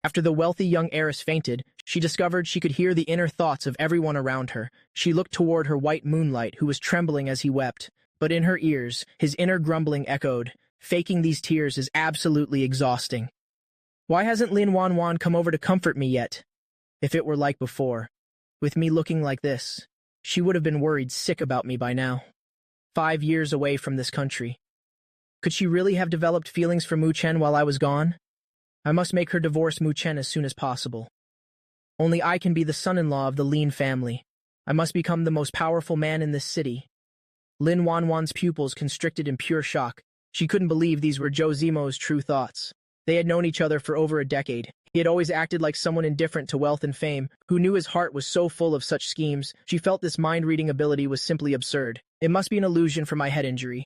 After the wealthy young heiress fainted, she discovered she could hear the inner thoughts of everyone around her. She looked toward her white moonlight, who was trembling as he wept. But in her ears, his inner grumbling echoed, "Faking these tears is absolutely exhausting. Why hasn't Lin Wanwan come over to comfort me yet? If it were like before, with me looking like this, she would have been worried sick about me by now. 5 years away from this country. Could she really have developed feelings for Mu Chen while I was gone? I must make her divorce Mu Chen as soon as possible. Only I can be the son-in-law of the Lin family. I must become the most powerful man in this city." Lin Wanwan's pupils constricted in pure shock. She couldn't believe these were Zhou Zimo's true thoughts. They had known each other for over a decade. He had always acted like someone indifferent to wealth and fame, who knew his heart was so full of such schemes. She felt this mind-reading ability was simply absurd. It must be an illusion from my head injury.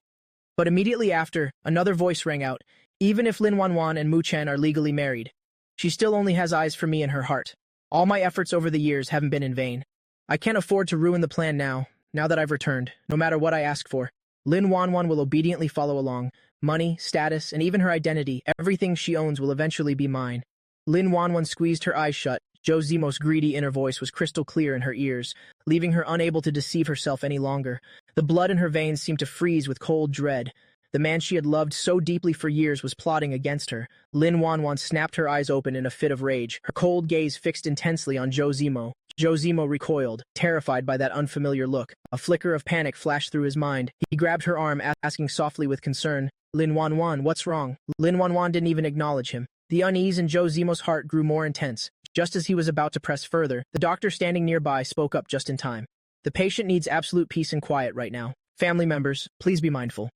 But immediately after, another voice rang out. "Even if Lin Wanwan and Mu Chen are legally married, she still only has eyes for me in her heart. All my efforts over the years haven't been in vain. I can't afford to ruin the plan now that I've returned, no matter what I ask for. Lin Wanwan will obediently follow along. Money, status, and even her identity, everything she owns will eventually be mine." Lin Wanwan squeezed her eyes shut. Zhou Zimo's greedy inner voice was crystal clear in her ears, leaving her unable to deceive herself any longer. The blood in her veins seemed to freeze with cold dread. The man she had loved so deeply for years was plotting against her. Lin Wanwan snapped her eyes open in a fit of rage, her cold gaze fixed intensely on Zhou Zimo. Zhou Zimo recoiled, terrified by that unfamiliar look. A flicker of panic flashed through his mind. He grabbed her arm, asking softly with concern, "Lin Wanwan, what's wrong?" Lin Wanwan didn't even acknowledge him. The unease in Zhou Zimo's heart grew more intense. Just as he was about to press further, the doctor standing nearby spoke up just in time. "The patient needs absolute peace and quiet right now. Family members, please be mindful."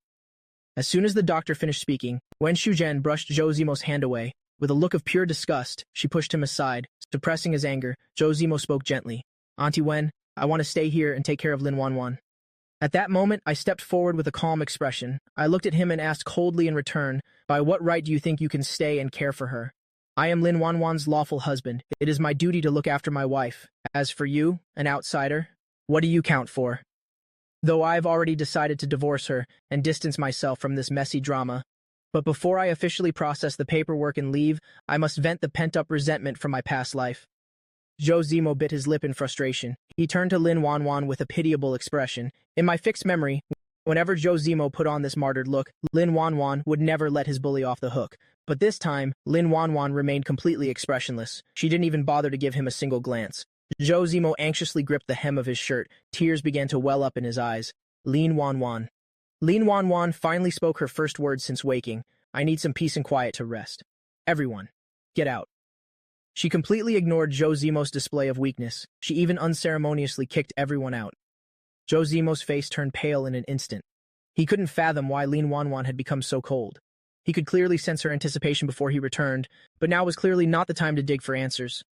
As soon as the doctor finished speaking, Wen Shuzhen brushed Zhou Zimo's hand away. With a look of pure disgust, she pushed him aside. Suppressing his anger, Zhou Zimo spoke gently. "Auntie Wen, I want to stay here and take care of Lin Wanwan." At that moment, I stepped forward with a calm expression. I looked at him and asked coldly in return, "By what right do you think you can stay and care for her? I am Lin Wanwan's lawful husband. It is my duty to look after my wife. As for you, an outsider, what do you count for?" Though I've already decided to divorce her and distance myself from this messy drama, but before I officially process the paperwork and leave, I must vent the pent-up resentment from my past life. Zhou Zimo bit his lip in frustration. He turned to Lin Wanwan with a pitiable expression. In my fixed memory, whenever Zhou Zimo put on this martyred look, Lin Wanwan would never let his bully off the hook. But this time, Lin Wanwan remained completely expressionless. She didn't even bother to give him a single glance. Zhou Zimo anxiously gripped the hem of his shirt. Tears began to well up in his eyes. Lin Wanwan. Lin Wanwan finally spoke her first words since waking. "I need some peace and quiet to rest. Everyone, get out." She completely ignored Zhou Zimo's display of weakness. She even unceremoniously kicked everyone out. Zhou Zimo's face turned pale in an instant. He couldn't fathom why Lin Wanwan had become so cold. He could clearly sense her anticipation before he returned, but now was clearly not the time to dig for answers.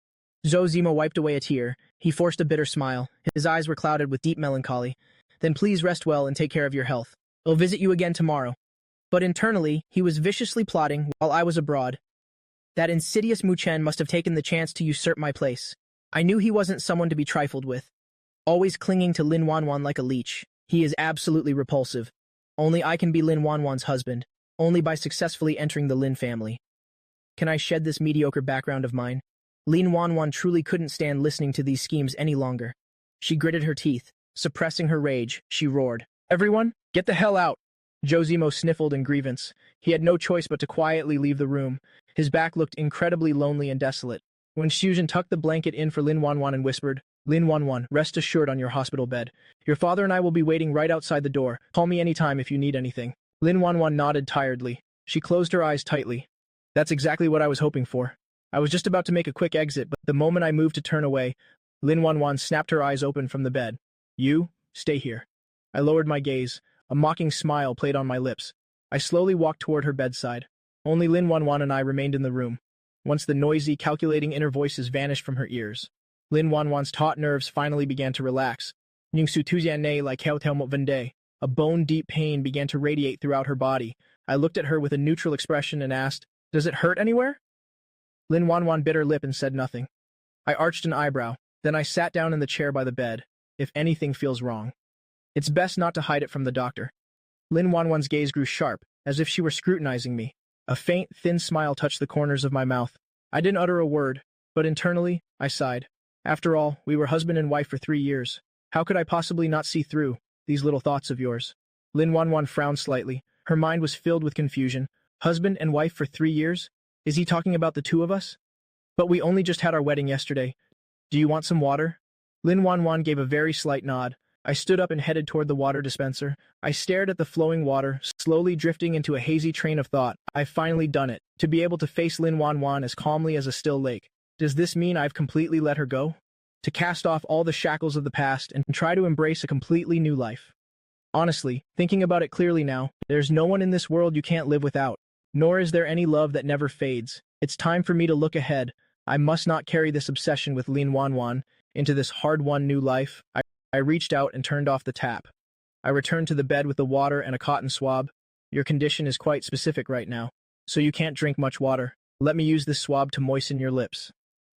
Zhou Zimo wiped away a tear. He forced a bitter smile. His eyes were clouded with deep melancholy. "Then please rest well and take care of your health. I'll visit you again tomorrow." But internally, he was viciously plotting while I was abroad. That insidious Mu Chen must have taken the chance to usurp my place. I knew he wasn't someone to be trifled with. Always clinging to Lin Wanwan like a leech. He is absolutely repulsive. Only I can be Lin Wanwan's husband. Only by successfully entering the Lin family. Can I shed this mediocre background of mine? Lin Wanwan truly couldn't stand listening to these schemes any longer. She gritted her teeth. Suppressing her rage, she roared, "Everyone, get the hell out!" Zhou Zimo sniffled in grievance. He had no choice but to quietly leave the room. His back looked incredibly lonely and desolate. When Shuzhen tucked the blanket in for Lin Wanwan and whispered, "Lin Wanwan, rest assured on your hospital bed. Your father and I will be waiting right outside the door. Call me anytime if you need anything." Lin Wanwan nodded tiredly. She closed her eyes tightly. "That's exactly what I was hoping for. I was just about to make a quick exit, but the moment I moved to turn away, Lin Wanwan snapped her eyes open from the bed. "You, stay here." I lowered my gaze. A mocking smile played on my lips. I slowly walked toward her bedside. Only Lin Wanwan and I remained in the room. Once the noisy, calculating inner voices vanished from her ears, Lin Wanwan's taut nerves finally began to relax. Ning su tuzian ne like mo vende. A bone-deep pain began to radiate throughout her body. I looked at her with a neutral expression and asked, "Does it hurt anywhere?" Lin Wanwan bit her lip and said nothing. I arched an eyebrow. Then I sat down in the chair by the bed. If anything feels wrong, it's best not to hide it from the doctor. Lin Wanwan's gaze grew sharp, as if she were scrutinizing me. A faint, thin smile touched the corners of my mouth. I didn't utter a word, but internally, I sighed. After all, we were husband and wife for 3 years. How could I possibly not see through these little thoughts of yours? Lin Wanwan frowned slightly. Her mind was filled with confusion. Husband and wife for 3 years? Is he talking about the two of us? But we only just had our wedding yesterday. Do you want some water? Lin Wanwan gave a very slight nod. I stood up and headed toward the water dispenser. I stared at the flowing water, slowly drifting into a hazy train of thought. I've finally done it. To be able to face Lin Wanwan as calmly as a still lake. Does this mean I've completely let her go? To cast off all the shackles of the past and try to embrace a completely new life? Honestly, thinking about it clearly now, there's no one in this world you can't live without. Nor is there any love that never fades. It's time for me to look ahead. I must not carry this obsession with Lin Wanwan into this hard-won new life. I reached out and turned off the tap. I returned to the bed with the water and a cotton swab. Your condition is quite specific right now, so you can't drink much water. Let me use this swab to moisten your lips.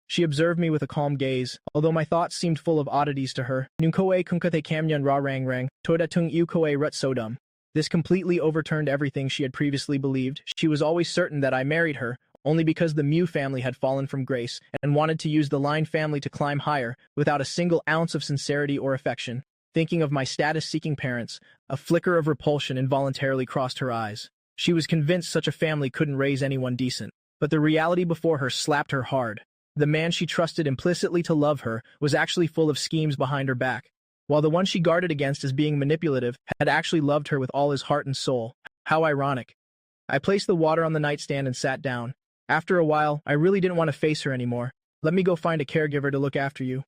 She observed me with a calm gaze, although my thoughts seemed full of oddities to her. Nungkoe kunkate kamyan ra rang rang, toda tung ukoe rut sodum. This completely overturned everything she had previously believed. She was always certain that I married her, only because the Mew family had fallen from grace and wanted to use the Line family to climb higher without a single ounce of sincerity or affection. Thinking of my status-seeking parents, a flicker of repulsion involuntarily crossed her eyes. She was convinced such a family couldn't raise anyone decent. But the reality before her slapped her hard. The man she trusted implicitly to love her was actually full of schemes behind her back, while the one she guarded against as being manipulative had actually loved her with all his heart and soul. How ironic. I placed the water on the nightstand and sat down. After a while, I really didn't want to face her anymore. Let me go find a caregiver to look after you.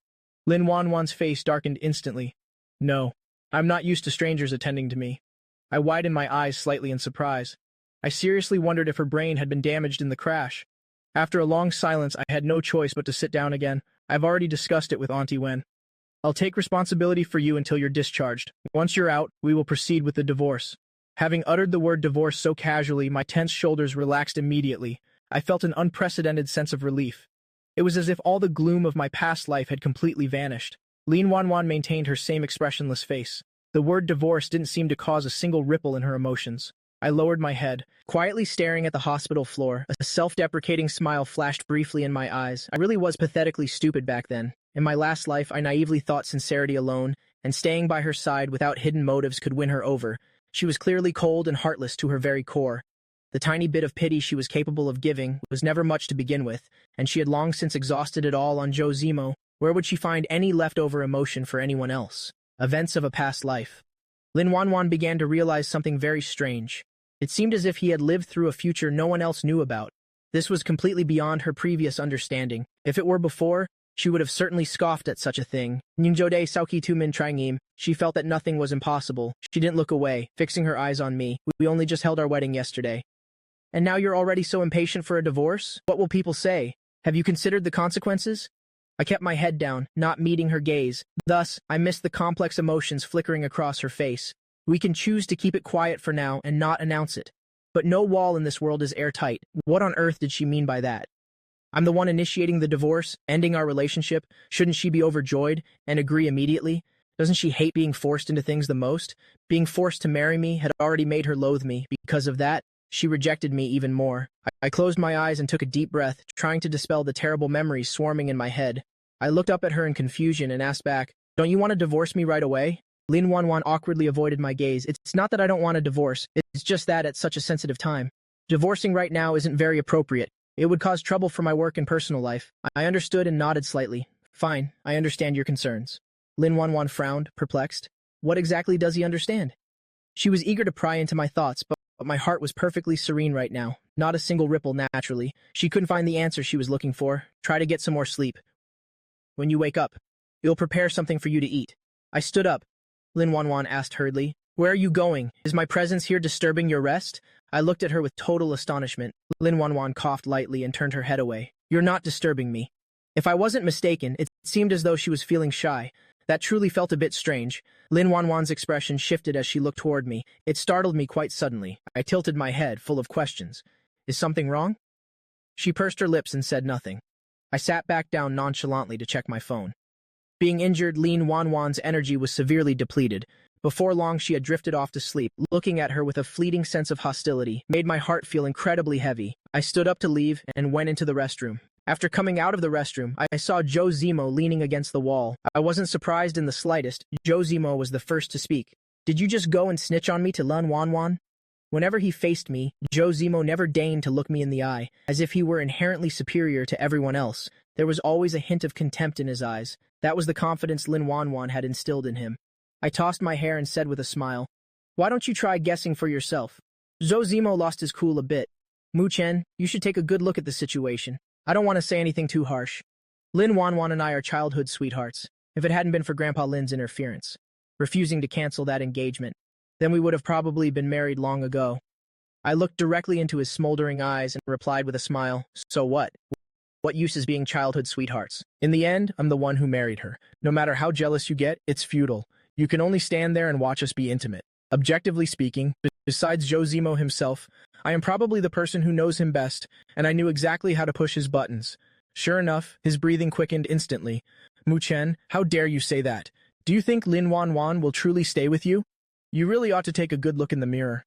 Lin Wanwan's face darkened instantly. No, I'm not used to strangers attending to me. I widened my eyes slightly in surprise. I seriously wondered if her brain had been damaged in the crash. After a long silence, I had no choice but to sit down again. I've already discussed it with Auntie Wen. I'll take responsibility for you until you're discharged. Once you're out, we will proceed with the divorce. Having uttered the word divorce so casually, my tense shoulders relaxed immediately. I felt an unprecedented sense of relief. It was as if all the gloom of my past life had completely vanished. Lin Wanwan maintained her same expressionless face. The word divorce didn't seem to cause a single ripple in her emotions. I lowered my head, quietly staring at the hospital floor. A self-deprecating smile flashed briefly in my eyes. I really was pathetically stupid back then. In my last life, I naively thought sincerity alone, and staying by her side without hidden motives could win her over. She was clearly cold and heartless to her very core. The tiny bit of pity she was capable of giving was never much to begin with, and she had long since exhausted it all on Joe Zemo. Where would she find any leftover emotion for anyone else? Events of a past life. Lin Wanwan began to realize something very strange. It seemed as if he had lived through a future no one else knew about. This was completely beyond her previous understanding. If it were before, she would have certainly scoffed at such a thing. Nyungjode Sauki Tu Min Trangim. She felt that nothing was impossible. She didn't look away, fixing her eyes on me. We only just held our wedding yesterday. And now you're already so impatient for a divorce? What will people say? Have you considered the consequences? I kept my head down, not meeting her gaze. Thus, I missed the complex emotions flickering across her face. We can choose to keep it quiet for now and not announce it. But no wall in this world is airtight. What on earth did she mean by that? I'm the one initiating the divorce, ending our relationship. Shouldn't she be overjoyed and agree immediately? Doesn't she hate being forced into things the most? Being forced to marry me had already made her loathe me. Because of that, she rejected me even more. I closed my eyes and took a deep breath, trying to dispel the terrible memories swarming in my head. I looked up at her in confusion and asked back, "Don't you want to divorce me right away?" Lin Wanwan awkwardly avoided my gaze. It's not that I don't want a divorce, it's just that at such a sensitive time. Divorcing right now isn't very appropriate. It would cause trouble for my work and personal life. I understood and nodded slightly. Fine, I understand your concerns. Lin Wanwan frowned, perplexed. What exactly does he understand? She was eager to pry into my thoughts, but my heart was perfectly serene right now. Not a single ripple, naturally. She couldn't find the answer she was looking for. Try to get some more sleep. When you wake up, you'll prepare something for you to eat. I stood up. Lin Wanwan asked hurriedly. Where are you going? Is my presence here disturbing your rest? I looked at her with total astonishment. Lin Wanwan coughed lightly and turned her head away. You're not disturbing me. If I wasn't mistaken, it seemed as though she was feeling shy. That truly felt a bit strange. Lin Wanwan's expression shifted as she looked toward me. It startled me quite suddenly. I tilted my head, full of questions. Is something wrong? She pursed her lips and said nothing. I sat back down nonchalantly to check my phone. Being injured, Lin Wanwan's energy was severely depleted. Before long, she had drifted off to sleep. Looking at her with a fleeting sense of hostility made my heart feel incredibly heavy. I stood up to leave and went into the restroom. After coming out of the restroom, I saw Joe Zemo leaning against the wall. I wasn't surprised in the slightest. Joe Zemo was the first to speak. "Did you just go and snitch on me to Lun Wanwan?" Whenever he faced me, Joe Zemo never deigned to look me in the eye, as if he were inherently superior to everyone else. There was always a hint of contempt in his eyes. That was the confidence Lin Wanwan had instilled in him. I tossed my hair and said with a smile, "Why don't you try guessing for yourself?" Joe Zemo lost his cool a bit. "Mu Chen, you should take a good look at the situation. I don't want to say anything too harsh. Lin Wanwan and I are childhood sweethearts. If it hadn't been for Grandpa Lin's interference, refusing to cancel that engagement, then we would have probably been married long ago." I looked directly into his smoldering eyes and replied with a smile, "So what? What use is being childhood sweethearts? In the end, I'm the one who married her. No matter how jealous you get, it's futile. You can only stand there and watch us be intimate. Objectively speaking, besides Joe Zemo himself, I am probably the person who knows him best, and I knew exactly how to push his buttons." Sure enough, his breathing quickened instantly. "Mu Chen, how dare you say that? Do you think Lin Wanwan will truly stay with you? You really ought to take a good look in the mirror.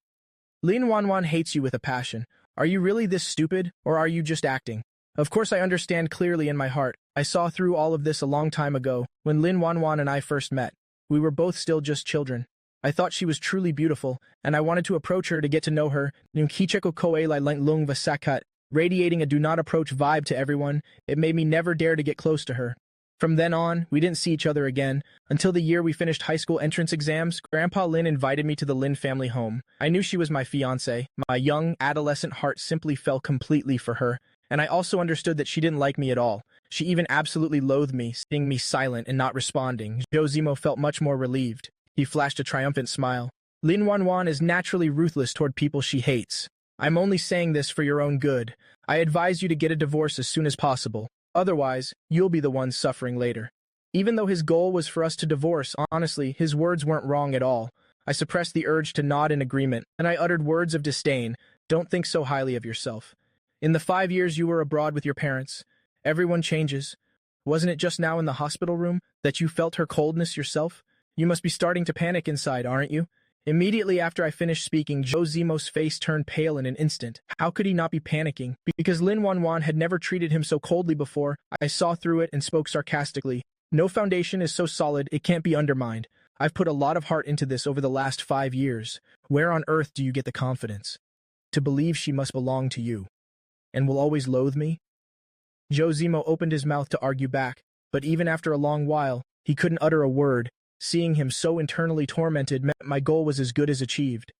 Lin Wanwan hates you with a passion. Are you really this stupid, or are you just acting?" Of course I understand clearly in my heart. I saw through all of this a long time ago, when Lin Wanwan and I first met. We were both still just children. I thought she was truly beautiful, and I wanted to approach her to get to know her. Radiating a do-not-approach vibe to everyone, it made me never dare to get close to her. From then on, we didn't see each other again. Until the year we finished high school entrance exams, Grandpa Lin invited me to the Lin family home. I knew she was my fiancée. My young, adolescent heart simply fell completely for her, and I also understood that she didn't like me at all. She even absolutely loathed me, seeing me silent and not responding. Joe Zemo felt much more relieved. He flashed a triumphant smile. "Lin Wanwan is naturally ruthless toward people she hates. I'm only saying this for your own good. I advise you to get a divorce as soon as possible. Otherwise, you'll be the one suffering later." Even though his goal was for us to divorce, honestly, his words weren't wrong at all. I suppressed the urge to nod in agreement, and I uttered words of disdain. "Don't think so highly of yourself. In the 5 years you were abroad with your parents, everyone changes. Wasn't it just now in the hospital room that you felt her coldness yourself? You must be starting to panic inside, aren't you?" Immediately after I finished speaking, Joe Zemo's face turned pale in an instant. How could he not be panicking? Because Lin Wanwan had never treated him so coldly before. I saw through it and spoke sarcastically. "No foundation is so solid it can't be undermined. I've put a lot of heart into this over the last 5 years. Where on earth do you get the confidence to believe she must belong to you and will always loathe me?" Joe Zemo opened his mouth to argue back, but even after a long while, he couldn't utter a word. Seeing him so internally tormented meant my goal was as good as achieved.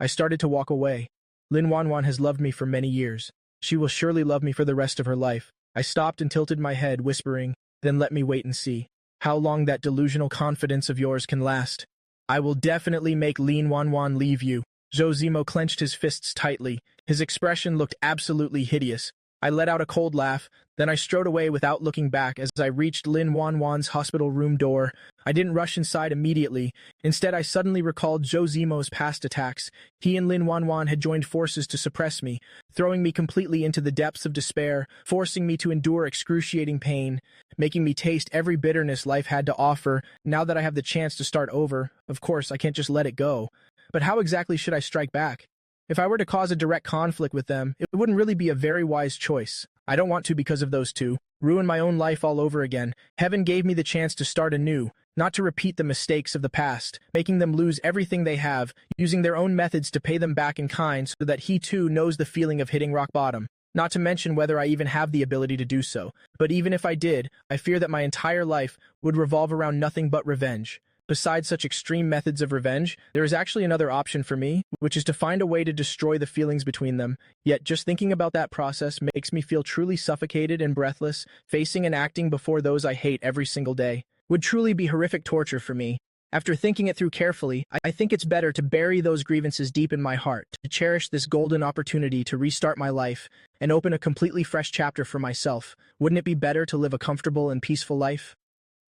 I started to walk away. Lin Wanwan has loved me for many years. She will surely love me for the rest of her life. I stopped and tilted my head, whispering, "Then let me wait and see how long that delusional confidence of yours can last. I will definitely make Lin Wanwan leave you." Joe Zemo clenched his fists tightly. His expression looked absolutely hideous. I let out a cold laugh, then I strode away without looking back as I reached Lin Wanwan's hospital room door. I didn't rush inside immediately. Instead, I suddenly recalled Joe Zemo's past attacks. He and Lin Wanwan had joined forces to suppress me, throwing me completely into the depths of despair, forcing me to endure excruciating pain, making me taste every bitterness life had to offer. Now that I have the chance to start over, of course, I can't just let it go. But how exactly should I strike back? If I were to cause a direct conflict with them, it wouldn't really be a very wise choice. I don't want to because of those two. Ruin my own life all over again. Heaven gave me the chance to start anew, not to repeat the mistakes of the past, making them lose everything they have, using their own methods to pay them back in kind so that he too knows the feeling of hitting rock bottom. Not to mention whether I even have the ability to do so. But even if I did, I fear that my entire life would revolve around nothing but revenge. Besides such extreme methods of revenge, there is actually another option for me, which is to find a way to destroy the feelings between them. Yet just thinking about that process makes me feel truly suffocated and breathless. Facing and acting before those I hate every single day would truly be horrific torture for me. After thinking it through carefully, I think it's better to bury those grievances deep in my heart, to cherish this golden opportunity to restart my life and open a completely fresh chapter for myself. Wouldn't it be better to live a comfortable and peaceful life?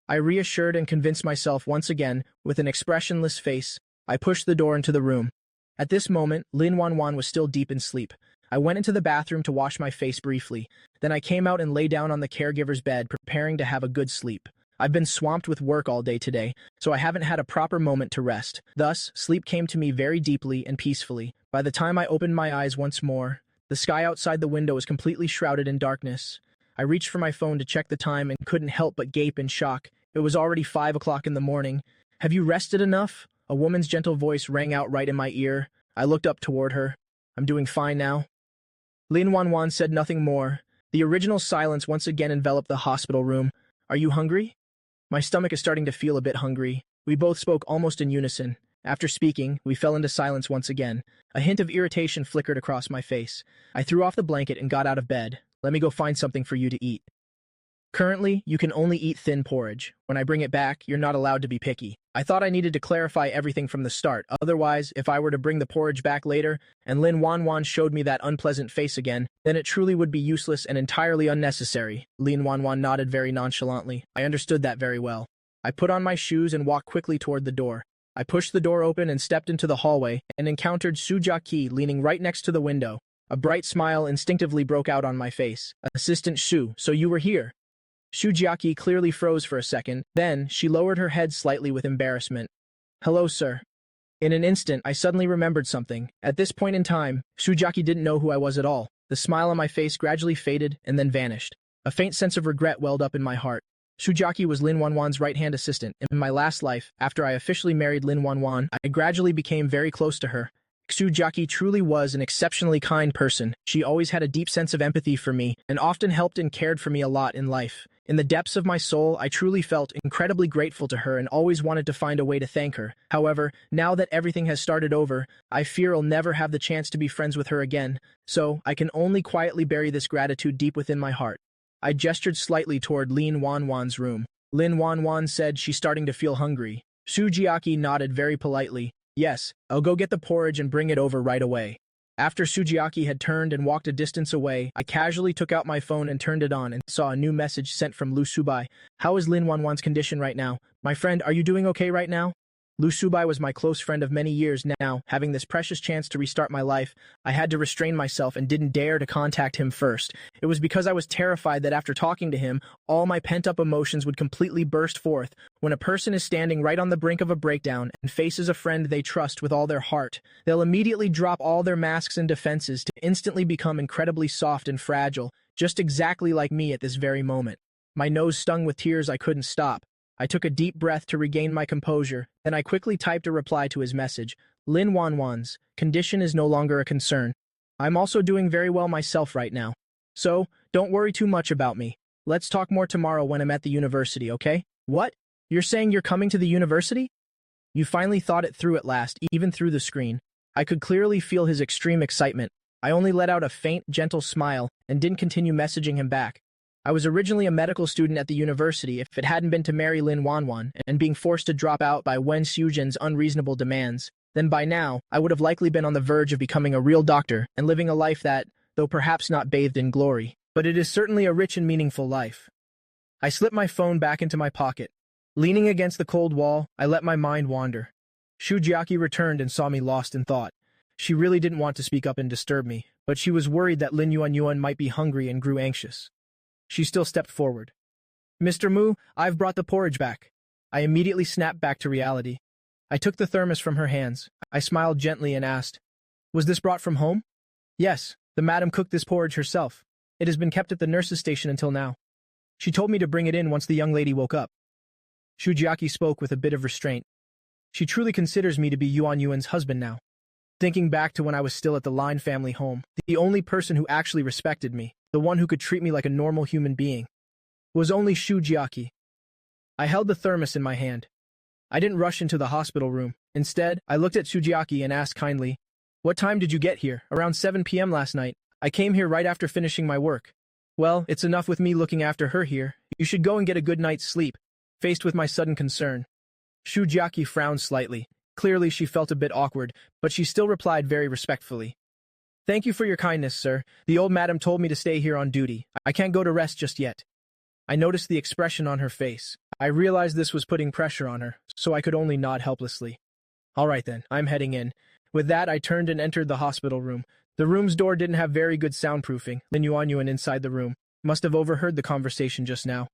I reassured and convinced myself once again. With an expressionless face, I pushed the door into the room. At this moment, Lin Wanwan was still deep in sleep. I went into the bathroom to wash my face briefly. Then I came out and lay down on the caregiver's bed, preparing to have a good sleep. I've been swamped with work all day today, so I haven't had a proper moment to rest. Thus, sleep came to me very deeply and peacefully. By the time I opened my eyes once more, the sky outside the window was completely shrouded in darkness. I reached for my phone to check the time and couldn't help but gape in shock. It was already 5 o'clock in the morning. "Have you rested enough?" A woman's gentle voice rang out right in my ear. I looked up toward her. "I'm doing fine now." Lin Wanwan said nothing more. The original silence once again enveloped the hospital room. "Are you hungry?" "My stomach is starting to feel a bit hungry." We both spoke almost in unison. After speaking, we fell into silence once again. A hint of irritation flickered across my face. I threw off the blanket and got out of bed. "Let me go find something for you to eat." "Currently, you can only eat thin porridge. When I bring it back, you're not allowed to be picky." I thought I needed to clarify everything from the start. Otherwise, if I were to bring the porridge back later, and Lin Wanwan showed me that unpleasant face again, then it truly would be useless and entirely unnecessary. Lin Wanwan nodded very nonchalantly. I understood that very well. I put on my shoes and walked quickly toward the door. I pushed the door open and stepped into the hallway, and encountered Su Jiaqi leaning right next to the window. A bright smile instinctively broke out on my face. "Assistant Su, so you were here." Su Jiaqi clearly froze for a second, then she lowered her head slightly with embarrassment. "Hello, sir." In an instant, I suddenly remembered something. At this point in time, Su Jiaqi didn't know who I was at all. The smile on my face gradually faded and then vanished. A faint sense of regret welled up in my heart. Su Jiaqi was Lin Wanwan's right-hand assistant. In my last life, after I officially married Lin Wanwan, I gradually became very close to her. Su Jiaqi truly was an exceptionally kind person. She always had a deep sense of empathy for me, and often helped and cared for me a lot in life. In the depths of my soul, I truly felt incredibly grateful to her and always wanted to find a way to thank her. However, now that everything has started over, I fear I'll never have the chance to be friends with her again, so I can only quietly bury this gratitude deep within my heart. I gestured slightly toward Lin Wanwan's room. Lin Wanwan said she's starting to feel hungry. Su Jiaqi nodded very politely. "Yes, I'll go get the porridge and bring it over right away." After Su Jiaqi had turned and walked a distance away, I casually took out my phone and turned it on and saw a new message sent from Lu Subai. "How is Lin Wanwan's condition right now? My friend, are you doing okay right now?" Lu Subai was my close friend of many years now. Having this precious chance to restart my life, I had to restrain myself and didn't dare to contact him first. It was because I was terrified that after talking to him, all my pent-up emotions would completely burst forth. When a person is standing right on the brink of a breakdown and faces a friend they trust with all their heart, they'll immediately drop all their masks and defenses to instantly become incredibly soft and fragile, just exactly like me at this very moment. My nose stung with tears I couldn't stop. I took a deep breath to regain my composure, then I quickly typed a reply to his message. "Lin Wanwan's condition is no longer a concern. I'm also doing very well myself right now. So, don't worry too much about me. Let's talk more tomorrow when I'm at the university, okay?" "What? You're saying you're coming to the university?" You finally thought it through at last, even through the screen. I could clearly feel his extreme excitement. I only let out a faint, gentle smile and didn't continue messaging him back. I was originally a medical student at the university. If it hadn't been to marry Lin Wanwan and being forced to drop out by Wen Xiuzhen's unreasonable demands, then by now, I would have likely been on the verge of becoming a real doctor and living a life that, though perhaps not bathed in glory, but it is certainly a rich and meaningful life. I slipped my phone back into my pocket. Leaning against the cold wall, I let my mind wander. Su Jiaqi returned and saw me lost in thought. She really didn't want to speak up and disturb me, but she was worried that Lin Yuanyuan might be hungry and grew anxious. She still stepped forward. "Mr. Mu, I've brought the porridge back." I immediately snapped back to reality. I took the thermos from her hands. I smiled gently and asked, "Was this brought from home?" "Yes, the madam cooked this porridge herself. It has been kept at the nurse's station until now. She told me to bring it in once the young lady woke up." Su Jiaqi spoke with a bit of restraint. "She truly considers me to be Yuan Yuan's husband now." Thinking back to when I was still at the Lin family home, the only person who actually respected me, the one who could treat me like a normal human being, was only Su Jiaqi. I held the thermos in my hand. I didn't rush into the hospital room. Instead, I looked at Su Jiaqi and asked kindly, "What time did you get here?" "Around 7 p.m. last night. I came here right after finishing my work." "Well, it's enough with me looking after her here. You should go and get a good night's sleep." Faced with my sudden concern, Su Jiaqi frowned slightly. Clearly she felt a bit awkward, but she still replied very respectfully. "Thank you for your kindness, sir. The old madam told me to stay here on duty. I can't go to rest just yet." I noticed the expression on her face. I realized this was putting pressure on her, so I could only nod helplessly. "All right then, I'm heading in." With that, I turned and entered the hospital room. The room's door didn't have very good soundproofing. Lin Yuanyuan inside the room must have overheard the conversation just now.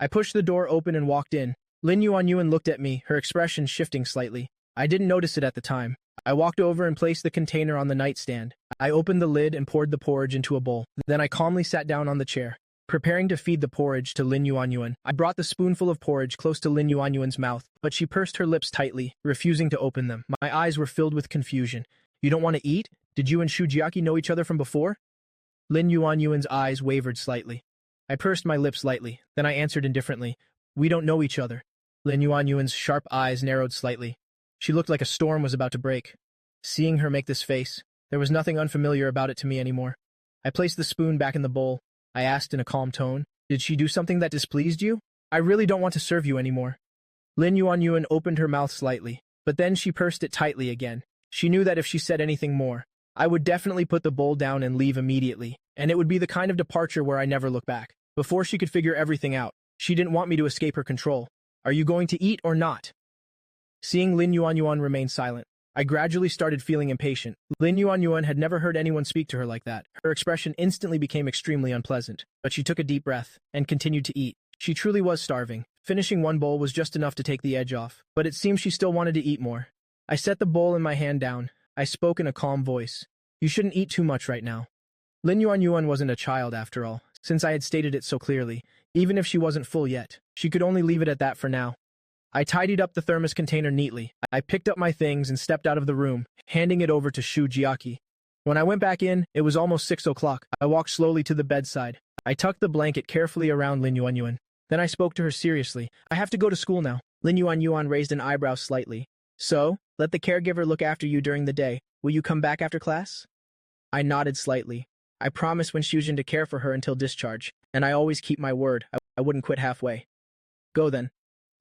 I pushed the door open and walked in. Lin Yuanyuan looked at me, her expression shifting slightly. I didn't notice it at the time. I walked over and placed the container on the nightstand. I opened the lid and poured the porridge into a bowl. Then I calmly sat down on the chair. preparing to feed the porridge to Lin Yuanyuan. I brought the spoonful of porridge close to Lin Yuanyuan's mouth, but she pursed her lips tightly, refusing to open them. My eyes were filled with confusion. You don't want to eat? Did you and Shujiaki know each other from before? Lin Yuanyuan's eyes wavered slightly. I pursed my lips lightly, then I answered indifferently. We don't know each other. Lin Yuanyuan's sharp eyes narrowed slightly. She looked like a storm was about to break. Seeing her make this face, there was nothing unfamiliar about it to me anymore. I placed the spoon back in the bowl. I asked in a calm tone, did she do something that displeased you? I really don't want to serve you anymore. Lin Yuanyuan opened her mouth slightly, but then she pursed it tightly again. She knew that if she said anything more, I would definitely put the bowl down and leave immediately, and it would be the kind of departure where I never look back. Before she could figure everything out, she didn't want me to escape her control. Are you going to eat or not? Seeing Lin Yuanyuan remain silent, I gradually started feeling impatient. Lin Yuanyuan had never heard anyone speak to her like that. Her expression instantly became extremely unpleasant, but she took a deep breath and continued to eat. She truly was starving. Finishing one bowl was just enough to take the edge off, but it seemed she still wanted to eat more. I set the bowl in my hand down. I spoke in a calm voice. You shouldn't eat too much right now. Lin Yuanyuan wasn't a child after all, since I had stated it so clearly. Even if she wasn't full yet, she could only leave it at that for now. I tidied up the thermos container neatly. I picked up my things and stepped out of the room, handing it over to Shujiaki. When I went back in, it was almost 6 o'clock. I walked slowly to the bedside. I tucked the blanket carefully around Lin Yuanyuan. Then I spoke to her seriously. I have to go to school now. Lin Yuanyuan raised an eyebrow slightly. So, let the caregiver look after you during the day. Will you come back after class? I nodded slightly. I promised when Shujin to care for her until discharge, and I always keep my word. I wouldn't quit halfway. Go then.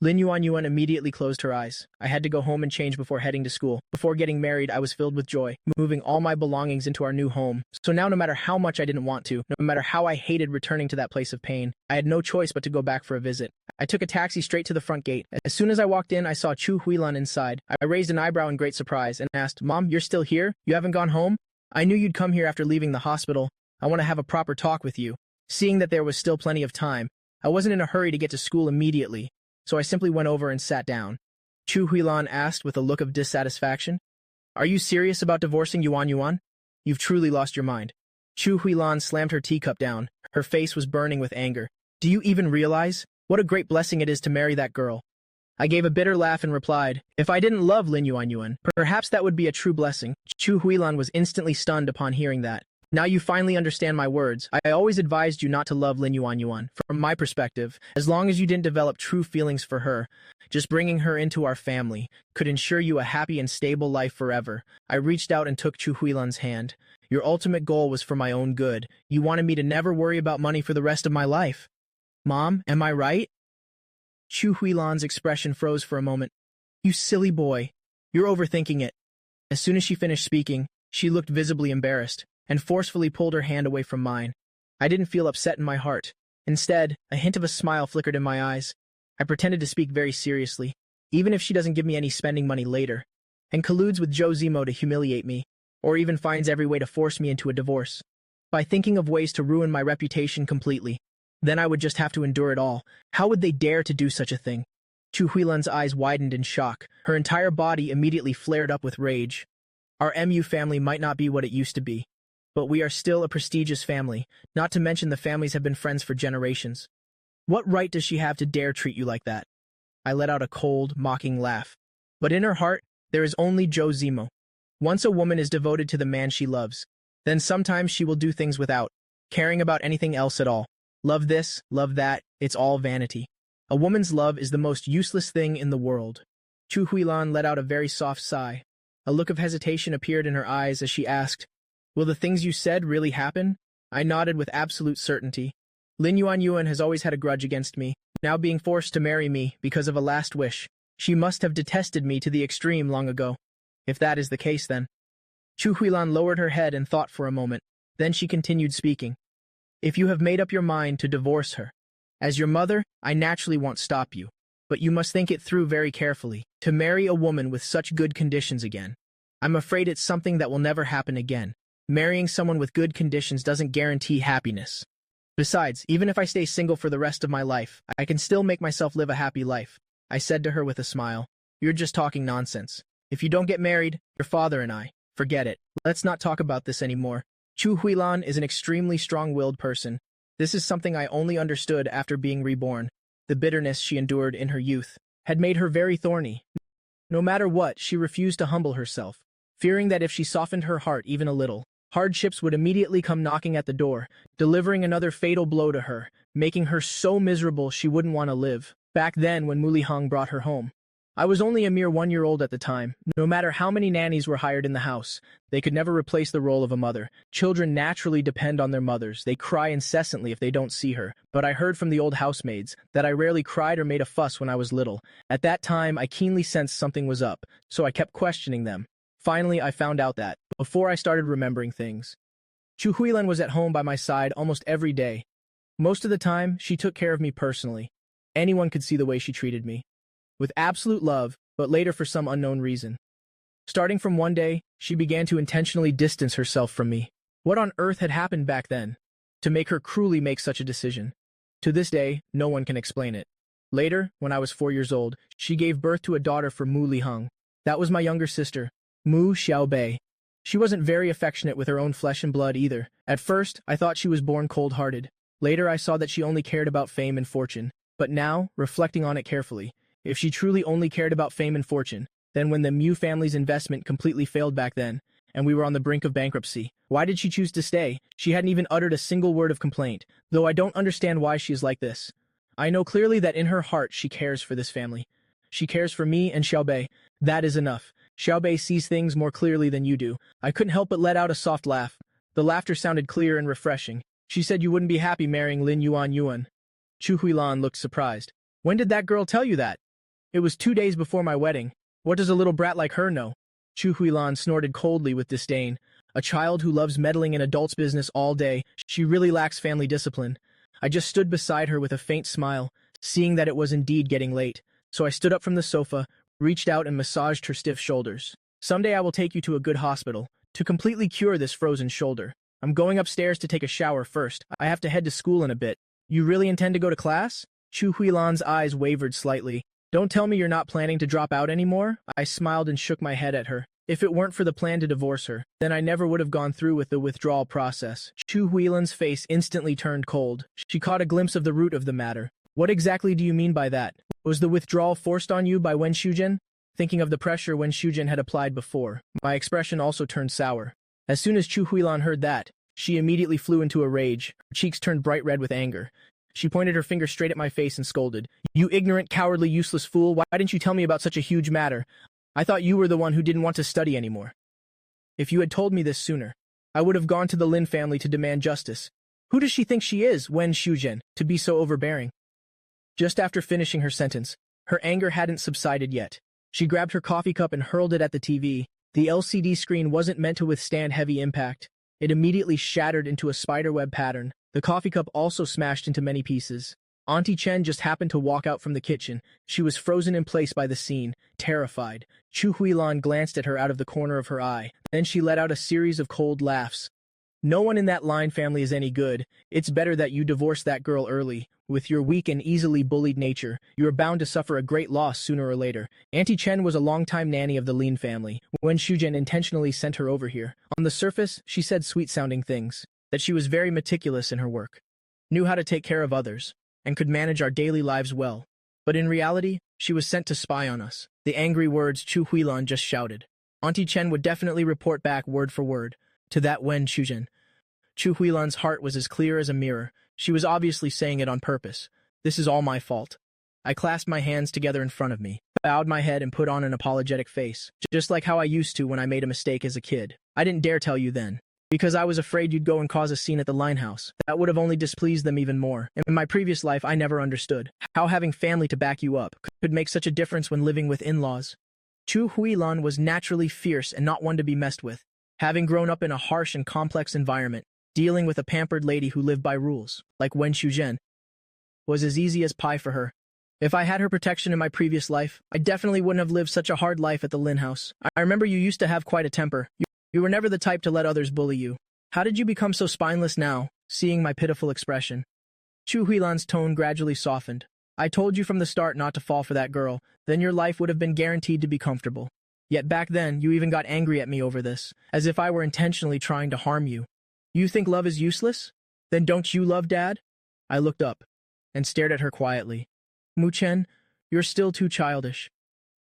Lin Yuanyuan immediately closed her eyes. I had to go home and change before heading to school. Before getting married, I was filled with joy, moving all my belongings into our new home. So now no matter how much I didn't want to, no matter how I hated returning to that place of pain, I had no choice but to go back for a visit. I took a taxi straight to the front gate. As soon as I walked in, I saw Chu Huilan inside. I raised an eyebrow in great surprise and asked, Mom, you're still here? You haven't gone home? I knew you'd come here after leaving the hospital. I want to have a proper talk with you. Seeing that there was still plenty of time, I wasn't in a hurry to get to school immediately, so I simply went over and sat down. Chu Huilan asked with a look of dissatisfaction. Are you serious about divorcing Yuanyuan? You've truly lost your mind. Chu Huilan slammed her teacup down. Her face was burning with anger. Do you even realize what a great blessing it is to marry that girl? I gave a bitter laugh and replied, if I didn't love Lin Yuanyuan, perhaps that would be a true blessing. Chu Huilan was instantly stunned upon hearing that. Now you finally understand my words. I always advised you not to love Lin Yuanyuan. From my perspective, as long as you didn't develop true feelings for her, just bringing her into our family could ensure you a happy and stable life forever. I reached out and took Chu Huilan's hand. Your ultimate goal was for my own good. You wanted me to never worry about money for the rest of my life. Mom, am I right? Chu Huilan's expression froze for a moment. You silly boy. You're overthinking it. As soon as she finished speaking, she looked visibly embarrassed and forcefully pulled her hand away from mine. I didn't feel upset in my heart. Instead, a hint of a smile flickered in my eyes. I pretended to speak very seriously, even if she doesn't give me any spending money later, and colludes with Joe Zemo to humiliate me, or even finds every way to force me into a divorce. By thinking of ways to ruin my reputation completely, then I would just have to endure it all. How would they dare to do such a thing? Chu Huilan's eyes widened in shock. Her entire body immediately flared up with rage. Our MU family might not be what it used to be, but we are still a prestigious family, not to mention the families have been friends for generations. What right does she have to dare treat you like that? I let out a cold, mocking laugh. But in her heart, there is only Joe Zemo. Once a woman is devoted to the man she loves, then sometimes she will do things without caring about anything else at all. Love this, love that, it's all vanity. A woman's love is the most useless thing in the world. Chu Huilan let out a very soft sigh. A look of hesitation appeared in her eyes as she asked, will the things you said really happen? I nodded with absolute certainty. Lin Yuanyuan has always had a grudge against me, now being forced to marry me because of a last wish. She must have detested me to the extreme long ago. If that is the case, then. Chu Huilan lowered her head and thought for a moment. Then she continued speaking. If you have made up your mind to divorce her, as your mother, I naturally won't stop you. But you must think it through very carefully. To marry a woman with such good conditions again, I'm afraid it's something that will never happen again. Marrying someone with good conditions doesn't guarantee happiness. Besides, even if I stay single for the rest of my life, I can still make myself live a happy life. I said to her with a smile, you're just talking nonsense. If you don't get married, your father and I, forget it. Let's not talk about this anymore. Chu Huilan is an extremely strong-willed person. This is something I only understood after being reborn. The bitterness she endured in her youth had made her very thorny. No matter what, she refused to humble herself, fearing that if she softened her heart even a little, hardships would immediately come knocking at the door, delivering another fatal blow to her, making her so miserable she wouldn't want to live. Back then, when Mulihang brought her home, I was only a mere 1-year-old at the time. No matter how many nannies were hired in the house, they could never replace the role of a mother. Children naturally depend on their mothers. They cry incessantly if they don't see her. But I heard from the old housemaids that I rarely cried or made a fuss when I was little. At that time, I keenly sensed something was up, so I kept questioning them. Finally, I found out that, before I started remembering things, Chu Huilan was at home by my side almost every day. Most of the time, she took care of me personally. Anyone could see the way she treated me. With absolute love, but later for some unknown reason. Starting from one day, she began to intentionally distance herself from me. What on earth had happened back then to make her cruelly make such a decision? To this day, no one can explain it. Later, when I was 4 years old, she gave birth to a daughter for Mu Liheng. That was my younger sister, Mu Xiaobei. She wasn't very affectionate with her own flesh and blood either. At first, I thought she was born cold-hearted. Later, I saw that she only cared about fame and fortune. But now, reflecting on it carefully, if she truly only cared about fame and fortune, then when the Mu family's investment completely failed back then, and we were on the brink of bankruptcy, why did she choose to stay? She hadn't even uttered a single word of complaint, though I don't understand why she is like this. I know clearly that in her heart she cares for this family. She cares for me and Xiaobei. That is enough. Xiaobei sees things more clearly than you do. I couldn't help but let out a soft laugh. The laughter sounded clear and refreshing. She said you wouldn't be happy marrying Lin Yuan. Chu Huilan looked surprised. When did that girl tell you that? It was 2 days before my wedding. What does a little brat like her know? Chu Huilan snorted coldly with disdain. A child who loves meddling in adults' business all day. She really lacks family discipline. I just stood beside her with a faint smile, seeing that it was indeed getting late. So I stood up from the sofa, reached out and massaged her stiff shoulders. Someday I will take you to a good hospital to completely cure this frozen shoulder. I'm going upstairs to take a shower first. I have to head to school in a bit. You really intend to go to class? Chu Huilan's eyes wavered slightly. Don't tell me you're not planning to drop out anymore? I smiled and shook my head at her. If it weren't for the plan to divorce her, then I never would have gone through with the withdrawal process. Chu Huilan's face instantly turned cold. She caught a glimpse of the root of the matter. What exactly do you mean by that? Was the withdrawal forced on you by Wen Shujin? Thinking of the pressure Wen Shujin had applied before, my expression also turned sour. As soon as Chu Huilan heard that, she immediately flew into a rage. Her cheeks turned bright red with anger. She pointed her finger straight at my face and scolded. You ignorant, cowardly, useless fool, why didn't you tell me about such a huge matter? I thought you were the one who didn't want to study anymore. If you had told me this sooner, I would have gone to the Lin family to demand justice. Who does she think she is, Wen Shujin, to be so overbearing? Just after finishing her sentence, her anger hadn't subsided yet. She grabbed her coffee cup and hurled it at the TV. The LCD screen wasn't meant to withstand heavy impact. It immediately shattered into a spiderweb pattern. The coffee cup also smashed into many pieces. Auntie Chen just happened to walk out from the kitchen. She was frozen in place by the scene, terrified. Chu Huilan glanced at her out of the corner of her eye. Then she let out a series of cold laughs. No one in that Lin family is any good. It's better that you divorce that girl early. With your weak and easily bullied nature, you are bound to suffer a great loss sooner or later. Auntie Chen was a longtime nanny of the Lin family. Wen Shujin intentionally sent her over here. On the surface, she said sweet-sounding things. That she was very meticulous in her work, knew how to take care of others, and could manage our daily lives well. But in reality, she was sent to spy on us. The angry words Chu Huilan just shouted. Auntie Chen would definitely report back word for word to that Wen Shujin. Chu Huilan's heart was as clear as a mirror. She was obviously saying it on purpose. This is all my fault. I clasped my hands together in front of me, bowed my head and put on an apologetic face, just like how I used to when I made a mistake as a kid. I didn't dare tell you then, because I was afraid you'd go and cause a scene at the Linehouse. That would have only displeased them even more. In my previous life, I never understood how having family to back you up could make such a difference when living with in-laws. Chu Huilan was naturally fierce and not one to be messed with. Having grown up in a harsh and complex environment, dealing with a pampered lady who lived by rules, like Wen Shujin, was as easy as pie for her. If I had her protection in my previous life, I definitely wouldn't have lived such a hard life at the Lin house. I remember you used to have quite a temper. You were never the type to let others bully you. How did you become so spineless now, seeing my pitiful expression? Chu Huilan's tone gradually softened. I told you from the start not to fall for that girl, then your life would have been guaranteed to be comfortable. Yet back then, you even got angry at me over this, as if I were intentionally trying to harm you. You think love is useless? Then don't you love Dad? I looked up and stared at her quietly. Mu-chen, you're still too childish.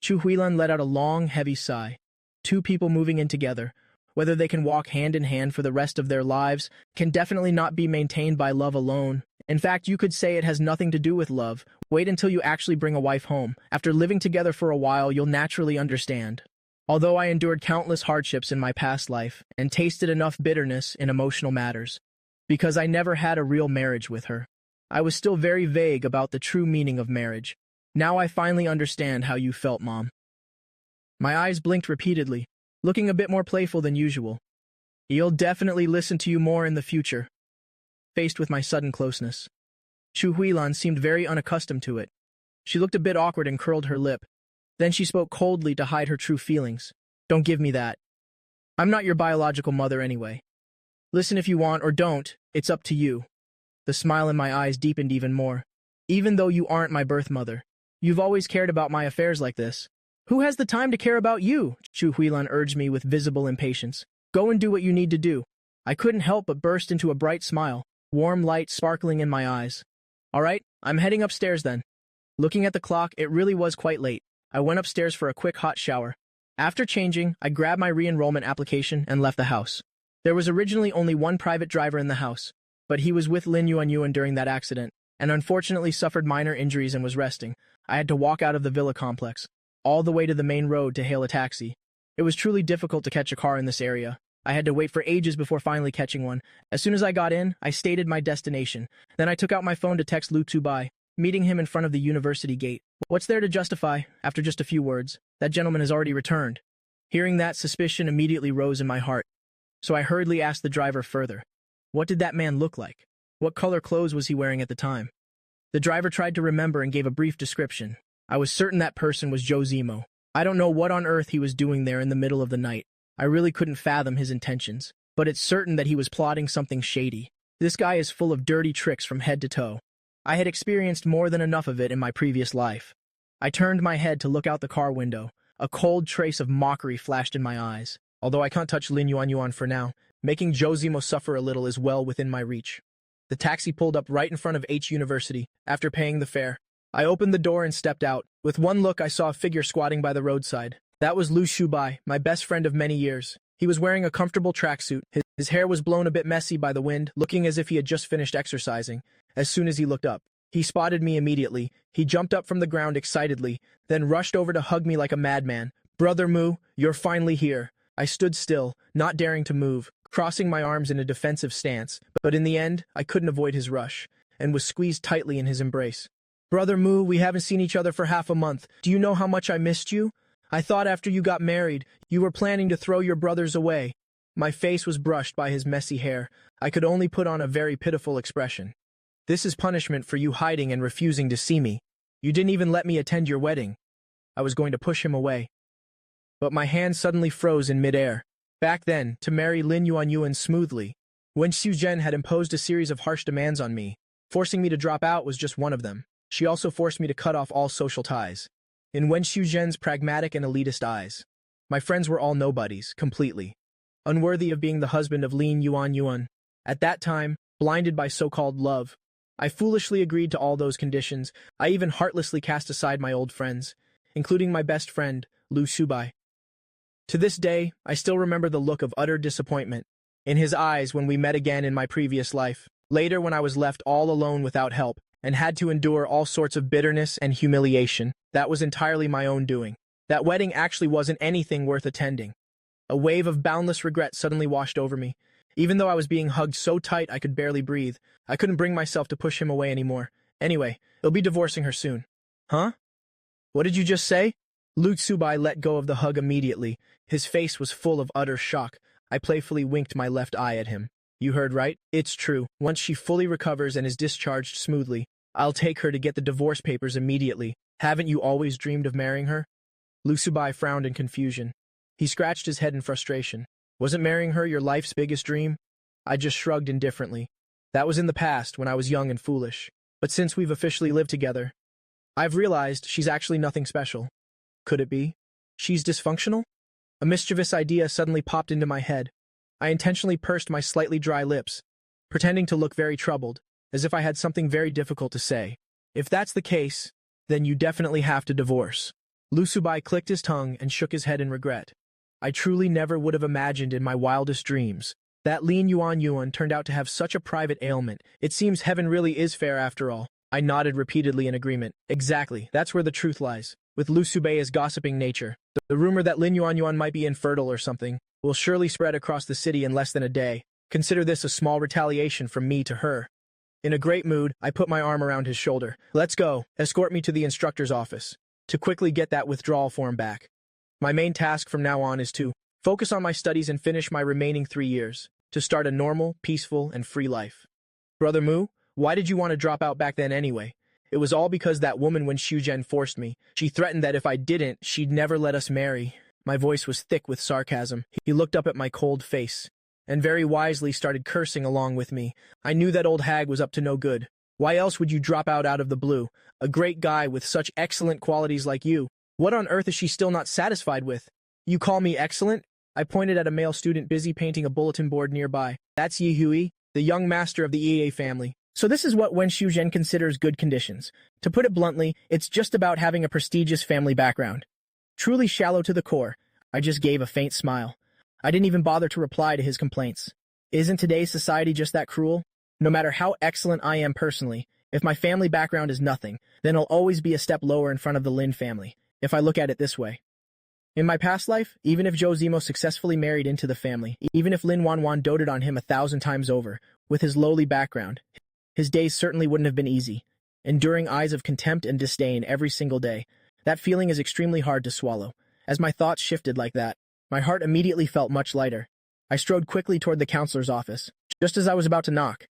Chu Huilan let out a long, heavy sigh. Two people moving in together, whether they can walk hand in hand for the rest of their lives, can definitely not be maintained by love alone. In fact, you could say it has nothing to do with love. Wait until you actually bring a wife home. After living together for a while, you'll naturally understand. Although I endured countless hardships in my past life and tasted enough bitterness in emotional matters, because I never had a real marriage with her, I was still very vague about the true meaning of marriage. Now I finally understand how you felt, Mom. My eyes blinked repeatedly, looking a bit more playful than usual. He'll definitely listen to you more in the future. Faced with my sudden closeness, Chu Huilan seemed very unaccustomed to it. She looked a bit awkward and curled her lip. Then she spoke coldly to hide her true feelings. Don't give me that. I'm not your biological mother anyway. Listen if you want or don't, it's up to you. The smile in my eyes deepened even more. Even though you aren't my birth mother, you've always cared about my affairs like this. Who has the time to care about you? Chu Huilan urged me with visible impatience. Go and do what you need to do. I couldn't help but burst into a bright smile, warm light sparkling in my eyes. All right, I'm heading upstairs then. Looking at the clock, it really was quite late. I went upstairs for a quick hot shower. After changing, I grabbed my re-enrollment application and left the house. There was originally only one private driver in the house, but he was with Lin Yuanyuan during that accident, and unfortunately suffered minor injuries and was resting. I had to walk out of the villa complex, all the way to the main road to hail a taxi. It was truly difficult to catch a car in this area. I had to wait for ages before finally catching one. As soon as I got in, I stated my destination. Then I took out my phone to text Lu Tsubai, meeting him in front of the university gate. What's there to justify, after just a few words? That gentleman has already returned. Hearing that, suspicion immediately rose in my heart. So I hurriedly asked the driver further. What did that man look like? What color clothes was he wearing at the time? The driver tried to remember and gave a brief description. I was certain that person was Joe Zemo. I don't know what on earth he was doing there in the middle of the night. I really couldn't fathom his intentions, but it's certain that he was plotting something shady. This guy is full of dirty tricks from head to toe. I had experienced more than enough of it in my previous life. I turned my head to look out the car window. A cold trace of mockery flashed in my eyes. Although I can't touch Lin Yuanyuan for now, making Joe Zemo suffer a little is well within my reach. The taxi pulled up right in front of H University. After paying the fare, I opened the door and stepped out. With one look, I saw a figure squatting by the roadside. That was Lu Shubai, my best friend of many years. He was wearing a comfortable tracksuit. His hair was blown a bit messy by the wind, looking as if he had just finished exercising. As soon as he looked up, he spotted me immediately. He jumped up from the ground excitedly, then rushed over to hug me like a madman. Brother Mu, you're finally here. I stood still, not daring to move, crossing my arms in a defensive stance, but in the end, I couldn't avoid his rush, and was squeezed tightly in his embrace. Brother Mu, we haven't seen each other for half a month. Do you know how much I missed you? I thought after you got married, you were planning to throw your brothers away. My face was brushed by his messy hair. I could only put on a very pitiful expression. This is punishment for you hiding and refusing to see me. You didn't even let me attend your wedding. I was going to push him away, but my hand suddenly froze in midair. Back then, to marry Lin Yuanyuan smoothly, Wen Xiuzhen had imposed a series of harsh demands on me. Forcing me to drop out was just one of them. She also forced me to cut off all social ties. In Wen Xiuzhen's pragmatic and elitist eyes, my friends were all nobodies, completely unworthy of being the husband of Lin Yuanyuan. At that time, blinded by so-called love, I foolishly agreed to all those conditions. I even heartlessly cast aside my old friends, including my best friend, Lu Subai. To this day, I still remember the look of utter disappointment in his eyes when we met again in my previous life. Later, when I was left all alone without help and had to endure all sorts of bitterness and humiliation, that was entirely my own doing. That wedding actually wasn't anything worth attending. A wave of boundless regret suddenly washed over me. Even though I was being hugged so tight I could barely breathe, I couldn't bring myself to push him away anymore. Anyway, he'll be divorcing her soon. Huh? What did you just say? Lu Tsubai let go of the hug immediately. His face was full of utter shock. I playfully winked my left eye at him. You heard right. It's true. Once she fully recovers and is discharged smoothly, I'll take her to get the divorce papers immediately. Haven't you always dreamed of marrying her? Lu Tsubai frowned in confusion. He scratched his head in frustration. Wasn't marrying her your life's biggest dream? I just shrugged indifferently. That was in the past, when I was young and foolish. But since we've officially lived together, I've realized she's actually nothing special. Could it be? She's dysfunctional? A mischievous idea suddenly popped into my head. I intentionally pursed my slightly dry lips, pretending to look very troubled. as if I had something very difficult to say. If that's the case, then you definitely have to divorce. Lu Subai clicked his tongue and shook his head in regret. I truly never would have imagined in my wildest dreams that Lin Yuan turned out to have such a private ailment. It seems heaven really is fair after all. I nodded repeatedly in agreement. Exactly, that's where the truth lies. With Lu Subei's gossiping nature, the rumor that Lin Yuan might be infertile or something will surely spread across the city in less than a day. Consider this a small retaliation from me to her. In a great mood, I put my arm around his shoulder. Let's go. Escort me to the instructor's office to quickly get that withdrawal form back. My main task from now on is to focus on my studies and finish my remaining 3 years, to start a normal, peaceful, and free life. Brother Mu, why did you want to drop out back then anyway? It was all because that woman Wen Shuzhen forced me. She threatened that if I didn't, she'd never let us marry. My voice was thick with sarcasm. He looked up at my cold face, and very wisely started cursing along with me. I knew that old hag was up to no good. Why else would you drop out of the blue? A great guy with such excellent qualities like you. What on earth is she still not satisfied with? You call me excellent? I pointed at a male student busy painting a bulletin board nearby. That's Yi Hui, the young master of the EA family. So this is what Wen Shuzhen considers good conditions. To put it bluntly, it's just about having a prestigious family background. Truly shallow to the core. I just gave a faint smile. I didn't even bother to reply to his complaints. Isn't today's society just that cruel? No matter how excellent I am personally, if my family background is nothing, then I'll always be a step lower in front of the Lin family, if I look at it this way. In my past life, even if Zhou Zimo successfully married into the family, even if Lin Wanwan doted on him 1,000 times over, with his lowly background, his days certainly wouldn't have been easy, enduring eyes of contempt and disdain every single day. That feeling is extremely hard to swallow. As my thoughts shifted like that, my heart immediately felt much lighter. I strode quickly toward the counselor's office, just as I was about to knock.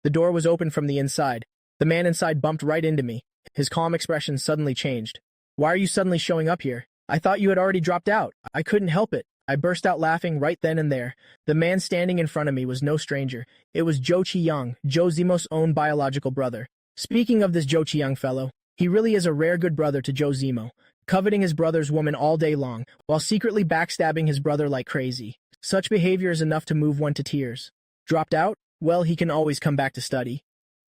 The door was open from the inside. The man inside bumped right into me. His calm expression suddenly changed. Why are you suddenly showing up here? I thought you had already dropped out. I couldn't help it. I burst out laughing right then and there. The man standing in front of me was no stranger. It was Zhou Qiyang, Zhou Zimo's own biological brother. Speaking of this Zhou Qiyang fellow, he really is a rare good brother to Zhou Zimo, coveting his brother's woman all day long, while secretly backstabbing his brother like crazy. Such behavior is enough to move one to tears. Dropped out? Well, he can always come back to study.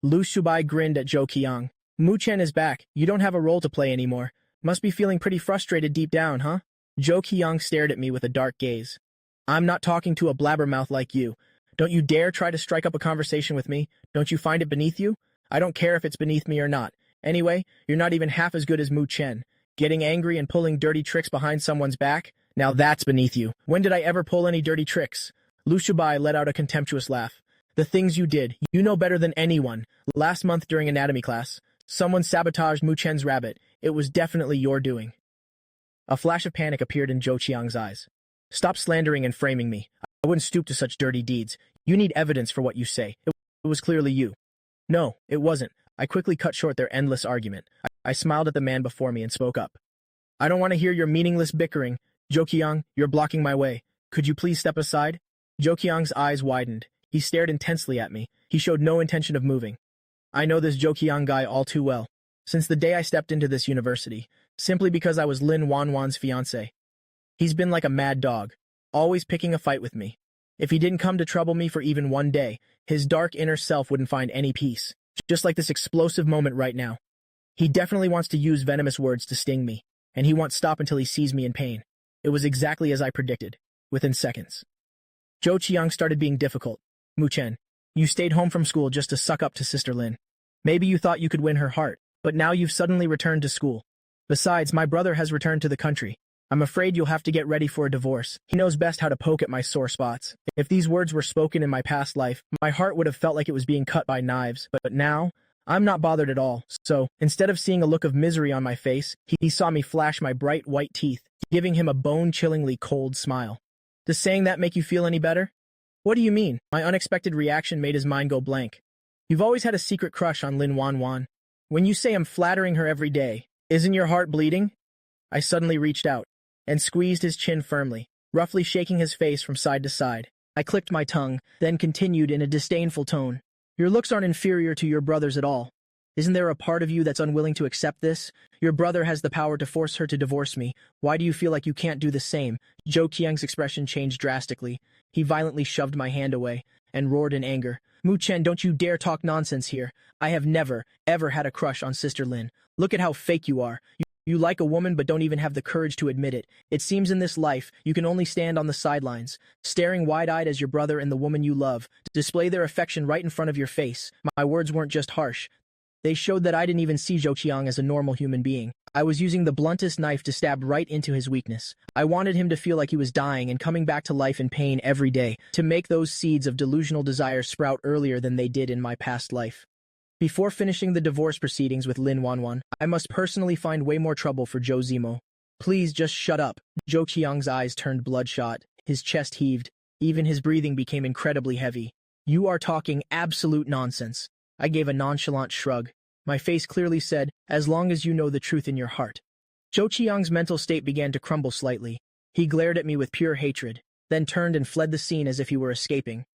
Lu Subai grinned at Zhou Qiyang. Mu Chen is back. You don't have a role to play anymore. Must be feeling pretty frustrated deep down, huh? Zhou Qiyang stared at me with a dark gaze. I'm not talking to a blabbermouth like you. Don't you dare try to strike up a conversation with me. Don't you find it beneath you? I don't care if it's beneath me or not. Anyway, you're not even half as good as Mu Chen. Getting angry and pulling dirty tricks behind someone's back? Now that's beneath you. When did I ever pull any dirty tricks? Lu Subai let out a contemptuous laugh. The things you did, you know better than anyone. Last month during anatomy class, someone sabotaged Mu Chen's rabbit. It was definitely your doing. A flash of panic appeared in Zhou Qiang's eyes. Stop slandering and framing me. I wouldn't stoop to such dirty deeds. You need evidence for what you say. It was clearly you. No, it wasn't. I quickly cut short their endless argument. I smiled at the man before me and spoke up. I don't want to hear your meaningless bickering. Zhou Qiang, you're blocking my way. Could you please step aside? Zhou Qiang's eyes widened. He stared intensely at me. He showed no intention of moving. I know this Zhou Qiang guy all too well. Since the day I stepped into this university, simply because I was Lin Wanwan's fiancé. He's been like a mad dog, always picking a fight with me. If he didn't come to trouble me for even one day, his dark inner self wouldn't find any peace. Just like this explosive moment right now. He definitely wants to use venomous words to sting me, and he won't stop until he sees me in pain. It was exactly as I predicted, within seconds. Zhou Qiang started being difficult. Mu Chen, you stayed home from school just to suck up to Sister Lin. Maybe you thought you could win her heart, but now you've suddenly returned to school. Besides, my brother has returned to the country. I'm afraid you'll have to get ready for a divorce. He knows best how to poke at my sore spots. If these words were spoken in my past life, my heart would have felt like it was being cut by knives. But now, I'm not bothered at all. So, instead of seeing a look of misery on my face, he saw me flash my bright white teeth, giving him a bone-chillingly cold smile. Does saying that make you feel any better? What do you mean? My unexpected reaction made his mind go blank. You've always had a secret crush on Lin Wanwan. When you say I'm flattering her every day, isn't your heart bleeding? I suddenly reached out and squeezed his chin firmly, roughly shaking his face from side to side. I clicked my tongue, then continued in a disdainful tone. Your looks aren't inferior to your brother's at all. Isn't there a part of you that's unwilling to accept this? Your brother has the power to force her to divorce me. Why do you feel like you can't do the same? Zhou Qiang's expression changed drastically. He violently shoved my hand away and roared in anger. Mu Chen, don't you dare talk nonsense here. I have never, ever had a crush on Sister Lin. Look at how fake you are. You like a woman but don't even have the courage to admit it. It seems in this life, you can only stand on the sidelines, staring wide-eyed as your brother and the woman you love display their affection right in front of your face. My words weren't just harsh. They showed that I didn't even see Zhou Qiang as a normal human being. I was using the bluntest knife to stab right into his weakness. I wanted him to feel like he was dying and coming back to life in pain every day, to make those seeds of delusional desire sprout earlier than they did in my past life. Before finishing the divorce proceedings with Lin Wanwan, I must personally find way more trouble for Zhou Zimo. Please just shut up. Zhou Qiang's eyes turned bloodshot, his chest heaved, even his breathing became incredibly heavy. You are talking absolute nonsense. I gave a nonchalant shrug. My face clearly said, as long as you know the truth in your heart. Zhou Qiang's mental state began to crumble slightly. He glared at me with pure hatred, then turned and fled the scene as if he were escaping.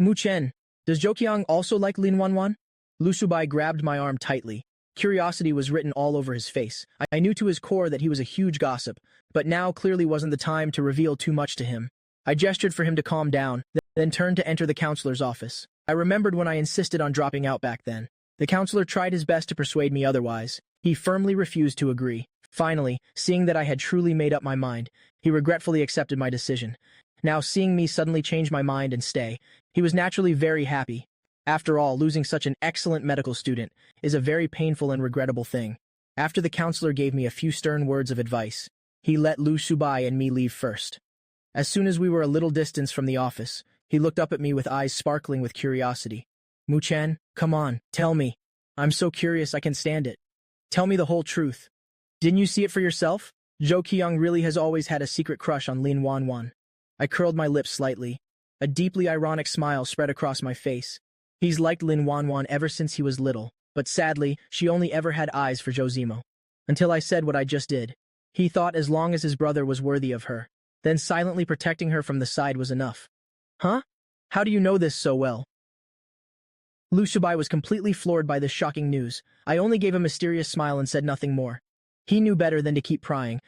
Mu Chen, does Zhou Qiang also like Lin Wanwan? Lu Subai grabbed my arm tightly. Curiosity was written all over his face. I knew to his core that he was a huge gossip, but now clearly wasn't the time to reveal too much to him. I gestured for him to calm down, then turned to enter the counselor's office. I remembered when I insisted on dropping out back then. The counselor tried his best to persuade me otherwise. He firmly refused to agree. Finally, seeing that I had truly made up my mind, he regretfully accepted my decision. Now, seeing me suddenly change my mind and stay, he was naturally very happy. After all, losing such an excellent medical student is a very painful and regrettable thing. After the counselor gave me a few stern words of advice, he let Lu Subai and me leave first. As soon as we were a little distance from the office, he looked up at me with eyes sparkling with curiosity. Mu Chen, come on, tell me. I'm so curious I can stand it. Tell me the whole truth. Didn't you see it for yourself? Zhou Qiang really has always had a secret crush on Lin Wanwan. I curled my lips slightly. A deeply ironic smile spread across my face. He's liked Lin Wanwan ever since he was little, but sadly, she only ever had eyes for Zhou Zimo. Until I said what I just did. He thought as long as his brother was worthy of her, then silently protecting her from the side was enough. Huh? How do you know this so well? Lu Subai was completely floored by this shocking news. I only gave a mysterious smile and said nothing more. He knew better than to keep prying.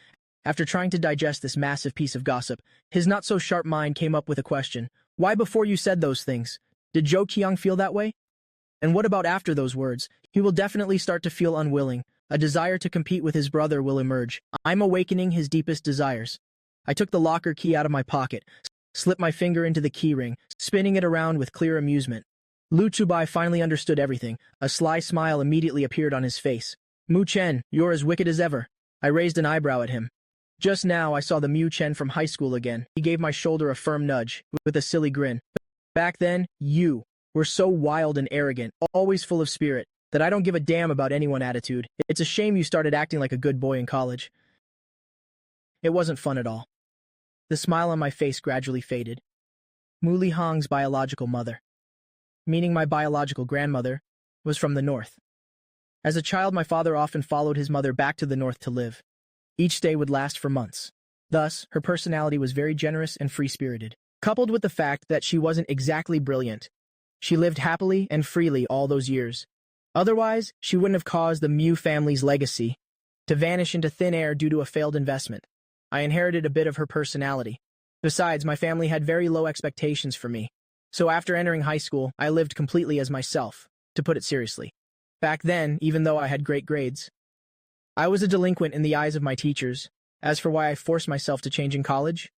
After trying to digest this massive piece of gossip, his not-so-sharp mind came up with a question. Why before you said those things? Did Zhou Qiang feel that way? And what about after those words? He will definitely start to feel unwilling. A desire to compete with his brother will emerge. I'm awakening his deepest desires. I took the locker key out of my pocket, slipped my finger into the key ring, spinning it around with clear amusement. Lu Subai finally understood everything. A sly smile immediately appeared on his face. Mu Chen, you're as wicked as ever. I raised an eyebrow at him. Just now I saw the Mu Chen from high school again. He gave my shoulder a firm nudge, with a silly grin. Back then, you were so wild and arrogant, always full of spirit, that I don't give a damn about anyone attitude. It's a shame you started acting like a good boy in college. It wasn't fun at all. The smile on my face gradually faded. Mu Lihang's biological mother, meaning my biological grandmother, was from the north. As a child, my father often followed his mother back to the north to live. Each stay would last for months. Thus, her personality was very generous and free-spirited. Coupled with the fact that she wasn't exactly brilliant, she lived happily and freely all those years. Otherwise, she wouldn't have caused the Mu family's legacy to vanish into thin air due to a failed investment. I inherited a bit of her personality. Besides, my family had very low expectations for me. So after entering high school, I lived completely as myself, to put it seriously. Back then, even though I had great grades, I was a delinquent in the eyes of my teachers. As for why I forced myself to change in college,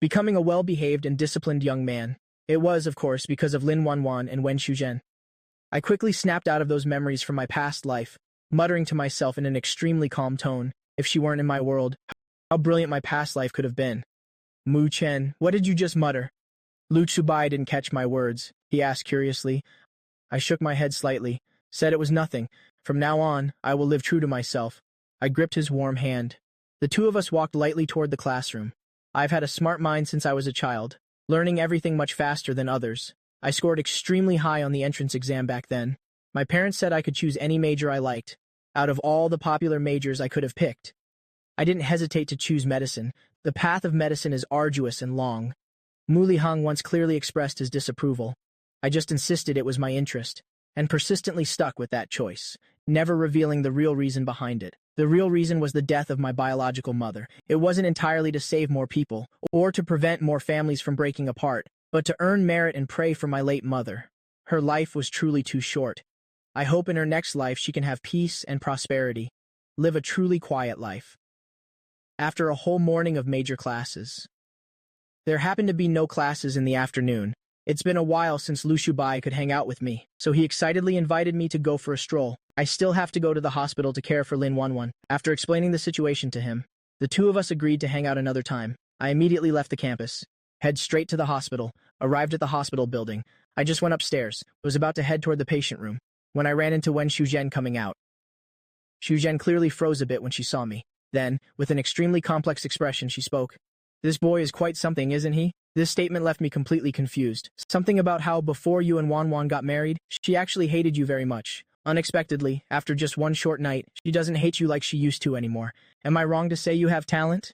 becoming a well-behaved and disciplined young man, it was, of course, because of Lin Wanwan and Wen Shuzhen. I quickly snapped out of those memories from my past life, muttering to myself in an extremely calm tone, if she weren't in my world, how brilliant my past life could have been. Mu Chen, what did you just mutter? Lu Subai didn't catch my words. He asked curiously. I shook my head slightly, said it was nothing. From now on, I will live true to myself. I gripped his warm hand. The two of us walked lightly toward the classroom. I've had a smart mind since I was a child, learning everything much faster than others. I scored extremely high on the entrance exam back then. My parents said I could choose any major I liked. Out of all the popular majors I could have picked, I didn't hesitate to choose medicine. The path of medicine is arduous and long. Mu Lihang once clearly expressed his disapproval. I just insisted it was my interest, and persistently stuck with that choice, never revealing the real reason behind it. The real reason was the death of my biological mother. It wasn't entirely to save more people, or to prevent more families from breaking apart, but to earn merit and pray for my late mother. Her life was truly too short. I hope in her next life she can have peace and prosperity, live a truly quiet life. After a whole morning of major classes. There happened to be no classes in the afternoon. It's been a while since Lu Shubai could hang out with me, so he excitedly invited me to go for a stroll. I still have to go to the hospital to care for Lin Wanwan. After explaining the situation to him, the two of us agreed to hang out another time. I immediately left the campus, head straight to the hospital, arrived at the hospital building. I just went upstairs, was about to head toward the patient room, when I ran into Wen Shuzhen coming out. Shuzhen clearly froze a bit when she saw me. Then, with an extremely complex expression, she spoke. "This boy is quite something, isn't he?" This statement left me completely confused. Something about how before you and Wanwan got married, she actually hated you very much. Unexpectedly, after just one short night, she doesn't hate you like she used to anymore. Am I wrong to say you have talent?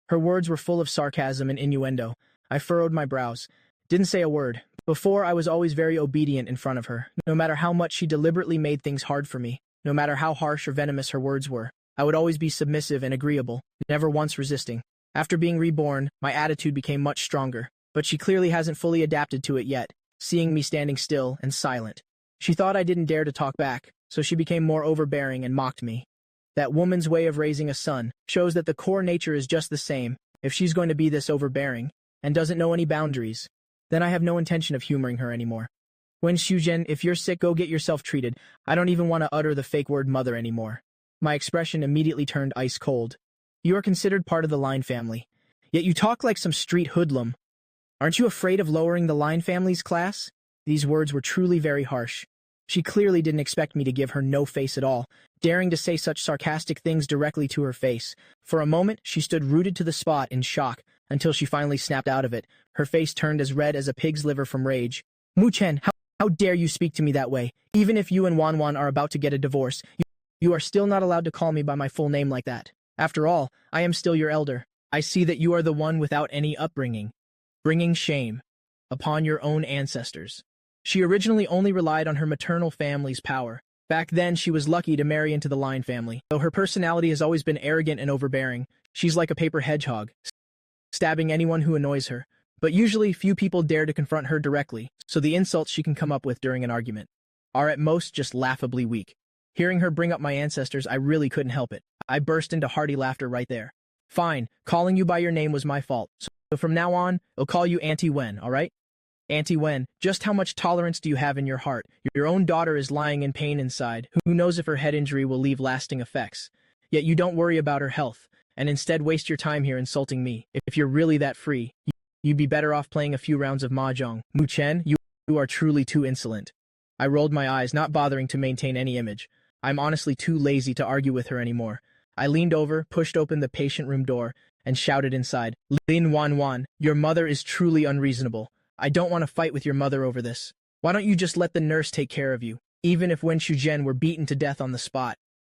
Her words were full of sarcasm and innuendo. I furrowed my brows. Didn't say a word. Before, I was always very obedient in front of her, no matter how much she deliberately made things hard for me, no matter how harsh or venomous her words were. I would always be submissive and agreeable, never once resisting. After being reborn, my attitude became much stronger, but she clearly hasn't fully adapted to it yet, seeing me standing still and silent. She thought I didn't dare to talk back, so she became more overbearing and mocked me. That woman's way of raising a son shows that the core nature is just the same. If she's going to be this overbearing, and doesn't know any boundaries, then I have no intention of humoring her anymore. Wen Shuzhen, if you're sick, go get yourself treated. I don't even want to utter the fake word mother anymore. My expression immediately turned ice cold. You are considered part of the Line family, yet you talk like some street hoodlum. Aren't you afraid of lowering the Line family's class? These words were truly very harsh. She clearly didn't expect me to give her no face at all, daring to say such sarcastic things directly to her face. For a moment, she stood rooted to the spot in shock, until she finally snapped out of it. Her face turned as red as a pig's liver from rage. Mu Chen, how dare you speak to me that way? Even if you and Wanwan are about to get a divorce, you are still not allowed to call me by my full name like that. After all, I am still your elder. I see that you are the one without any upbringing, bringing shame upon your own ancestors. She originally only relied on her maternal family's power. Back then, she was lucky to marry into the Line family. Though her personality has always been arrogant and overbearing, she's like a paper hedgehog, stabbing anyone who annoys her. But usually, few people dare to confront her directly, so the insults she can come up with during an argument are at most just laughably weak. Hearing her bring up my ancestors, I really couldn't help it. I burst into hearty laughter right there. Fine, calling you by your name was my fault, so from now on, I'll call you Auntie Wen, alright? Auntie Wen, just how much tolerance do you have in your heart? Your own daughter is lying in pain inside. Who knows if her head injury will leave lasting effects? Yet you don't worry about her health, and instead waste your time here insulting me. If you're really that free, you'd be better off playing a few rounds of mahjong. Mu Chen, you are truly too insolent. I rolled my eyes, not bothering to maintain any image. I'm honestly too lazy to argue with her anymore. I leaned over, pushed open the patient room door, and shouted inside, Lin Wanwan, your mother is truly unreasonable. I don't want to fight with your mother over this. Why don't you just let the nurse take care of you? Even if Wen Shuzhen were beaten to death on the spot,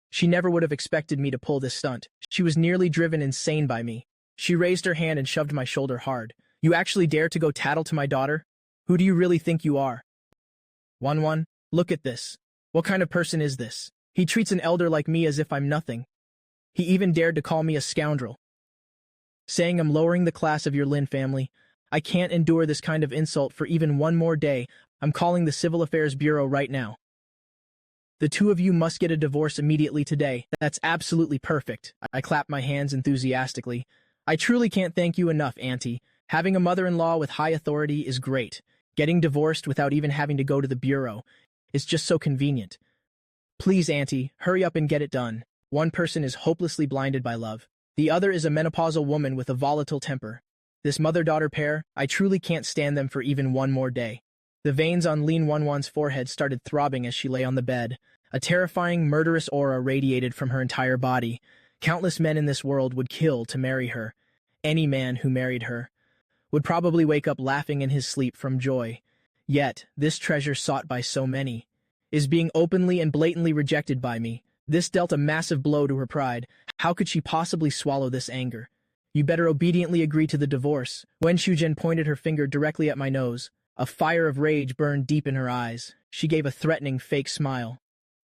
she never would have expected me to pull this stunt. She was nearly driven insane by me. She raised her hand and shoved my shoulder hard. You actually dare to go tattle to my daughter? Who do you really think you are? Wanwan, look at this. What kind of person is this? He treats an elder like me as if I'm nothing. He even dared to call me a scoundrel, saying I'm lowering the class of your Lin family. I can't endure this kind of insult for even one more day. I'm calling the Civil Affairs Bureau right now. The two of you must get a divorce immediately today. That's absolutely perfect. I clapped my hands enthusiastically. I truly can't thank you enough, Auntie. Having a mother-in-law with high authority is great. Getting divorced without even having to go to the bureau is just so convenient. Please, Auntie, hurry up and get it done. One person is hopelessly blinded by love. The other is a menopausal woman with a volatile temper. This mother-daughter pair, I truly can't stand them for even one more day. The veins on Lin Wanwan's forehead started throbbing as she lay on the bed. A terrifying, murderous aura radiated from her entire body. Countless men in this world would kill to marry her. Any man who married her would probably wake up laughing in his sleep from joy. Yet, this treasure sought by so many is being openly and blatantly rejected by me. This dealt a massive blow to her pride. How could she possibly swallow this anger? You better obediently agree to the divorce. Wen Shuzhen pointed her finger directly at my nose. A fire of rage burned deep in her eyes. She gave a threatening, fake smile.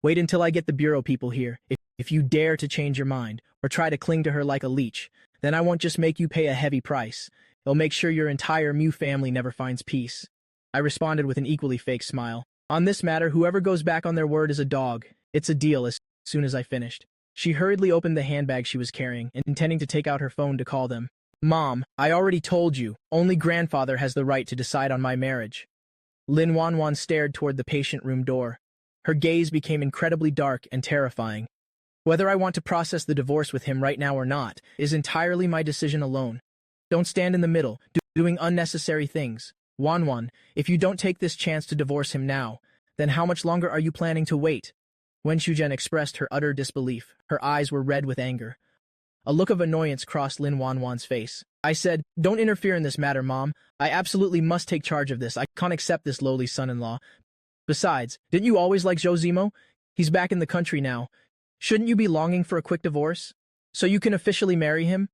Wait until I get the bureau people here. If you dare to change your mind, or try to cling to her like a leech, then I won't just make you pay a heavy price. It'll make sure your entire Mu family never finds peace. I responded with an equally fake smile. On this matter, whoever goes back on their word is a dog. It's a deal. As soon as I finished, she hurriedly opened the handbag she was carrying, intending to take out her phone to call them. Mom, I already told you, only grandfather has the right to decide on my marriage. Lin Wanwan stared toward the patient room door. Her gaze became incredibly dark and terrifying. Whether I want to process the divorce with him right now or not is entirely my decision alone. Don't stand in the middle, doing unnecessary things. Wanwan, if you don't take this chance to divorce him now, then how much longer are you planning to wait? Wen Shuzhen expressed her utter disbelief. Her eyes were red with anger. A look of annoyance crossed Lin Wanwan's face. I said, don't interfere in this matter, Mom. I absolutely must take charge of this. I can't accept this lowly son-in-law. Besides, didn't you always like Zhou Zimo? He's back in the country now. Shouldn't you be longing for a quick divorce? So you can officially marry him?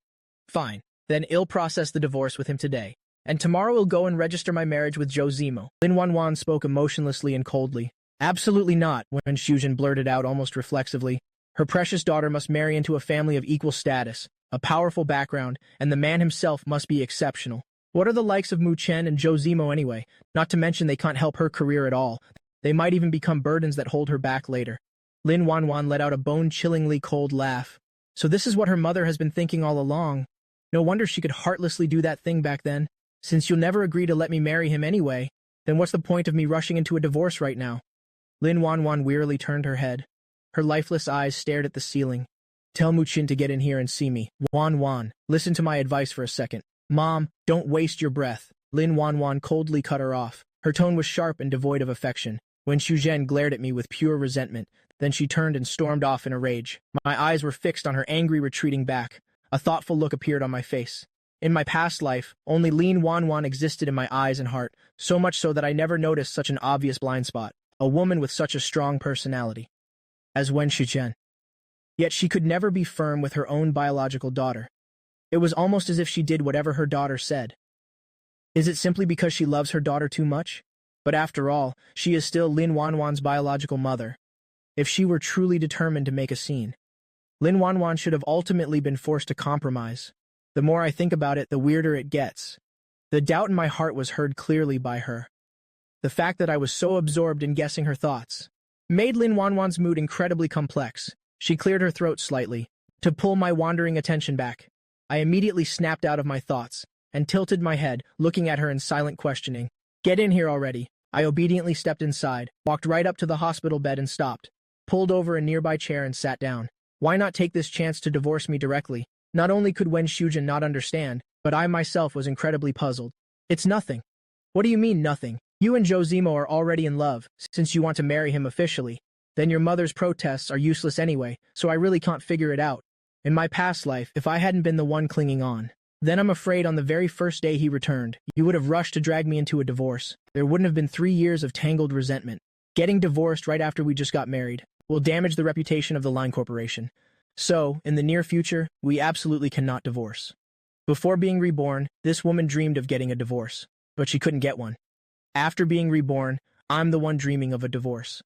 Fine. Then I'll process the divorce with him today. And tomorrow I'll go and register my marriage with Zhou Zimo. Lin Wanwan spoke emotionlessly and coldly. Absolutely not, Wen Shuzhen blurted out almost reflexively. Her precious daughter must marry into a family of equal status, a powerful background, and the man himself must be exceptional. What are the likes of Mu Chen and Zhou Zimo anyway? Not to mention they can't help her career at all. They might even become burdens that hold her back later. Lin Wanwan let out a bone-chillingly cold laugh. So this is what her mother has been thinking all along. No wonder she could heartlessly do that thing back then. Since you'll never agree to let me marry him anyway, then what's the point of me rushing into a divorce right now? Lin Wanwan wearily turned her head. Her lifeless eyes stared at the ceiling. Tell Mu Qin to get in here and see me. Wanwan, listen to my advice for a second. Mom, don't waste your breath. Lin Wanwan coldly cut her off. Her tone was sharp and devoid of affection. Wen Shuzhen glared at me with pure resentment. Then she turned and stormed off in a rage. My eyes were fixed on her angry retreating back. A thoughtful look appeared on my face. In my past life, only Lin Wanwan existed in my eyes and heart, so much so that I never noticed such an obvious blind spot. A woman with such a strong personality as Wen Shuzhen. Yet she could never be firm with her own biological daughter. It was almost as if she did whatever her daughter said. Is it simply because she loves her daughter too much? But after all, she is still Lin Wanwan's biological mother. If she were truly determined to make a scene, Lin Wanwan should have ultimately been forced to compromise. The more I think about it, the weirder it gets. The doubt in my heart was heard clearly by her. The fact that I was so absorbed in guessing her thoughts made Lin Wanwan's mood incredibly complex. She cleared her throat slightly, to pull my wandering attention back. I immediately snapped out of my thoughts, and tilted my head, looking at her in silent questioning. Get in here already. I obediently stepped inside, walked right up to the hospital bed and stopped, pulled over a nearby chair and sat down. Why not take this chance to divorce me directly? Not only could Wen Shuzhen not understand, but I myself was incredibly puzzled. It's nothing. What do you mean, nothing? You and Zhou Zimo are already in love, since you want to marry him officially. Then your mother's protests are useless anyway, so I really can't figure it out. In my past life, if I hadn't been the one clinging on, then I'm afraid on the very first day he returned, you would have rushed to drag me into a divorce. There wouldn't have been 3 years of tangled resentment. Getting divorced right after we just got married will damage the reputation of the Line Corporation. So, in the near future, we absolutely cannot divorce. Before being reborn, this woman dreamed of getting a divorce, but she couldn't get one. After being reborn, I'm the one dreaming of a divorce.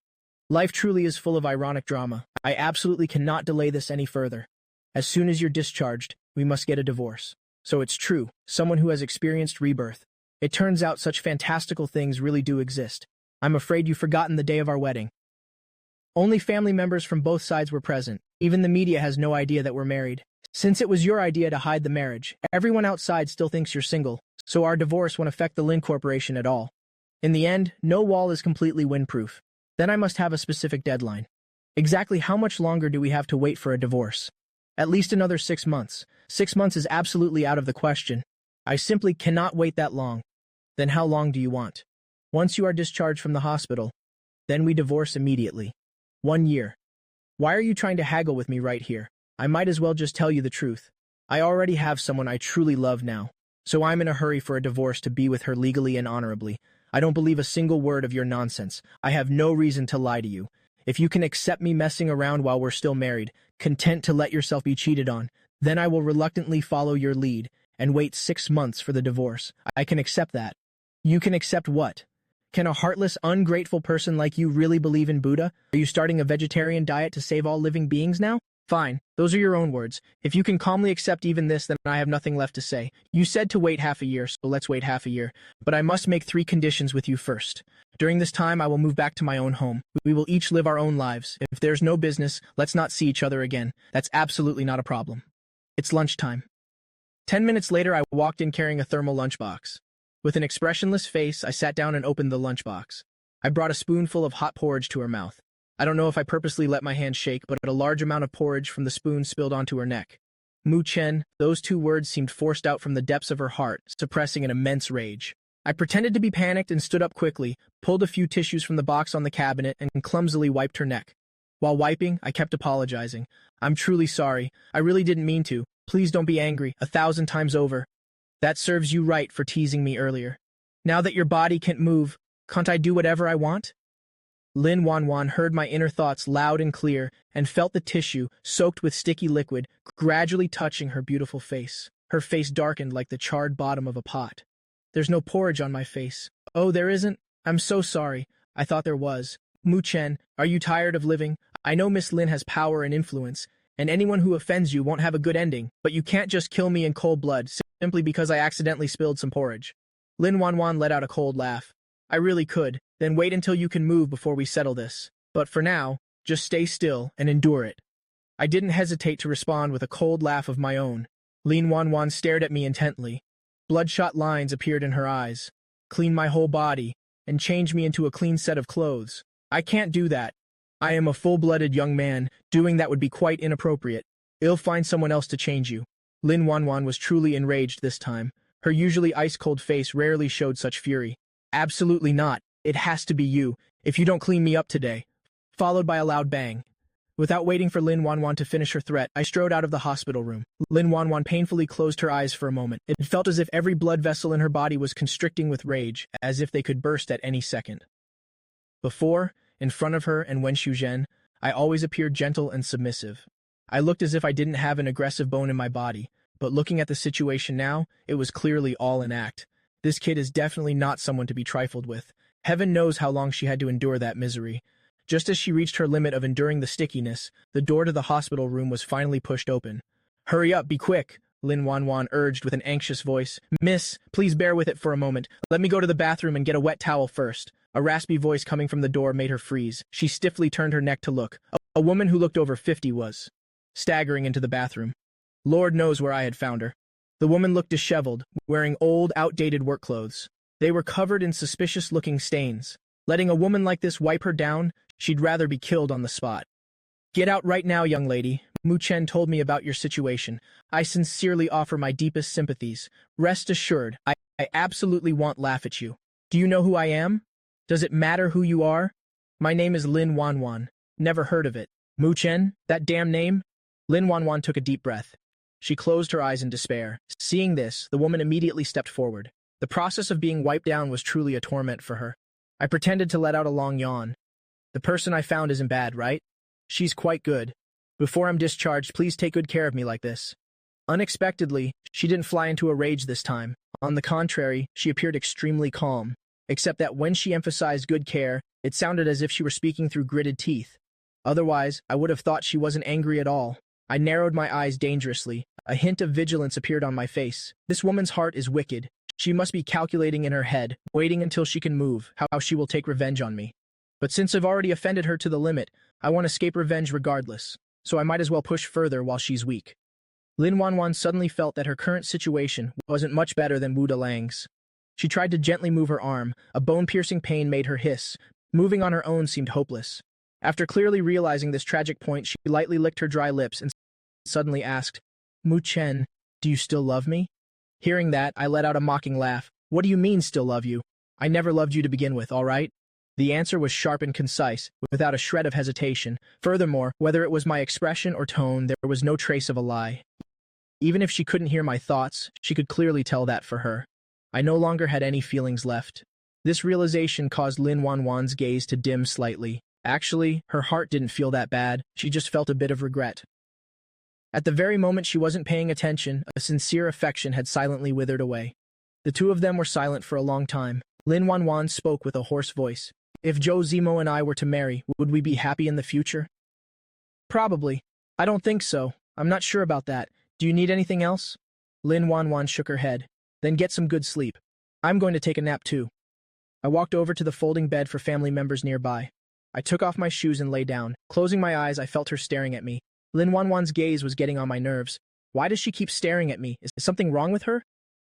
Life truly is full of ironic drama. I absolutely cannot delay this any further. As soon as you're discharged, we must get a divorce. So it's true, someone who has experienced rebirth. It turns out such fantastical things really do exist. I'm afraid you've forgotten the day of our wedding. Only family members from both sides were present. Even the media has no idea that we're married. Since it was your idea to hide the marriage, everyone outside still thinks you're single, so our divorce won't affect the Lin Corporation at all. In the end, no wall is completely windproof. Then I must have a specific deadline. Exactly how much longer do we have to wait for a divorce? At least another 6 months. 6 months is absolutely out of the question. I simply cannot wait that long. Then how long do you want? Once you are discharged from the hospital, then we divorce immediately. 1 year. Why are you trying to haggle with me right here? I might as well just tell you the truth. I already have someone I truly love now, so I'm in a hurry for a divorce to be with her legally and honorably. I don't believe a single word of your nonsense. I have no reason to lie to you. If you can accept me messing around while we're still married, content to let yourself be cheated on, then I will reluctantly follow your lead and wait 6 months for the divorce. I can accept that. You can accept what? Can a heartless, ungrateful person like you really believe in Buddha? Are you starting a vegetarian diet to save all living beings now? Fine, those are your own words. If you can calmly accept even this, then I have nothing left to say. You said to wait half a year, so let's wait half a year. But I must make 3 conditions with you first. During this time, I will move back to my own home. We will each live our own lives. If there's no business, let's not see each other again. That's absolutely not a problem. It's lunchtime. 10 minutes later, I walked in carrying a thermal lunchbox. With an expressionless face, I sat down and opened the lunchbox. I brought a spoonful of hot porridge to her mouth. I don't know if I purposely let my hand shake, but a large amount of porridge from the spoon spilled onto her neck. Mu Chen, those 2 words seemed forced out from the depths of her heart, suppressing an immense rage. I pretended to be panicked and stood up quickly, pulled a few tissues from the box on the cabinet, and clumsily wiped her neck. While wiping, I kept apologizing. I'm truly sorry. I really didn't mean to. Please don't be angry, 1,000 times over. That serves you right for teasing me earlier. Now that your body can't move, can't I do whatever I want? Lin Wanwan heard my inner thoughts loud and clear and felt the tissue, soaked with sticky liquid, gradually touching her beautiful face. Her face darkened like the charred bottom of a pot. There's no porridge on my face. Oh, there isn't? I'm so sorry. I thought there was. Mu Chen, are you tired of living? I know Miss Lin has power and influence, and anyone who offends you won't have a good ending, but you can't just kill me in cold blood simply because I accidentally spilled some porridge. Lin Wanwan let out a cold laugh. I really could. Then wait until you can move before we settle this. But for now, just stay still and endure it. I didn't hesitate to respond with a cold laugh of my own. Lin Wanwan stared at me intently. Bloodshot lines appeared in her eyes. Clean my whole body, and change me into a clean set of clothes. I can't do that. I am a full-blooded young man. Doing that would be quite inappropriate. I'll find someone else to change you. Lin Wanwan was truly enraged this time. Her usually ice-cold face rarely showed such fury. Absolutely not. It has to be you, if you don't clean me up today. Followed by a loud bang. Without waiting for Lin Wanwan to finish her threat, I strode out of the hospital room. Lin Wanwan painfully closed her eyes for a moment. It felt as if every blood vessel in her body was constricting with rage, as if they could burst at any second. Before, in front of her and Wen Shuzhen, I always appeared gentle and submissive. I looked as if I didn't have an aggressive bone in my body, but looking at the situation now, it was clearly all an act. This kid is definitely not someone to be trifled with. Heaven knows how long she had to endure that misery. Just as she reached her limit of enduring the stickiness, the door to the hospital room was finally pushed open. Hurry up, be quick, Lin Wanwan urged with an anxious voice. Miss, please bear with it for a moment. Let me go to the bathroom and get a wet towel first. A raspy voice coming from the door made her freeze. She stiffly turned her neck to look. A woman who looked over 50 was staggering into the bathroom. Lord knows where I had found her. The woman looked disheveled, wearing old, outdated work clothes. They were covered in suspicious-looking stains. Letting a woman like this wipe her down, she'd rather be killed on the spot. Get out right now, young lady. Mu Chen told me about your situation. I sincerely offer my deepest sympathies. Rest assured, I absolutely won't laugh at you. Do you know who I am? Does it matter who you are? My name is Lin Wanwan. Never heard of it. Mu Chen? That damn name? Lin Wanwan took a deep breath. She closed her eyes in despair. Seeing this, the woman immediately stepped forward. The process of being wiped down was truly a torment for her. I pretended to let out a long yawn. The person I found isn't bad, right? She's quite good. Before I'm discharged, please take good care of me like this. Unexpectedly, she didn't fly into a rage this time. On the contrary, she appeared extremely calm, except that when she emphasized good care, it sounded as if she were speaking through gritted teeth. Otherwise, I would have thought she wasn't angry at all. I narrowed my eyes dangerously. A hint of vigilance appeared on my face. This woman's heart is wicked. She must be calculating in her head, waiting until she can move, how she will take revenge on me. But since I've already offended her to the limit, I want to escape revenge regardless, so I might as well push further while she's weak. Lin Wanwan suddenly felt that her current situation wasn't much better than Wu Delang's. She tried to gently move her arm. A bone-piercing pain made her hiss. Moving on her own seemed hopeless. After clearly realizing this tragic point, she lightly licked her dry lips and suddenly asked, Mu Chen, do you still love me? Hearing that, I let out a mocking laugh. What do you mean, still love you? I never loved you to begin with, all right? The answer was sharp and concise, without a shred of hesitation. Furthermore, whether it was my expression or tone, there was no trace of a lie. Even if she couldn't hear my thoughts, she could clearly tell that for her. I no longer had any feelings left. This realization caused Lin Wanwan's gaze to dim slightly. Actually, her heart didn't feel that bad. She just felt a bit of regret. At the very moment she wasn't paying attention, a sincere affection had silently withered away. The two of them were silent for a long time. Lin Wanwan spoke with a hoarse voice. If Zhou Zimo and I were to marry, would we be happy in the future? Probably. I don't think so. I'm not sure about that. Do you need anything else? Lin Wanwan shook her head. Then get some good sleep. I'm going to take a nap too. I walked over to the folding bed for family members nearby. I took off my shoes and lay down. Closing my eyes, I felt her staring at me. Lin Wanwan's gaze was getting on my nerves. Why does she keep staring at me? Is something wrong with her?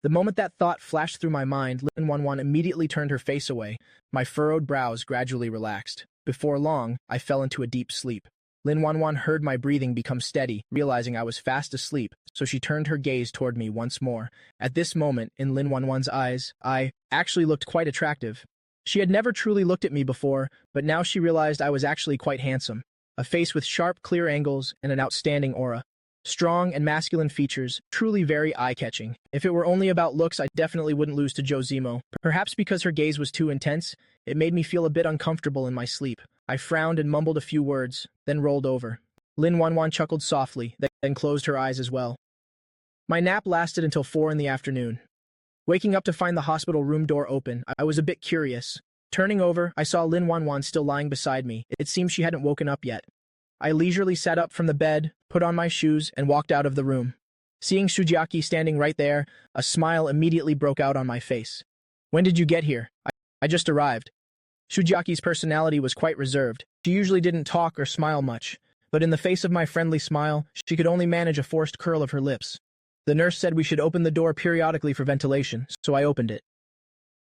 The moment that thought flashed through my mind, Lin Wanwan immediately turned her face away. My furrowed brows gradually relaxed. Before long, I fell into a deep sleep. Lin Wanwan heard my breathing become steady, realizing I was fast asleep, so she turned her gaze toward me once more. At this moment, in Lin Wanwan's eyes, I actually looked quite attractive. She had never truly looked at me before, but now she realized I was actually quite handsome. A face with sharp, clear angles and an outstanding aura. Strong and masculine features, truly very eye-catching. If it were only about looks, I definitely wouldn't lose to Jo Zemo. Perhaps because her gaze was too intense, it made me feel a bit uncomfortable in my sleep. I frowned and mumbled a few words, then rolled over. Lin Wanwan chuckled softly, then closed her eyes as well. My nap lasted until 4 in the afternoon. Waking up to find the hospital room door open, I was a bit curious. Turning over, I saw Lin Wanwan still lying beside me. It seemed she hadn't woken up yet. I leisurely sat up from the bed, put on my shoes, and walked out of the room. Seeing Shujiaki standing right there, a smile immediately broke out on my face. When did you get here? I just arrived. Shujiaki's personality was quite reserved. She usually didn't talk or smile much, but in the face of my friendly smile, she could only manage a forced curl of her lips. The nurse said we should open the door periodically for ventilation, so I opened it.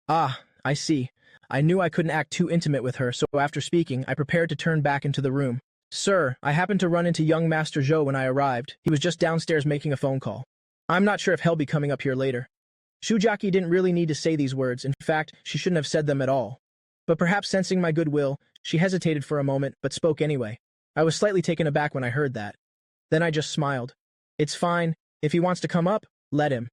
Ah, I see. I knew I couldn't act too intimate with her, so after speaking, I prepared to turn back into the room. Sir, I happened to run into young Master Zhou when I arrived. He was just downstairs making a phone call. I'm not sure if he'll be coming up here later. Shujiaki didn't really need to say these words. In fact, she shouldn't have said them at all. But perhaps sensing my goodwill, she hesitated for a moment, but spoke anyway. I was slightly taken aback when I heard that. Then I just smiled. It's fine. If he wants to come up, let him.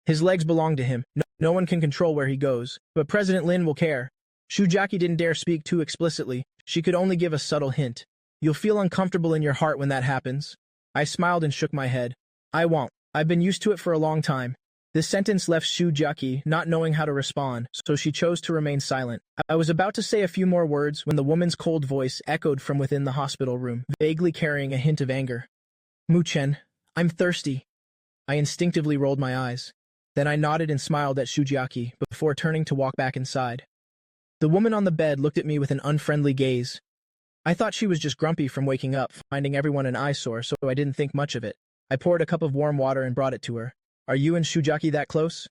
His legs belong to him. No one can control where he goes. But President Lin will care. Shujiaki didn't dare speak too explicitly. She could only give a subtle hint. You'll feel uncomfortable in your heart when that happens. I smiled and shook my head. I won't. I've been used to it for a long time. This sentence left Shujiaki not knowing how to respond, so she chose to remain silent. I was about to say a few more words when the woman's cold voice echoed from within the hospital room, vaguely carrying a hint of anger. Mu-chen, I'm thirsty. I instinctively rolled my eyes. Then I nodded and smiled at Shujiaki before turning to walk back inside. The woman on the bed looked at me with an unfriendly gaze. I thought she was just grumpy from waking up, finding everyone an eyesore, so I didn't think much of it. I poured a cup of warm water and brought it to her. Are you and Shujiaki that close?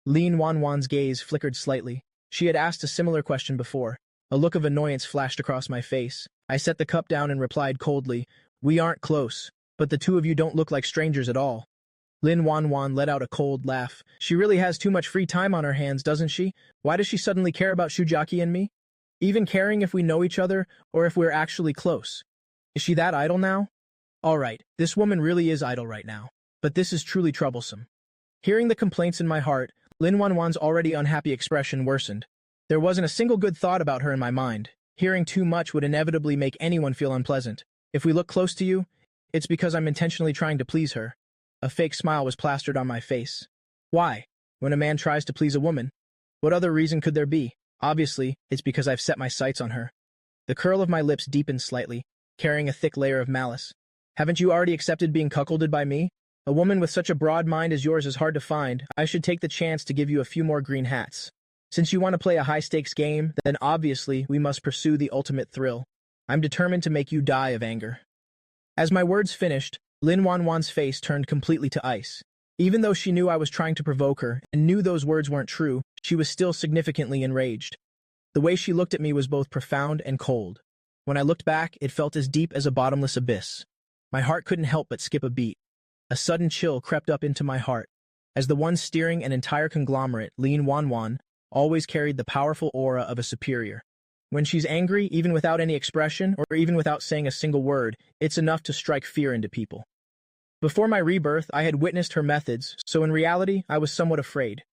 Lin Wanwan's gaze flickered slightly. She had asked a similar question before. A look of annoyance flashed across my face. I set the cup down and replied coldly, We aren't close, but the two of you don't look like strangers at all. Lin Wanwan let out a cold laugh. She really has too much free time on her hands, doesn't she? Why does she suddenly care about Shujiaki and me? Even caring if we know each other or if we're actually close. Is she that idle now? All right, this woman really is idle right now. But this is truly troublesome. Hearing the complaints in my heart, Lin Wanwan's already unhappy expression worsened. There wasn't a single good thought about her in my mind. Hearing too much would inevitably make anyone feel unpleasant. If we look close to you, it's because I'm intentionally trying to please her. A fake smile was plastered on my face. Why? When a man tries to please a woman? What other reason could there be? Obviously, it's because I've set my sights on her. The curl of my lips deepened slightly, carrying a thick layer of malice. Haven't you already accepted being cuckolded by me? A woman with such a broad mind as yours is hard to find. I should take the chance to give you a few more green hats. Since you want to play a high-stakes game, then obviously we must pursue the ultimate thrill. I'm determined to make you die of anger. As my words finished, Lin Wanwan's face turned completely to ice. Even though she knew I was trying to provoke her and knew those words weren't true, she was still significantly enraged. The way she looked at me was both profound and cold. When I looked back, it felt as deep as a bottomless abyss. My heart couldn't help but skip a beat. A sudden chill crept up into my heart. As the one steering an entire conglomerate, Lin Wanwan always carried the powerful aura of a superior. When she's angry, even without any expression, or even without saying a single word, it's enough to strike fear into people. Before my rebirth, I had witnessed her methods, so in reality, I was somewhat afraid.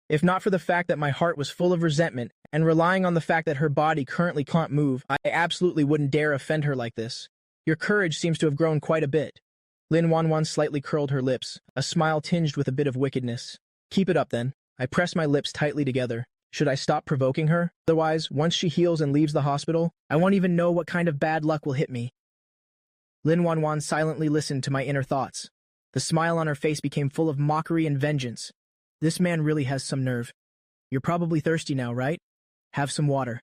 If not for the fact that my heart was full of resentment, and relying on the fact that her body currently can't move, I absolutely wouldn't dare offend her like this. Your courage seems to have grown quite a bit. Lin Wanwan slightly curled her lips, a smile tinged with a bit of wickedness. Keep it up then. I pressed my lips tightly together. Should I stop provoking her? Otherwise, once she heals and leaves the hospital, I won't even know what kind of bad luck will hit me. Lin Wanwan silently listened to my inner thoughts. The smile on her face became full of mockery and vengeance. This man really has some nerve. You're probably thirsty now, right? Have some water.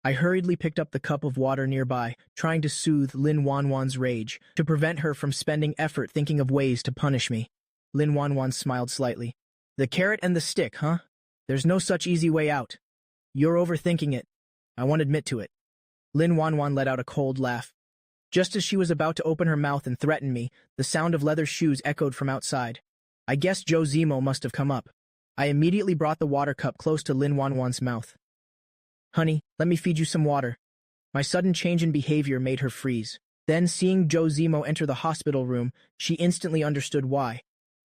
I hurriedly picked up the cup of water nearby, trying to soothe Lin Wanwan's rage, to prevent her from spending effort thinking of ways to punish me. Lin Wanwan smiled slightly. The carrot and the stick, huh? There's no such easy way out. You're overthinking it. I won't admit to it. Lin Wanwan let out a cold laugh. Just as she was about to open her mouth and threaten me, the sound of leather shoes echoed from outside. I guess Joe Zemo must have come up. I immediately brought the water cup close to Lin Wanwan's mouth. Honey, let me feed you some water. My sudden change in behavior made her freeze. Then, seeing Joe Zemo enter the hospital room, she instantly understood why.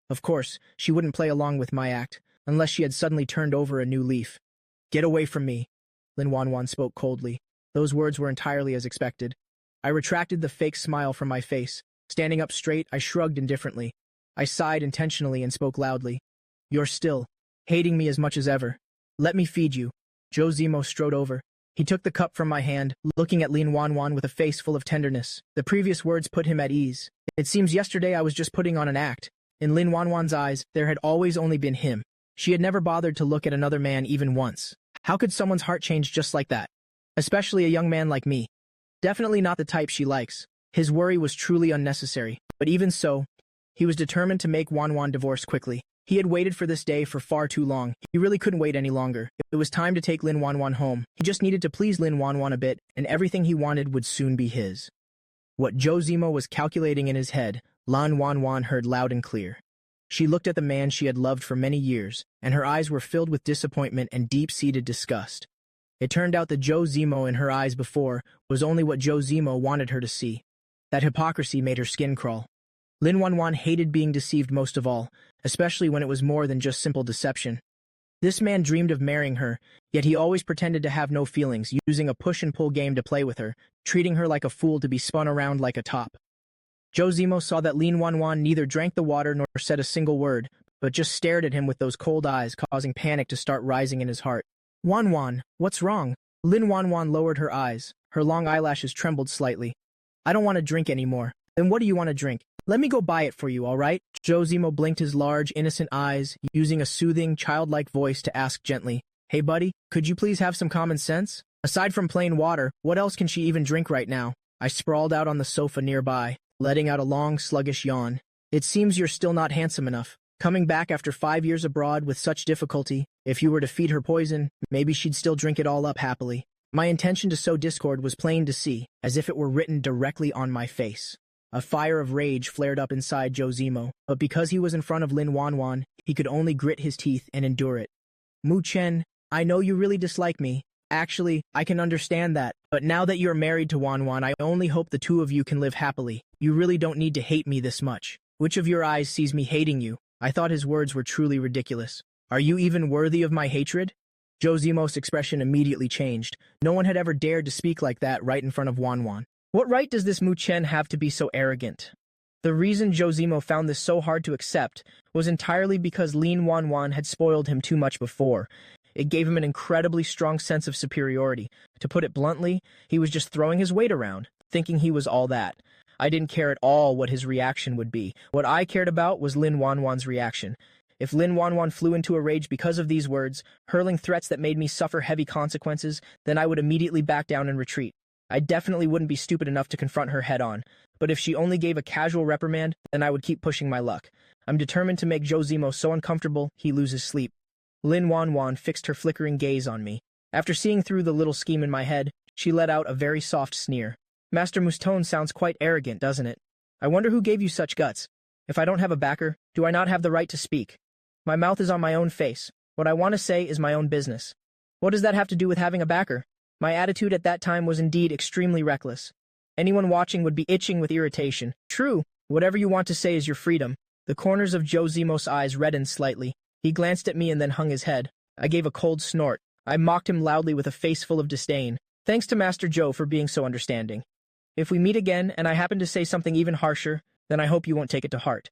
Of course, she wouldn't play along with my act, unless she had suddenly turned over a new leaf. Get away from me, Lin Wanwan spoke coldly. Those words were entirely as expected. I retracted the fake smile from my face. Standing up straight, I shrugged indifferently. I sighed intentionally and spoke loudly. You're still hating me as much as ever. Let me feed you. Joe Zemo strode over. He took the cup from my hand, looking at Lin Wanwan with a face full of tenderness. The previous words put him at ease. It seems yesterday I was just putting on an act. In Lin Wanwan's eyes, there had always only been him. She had never bothered to look at another man even once. How could someone's heart change just like that? Especially a young man like me. Definitely not the type she likes. His worry was truly unnecessary. But even so, he was determined to make Wanwan divorce quickly. He had waited for this day for far too long. He really couldn't wait any longer. It was time to take Lin Wanwan home. He just needed to please Lin Wanwan a bit, and everything he wanted would soon be his. What Joe Zemo was calculating in his head, Lin Wanwan heard loud and clear. She looked at the man she had loved for many years, and her eyes were filled with disappointment and deep-seated disgust. It turned out that Joe Zemo in her eyes before was only what Joe Zemo wanted her to see. That hypocrisy made her skin crawl. Lin Wanwan hated being deceived most of all, especially when it was more than just simple deception. This man dreamed of marrying her, yet he always pretended to have no feelings, using a push-and-pull game to play with her, treating her like a fool to be spun around like a top. Joe Zemo saw that Lin Wanwan neither drank the water nor said a single word, but just stared at him with those cold eyes, causing panic to start rising in his heart. Wanwan, what's wrong? Lin Wanwan lowered her eyes. Her long eyelashes trembled slightly. I don't want to drink anymore. Then what do you want to drink? Let me go buy it for you, all right? Joe Zemo blinked his large, innocent eyes, using a soothing, childlike voice to ask gently, Hey buddy, could you please have some common sense? Aside from plain water, what else can she even drink right now? I sprawled out on the sofa nearby, letting out a long, sluggish yawn. It seems you're still not handsome enough. Coming back after 5 years abroad with such difficulty, if you were to feed her poison, maybe she'd still drink it all up happily. My intention to sow discord was plain to see, as if it were written directly on my face. A fire of rage flared up inside Joe Zemo, but because he was in front of Lin Wanwan, he could only grit his teeth and endure it. Mu Chen, I know you really dislike me. Actually, I can understand that, but now that you're married to Wanwan, I only hope the two of you can live happily. You really don't need to hate me this much. Which of your eyes sees me hating you? I thought his words were truly ridiculous. Are you even worthy of my hatred? Joe Zemo's expression immediately changed. No one had ever dared to speak like that right in front of Wanwan. What right does this Mu Chen have to be so arrogant? The reason Joe Zemo found this so hard to accept was entirely because Lin Wanwan had spoiled him too much before. It gave him an incredibly strong sense of superiority. To put it bluntly, he was just throwing his weight around, thinking he was all that. I didn't care at all what his reaction would be. What I cared about was Lin Wanwan's reaction. If Lin Wanwan flew into a rage because of these words, hurling threats that made me suffer heavy consequences, then I would immediately back down and retreat. I definitely wouldn't be stupid enough to confront her head-on, but if she only gave a casual reprimand, then I would keep pushing my luck. I'm determined to make Joe Zemo so uncomfortable he loses sleep. Lin Wanwan fixed her flickering gaze on me. After seeing through the little scheme in my head, she let out a very soft sneer. Master Mu's tone sounds quite arrogant, doesn't it? I wonder who gave you such guts. If I don't have a backer, do I not have the right to speak? My mouth is on my own face. What I want to say is my own business. What does that have to do with having a backer? My attitude at that time was indeed extremely reckless. Anyone watching would be itching with irritation. True, whatever you want to say is your freedom. The corners of Joe Zemo's eyes reddened slightly. He glanced at me and then hung his head. I gave a cold snort. I mocked him loudly with a face full of disdain. Thanks to Master Joe for being so understanding. If we meet again and I happen to say something even harsher, then I hope you won't take it to heart.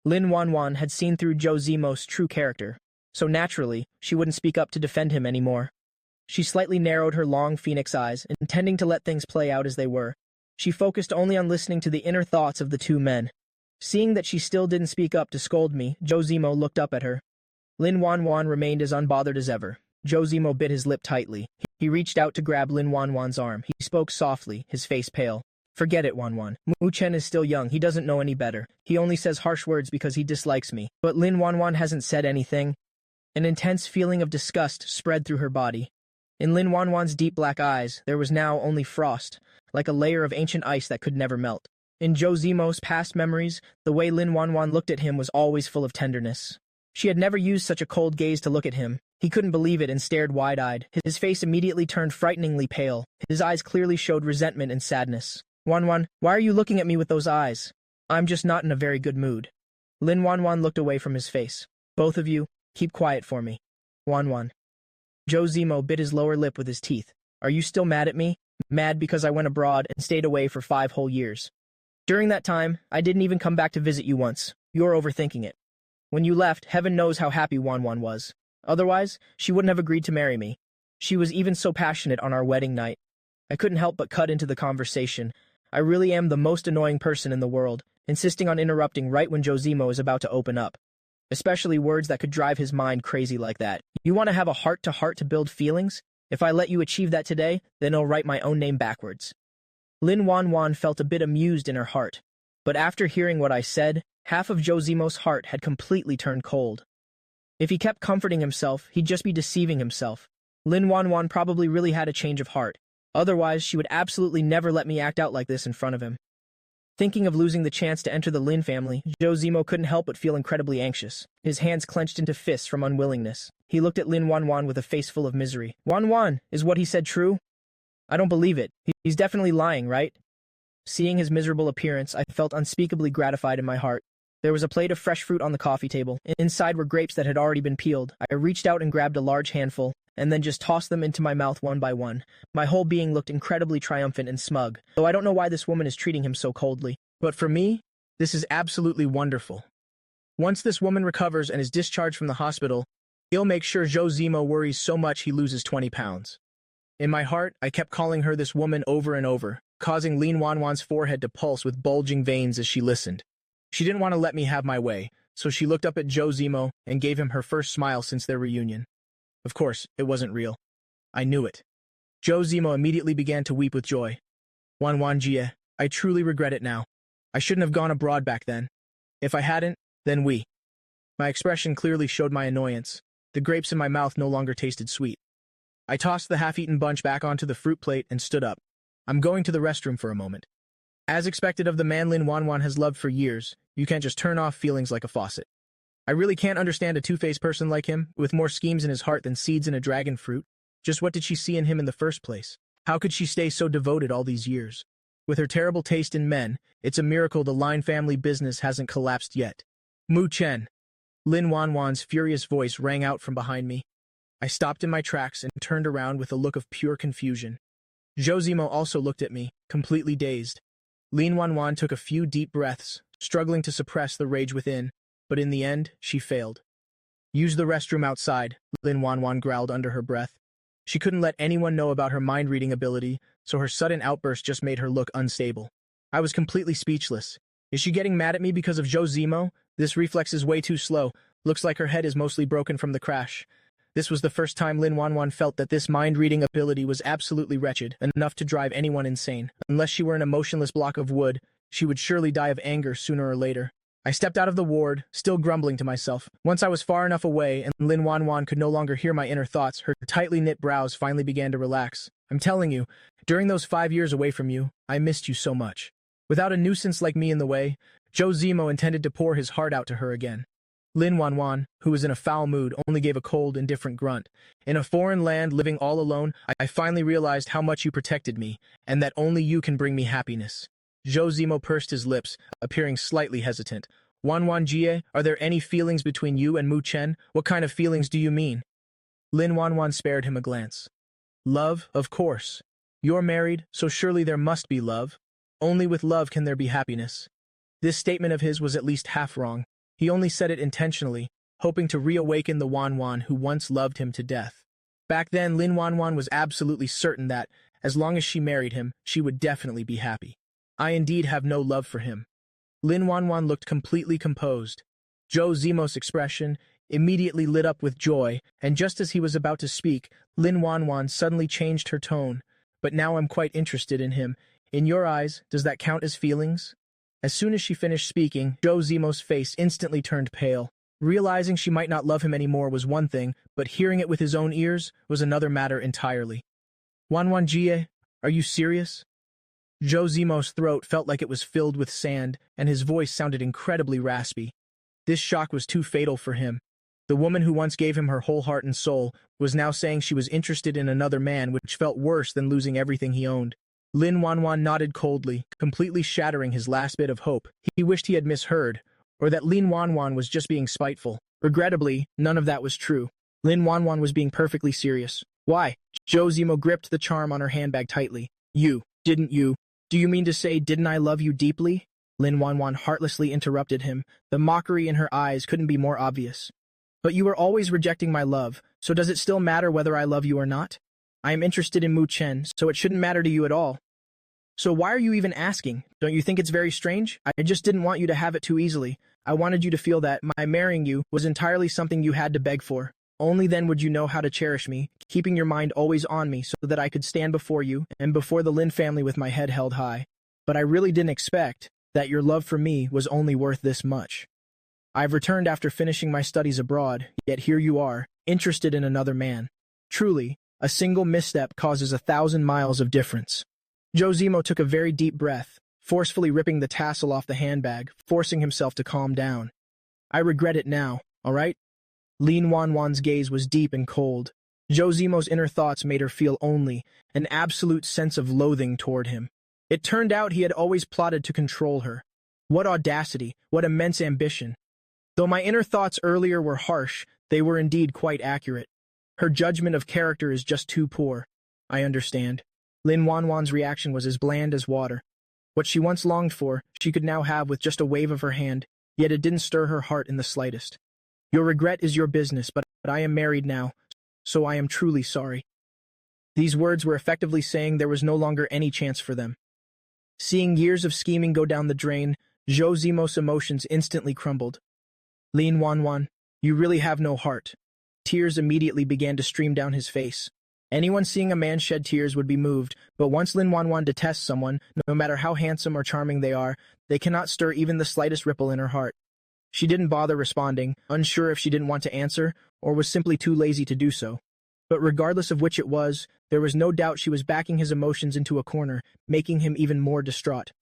Lin Wanwan had seen through Joe Zemo's true character, so naturally, she wouldn't speak up to defend him anymore. She slightly narrowed her long phoenix eyes, intending to let things play out as they were. She focused only on listening to the inner thoughts of the two men. Seeing that she still didn't speak up to scold me, Joe Zemo looked up at her. Lin Wanwan remained as unbothered as ever. Joe Zemo bit his lip tightly. He reached out to grab Lin Wanwan's arm. He spoke softly, his face pale. Forget it, Wanwan. Mu Chen is still young. He doesn't know any better. He only says harsh words because he dislikes me. But Lin Wanwan hasn't said anything. An intense feeling of disgust spread through her body. In Lin Wanwan's deep black eyes, there was now only frost, like a layer of ancient ice that could never melt. In Joe Zemo's past memories, the way Lin Wanwan looked at him was always full of tenderness. She had never used such a cold gaze to look at him. He couldn't believe it and stared wide-eyed. His face immediately turned frighteningly pale. His eyes clearly showed resentment and sadness. Wanwan, why are you looking at me with those eyes? I'm just not in a very good mood. Lin Wanwan looked away from his face. Both of you, keep quiet for me. Wanwan. Joe Zemo bit his lower lip with his teeth. Are you still mad at me? Mad because I went abroad and stayed away for 5 whole years. During that time, I didn't even come back to visit you once. You're overthinking it. When you left, heaven knows how happy Wanwan was. Otherwise, she wouldn't have agreed to marry me. She was even so passionate on our wedding night. I couldn't help but cut into the conversation. I really am the most annoying person in the world, insisting on interrupting right when Joe Zemo is about to open up. Especially words that could drive his mind crazy like that. You want to have a heart-to-heart to build feelings? If I let you achieve that today, then I'll write my own name backwards. Lin Wanwan felt a bit amused in her heart. But after hearing what I said, half of Joe Zemo's heart had completely turned cold. If he kept comforting himself, he'd just be deceiving himself. Lin Wanwan probably really had a change of heart. Otherwise, she would absolutely never let me act out like this in front of him. Thinking of losing the chance to enter the Lin family, Joe Zemo couldn't help but feel incredibly anxious. His hands clenched into fists from unwillingness. He looked at Lin Wanwan with a face full of misery. Wanwan, is what he said true? I don't believe it. He's definitely lying, right? Seeing his miserable appearance, I felt unspeakably gratified in my heart. There was a plate of fresh fruit on the coffee table. Inside were grapes that had already been peeled. I reached out and grabbed a large handful, and then just tossed them into my mouth one by one. My whole being looked incredibly triumphant and smug, though I don't know why this woman is treating him so coldly. But for me, this is absolutely wonderful. Once this woman recovers and is discharged from the hospital, he'll make sure Joe Zemo worries so much he loses 20 pounds. In my heart, I kept calling her this woman over and over, causing Lin Wanwan's forehead to pulse with bulging veins as she listened. She didn't want to let me have my way, so she looked up at Joe Zemo and gave him her first smile since their reunion. Of course, it wasn't real. I knew it. Joe Zemo immediately began to weep with joy. Wanwan Jie, I truly regret it now. I shouldn't have gone abroad back then. If I hadn't, then we. My expression clearly showed my annoyance. The grapes in my mouth no longer tasted sweet. I tossed the half-eaten bunch back onto the fruit plate and stood up. I'm going to the restroom for a moment. As expected of the man Lin Wanwan has loved for years, you can't just turn off feelings like a faucet. I really can't understand a two-faced person like him, with more schemes in his heart than seeds in a dragon fruit. Just what did she see in him in the first place? How could she stay so devoted all these years? With her terrible taste in men, it's a miracle the Lin family business hasn't collapsed yet. Mu Chen. Lin Wanwan's furious voice rang out from behind me. I stopped in my tracks and turned around with a look of pure confusion. Joe Zemo also looked at me, completely dazed. Lin Wanwan took a few deep breaths, struggling to suppress the rage within, but in the end, she failed. Use the restroom outside, Lin Wanwan growled under her breath. She couldn't let anyone know about her mind-reading ability, so her sudden outburst just made her look unstable. I was completely speechless. Is she getting mad at me because of Joe Zemo? This reflex is way too slow. Looks like her head is mostly broken from the crash. This was the first time Lin Wanwan felt that this mind-reading ability was absolutely wretched, enough to drive anyone insane. Unless she were an emotionless block of wood, she would surely die of anger sooner or later. I stepped out of the ward, still grumbling to myself. Once I was far enough away and Lin Wanwan could no longer hear my inner thoughts, her tightly knit brows finally began to relax. I'm telling you, during those 5 years away from you, I missed you so much. Without a nuisance like me in the way, Joe Zemo intended to pour his heart out to her again. Lin Wanwan, who was in a foul mood, only gave a cold, indifferent grunt. In a foreign land, living all alone, I finally realized how much you protected me, and that only you can bring me happiness. Joe Zemo pursed his lips, appearing slightly hesitant. Wanwan Jie, are there any feelings between you and Mu Chen? What kind of feelings do you mean? Lin Wanwan spared him a glance. Love, of course. You're married, so surely there must be love. Only with love can there be happiness. This statement of his was at least half wrong. He only said it intentionally, hoping to reawaken the Wanwan who once loved him to death. Back then, Lin Wanwan was absolutely certain that, as long as she married him, she would definitely be happy. I indeed have no love for him. Lin Wanwan looked completely composed. Zhou Zimos' expression immediately lit up with joy, and just as he was about to speak, Lin Wanwan suddenly changed her tone. But now I'm quite interested in him. In your eyes, does that count as feelings? As soon as she finished speaking, Zhou Zimos' face instantly turned pale. Realizing she might not love him anymore was one thing, but hearing it with his own ears was another matter entirely. Wanwan Jie, are you serious? Zhou Zimos' throat felt like it was filled with sand, and his voice sounded incredibly raspy. This shock was too fatal for him. The woman who once gave him her whole heart and soul was now saying she was interested in another man, which felt worse than losing everything he owned. Lin Wanwan nodded coldly, completely shattering his last bit of hope. He wished he had misheard, or that Lin Wanwan was just being spiteful. Regrettably, none of that was true. Lin Wanwan was being perfectly serious. Why? Zhou Zimo gripped the charm on her handbag tightly. Didn't you? Do you mean to say, didn't I love you deeply? Lin Wanwan heartlessly interrupted him. The mockery in her eyes couldn't be more obvious. But you are always rejecting my love, so does it still matter whether I love you or not? I am interested in Mu Chen, so it shouldn't matter to you at all. So why are you even asking? Don't you think it's very strange? I just didn't want you to have it too easily. I wanted you to feel that my marrying you was entirely something you had to beg for. Only then would you know how to cherish me, keeping your mind always on me so that I could stand before you and before the Lin family with my head held high. But I really didn't expect that your love for me was only worth this much. I've returned after finishing my studies abroad, yet here you are, interested in another man. Truly, a single misstep causes 1,000 miles of difference. Zhou Zimo took a very deep breath, forcefully ripping the tassel off the handbag, forcing himself to calm down. I regret it now, all right? Lin Wanwan's gaze was deep and cold. Zhou Zimo's inner thoughts made her feel only an absolute sense of loathing toward him. It turned out he had always plotted to control her. What audacity, what immense ambition. Though my inner thoughts earlier were harsh, they were indeed quite accurate. Her judgment of character is just too poor. I understand. Lin Wanwan's reaction was as bland as water. What she once longed for, she could now have with just a wave of her hand, yet it didn't stir her heart in the slightest. Your regret is your business, but I am married now, so I am truly sorry. These words were effectively saying there was no longer any chance for them. Seeing years of scheming go down the drain, Zhou Zimos' emotions instantly crumbled. Lin Wanwan, you really have no heart. Tears immediately began to stream down his face. Anyone seeing a man shed tears would be moved, but once Lin Wanwan detests someone, no matter how handsome or charming they are, they cannot stir even the slightest ripple in her heart. She didn't bother responding, unsure if she didn't want to answer, or was simply too lazy to do so. But regardless of which it was, there was no doubt she was backing his emotions into a corner, making him even more distraught.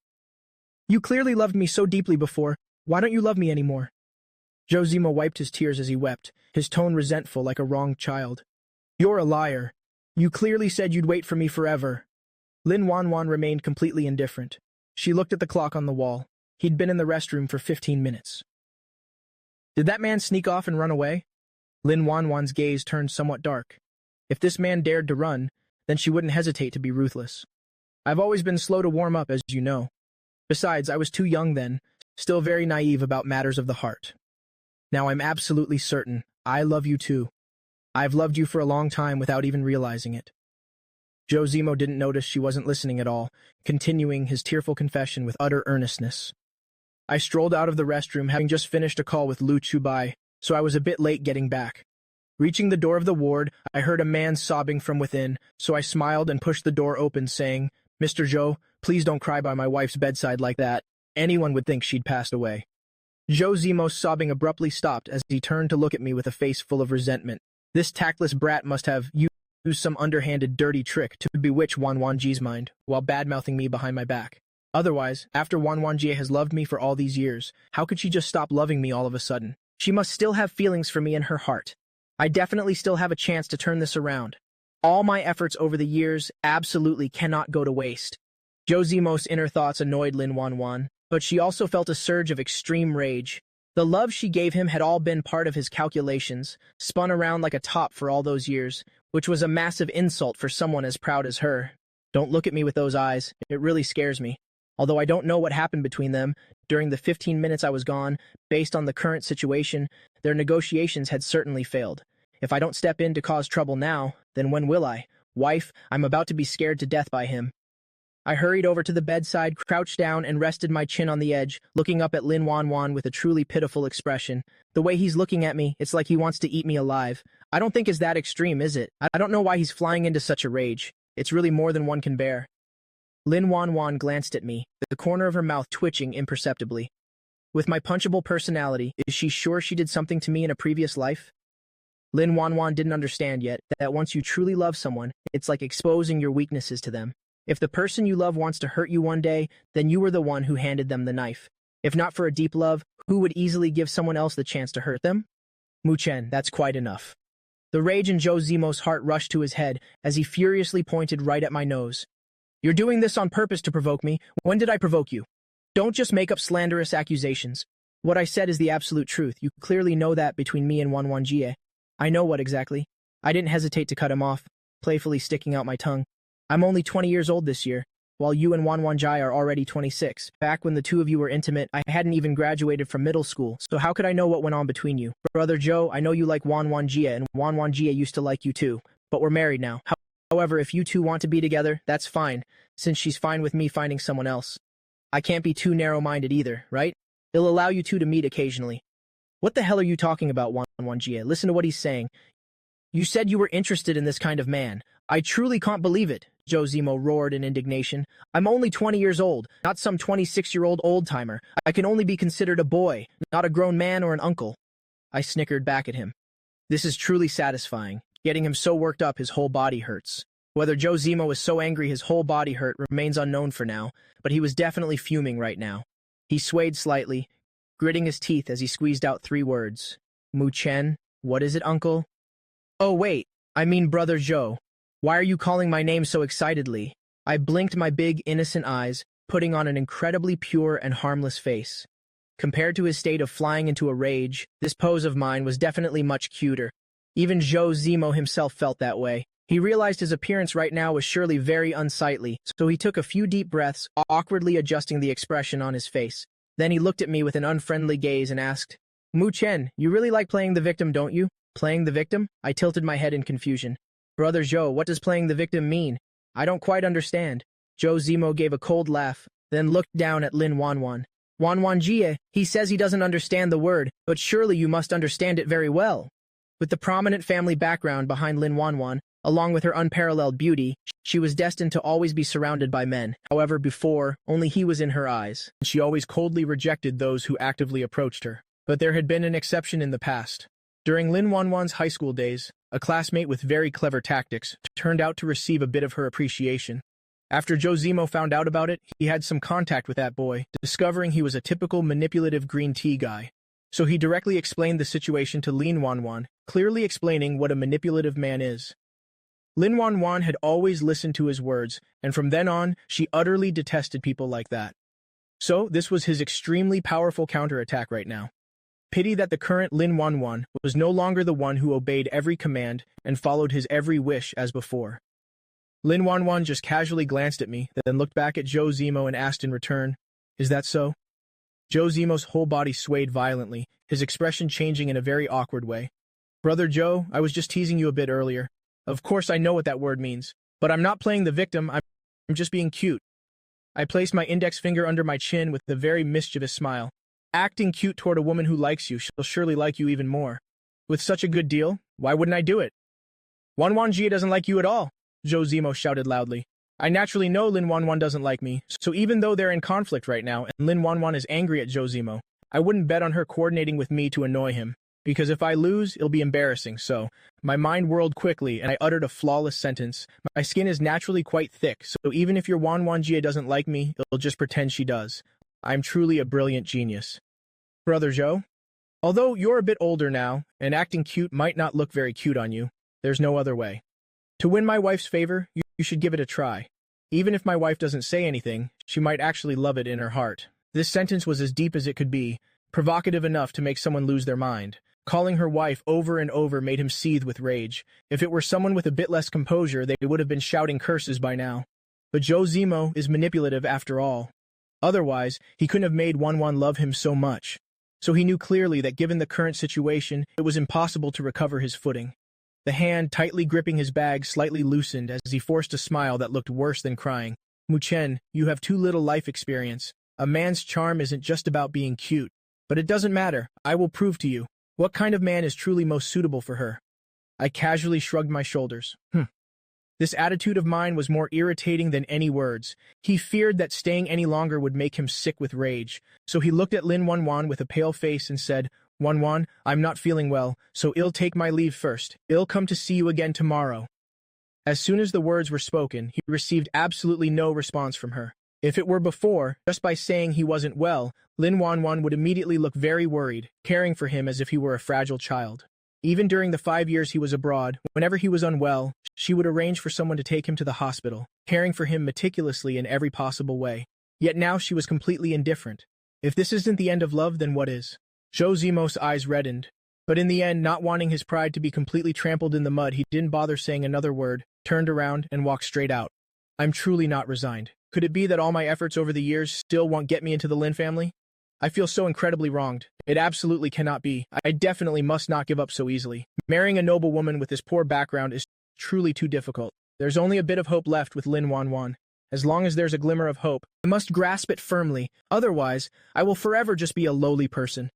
You clearly loved me so deeply before. Why don't you love me anymore? Zhou Zimo wiped his tears as he wept, his tone resentful like a wronged child. You're a liar. You clearly said you'd wait for me forever. Lin Wanwan remained completely indifferent. She looked at the clock on the wall. He'd been in the restroom for 15 minutes. Did that man sneak off and run away? Lin Wanwan's gaze turned somewhat dark. If this man dared to run, then she wouldn't hesitate to be ruthless. I've always been slow to warm up, as you know. Besides, I was too young then, still very naive about matters of the heart. Now I'm absolutely certain I love you too. I've loved you for a long time without even realizing it. Zhou Zimo didn't notice she wasn't listening at all, continuing his tearful confession with utter earnestness. I strolled out of the restroom having just finished a call with Lu Chubai, so I was a bit late getting back. Reaching the door of the ward, I heard a man sobbing from within, so I smiled and pushed the door open, saying, Mr. Zhou, please don't cry by my wife's bedside like that. Anyone would think she'd passed away. Zhou Zimo's sobbing abruptly stopped as he turned to look at me with a face full of resentment. This tactless brat must have used some underhanded dirty trick to bewitch Wanwanji's mind, while bad-mouthing me behind my back. Otherwise, after Wanwanji has loved me for all these years, how could she just stop loving me all of a sudden? She must still have feelings for me in her heart. I definitely still have a chance to turn this around. All my efforts over the years absolutely cannot go to waste. Zhou Zimo's inner thoughts annoyed Lin Wanwan, but she also felt a surge of extreme rage. The love she gave him had all been part of his calculations, spun around like a top for all those years, which was a massive insult for someone as proud as her. Don't look at me with those eyes, it really scares me. Although I don't know what happened between them, during the 15 minutes I was gone, based on the current situation, their negotiations had certainly failed. If I don't step in to cause trouble now, then when will I? Wife, I'm about to be scared to death by him. I hurried over to the bedside, crouched down, and rested my chin on the edge, looking up at Lin Wanwan with a truly pitiful expression. The way he's looking at me, it's like he wants to eat me alive. I don't think it's that extreme, is it? I don't know why he's flying into such a rage. It's really more than one can bear. Lin Wanwan glanced at me, the corner of her mouth twitching imperceptibly. With my punchable personality, is she sure she did something to me in a previous life? Lin Wanwan didn't understand yet that once you truly love someone, it's like exposing your weaknesses to them. If the person you love wants to hurt you one day, then you were the one who handed them the knife. If not for a deep love, who would easily give someone else the chance to hurt them? Mu Chen, that's quite enough. The rage in Zhou Zimo's heart rushed to his head as he furiously pointed right at my nose. You're doing this on purpose to provoke me. When did I provoke you? Don't just make up slanderous accusations. What I said is the absolute truth. You clearly know that between me and Wanwan Jie. I know what exactly. I didn't hesitate to cut him off, playfully sticking out my tongue. I'm only 20 years old this year, while you and Wanwan Jie are already 26. Back when the two of you were intimate, I hadn't even graduated from middle school, so how could I know what went on between you? Brother Joe, I know you like Wanwan Jie, and Wanwan Jie used to like you too, but we're married now. However, if you two want to be together, that's fine, since she's fine with me finding someone else. I can't be too narrow-minded either, right? It'll allow you two to meet occasionally. What the hell are you talking about, Wanwan Jie? Listen to what he's saying. You said you were interested in this kind of man. I truly can't believe it, Zhou Zimo roared in indignation. I'm only 20 years old, not some 26-year-old old-timer. I can only be considered a boy, not a grown man or an uncle. I snickered back at him. This is truly satisfying. Getting him so worked up his whole body hurts. Whether Zhou Zimo is so angry his whole body hurt remains unknown for now, but he was definitely fuming right now. He swayed slightly, gritting his teeth as he squeezed out 3 words. Mu Chen, what is it, uncle? Oh wait, I mean brother Zhou. Why are you calling my name so excitedly? I blinked my big, innocent eyes, putting on an incredibly pure and harmless face. Compared to his state of flying into a rage, this pose of mine was definitely much cuter. Even Zhou Zimo himself felt that way. He realized his appearance right now was surely very unsightly, so he took a few deep breaths, awkwardly adjusting the expression on his face. Then he looked at me with an unfriendly gaze and asked, Mu Chen, you really like playing the victim, don't you? Playing the victim? I tilted my head in confusion. Brother Zhou, what does playing the victim mean? I don't quite understand. Zhou Zimo gave a cold laugh, then looked down at Lin Wanwan. Wanwan Jie, he says he doesn't understand the word, but surely you must understand it very well. With the prominent family background behind Lin Wanwan, along with her unparalleled beauty, she was destined to always be surrounded by men. However, before, only he was in her eyes. She always coldly rejected those who actively approached her. But there had been an exception in the past. During Lin Wanwan's high school days, a classmate with very clever tactics turned out to receive a bit of her appreciation. After Zhou Zimo found out about it, he had some contact with that boy, discovering he was a typical manipulative green tea guy. So he directly explained the situation to Lin Wanwan, clearly explaining what a manipulative man is. Lin Wanwan had always listened to his words, and from then on, she utterly detested people like that. So this was his extremely powerful counterattack right now. Pity that the current Lin Wanwan was no longer the one who obeyed every command and followed his every wish as before. Lin Wanwan just casually glanced at me, then looked back at Zhou Zimo and asked in return, "Is that so?" Zhou Zimo's whole body swayed violently, his expression changing in a very awkward way. "Brother Zhou, I was just teasing you a bit earlier. Of course I know what that word means, but I'm not playing the victim, I'm just being cute." I placed my index finger under my chin with a very mischievous smile. Acting cute toward a woman who likes you, she'll surely like you even more. With such a good deal, why wouldn't I do it? "Wanwan Jie doesn't like you at all," Zhou Zimo shouted loudly. "I naturally know Lin Wanwan doesn't like me, so even though they're in conflict right now and Lin Wanwan is angry at Zhou Zimo, I wouldn't bet on her coordinating with me to annoy him, because if I lose, it'll be embarrassing, so..." My mind whirled quickly and I uttered a flawless sentence. "My skin is naturally quite thick, so even if your Wanwan Jie doesn't like me, it'll just pretend she does. I'm truly a brilliant genius." "Brother Zhou, although you're a bit older now, and acting cute might not look very cute on you, there's no other way. To win my wife's favor, you should give it a try. Even if my wife doesn't say anything, she might actually love it in her heart." This sentence was as deep as it could be, provocative enough to make someone lose their mind. Calling her wife over and over made him seethe with rage. If it were someone with a bit less composure, they would have been shouting curses by now. But Zhou Zimo is manipulative after all. Otherwise, he couldn't have made Wanwan love him so much. So he knew clearly that given the current situation, it was impossible to recover his footing. The hand tightly gripping his bag slightly loosened as he forced a smile that looked worse than crying. Muchen, you have too little life experience. A man's charm isn't just about being cute. But it doesn't matter. I will prove to you. What kind of man is truly most suitable for her? I casually shrugged my shoulders. This attitude of mine was more irritating than any words. He feared that staying any longer would make him sick with rage. So he looked at Lin Wanwan with a pale face and said, Wanwan, I'm not feeling well, so I'll take my leave first. I'll come to see you again tomorrow. As soon as the words were spoken, he received absolutely no response from her. If it were before, just by saying he wasn't well, Lin Wanwan would immediately look very worried, caring for him as if he were a fragile child. Even during the 5 years he was abroad, whenever he was unwell, she would arrange for someone to take him to the hospital, caring for him meticulously in every possible way. Yet now she was completely indifferent. If this isn't the end of love, then what is? Zhou Zimo's eyes reddened. But in the end, not wanting his pride to be completely trampled in the mud, he didn't bother saying another word, turned around, and walked straight out. I'm truly not resigned. Could it be that all my efforts over the years still won't get me into the Lin family? I feel so incredibly wronged. It absolutely cannot be. I definitely must not give up so easily. Marrying a noble woman with this poor background is truly too difficult. There's only a bit of hope left with Lin Wanwan. As long as there's a glimmer of hope, I must grasp it firmly. Otherwise, I will forever just be a lowly person.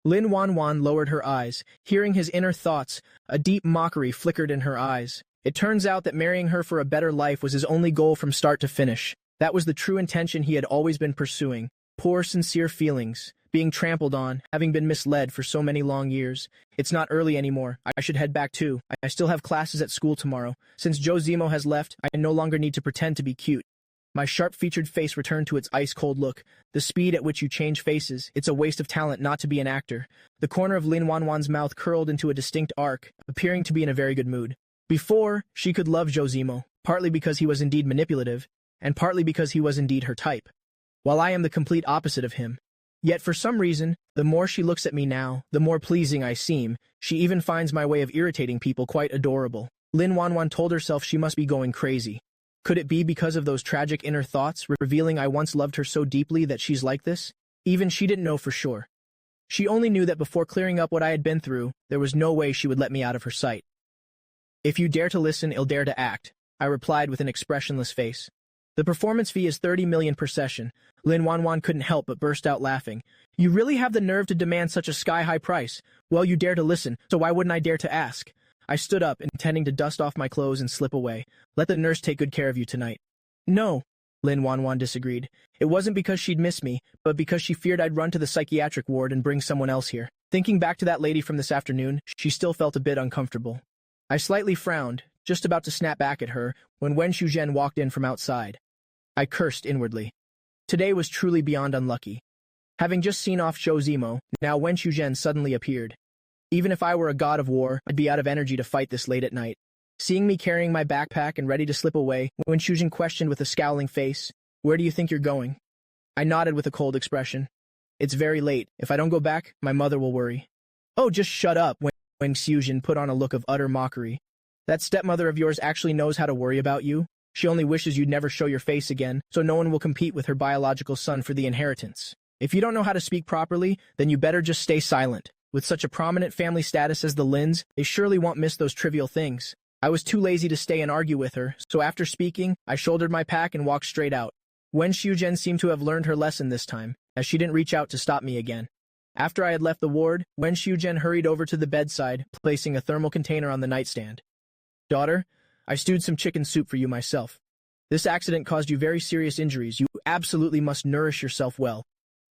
Lin Wanwan lowered her eyes. Hearing his inner thoughts, a deep mockery flickered in her eyes. It turns out that marrying her for a better life was his only goal from start to finish. That was the true intention he had always been pursuing. Poor, sincere feelings, being trampled on, having been misled for so many long years. It's not early anymore. I should head back too. I still have classes at school tomorrow. Since Zhou Zimo has left, I no longer need to pretend to be cute. My sharp-featured face returned to its ice-cold look. The speed at which you change faces, it's a waste of talent not to be an actor. The corner of Lin Wanwan's mouth curled into a distinct arc, appearing to be in a very good mood. Before, she could love Zhou Zimo, partly because he was indeed manipulative, and partly because he was indeed her type, while I am the complete opposite of him. Yet for some reason, the more she looks at me now, the more pleasing I seem. She even finds my way of irritating people quite adorable. Lin Wanwan told herself she must be going crazy. Could it be because of those tragic inner thoughts, revealing I once loved her so deeply that she's like this? Even she didn't know for sure. She only knew that before clearing up what I had been through, there was no way she would let me out of her sight. If you dare to listen, I'll dare to act, I replied with an expressionless face. The performance fee is 30 million per session. Lin Wanwan couldn't help but burst out laughing. You really have the nerve to demand such a sky-high price. Well, you dare to listen, so why wouldn't I dare to ask? I stood up, intending to dust off my clothes and slip away. Let the nurse take good care of you tonight. No, Lin Wanwan disagreed. It wasn't because she'd miss me, but because she feared I'd run to the psychiatric ward and bring someone else here. Thinking back to that lady from this afternoon, she still felt a bit uncomfortable. I slightly frowned, just about to snap back at her, when Wen Shuzhen walked in from outside. I cursed inwardly. Today was truly beyond unlucky. Having just seen off Zhou Zimo, now Wen Shuzhen suddenly appeared. Even if I were a god of war, I'd be out of energy to fight this late at night. Seeing me carrying my backpack and ready to slip away, Wen Shuzhen questioned with a scowling face, "Where do you think you're going?" I nodded with a cold expression. "It's very late. If I don't go back, my mother will worry." "Oh, just shut up," Wen Shuzhen put on a look of utter mockery. "That stepmother of yours actually knows how to worry about you. She only wishes you'd never show your face again, so no one will compete with her biological son for the inheritance. If you don't know how to speak properly, then you better just stay silent. With such a prominent family status as the Lins, they surely won't miss those trivial things." I was too lazy to stay and argue with her, so after speaking, I shouldered my pack and walked straight out. Wen Shuzhen seemed to have learned her lesson this time, as she didn't reach out to stop me again. After I had left the ward, Wen Shuzhen hurried over to the bedside, placing a thermal container on the nightstand. "Daughter, I stewed some chicken soup for you myself. This accident caused you very serious injuries. You absolutely must nourish yourself well.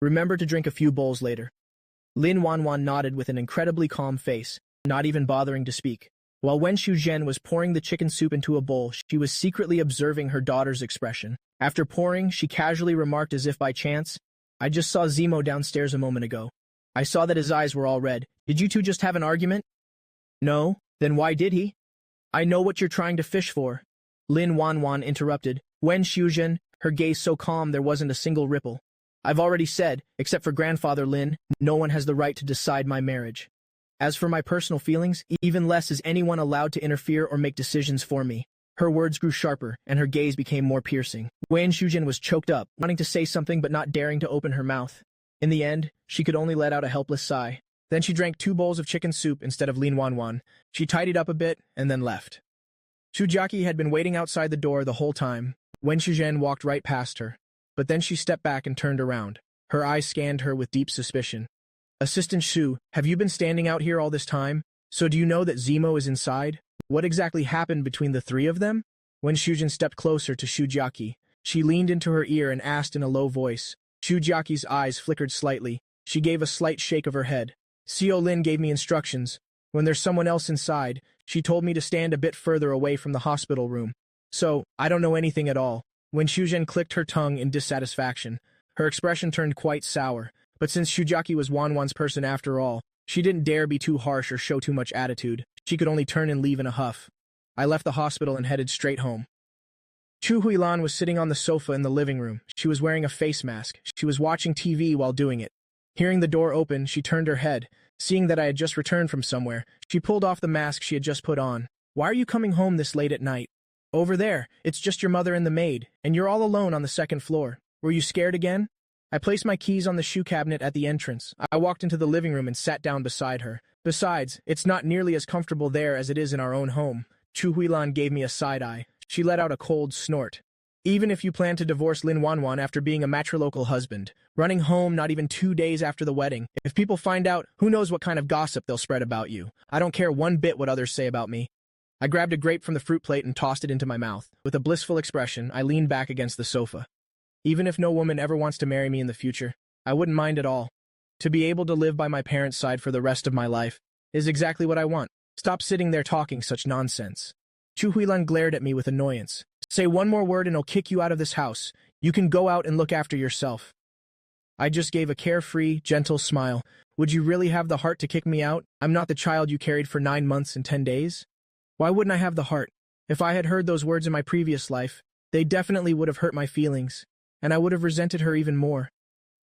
Remember to drink a few bowls later." Lin Wanwan nodded with an incredibly calm face, not even bothering to speak. While Wen Shuzhen was pouring the chicken soup into a bowl, she was secretly observing her daughter's expression. After pouring, she casually remarked as if by chance, "I just saw Zimo downstairs a moment ago. I saw that his eyes were all red. Did you two just have an argument?" "No, then why did he?" "I know what you're trying to fish for," Lin Wanwan interrupted. Wen Shuzhen, her gaze so calm there wasn't a single ripple. "I've already said, except for grandfather Lin, no one has the right to decide my marriage. As for my personal feelings, even less is anyone allowed to interfere or make decisions for me." Her words grew sharper, and her gaze became more piercing. Wen Shuzhen was choked up, wanting to say something but not daring to open her mouth. In the end, she could only let out a helpless sigh. Then she drank 2 bowls of chicken soup instead of Lin Wanwan. She tidied up a bit, and then left. Sujaki had been waiting outside the door the whole time. Wen Shizhen walked right past her, but then she stepped back and turned around. Her eyes scanned her with deep suspicion. Assistant Shu, have you been standing out here all this time? So do you know that Zemo is inside? What exactly happened between the three of them? When Shujin stepped closer to Shujiaki, she leaned into her ear and asked in a low voice. Shujiaki's eyes flickered slightly. She gave a slight shake of her head. Seo Lin gave me instructions. When there's someone else inside, she told me to stand a bit further away from the hospital room. So, I don't know anything at all. When Shuzhen clicked her tongue in dissatisfaction, her expression turned quite sour. But since Shujiaki was Wanwan's person after all, she didn't dare be too harsh or show too much attitude. She could only turn and leave in a huff. I left the hospital and headed straight home. Chu Huilan was sitting on the sofa in the living room. She was wearing a face mask. She was watching TV while doing it. Hearing the door open, she turned her head. Seeing that I had just returned from somewhere, she pulled off the mask she had just put on. Why are you coming home this late at night? Over there, it's just your mother and the maid, and you're all alone on the second floor. Were you scared again? I placed my keys on the shoe cabinet at the entrance. I walked into the living room and sat down beside her. Besides, it's not nearly as comfortable there as it is in our own home. Chu Huilan gave me a side-eye. She let out a cold snort. Even if you plan to divorce Lin Wanwan after being a matrilocal husband, running home not even 2 days after the wedding, if people find out, who knows what kind of gossip they'll spread about you. I don't care one bit what others say about me. I grabbed a grape from the fruit plate and tossed it into my mouth. With a blissful expression, I leaned back against the sofa. Even if no woman ever wants to marry me in the future, I wouldn't mind at all. To be able to live by my parents' side for the rest of my life is exactly what I want. Stop sitting there talking such nonsense. Chu Huilan glared at me with annoyance. Say one more word and I'll kick you out of this house. You can go out and look after yourself. I just gave a carefree, gentle smile. Would you really have the heart to kick me out? I'm not the child you carried for 9 months and 10 days. Why wouldn't I have the heart? If I had heard those words in my previous life, they definitely would have hurt my feelings, and I would have resented her even more.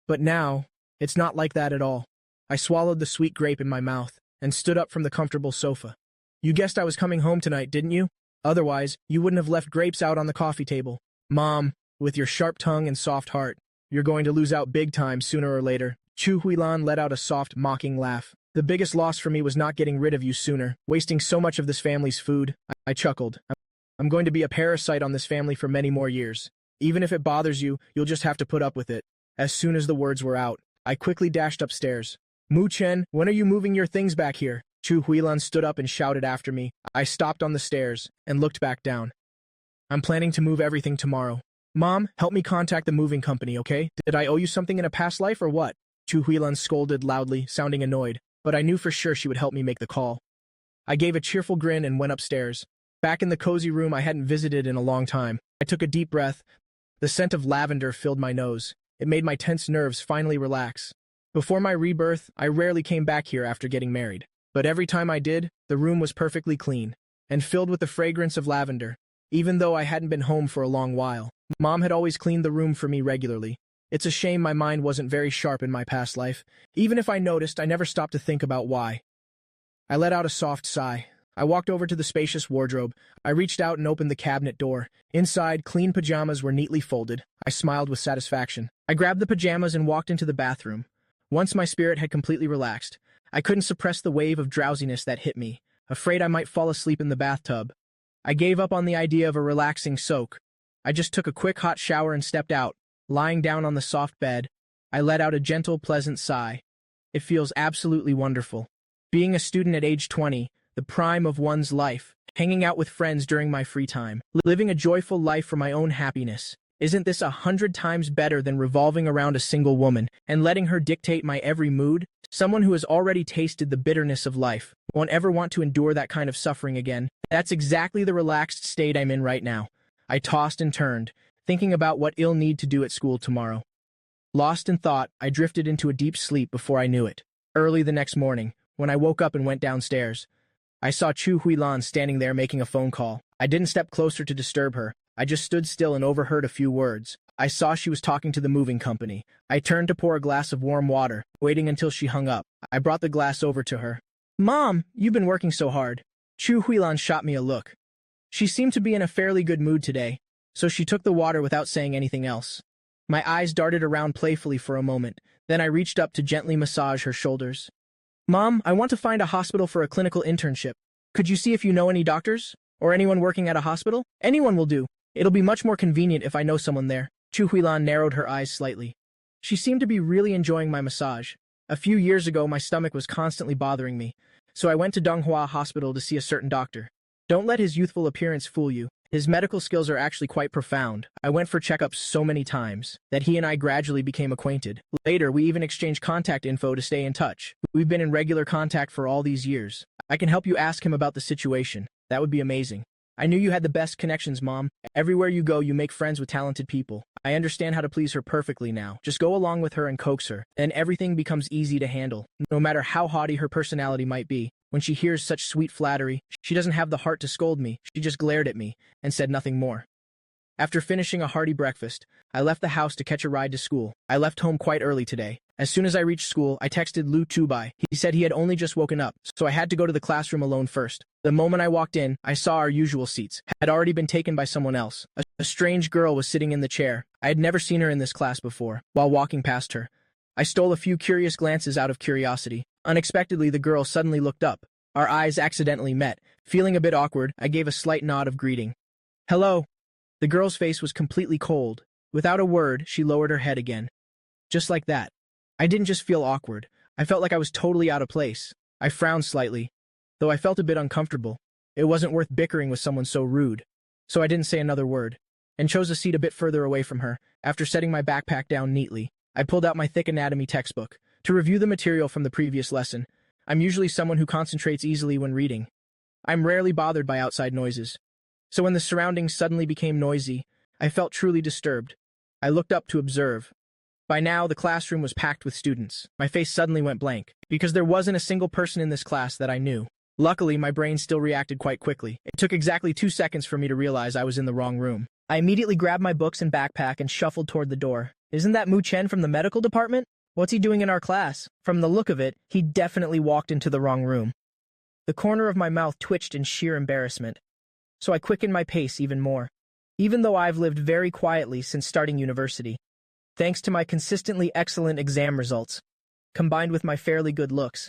But now, it's not like that at all. I swallowed the sweet grape in my mouth and stood up from the comfortable sofa. You guessed I was coming home tonight, didn't you? Otherwise, you wouldn't have left grapes out on the coffee table. Mom, with your sharp tongue and soft heart, you're going to lose out big time sooner or later. Chu Huilan let out a soft, mocking laugh. The biggest loss for me was not getting rid of you sooner, wasting so much of this family's food. I chuckled. I'm going to be a parasite on this family for many more years. Even if it bothers you, you'll just have to put up with it. As soon as the words were out, I quickly dashed upstairs. Mu Chen, when are you moving your things back here? Chu Huilan stood up and shouted after me. I stopped on the stairs and looked back down. I'm planning to move everything tomorrow. Mom, help me contact the moving company, okay? Did I owe you something in a past life or what? Chu Huilan scolded loudly, sounding annoyed, but I knew for sure she would help me make the call. I gave a cheerful grin and went upstairs. Back in the cozy room I hadn't visited in a long time, I took a deep breath. The scent of lavender filled my nose. It made my tense nerves finally relax. Before my rebirth, I rarely came back here after getting married. But every time I did, the room was perfectly clean and filled with the fragrance of lavender, even though I hadn't been home for a long while. Mom had always cleaned the room for me regularly. It's a shame my mind wasn't very sharp in my past life. Even if I noticed, I never stopped to think about why. I let out a soft sigh. I walked over to the spacious wardrobe. I reached out and opened the cabinet door. Inside, clean pajamas were neatly folded. I smiled with satisfaction. I grabbed the pajamas and walked into the bathroom. Once my spirit had completely relaxed, I couldn't suppress the wave of drowsiness that hit me, afraid I might fall asleep in the bathtub. I gave up on the idea of a relaxing soak. I just took a quick hot shower and stepped out. Lying down on the soft bed, I let out a gentle, pleasant sigh. It feels absolutely wonderful. Being a student at age 20, the prime of one's life, hanging out with friends during my free time, living a joyful life for my own happiness. Isn't this 100 times better than revolving around a single woman and letting her dictate my every mood? Someone who has already tasted the bitterness of life won't ever want to endure that kind of suffering again. That's exactly the relaxed state I'm in right now. I tossed and turned, thinking about what I'll need to do at school tomorrow. Lost in thought, I drifted into a deep sleep before I knew it. Early the next morning, when I woke up and went downstairs, I saw Chu Huilan standing there making a phone call. I didn't step closer to disturb her. I just stood still and overheard a few words. I saw she was talking to the moving company. I turned to pour a glass of warm water, waiting until she hung up. I brought the glass over to her. Mom, you've been working so hard. Chu Huilan shot me a look. She seemed to be in a fairly good mood today, so she took the water without saying anything else. My eyes darted around playfully for a moment, then I reached up to gently massage her shoulders. Mom, I want to find a hospital for a clinical internship. Could you see if you know any doctors? Or anyone working at a hospital? Anyone will do. It'll be much more convenient if I know someone there. Chu Huilan narrowed her eyes slightly. She seemed to be really enjoying my massage. A few years ago, my stomach was constantly bothering me, so I went to Donghua Hospital to see a certain doctor. Don't let his youthful appearance fool you. His medical skills are actually quite profound. I went for checkups so many times that he and I gradually became acquainted. Later, we even exchanged contact info to stay in touch. We've been in regular contact for all these years. I can help you ask him about the situation. That would be amazing. I knew you had the best connections, Mom. Everywhere you go, you make friends with talented people. I understand how to please her perfectly now. Just go along with her and coax her. Then everything becomes easy to handle. No matter how haughty her personality might be, when she hears such sweet flattery, she doesn't have the heart to scold me. She just glared at me and said nothing more. After finishing a hearty breakfast, I left the house to catch a ride to school. I left home quite early today. As soon as I reached school, I texted Lu Chubai. He said he had only just woken up, so I had to go to the classroom alone first. The moment I walked in, I saw our usual seats had already been taken by someone else. A strange girl was sitting in the chair. I had never seen her in this class before. While walking past her, I stole a few curious glances out of curiosity. Unexpectedly, the girl suddenly looked up. Our eyes accidentally met. Feeling a bit awkward, I gave a slight nod of greeting. Hello. The girl's face was completely cold. Without a word, she lowered her head again. Just like that. I didn't just feel awkward. I felt like I was totally out of place. I frowned slightly, though I felt a bit uncomfortable. It wasn't worth bickering with someone so rude. So I didn't say another word, and chose a seat a bit further away from her. After setting my backpack down neatly, I pulled out my thick anatomy textbook to review the material from the previous lesson. I'm usually someone who concentrates easily when reading. I'm rarely bothered by outside noises. So when the surroundings suddenly became noisy, I felt truly disturbed. I looked up to observe. By now, the classroom was packed with students. My face suddenly went blank, because there wasn't a single person in this class that I knew. Luckily, my brain still reacted quite quickly. It took exactly 2 seconds for me to realize I was in the wrong room. I immediately grabbed my books and backpack and shuffled toward the door. Isn't that Mu Chen from the medical department? What's he doing in our class? From the look of it, he definitely walked into the wrong room. The corner of my mouth twitched in sheer embarrassment, so I quickened my pace even more. Even though I've lived very quietly since starting university, thanks to my consistently excellent exam results, combined with my fairly good looks,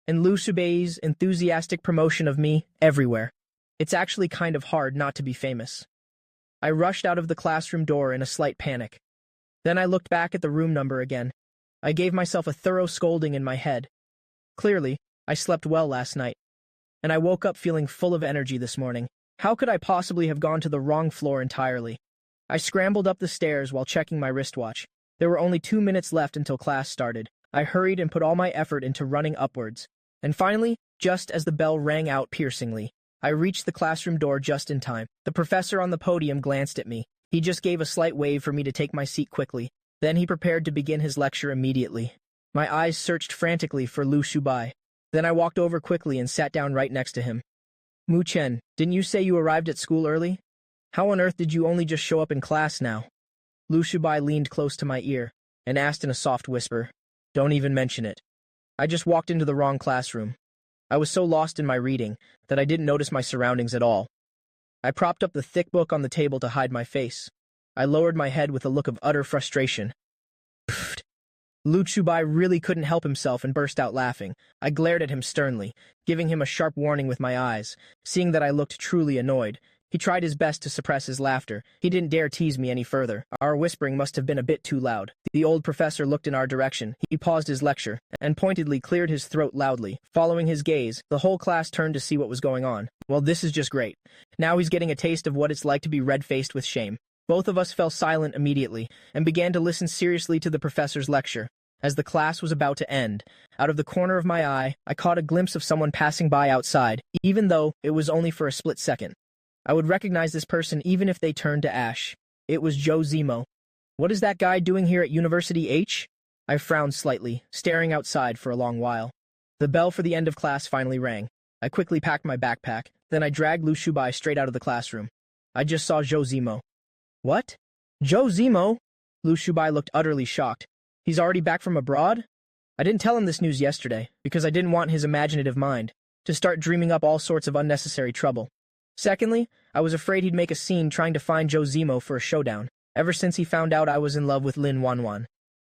and Lu Subei's enthusiastic promotion of me everywhere, it's actually kind of hard not to be famous. I rushed out of the classroom door in a slight panic. Then I looked back at the room number again. I gave myself a thorough scolding in my head. Clearly, I slept well last night, and I woke up feeling full of energy this morning. How could I possibly have gone to the wrong floor entirely? I scrambled up the stairs while checking my wristwatch. There were only 2 minutes left until class started. I hurried and put all my effort into running upwards. And finally, just as the bell rang out piercingly, I reached the classroom door just in time. The professor on the podium glanced at me. He just gave a slight wave for me to take my seat quickly. Then he prepared to begin his lecture immediately. My eyes searched frantically for Lu Shubai. Then I walked over quickly and sat down right next to him. Mu Chen, didn't you say you arrived at school early? How on earth did you only just show up in class now? Lu Shubai leaned close to my ear and asked in a soft whisper. Don't even mention it. I just walked into the wrong classroom. I was so lost in my reading that I didn't notice my surroundings at all. I propped up the thick book on the table to hide my face. I lowered my head with a look of utter frustration. Pfft. Lu Chubai really couldn't help himself and burst out laughing. I glared at him sternly, giving him a sharp warning with my eyes. Seeing that I looked truly annoyed, he tried his best to suppress his laughter. He didn't dare tease me any further. Our whispering must have been a bit too loud. The old professor looked in our direction. He paused his lecture and pointedly cleared his throat loudly. Following his gaze, the whole class turned to see what was going on. Well, this is just great. Now he's getting a taste of what it's like to be red-faced with shame. Both of us fell silent immediately and began to listen seriously to the professor's lecture. As the class was about to end, out of the corner of my eye, I caught a glimpse of someone passing by outside, even though it was only for a split second. I would recognize this person even if they turned to ash. It was Joe Zemo. What is that guy doing here at University H? I frowned slightly, staring outside for a long while. The bell for the end of class finally rang. I quickly packed my backpack, then I dragged Lu Shubai straight out of the classroom. I just saw Joe Zemo. What? Joe Zemo? Lu Shubai looked utterly shocked. He's already back from abroad? I didn't tell him this news yesterday, because I didn't want his imaginative mind to start dreaming up all sorts of unnecessary trouble. Secondly, I was afraid he'd make a scene trying to find Joe Zemo for a showdown, ever since he found out I was in love with Lin Wanwan.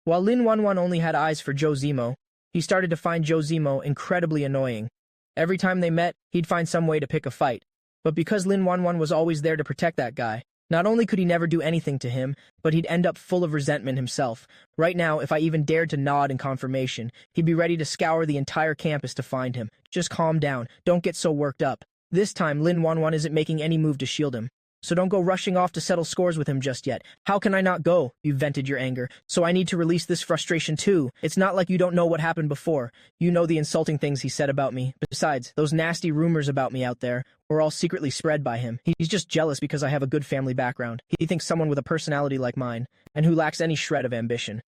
While Lin Wanwan only had eyes for Joe Zemo, he started to find Joe Zemo incredibly annoying. Every time they met, he'd find some way to pick a fight. But because Lin Wanwan was always there to protect that guy, Not only could he never do anything to him, but he'd end up full of resentment himself. Right now, if I even dared to nod in confirmation, he'd be ready to scour the entire campus to find him. Just calm down. Don't get so worked up. This time, Lin Wanwan isn't making any move to shield him. So don't go rushing off to settle scores with him just yet. How can I not go? You vented your anger. So I need to release this frustration too. It's not like you don't know what happened before. You know the insulting things he said about me. Besides, those nasty rumors about me out there were all secretly spread by him. He's just jealous because I have a good family background. He thinks someone with a personality like mine, and who lacks any shred of ambition,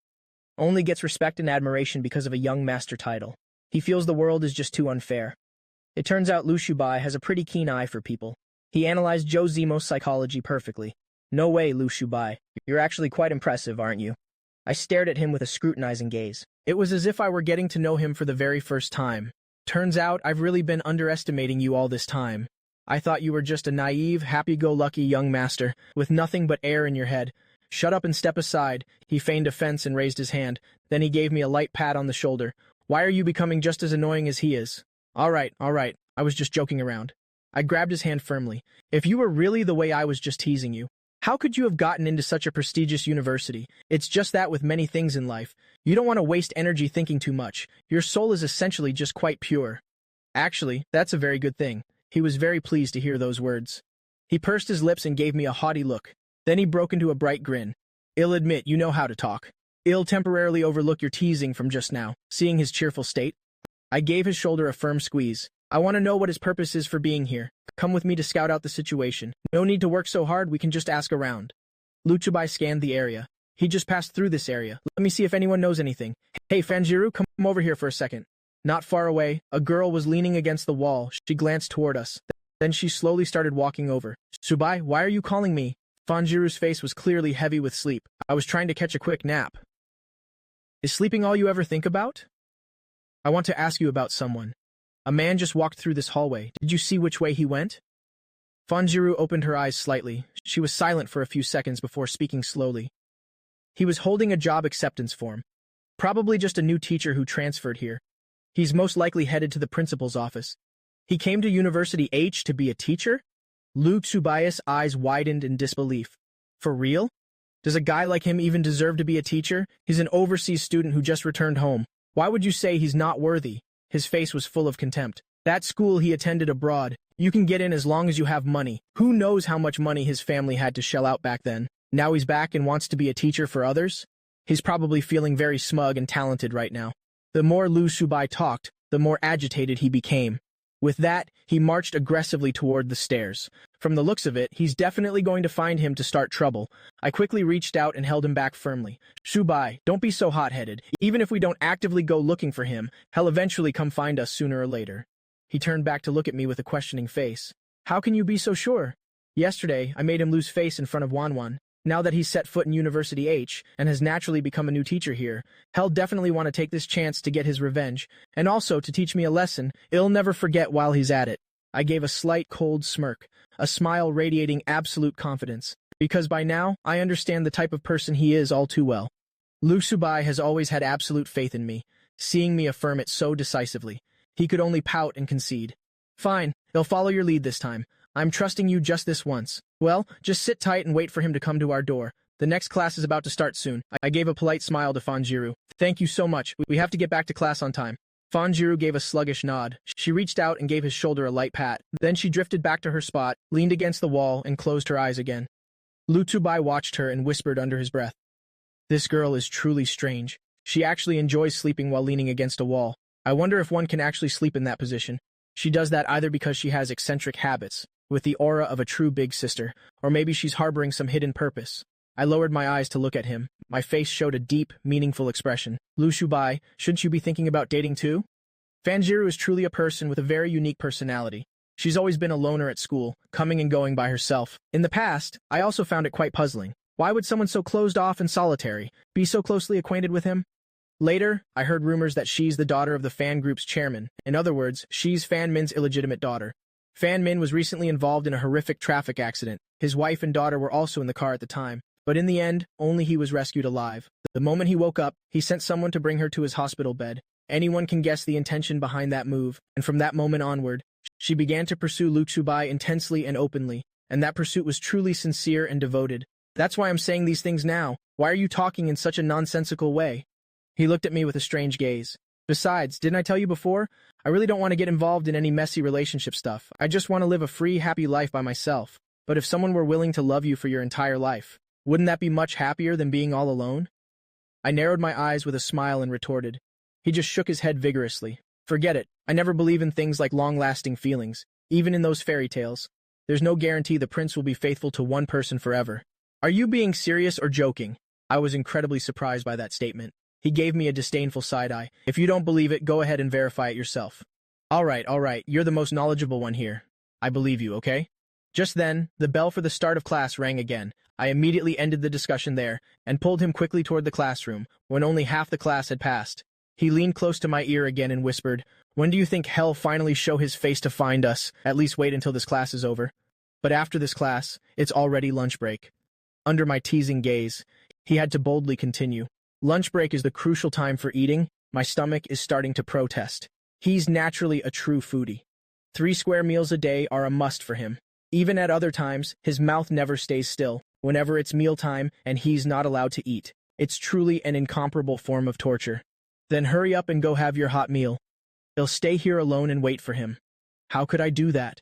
only gets respect and admiration because of a young master title. He feels the world is just too unfair. It turns out Lu Shubai has a pretty keen eye for people. He analyzed Joe Zemo's psychology perfectly. No way, Lu Shubai. You're actually quite impressive, aren't you? I stared at him with a scrutinizing gaze. It was as if I were getting to know him for the very first time. Turns out I've really been underestimating you all this time. I thought you were just a naive, happy-go-lucky young master, with nothing but air in your head. Shut up and step aside. He feigned offense and raised his hand. Then he gave me a light pat on the shoulder. Why are you becoming just as annoying as he is? All right. I was just joking around. I grabbed his hand firmly. If you were really the way I was just teasing you, how could you have gotten into such a prestigious university? It's just that with many things in life. You don't want to waste energy thinking too much. Your soul is essentially just quite pure. Actually, that's a very good thing. He was very pleased to hear those words. He pursed his lips and gave me a haughty look. Then he broke into a bright grin. I'll admit you know how to talk. I'll temporarily overlook your teasing from just now, seeing his cheerful state. I gave his shoulder a firm squeeze. I want to know what his purpose is for being here. Come with me to scout out the situation. No need to work so hard, we can just ask around. Lu Chubai scanned the area. He just passed through this area. Let me see if anyone knows anything. Hey, Fanjiru, come over here for a second. Not far away, a girl was leaning against the wall. She glanced toward us. Then she slowly started walking over. Subai, why are you calling me? Fanjiru's face was clearly heavy with sleep. I was trying to catch a quick nap. Is sleeping all you ever think about? I want to ask you about someone. A man just walked through this hallway. Did you see which way he went? Fanjiru opened her eyes slightly. She was silent for a few seconds before speaking slowly. He was holding a job acceptance form. Probably just a new teacher who transferred here. He's most likely headed to the principal's office. He came to University H to be a teacher? Lu Tsubai's eyes widened in disbelief. For real? Does a guy like him even deserve to be a teacher? He's an overseas student who just returned home. Why would you say he's not worthy? His face was full of contempt. That school he attended abroad. You can get in as long as you have money. Who knows how much money his family had to shell out back then? Now he's back and wants to be a teacher for others? He's probably feeling very smug and talented right now. The more Lu Subai talked, the more agitated he became. With that, he marched aggressively toward the stairs. From the looks of it, he's definitely going to find him to start trouble. I quickly reached out and held him back firmly. Subai, don't be so hot-headed. Even if we don't actively go looking for him, he'll eventually come find us sooner or later. He turned back to look at me with a questioning face. How can you be so sure? Yesterday, I made him lose face in front of Wanwan. Now that he's set foot in University H and has naturally become a new teacher here, he'll definitely want to take this chance to get his revenge, and also to teach me a lesson he'll never forget while he's at it. I gave a slight cold smirk, a smile radiating absolute confidence, because by now, I understand the type of person he is all too well. Lu Subai has always had absolute faith in me, seeing me affirm it so decisively. He could only pout and concede. Fine, he'll follow your lead this time. I'm trusting you just this once. Well, just sit tight and wait for him to come to our door. The next class is about to start soon. I gave a polite smile to Fanjiru. Thank you so much. We have to get back to class on time. Fanjiru gave a sluggish nod. She reached out and gave his shoulder a light pat. Then she drifted back to her spot, leaned against the wall, and closed her eyes again. Lu Tubai watched her and whispered under his breath. This girl is truly strange. She actually enjoys sleeping while leaning against a wall. I wonder if one can actually sleep in that position. She does that either because she has eccentric habits, with the aura of a true big sister, or maybe she's harboring some hidden purpose. I lowered my eyes to look at him. My face showed a deep, meaningful expression. Lu Shubai, shouldn't you be thinking about dating too? Fanjiru is truly a person with a very unique personality. She's always been a loner at school, coming and going by herself. In the past, I also found it quite puzzling. Why would someone so closed off and solitary be so closely acquainted with him? Later, I heard rumors that she's the daughter of the fan group's chairman. In other words, she's Fan Min's illegitimate daughter. Fan Min was recently involved in a horrific traffic accident. His wife and daughter were also in the car at the time. But in the end, only he was rescued alive. The moment he woke up, he sent someone to bring her to his hospital bed. Anyone can guess the intention behind that move, and from that moment onward, she began to pursue Lu Chubai intensely and openly. and that pursuit was truly sincere and devoted. That's why I'm saying these things now. Why are you talking in such a nonsensical way? He looked at me with a strange gaze. Besides, didn't I tell you before? I really don't want to get involved in any messy relationship stuff. I just want to live a free, happy life by myself. But if someone were willing to love you for your entire life, wouldn't that be much happier than being all alone? I narrowed my eyes with a smile and retorted. He just shook his head vigorously. Forget it. I never believe in things like long-lasting feelings, even in those fairy tales. There's no guarantee the prince will be faithful to one person forever. Are you being serious or joking? I was incredibly surprised by that statement. He gave me a disdainful side-eye. If you don't believe it, go ahead and verify it yourself. All right, you're the most knowledgeable one here. I believe you, okay? Just then, the bell for the start of class rang again. I immediately ended the discussion there and pulled him quickly toward the classroom when only half the class had passed. He leaned close to my ear again and whispered, "When do you think hell finally show his face to find us? At least wait until this class is over. But after this class, it's already lunch break." Under my teasing gaze, he had to boldly continue. Lunch break is the crucial time for eating. My stomach is starting to protest. He's naturally a true foodie. 3 square meals a day are a must for him. Even at other times, his mouth never stays still. Whenever it's mealtime and he's not allowed to eat, it's truly an incomparable form of torture. Then hurry up and go have your hot meal. I'll stay here alone and wait for him. How could I do that?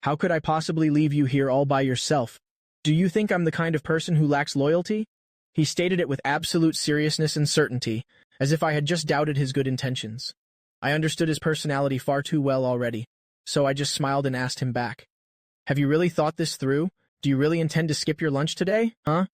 How could I possibly leave you here all by yourself? Do you think I'm the kind of person who lacks loyalty? He stated it with absolute seriousness and certainty, as if I had just doubted his good intentions. I understood his personality far too well already, so I just smiled and asked him back. Have you really thought this through? Do you really intend to skip your lunch today, huh?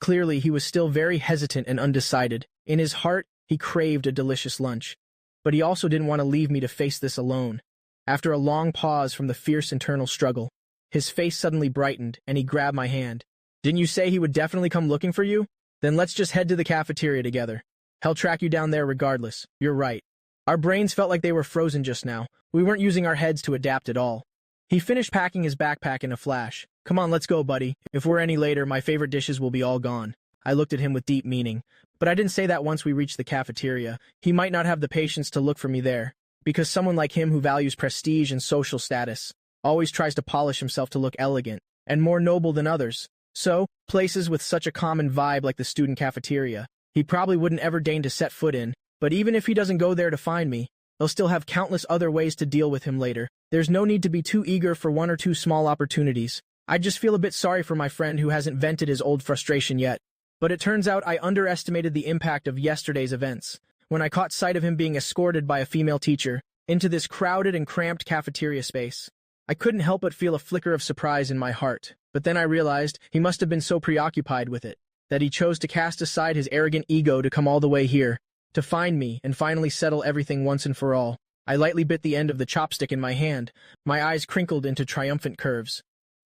Clearly, he was still very hesitant and undecided. In his heart, he craved a delicious lunch. But he also didn't want to leave me to face this alone. After a long pause from the fierce internal struggle, his face suddenly brightened, and he grabbed my hand. Didn't you say he would definitely come looking for you? Then let's just head to the cafeteria together. He'll track you down there regardless. You're right. Our brains felt like they were frozen just now. We weren't using our heads to adapt at all. He finished packing his backpack in a flash. Come on, let's go, buddy. If we're any later, my favorite dishes will be all gone. I looked at him with deep meaning. But I didn't say that once we reached the cafeteria. He might not have the patience to look for me there, because someone like him who values prestige and social status always tries to polish himself to look elegant and more noble than others. So, places with such a common vibe like the student cafeteria, he probably wouldn't ever deign to set foot in. But even if he doesn't go there to find me, he'll still have countless other ways to deal with him later. There's no need to be too eager for 1 or 2 small opportunities. I just feel a bit sorry for my friend who hasn't vented his old frustration yet. But it turns out I underestimated the impact of yesterday's events, when I caught sight of him being escorted by a female teacher into this crowded and cramped cafeteria space. I couldn't help but feel a flicker of surprise in my heart, but then I realized he must have been so preoccupied with it that he chose to cast aside his arrogant ego to come all the way here, to find me and finally settle everything once and for all. I lightly bit the end of the chopstick in my hand, my eyes crinkled into triumphant curves.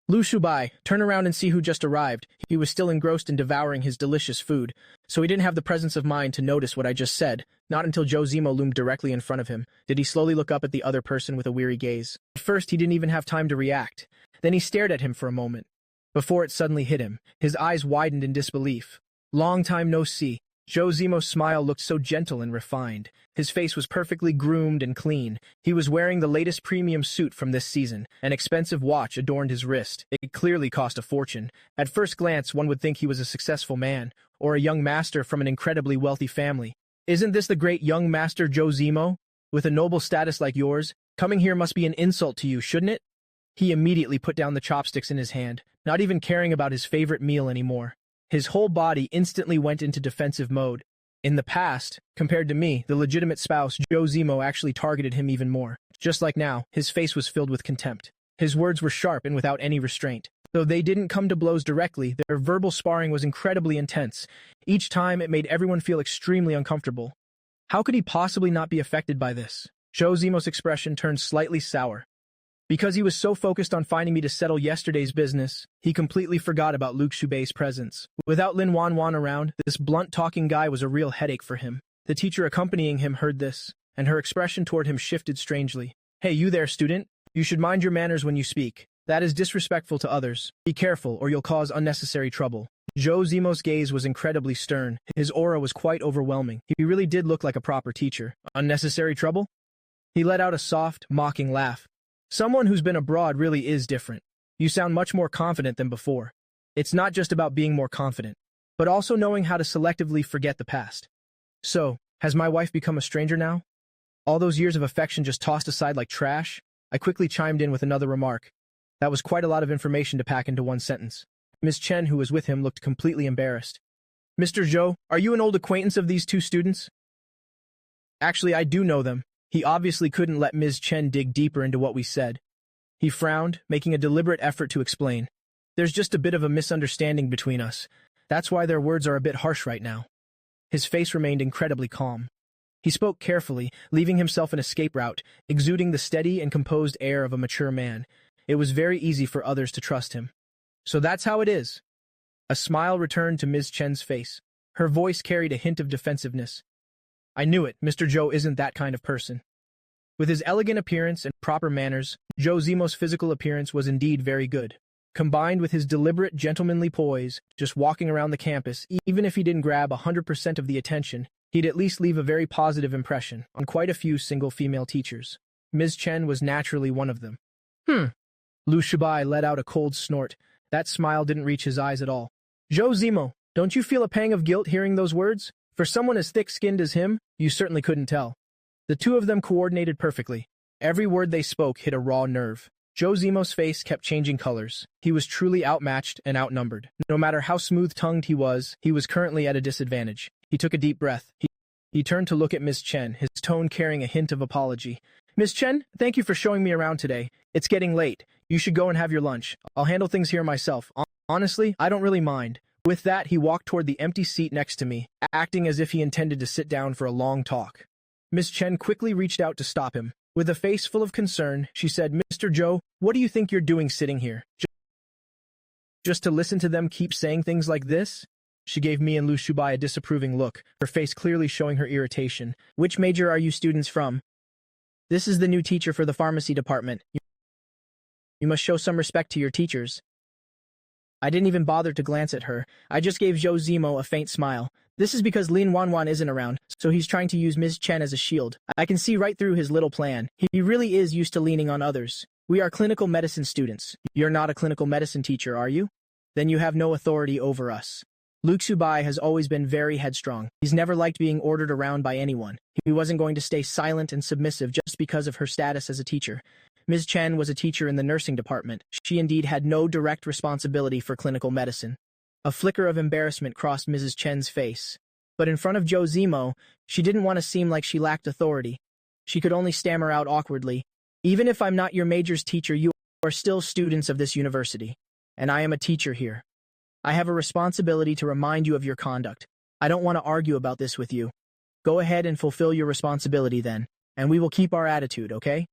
Lu Shubai, turn around and see who just arrived. He was still engrossed in devouring his delicious food, so he didn't have the presence of mind to notice what I just said. Not until Joe Zemo loomed directly in front of him did he slowly look up at the other person with a weary gaze. At first, he didn't even have time to react. Then he stared at him for a moment. Before it suddenly hit him, his eyes widened in disbelief. Long time no see. Joe Zemo's smile looked so gentle and refined. His face was perfectly groomed and clean. He was wearing the latest premium suit from this season. An expensive watch adorned his wrist. It clearly cost a fortune. At first glance, one would think he was a successful man, or a young master from an incredibly wealthy family. Isn't this the great young master Joe Zemo? With a noble status like yours, coming here must be an insult to you, shouldn't it? He immediately put down the chopsticks in his hand, not even caring about his favorite meal anymore. His whole body instantly went into defensive mode. In the past, compared to me, the legitimate spouse, Joe Zemo actually targeted him even more. Just like now, his face was filled with contempt. His words were sharp and without any restraint. Though they didn't come to blows directly, their verbal sparring was incredibly intense. Each time, it made everyone feel extremely uncomfortable. How could he possibly not be affected by this? Joe Zemo's expression turned slightly sour. Because he was so focused on finding me to settle yesterday's business, he completely forgot about Luke Shubei's presence. Without Lin Wanwan around, this blunt-talking guy was a real headache for him. The teacher accompanying him heard this, and her expression toward him shifted strangely. Hey, you there, student. You should mind your manners when you speak. That is disrespectful to others. Be careful, or you'll cause unnecessary trouble. Joe Zemo's gaze was incredibly stern. His aura was quite overwhelming. He really did look like a proper teacher. Unnecessary trouble? He let out a soft, mocking laugh. Someone who's been abroad really is different. You sound much more confident than before. It's not just about being more confident, but also knowing how to selectively forget the past. So, has my wife become a stranger now? All those years of affection just tossed aside like trash? I quickly chimed in with another remark. That was quite a lot of information to pack into one sentence. Ms. Chen, who was with him, looked completely embarrassed. Mr. Zhou, are you an old acquaintance of these two students? Actually, I do know them. He obviously couldn't let Ms. Chen dig deeper into what we said. He frowned, making a deliberate effort to explain. There's just a bit of a misunderstanding between us. That's why their words are a bit harsh right now. His face remained incredibly calm. He spoke carefully, leaving himself an escape route, exuding the steady and composed air of a mature man. It was very easy for others to trust him. So that's how it is. A smile returned to Ms. Chen's face. Her voice carried a hint of defensiveness. I knew it, Mr. Zhou isn't that kind of person. With his elegant appearance and proper manners, Zhou Zimo's physical appearance was indeed very good. Combined with his deliberate, gentlemanly poise, just walking around the campus, even if he didn't grab 100% of the attention, he'd at least leave a very positive impression on quite a few single female teachers. Ms. Chen was naturally one of them. Lu Shibai let out a cold snort. That smile didn't reach his eyes at all. Zhou Zimo, don't you feel a pang of guilt hearing those words? For someone as thick-skinned as him, you certainly couldn't tell. The two of them coordinated perfectly. Every word they spoke hit a raw nerve. Zhou Zimo's face kept changing colors. He was truly outmatched and outnumbered. No matter how smooth-tongued he was currently at a disadvantage. He took a deep breath. He turned to look at Ms. Chen, his tone carrying a hint of apology. Ms. Chen, thank you for showing me around today. It's getting late. You should go and have your lunch. I'll handle things here myself. Honestly, I don't really mind. With that, he walked toward the empty seat next to me, acting as if he intended to sit down for a long talk. Ms. Chen quickly reached out to stop him. With a face full of concern, she said, Mr. Zhou, what do you think you're doing sitting here? Just to listen to them keep saying things like this? She gave me and Lu Shubai a disapproving look, her face clearly showing her irritation. Which major are you students from? This is the new teacher for the pharmacy department. You must show some respect to your teachers. I didn't even bother to glance at her. I just gave Zhou Zimo a faint smile. This is because Lin Wanwan isn't around, so he's trying to use Ms. Chen as a shield. I can see right through his little plan. He really is used to leaning on others. We are clinical medicine students. You're not a clinical medicine teacher, are you? Then you have no authority over us. Luke Subai has always been very headstrong. He's never liked being ordered around by anyone. He wasn't going to stay silent and submissive just because of her status as a teacher. Ms. Chen was a teacher in the nursing department. She indeed had no direct responsibility for clinical medicine. A flicker of embarrassment crossed Mrs. Chen's face. But in front of Zhou Zimo, she didn't want to seem like she lacked authority. She could only stammer out awkwardly, Even if I'm not your major's teacher, you are still students of this university, and I am a teacher here. I have a responsibility to remind you of your conduct. I don't want to argue about this with you. Go ahead and fulfill your responsibility then, and we will keep our attitude, okay?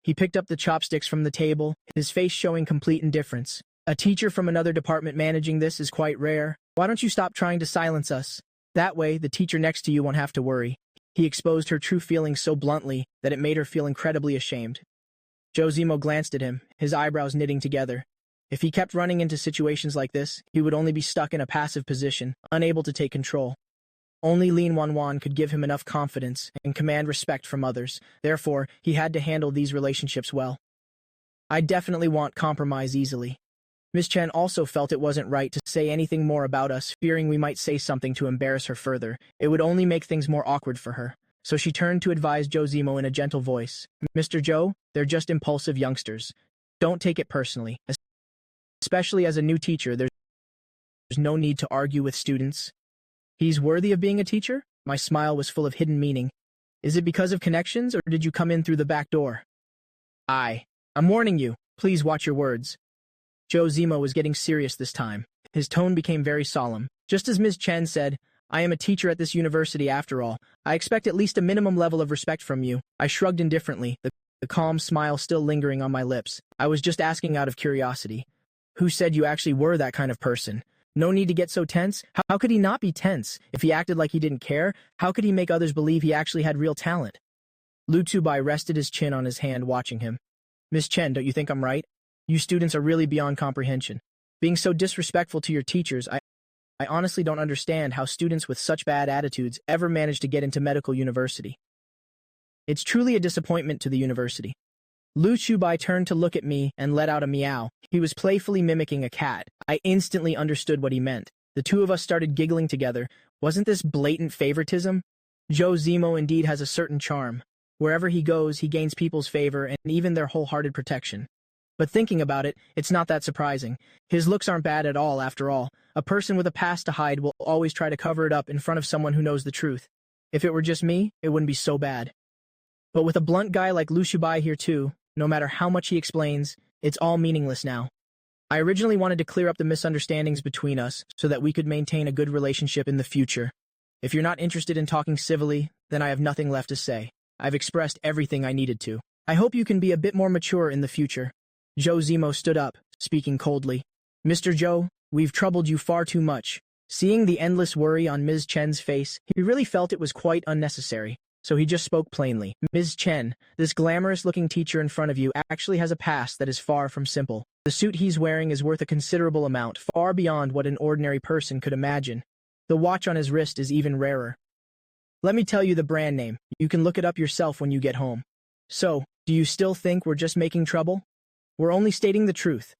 He picked up the chopsticks from the table, his face showing complete indifference. A teacher from another department managing this is quite rare. Why don't you stop trying to silence us? That way, the teacher next to you won't have to worry. He exposed her true feelings so bluntly that it made her feel incredibly ashamed. Zhou Zimo glanced at him, his eyebrows knitting together. If he kept running into situations like this, he would only be stuck in a passive position, unable to take control. Only Lin Wanwan could give him enough confidence and command respect from others. Therefore, he had to handle these relationships well. I definitely won't compromise easily. Miss Chen also felt it wasn't right to say anything more about us, fearing we might say something to embarrass her further. It would only make things more awkward for her. So she turned to advise Zhou Zimo in a gentle voice. Mr. Zhou, they're just impulsive youngsters. Don't take it personally. Especially as a new teacher, there's no need to argue with students. He's worthy of being a teacher? My smile was full of hidden meaning. Is it because of connections, or did you come in through the back door? I'm warning you. Please watch your words. Zhou Zimo was getting serious this time. His tone became very solemn. Just as Ms. Chen said, I am a teacher at this university after all. I expect at least a minimum level of respect from you. I shrugged indifferently, the calm smile still lingering on my lips. I was just asking out of curiosity. Who said you actually were that kind of person? No need to get so tense. How could he not be tense? If he acted like he didn't care, how could he make others believe he actually had real talent? Lu Tubai rested his chin on his hand, watching him. Miss Chen, don't you think I'm right? You students are really beyond comprehension. Being so disrespectful to your teachers, I honestly don't understand how students with such bad attitudes ever manage to get into medical university. It's truly a disappointment to the university. Lu Chubai turned to look at me and let out a meow. He was playfully mimicking a cat. I instantly understood what he meant. The two of us started giggling together. Wasn't this blatant favoritism? Joe Zemo indeed has a certain charm. Wherever he goes, he gains people's favor and even their wholehearted protection. But thinking about it, it's not that surprising. His looks aren't bad at all, after all. A person with a past to hide will always try to cover it up in front of someone who knows the truth. If it were just me, it wouldn't be so bad. But with a blunt guy like Lu Shubai here too, no matter how much he explains, it's all meaningless now. I originally wanted to clear up the misunderstandings between us so that we could maintain a good relationship in the future. If you're not interested in talking civilly, then I have nothing left to say. I've expressed everything I needed to. I hope you can be a bit more mature in the future. Joe Zemo stood up, speaking coldly. Mr. Joe, we've troubled you far too much. Seeing the endless worry on Ms. Chen's face, he really felt it was quite unnecessary. So he just spoke plainly. Ms. Chen, this glamorous-looking teacher in front of you actually has a past that is far from simple. The suit he's wearing is worth a considerable amount, far beyond what an ordinary person could imagine. The watch on his wrist is even rarer. Let me tell you the brand name. You can look it up yourself when you get home. So, do you still think we're just making trouble? We're only stating the truth.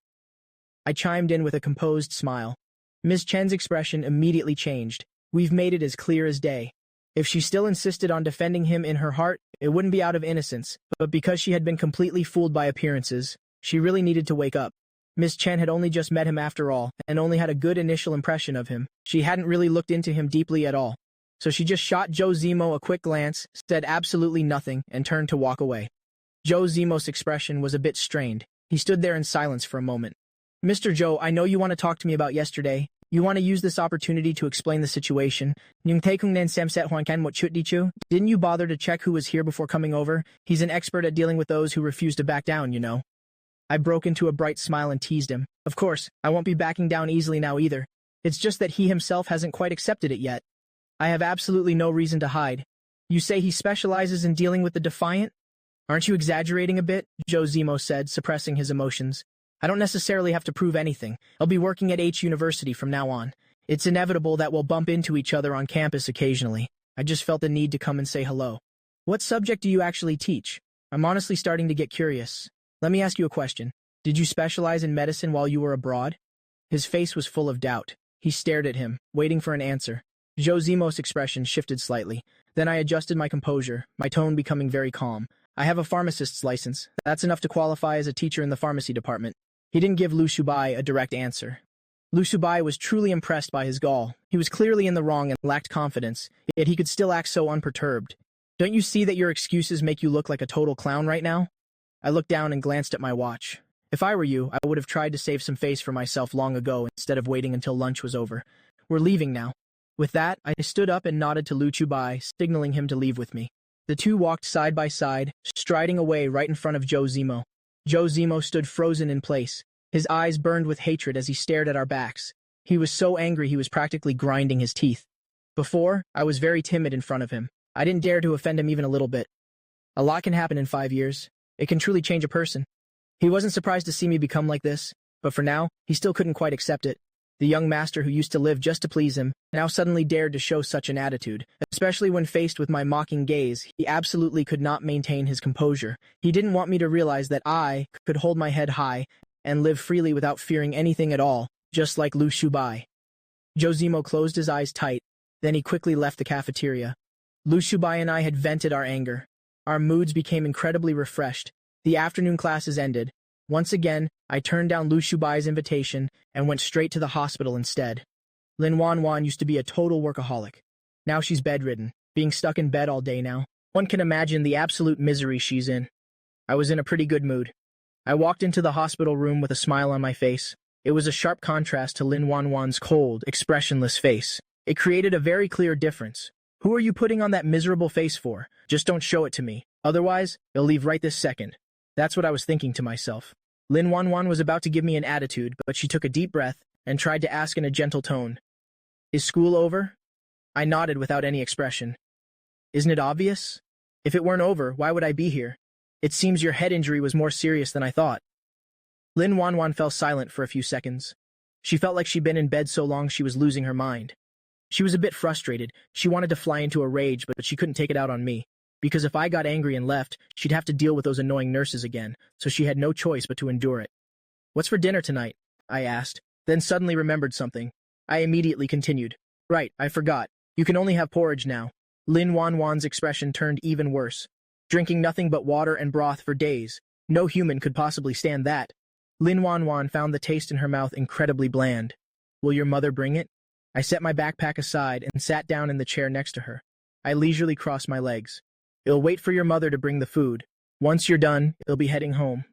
I chimed in with a composed smile. Ms. Chen's expression immediately changed. We've made it as clear as day. If she still insisted on defending him in her heart, it wouldn't be out of innocence, but because she had been completely fooled by appearances, she really needed to wake up. Ms. Chen had only just met him after all, and only had a good initial impression of him. She hadn't really looked into him deeply at all. So she just shot Joe Zemo a quick glance, said absolutely nothing, and turned to walk away. Joe Zemo's expression was a bit strained. He stood there in silence for a moment. Mr. Joe, I know you want to talk to me about yesterday. You want to use this opportunity to explain the situation. Didn't you bother to check who was here before coming over? He's an expert at dealing with those who refuse to back down, you know. I broke into a bright smile and teased him. Of course, I won't be backing down easily now either. It's just that he himself hasn't quite accepted it yet. I have absolutely no reason to hide. You say he specializes in dealing with the defiant? Aren't you exaggerating a bit? Joe Zemo said, suppressing his emotions. I don't necessarily have to prove anything. I'll be working at H University from now on. It's inevitable that we'll bump into each other on campus occasionally. I just felt the need to come and say hello. What subject do you actually teach? I'm honestly starting to get curious. Let me ask you a question. Did you specialize in medicine while you were abroad? His face was full of doubt. He stared at him, waiting for an answer. Joe Zemo's expression shifted slightly. Then I adjusted my composure, my tone becoming very calm. I have a pharmacist's license. That's enough to qualify as a teacher in the pharmacy department. He didn't give Lu Shubai a direct answer. Lu Shubai was truly impressed by his gall. He was clearly in the wrong and lacked confidence, yet he could still act so unperturbed. Don't you see that your excuses make you look like a total clown right now? I looked down and glanced at my watch. If I were you, I would have tried to save some face for myself long ago instead of waiting until lunch was over. We're leaving now. With that, I stood up and nodded to Lu Chubai, signaling him to leave with me. The two walked side by side, striding away right in front of Joe Zemo. Joe Zemo stood frozen in place. His eyes burned with hatred as he stared at our backs. He was so angry he was practically grinding his teeth. Before, I was very timid in front of him. I didn't dare to offend him even a little bit. A lot can happen in 5 years. It can truly change a person. He wasn't surprised to see me become like this, but for now, he still couldn't quite accept it. The young master who used to live just to please him now suddenly dared to show such an attitude. Especially when faced with my mocking gaze, he absolutely could not maintain his composure. He didn't want me to realize that I could hold my head high and live freely without fearing anything at all, just like Lu Shubai. Joe Zemo closed his eyes tight, then he quickly left the cafeteria. Lu Shubai and I had vented our anger. Our moods became incredibly refreshed. The afternoon classes ended. Once again, I turned down Lu Shubai's invitation and went straight to the hospital instead. Lin Wanwan used to be a total workaholic. Now she's bedridden, being stuck in bed all day now. One can imagine the absolute misery she's in. I was in a pretty good mood. I walked into the hospital room with a smile on my face. It was a sharp contrast to Lin Wanwan's cold, expressionless face. It created a very clear difference. Who are you putting on that miserable face for? Just don't show it to me. Otherwise, you'll leave right this second. That's what I was thinking to myself. Lin Wanwan was about to give me an attitude, but she took a deep breath and tried to ask in a gentle tone. Is school over? I nodded without any expression. Isn't it obvious? If it weren't over, why would I be here? It seems your head injury was more serious than I thought. Lin Wanwan fell silent for a few seconds. She felt like she'd been in bed so long she was losing her mind. She was a bit frustrated. She wanted to fly into a rage, but she couldn't take it out on me. because if I got angry and left, she'd have to deal with those annoying nurses again, so she had no choice but to endure it. "What's for dinner tonight?" I asked, then suddenly remembered something. I immediately continued. "Right, I forgot. You can only have porridge now." Lin Wanwan's expression turned even worse. "Drinking nothing but water and broth for days. No human could possibly stand that." Lin Wanwan found the taste in her mouth incredibly bland. "Will your mother bring it?" I set my backpack aside and sat down in the chair next to her. I leisurely crossed my legs. "It'll wait for your mother to bring the food. Once you're done, it'll be heading home."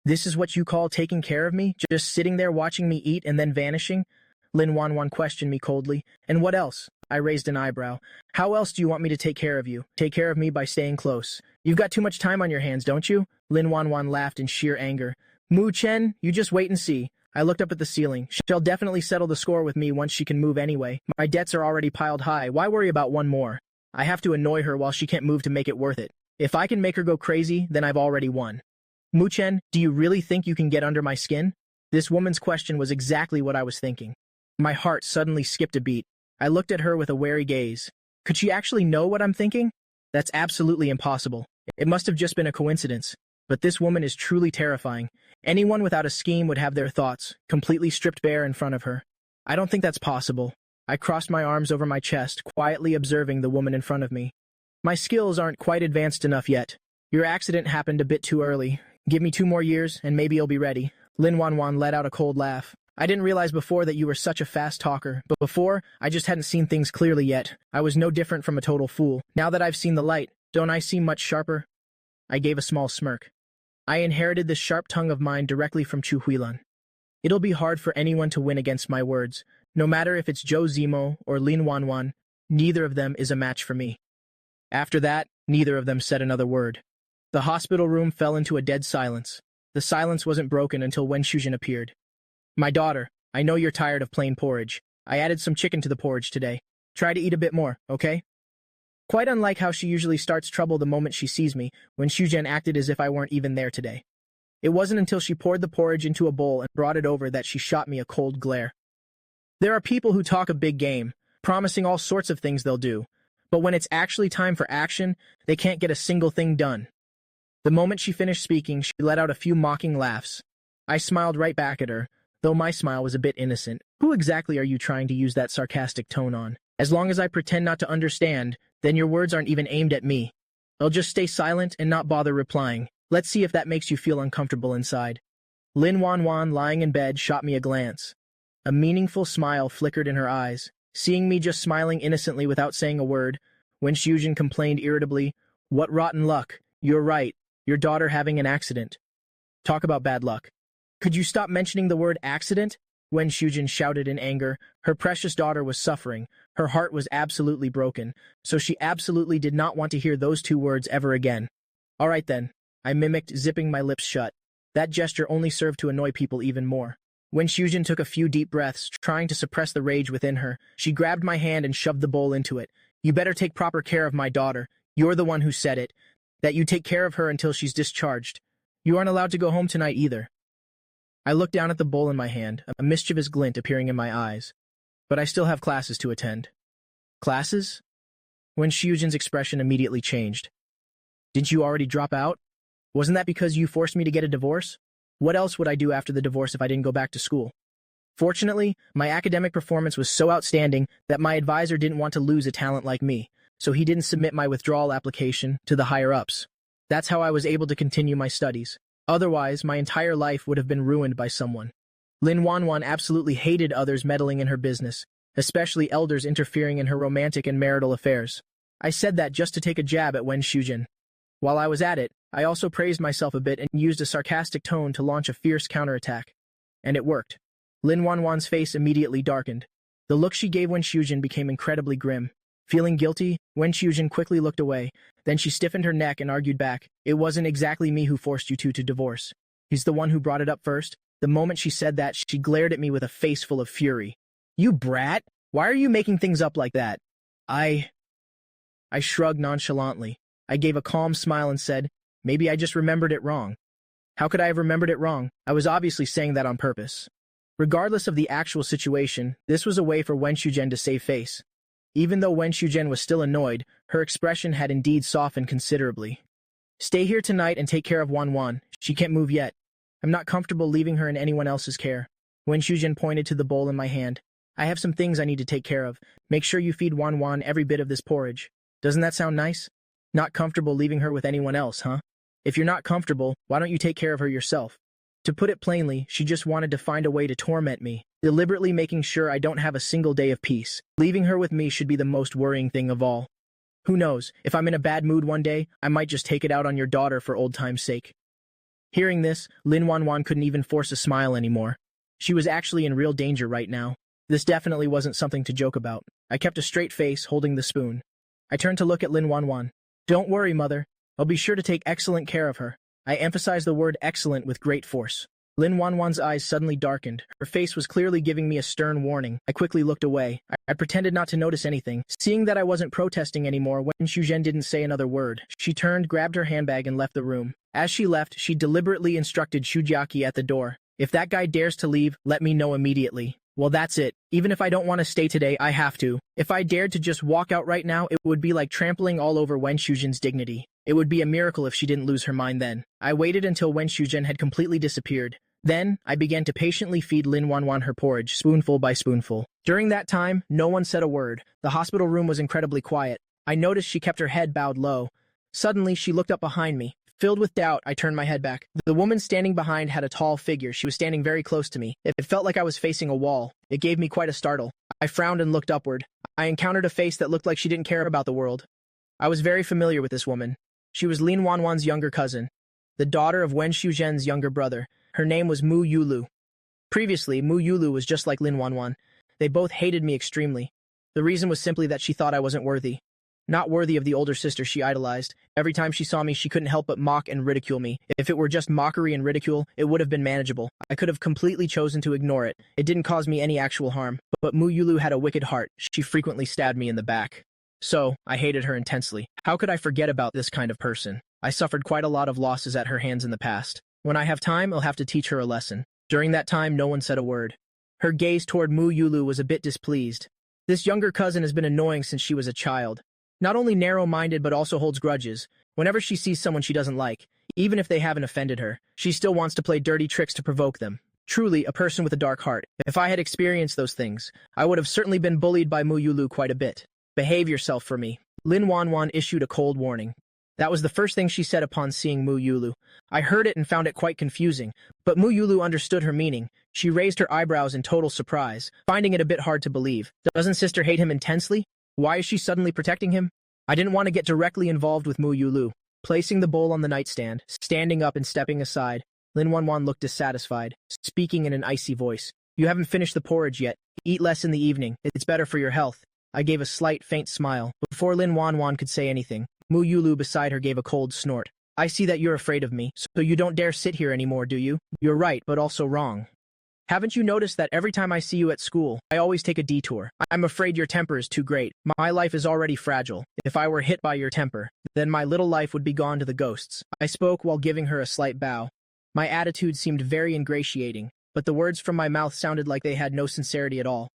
"This is what you call taking care of me? Just sitting there watching me eat and then vanishing?" Lin Wanwan questioned me coldly. "And what else?" I raised an eyebrow. "How else do you want me to take care of you?" "Take care of me by staying close. You've got too much time on your hands, don't you?" Lin Wanwan laughed in sheer anger. "Mu Chen, you just wait and see." I looked up at the ceiling. "She'll definitely settle the score with me once she can move anyway. My debts are already piled high. Why worry about one more? I have to annoy her while she can't move to make it worth it. If I can make her go crazy, then I've already won." "Mu Chen, do you really think you can get under my skin?" This woman's question was exactly what I was thinking. My heart suddenly skipped a beat. I looked at her with a wary gaze. Could she actually know what I'm thinking? That's absolutely impossible. It must have just been a coincidence. But this woman is truly terrifying. Anyone without a scheme would have their thoughts completely stripped bare in front of her. I don't think that's possible. I crossed my arms over my chest, quietly observing the woman in front of me. "My skills aren't quite advanced enough yet. Your accident happened a bit too early. Give me 2 more years, and maybe you'll be ready." Lin Wanwan let out a cold laugh. "I didn't realize before that you were such a fast talker, but before, I just hadn't seen things clearly yet. I was no different from a total fool. Now that I've seen the light, don't I seem much sharper?" I gave a small smirk. I inherited this sharp tongue of mine directly from Chu Huilan. It'll be hard for anyone to win against my words. No matter if it's Zhou Zimo or Lin Wanwan, neither of them is a match for me. After that, neither of them said another word. The hospital room fell into a dead silence. The silence wasn't broken until Wen Shujin appeared. "My daughter, I know you're tired of plain porridge. I added some chicken to the porridge today. Try to eat a bit more, okay?" Quite unlike how she usually starts trouble the moment she sees me, Wen Shujin acted as if I weren't even there today. It wasn't until she poured the porridge into a bowl and brought it over that she shot me a cold glare. There are people who talk a big game, promising all sorts of things they'll do, but when it's actually time for action, they can't get a single thing done. The moment she finished speaking, she let out a few mocking laughs. I smiled right back at her, though my smile was a bit innocent. "Who exactly are you trying to use that sarcastic tone on? As long as I pretend not to understand, then your words aren't even aimed at me. I'll just stay silent and not bother replying. Let's see if that makes you feel uncomfortable inside." Lin Wanwan, lying in bed, shot me a glance. A meaningful smile flickered in her eyes. Seeing me just smiling innocently without saying a word, Wen Shujin complained irritably, "What rotten luck. You're right. Your daughter having an accident. Talk about bad luck. Could you stop mentioning the word accident?" Wen Shujin shouted in anger. Her precious daughter was suffering. Her heart was absolutely broken, so she absolutely did not want to hear those 2 words ever again. "All right then," I mimicked, zipping my lips shut. That gesture only served to annoy people even more. Wen Shujin took a few deep breaths, trying to suppress the rage within her. She grabbed my hand and shoved the bowl into it. "You better take proper care of my daughter. You're the one who said it. That you take care of her until she's discharged. You aren't allowed to go home tonight either." I looked down at the bowl in my hand, a mischievous glint appearing in my eyes. "But I still have classes to attend." "Classes?" Wen Shujin's expression immediately changed. "Didn't you already drop out? Wasn't that because you forced me to get a divorce? What else would I do after the divorce if I didn't go back to school?" Fortunately, my academic performance was so outstanding that my advisor didn't want to lose a talent like me, so he didn't submit my withdrawal application to the higher-ups. That's how I was able to continue my studies. Otherwise, my entire life would have been ruined by someone. Lin Wanwan absolutely hated others meddling in her business, especially elders interfering in her romantic and marital affairs. I said that just to take a jab at Wen Shujin. While I was at it, I also praised myself a bit and used a sarcastic tone to launch a fierce counterattack. And it worked. Lin Wanwan's face immediately darkened. The look she gave Wen Shujin became incredibly grim. Feeling guilty, Wen Shujin quickly looked away. Then she stiffened her neck and argued back. "It wasn't exactly me who forced you two to divorce. He's the one who brought it up first." The moment she said that, she glared at me with a face full of fury. "You brat! Why are you making things up like that?" I shrugged nonchalantly. I gave a calm smile and said, "Maybe I just remembered it wrong." How could I have remembered it wrong? I was obviously saying that on purpose. Regardless of the actual situation, this was a way for Wen Shujin to save face. Even though Wen Shuzhen was still annoyed, her expression had indeed softened considerably. Stay here tonight and take care of Wan Wan. She can't move yet. I'm not comfortable leaving her in anyone else's care. Wen Shuzhen pointed to the bowl in my hand. I have some things I need to take care of. Make sure you feed Wan Wan every bit of this porridge. Doesn't that sound nice? Not comfortable leaving her with anyone else, huh? If you're not comfortable, why don't you take care of her yourself? To put it plainly, she just wanted to find a way to torment me, deliberately making sure I don't have a single day of peace. Leaving her with me should be the most worrying thing of all. Who knows, if I'm in a bad mood one day, I might just take it out on your daughter for old time's sake. Hearing this, Lin Wanwan couldn't even force a smile anymore. She was actually in real danger right now. This definitely wasn't something to joke about. I kept a straight face, holding the spoon. I turned to look at Lin Wanwan. Don't worry, mother. I'll be sure to take excellent care of her. I emphasized the word excellent with great force. Lin Wanwan's eyes suddenly darkened. Her face was clearly giving me a stern warning. I quickly looked away. I pretended not to notice anything. Seeing that I wasn't protesting anymore, Wen Shuzhen didn't say another word. She turned, grabbed her handbag, and left the room. As she left, she deliberately instructed Shujiaki at the door. If that guy dares to leave, let me know immediately. Well, that's it. Even if I don't want to stay today, I have to. If I dared to just walk out right now, it would be like trampling all over Wen Shuzhen's dignity. It would be a miracle if she didn't lose her mind then. I waited until Wen Shuzhen had completely disappeared. Then, I began to patiently feed Lin Wanwan her porridge, spoonful by spoonful. During that time, no one said a word. The hospital room was incredibly quiet. I noticed she kept her head bowed low. Suddenly, she looked up behind me. Filled with doubt, I turned my head back. The woman standing behind had a tall figure. She was standing very close to me. It felt like I was facing a wall. It gave me quite a startle. I frowned and looked upward. I encountered a face that looked like she didn't care about the world. I was very familiar with this woman. She was Lin Wanwan's younger cousin, the daughter of Wen Shuzhen's younger brother. Her name was Mu Yulu. Previously, Mu Yulu was just like Lin Wanwan. They both hated me extremely. The reason was simply that she thought I wasn't worthy. Not worthy of the older sister she idolized. Every time she saw me, she couldn't help but mock and ridicule me. If it were just mockery and ridicule, it would have been manageable. I could have completely chosen to ignore it. It didn't cause me any actual harm. But Mu Yulu had a wicked heart. She frequently stabbed me in the back. So, I hated her intensely. How could I forget about this kind of person? I suffered quite a lot of losses at her hands in the past. When I have time, I'll have to teach her a lesson. During that time, no one said a word. Her gaze toward Mu Yulu was a bit displeased. This younger cousin has been annoying since she was a child. Not only narrow-minded, but also holds grudges. Whenever she sees someone she doesn't like, even if they haven't offended her, she still wants to play dirty tricks to provoke them. Truly, a person with a dark heart. If I had experienced those things, I would have certainly been bullied by Mu Yulu quite a bit. Behave yourself for me. Lin Wanwan issued a cold warning. That was the first thing she said upon seeing Mu Yulu. I heard it and found it quite confusing, but Mu Yulu understood her meaning. She raised her eyebrows in total surprise, finding it a bit hard to believe. Doesn't sister hate him intensely? Why is she suddenly protecting him? I didn't want to get directly involved with Mu Yulu. Placing the bowl on the nightstand, standing up and stepping aside, Lin Wanwan looked dissatisfied, speaking in an icy voice. You haven't finished the porridge yet. Eat less in the evening. It's better for your health. I gave a slight, faint smile. Before Lin Wanwan could say anything, Mu Yulu beside her gave a cold snort. I see that you're afraid of me, so you don't dare sit here anymore, do you? You're right, but also wrong. Haven't you noticed that every time I see you at school, I always take a detour? I'm afraid your temper is too great. My life is already fragile. If I were hit by your temper, then my little life would be gone to the ghosts. I spoke while giving her a slight bow. My attitude seemed very ingratiating, but the words from my mouth sounded like they had no sincerity at all.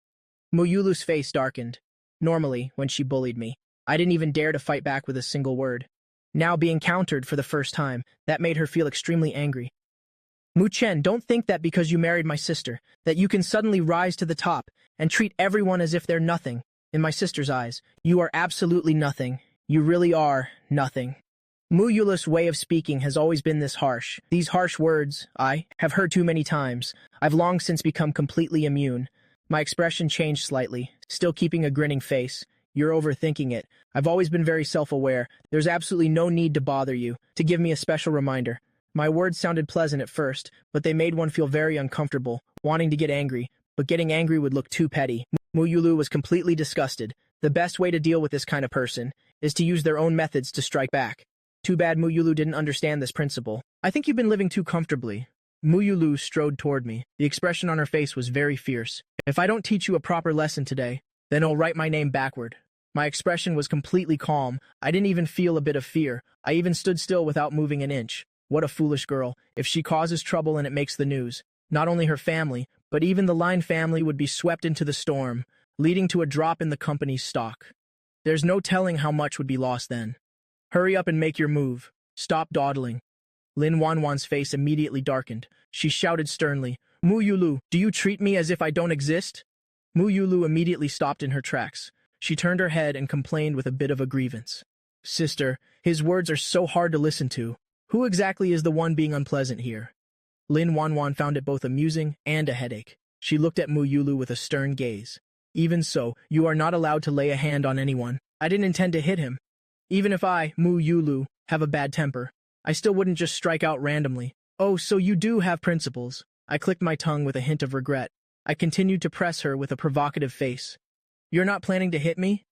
Mu Yulu's face darkened. Normally, when she bullied me, I didn't even dare to fight back with a single word. Now being countered for the first time, that made her feel extremely angry. Mu Chen, don't think that because you married my sister, that you can suddenly rise to the top and treat everyone as if they're nothing. In my sister's eyes, you are absolutely nothing. You really are nothing. Mu Yulu's way of speaking has always been this harsh. These harsh words, I have heard too many times. I've long since become completely immune. My expression changed slightly, still keeping a grinning face. You're overthinking it. I've always been very self-aware. There's absolutely no need to bother you, to give me a special reminder. My words sounded pleasant at first, but they made one feel very uncomfortable, wanting to get angry, but getting angry would look too petty. Mu Yulu was completely disgusted. The best way to deal with this kind of person is to use their own methods to strike back. Too bad Mu Yulu didn't understand this principle. I think you've been living too comfortably. Mu Yulu strode toward me. The expression on her face was very fierce. If I don't teach you a proper lesson today, then I'll write my name backward. My expression was completely calm. I didn't even feel a bit of fear. I even stood still without moving an inch. What a foolish girl. If she causes trouble and it makes the news, not only her family, but even the Line family would be swept into the storm. leading to a drop in the company's stock. There's no telling how much would be lost then. Hurry up and make your move. Stop dawdling. Lin Wanwan's face immediately darkened. She shouted sternly, Mu Yulu, do you treat me as if I don't exist? Mu Yulu immediately stopped in her tracks. She turned her head and complained with a bit of a grievance. Sister, his words are so hard to listen to. Who exactly is the one being unpleasant here? Lin Wanwan found it both amusing and a headache. She looked at Mu Yulu with a stern gaze. Even so, you are not allowed to lay a hand on anyone. I didn't intend to hit him. Even if I, Mu Yulu, have a bad temper, I still wouldn't just strike out randomly. Oh, so you do have principles. I clicked my tongue with a hint of regret. I continued to press her with a provocative face. You're not planning to hit me?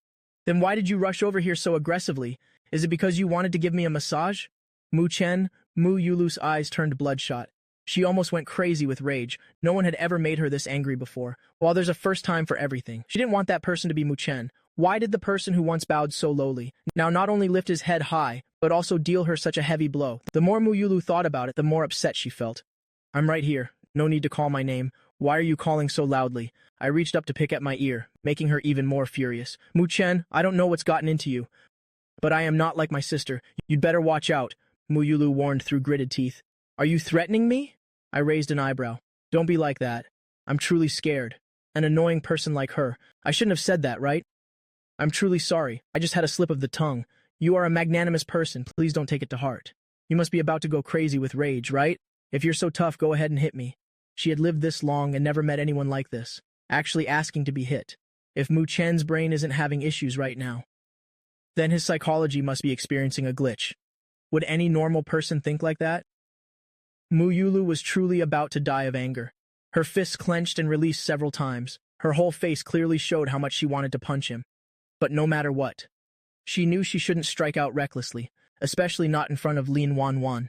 Then why did you rush over here so aggressively? Is it because you wanted to give me a massage? Mu Yulu's eyes turned bloodshot. She almost went crazy with rage. No one had ever made her this angry before. While there's a first time for everything, she didn't want that person to be Mu Chen. Why did the person who once bowed so lowly now not only lift his head high, but also deal her such a heavy blow? The more Mu Yulu thought about it, the more upset she felt. I'm right here. No need to call my name. Why are you calling so loudly? I reached up to pick at my ear, making her even more furious. Mu Chen, I don't know what's gotten into you, but I am not like my sister. You'd better watch out, Mu Yulu warned through gritted teeth. Are you threatening me? I raised an eyebrow. Don't be like that. I'm truly scared. An annoying person like her. I shouldn't have said that, right? I'm truly sorry. I just had a slip of the tongue. You are a magnanimous person. Please don't take it to heart. You must be about to go crazy with rage, right? If you're so tough, go ahead and hit me. She had lived this long and never met anyone like this, actually asking to be hit. If Mu Chen's brain isn't having issues right now, then his psychology must be experiencing a glitch. Would any normal person think like that? Mu Yulu was truly about to die of anger. Her fists clenched and released several times. Her whole face clearly showed how much she wanted to punch him. But no matter what, she knew she shouldn't strike out recklessly, especially not in front of Lin Wanwan.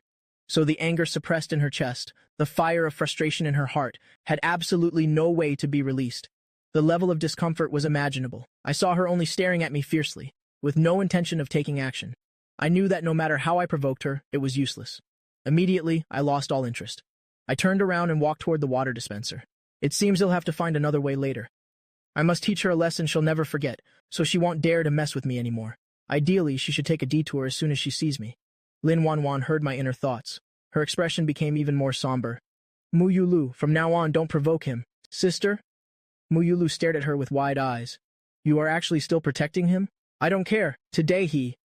So the anger suppressed in her chest, the fire of frustration in her heart, had absolutely no way to be released. The level of discomfort was imaginable. I saw her only staring at me fiercely, with no intention of taking action. I knew that no matter how I provoked her, it was useless. Immediately, I lost all interest. I turned around and walked toward the water dispenser. It seems he'll have to find another way later. I must teach her a lesson she'll never forget, so she won't dare to mess with me anymore. Ideally, she should take a detour as soon as she sees me. Lin Wanwan heard my inner thoughts. Her expression became even more somber. Mu Yulu, from now on, don't provoke him. Sister? Mu Yulu stared at her with wide eyes. You are actually still protecting him? I don't care. Today he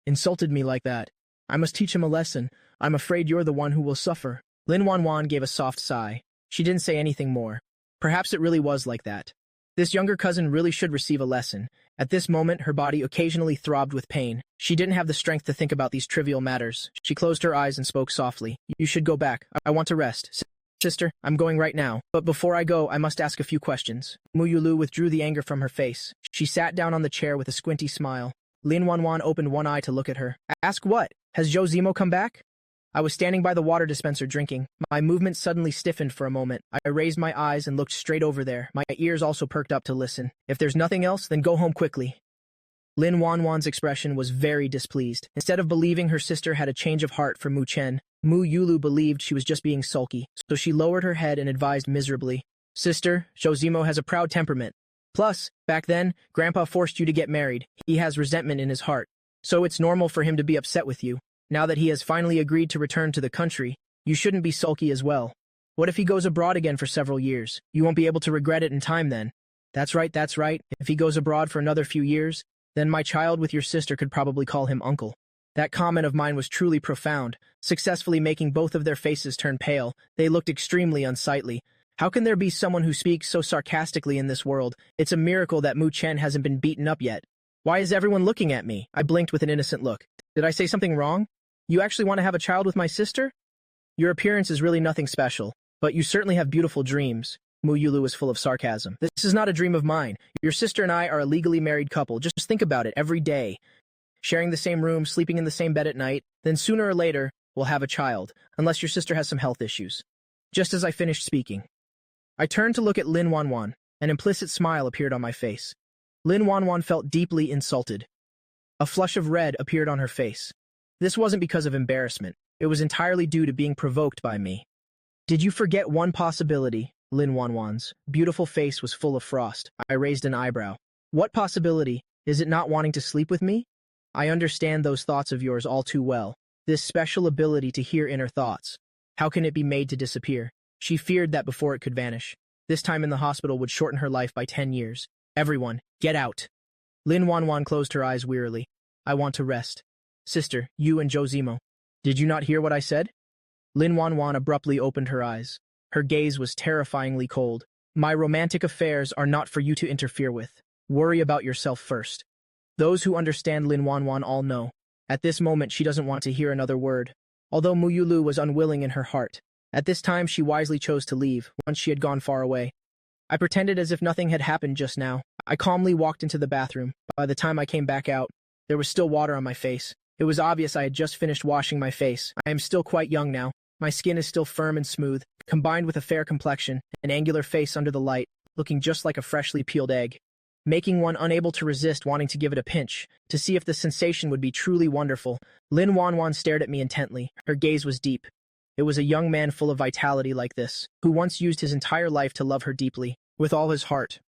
insulted me like that. I must teach him a lesson. I'm afraid you're the one who will suffer. Lin Wanwan gave a soft sigh. She didn't say anything more. Perhaps it really was like that. This younger cousin really should receive a lesson. At this moment, her body occasionally throbbed with pain. She didn't have the strength to think about these trivial matters. She closed her eyes and spoke softly. You should go back. I want to rest. Sister, I'm going right now. But before I go, I must ask a few questions. Mu Yulu withdrew the anger from her face. She sat down on the chair with a squinty smile. Lin Wanwan opened one eye to look at her. Ask what? Has Zhou Zimo come back? I was standing by the water dispenser drinking. My movement suddenly stiffened for a moment. I raised my eyes and looked straight over there. My ears also perked up to listen. If there's nothing else, then go home quickly. Lin Wanwan's expression was very displeased. Instead of believing her sister had a change of heart for Mu Chen, Mu Yulu believed she was just being sulky, so she lowered her head and advised miserably. Sister, Zhou Zimo has a proud temperament. Plus, back then, Grandpa forced you to get married. He has resentment in his heart, so it's normal for him to be upset with you. Now that he has finally agreed to return to the country, you shouldn't be sulky as well. What if he goes abroad again for several years? You won't be able to regret it in time then. That's right, that's right. If he goes abroad for another few years, then my child with your sister could probably call him uncle. That comment of mine was truly profound, successfully making both of their faces turn pale. They looked extremely unsightly. How can there be someone who speaks so sarcastically in this world? It's a miracle that Mu Chen hasn't been beaten up yet. Why is everyone looking at me? I blinked with an innocent look. Did I say something wrong? You actually want to have a child with my sister? Your appearance is really nothing special, but you certainly have beautiful dreams. Mu Yulu was full of sarcasm. This is not a dream of mine. Your sister and I are a legally married couple. Just think about it every day. Sharing the same room, sleeping in the same bed at night, then sooner or later, we'll have a child, unless your sister has some health issues. Just as I finished speaking, I turned to look at Lin Wanwan. An implicit smile appeared on my face. Lin Wanwan felt deeply insulted. A flush of red appeared on her face. This wasn't because of embarrassment. It was entirely due to being provoked by me. Did you forget one possibility? Lin Wanwan's beautiful face was full of frost. I raised an eyebrow. What possibility? Is it not wanting to sleep with me? I understand those thoughts of yours all too well. This special ability to hear inner thoughts. How can it be made to disappear? She feared that before it could vanish. This time in the hospital would shorten her life by 10 years. Everyone, get out. Lin Wanwan closed her eyes wearily. I want to rest. Sister, you and Josimo. Did you not hear what I said? Lin Wanwan abruptly opened her eyes. Her gaze was terrifyingly cold. My romantic affairs are not for you to interfere with. Worry about yourself first. Those who understand Lin Wanwan all know. At this moment, she doesn't want to hear another word. Although Muyulu was unwilling in her heart, at this time she wisely chose to leave, once she had gone far away. I pretended as if nothing had happened just now. I calmly walked into the bathroom. By the time I came back out, there was still water on my face. It was obvious I had just finished washing my face. I am still quite young now. My skin is still firm and smooth, combined with a fair complexion, an angular face under the light, looking just like a freshly peeled egg, making one unable to resist wanting to give it a pinch, to see if the sensation would be truly wonderful. Lin Wanwan stared at me intently. Her gaze was deep. It was a young man full of vitality like this, who once used his entire life to love her deeply, with all his heart.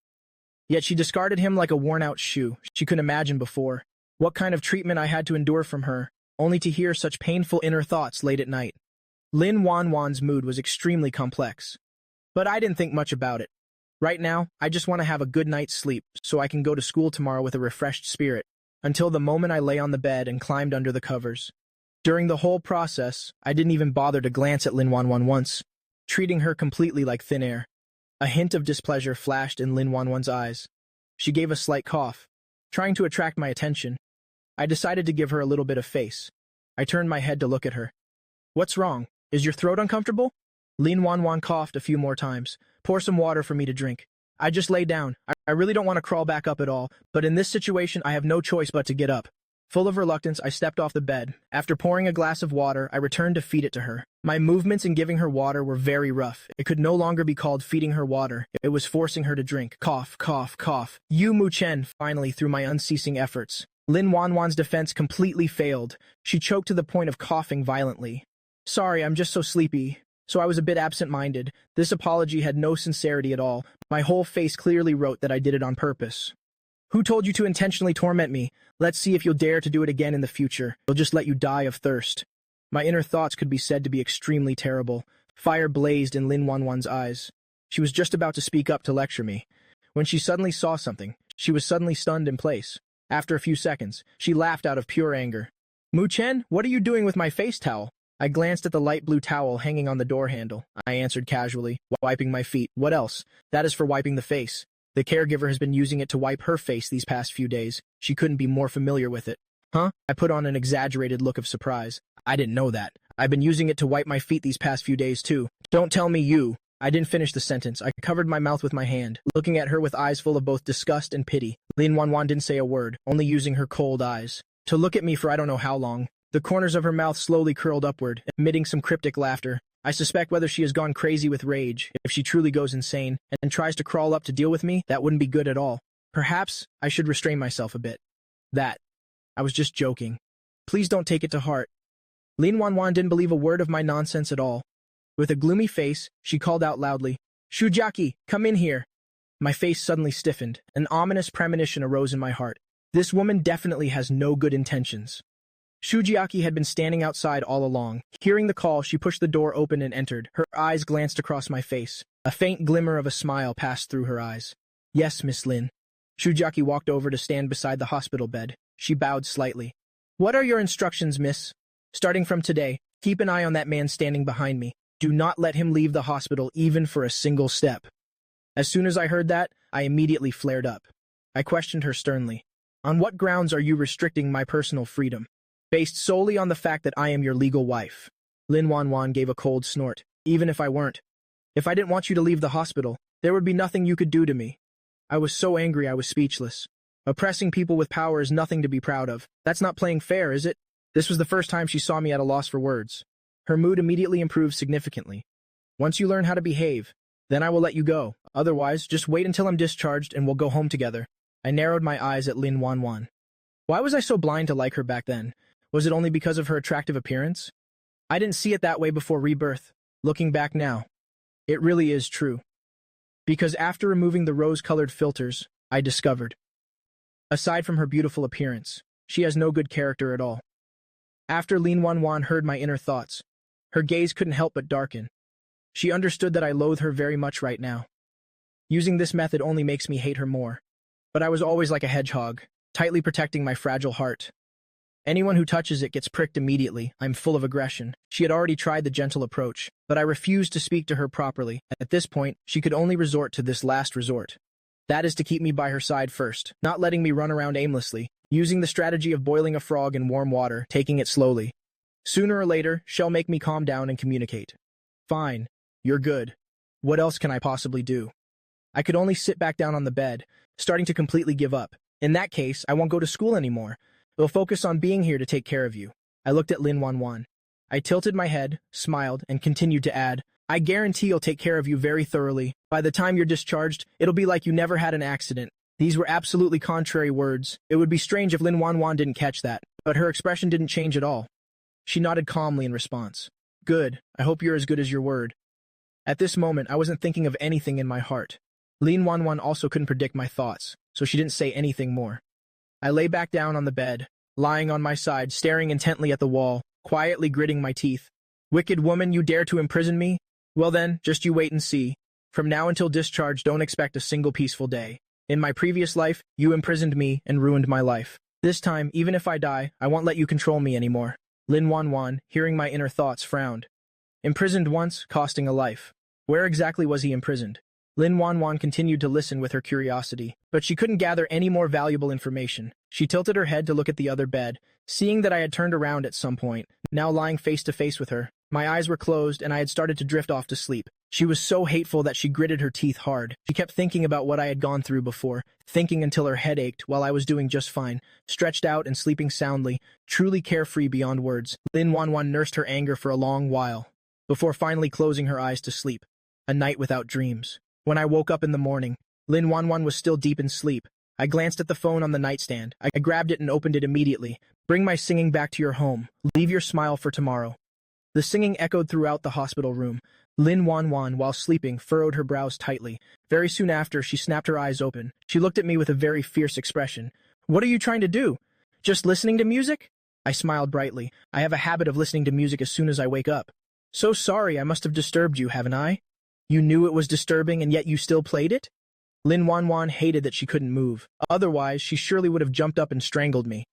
Yet she discarded him like a worn-out shoe. She couldn't imagine before what kind of treatment I had to endure from her, only to hear such painful inner thoughts late at night. Lin Wanwan's mood was extremely complex, but I didn't think much about it. Right now, I just want to have a good night's sleep so I can go to school tomorrow with a refreshed spirit, until the moment I lay on the bed and climbed under the covers. During the whole process, I didn't even bother to glance at Lin Wanwan once, treating her completely like thin air. A hint of displeasure flashed in Lin Wanwan's eyes. She gave a slight cough, trying to attract my attention. I decided to give her a little bit of face. I turned my head to look at her. What's wrong? Is your throat uncomfortable? Lin Wanwan coughed a few more times. Pour some water for me to drink. I just lay down. I really don't want to crawl back up at all, but in this situation I have no choice but to get up. Full of reluctance, I stepped off the bed. After pouring a glass of water, I returned to feed it to her. My movements in giving her water were very rough. It could no longer be called feeding her water. It was forcing her to drink. Cough, cough, cough. Yu Mu Chen, finally, through my unceasing efforts. Lin Wanwan's defense completely failed. She choked to the point of coughing violently. Sorry, I'm just so sleepy. So I was a bit absent-minded. This apology had no sincerity at all. My whole face clearly wrote that I did it on purpose. Who told you to intentionally torment me? Let's see if you'll dare to do it again in the future. I'll just let you die of thirst. My inner thoughts could be said to be extremely terrible. Fire blazed in Lin Wanwan's eyes. She was just about to speak up to lecture me, when she suddenly saw something. She was suddenly stunned in place. After a few seconds, she laughed out of pure anger. Mu Chen, what are you doing with my face towel? I glanced at the light blue towel hanging on the door handle. I answered casually, wiping my feet. What else? That is for wiping the face. The caregiver has been using it to wipe her face these past few days. She couldn't be more familiar with it. Huh? I put on an exaggerated look of surprise. I didn't know that. I've been using it to wipe my feet these past few days too. Don't tell me you. I didn't finish the sentence. I covered my mouth with my hand, looking at her with eyes full of both disgust and pity. Lin Wanwan didn't say a word, only using her cold eyes to look at me for I don't know how long. The corners of her mouth slowly curled upward, emitting some cryptic laughter. I suspect whether she has gone crazy with rage, if she truly goes insane, and tries to crawl up to deal with me, that wouldn't be good at all. Perhaps I should restrain myself a bit. I was just joking. Please don't take it to heart. Lin Wanwan didn't believe a word of my nonsense at all. With a gloomy face, she called out loudly, Shujiaki, come in here. My face suddenly stiffened. An ominous premonition arose in my heart. This woman definitely has no good intentions. Shujiaki had been standing outside all along. Hearing the call, she pushed the door open and entered. Her eyes glanced across my face. A faint glimmer of a smile passed through her eyes. Yes, Miss Lin. Shujiaki walked over to stand beside the hospital bed. She bowed slightly. What are your instructions, miss? Starting from today, keep an eye on that man standing behind me. Do not let him leave the hospital even for a single step. As soon as I heard that, I immediately flared up. I questioned her sternly. On what grounds are you restricting my personal freedom? Based solely on the fact that I am your legal wife. Lin Wanwan gave a cold snort. Even if I weren't. If I didn't want you to leave the hospital, there would be nothing you could do to me. I was so angry I was speechless. Oppressing people with power is nothing to be proud of. That's not playing fair, is it? This was the first time she saw me at a loss for words. Her mood immediately improved significantly. Once you learn how to behave, then I will let you go. Otherwise, just wait until I'm discharged and we'll go home together. I narrowed my eyes at Lin Wanwan. Why was I so blind to like her back then? Was it only because of her attractive appearance? I didn't see it that way before rebirth. Looking back now, it really is true. Because after removing the rose-colored filters, I discovered, aside from her beautiful appearance, she has no good character at all. After Lin Wanwan heard my inner thoughts, her gaze couldn't help but darken. She understood that I loathe her very much right now. Using this method only makes me hate her more. But I was always like a hedgehog, tightly protecting my fragile heart. Anyone who touches it gets pricked immediately. I'm full of aggression. She had already tried the gentle approach, but I refused to speak to her properly. At this point, she could only resort to this last resort. That is to keep me by her side first, not letting me run around aimlessly, using the strategy of boiling a frog in warm water, taking it slowly. Sooner or later, she'll make me calm down and communicate. Fine. You're good. What else can I possibly do? I could only sit back down on the bed, starting to completely give up. In that case, I won't go to school anymore. We'll focus on being here to take care of you. I looked at Lin Wanwan. I tilted my head, smiled, and continued to add, I guarantee you'll take care of you very thoroughly. By the time you're discharged, it'll be like you never had an accident. These were absolutely contrary words. It would be strange if Lin Wanwan didn't catch that, but her expression didn't change at all. She nodded calmly in response. Good. I hope you're as good as your word. At this moment, I wasn't thinking of anything in my heart. Lin Wanwan also couldn't predict my thoughts, so she didn't say anything more. I lay back down on the bed, lying on my side, staring intently at the wall, quietly gritting my teeth. Wicked woman, you dare to imprison me? Well then, just you wait and see. From now until discharge, don't expect a single peaceful day. In my previous life, you imprisoned me and ruined my life. This time, even if I die, I won't let you control me anymore. Lin Wanwan, hearing my inner thoughts, frowned. Imprisoned once, costing a life. Where exactly was he imprisoned? Lin Wanwan continued to listen with her curiosity, but she couldn't gather any more valuable information. She tilted her head to look at the other bed, seeing that I had turned around at some point, now lying face to face with her. My eyes were closed and I had started to drift off to sleep. She was so hateful that she gritted her teeth hard. She kept thinking about what I had gone through before, thinking until her head ached while I was doing just fine, stretched out and sleeping soundly, truly carefree beyond words. Lin Wanwan nursed her anger for a long while, before finally closing her eyes to sleep. A night without dreams. When I woke up in the morning, Lin Wanwan was still deep in sleep. I glanced at the phone on the nightstand. I grabbed it and opened it immediately. Bring my singing back to your home. Leave your smile for tomorrow. The singing echoed throughout the hospital room. Lin Wanwan, while sleeping, furrowed her brows tightly. Very soon after, she snapped her eyes open. She looked at me with a very fierce expression. What are you trying to do? Just listening to music? I smiled brightly. I have a habit of listening to music as soon as I wake up. So sorry, I must have disturbed you, haven't I? You knew it was disturbing and yet you still played it? Lin Wanwan hated that she couldn't move. Otherwise, she surely would have jumped up and strangled me.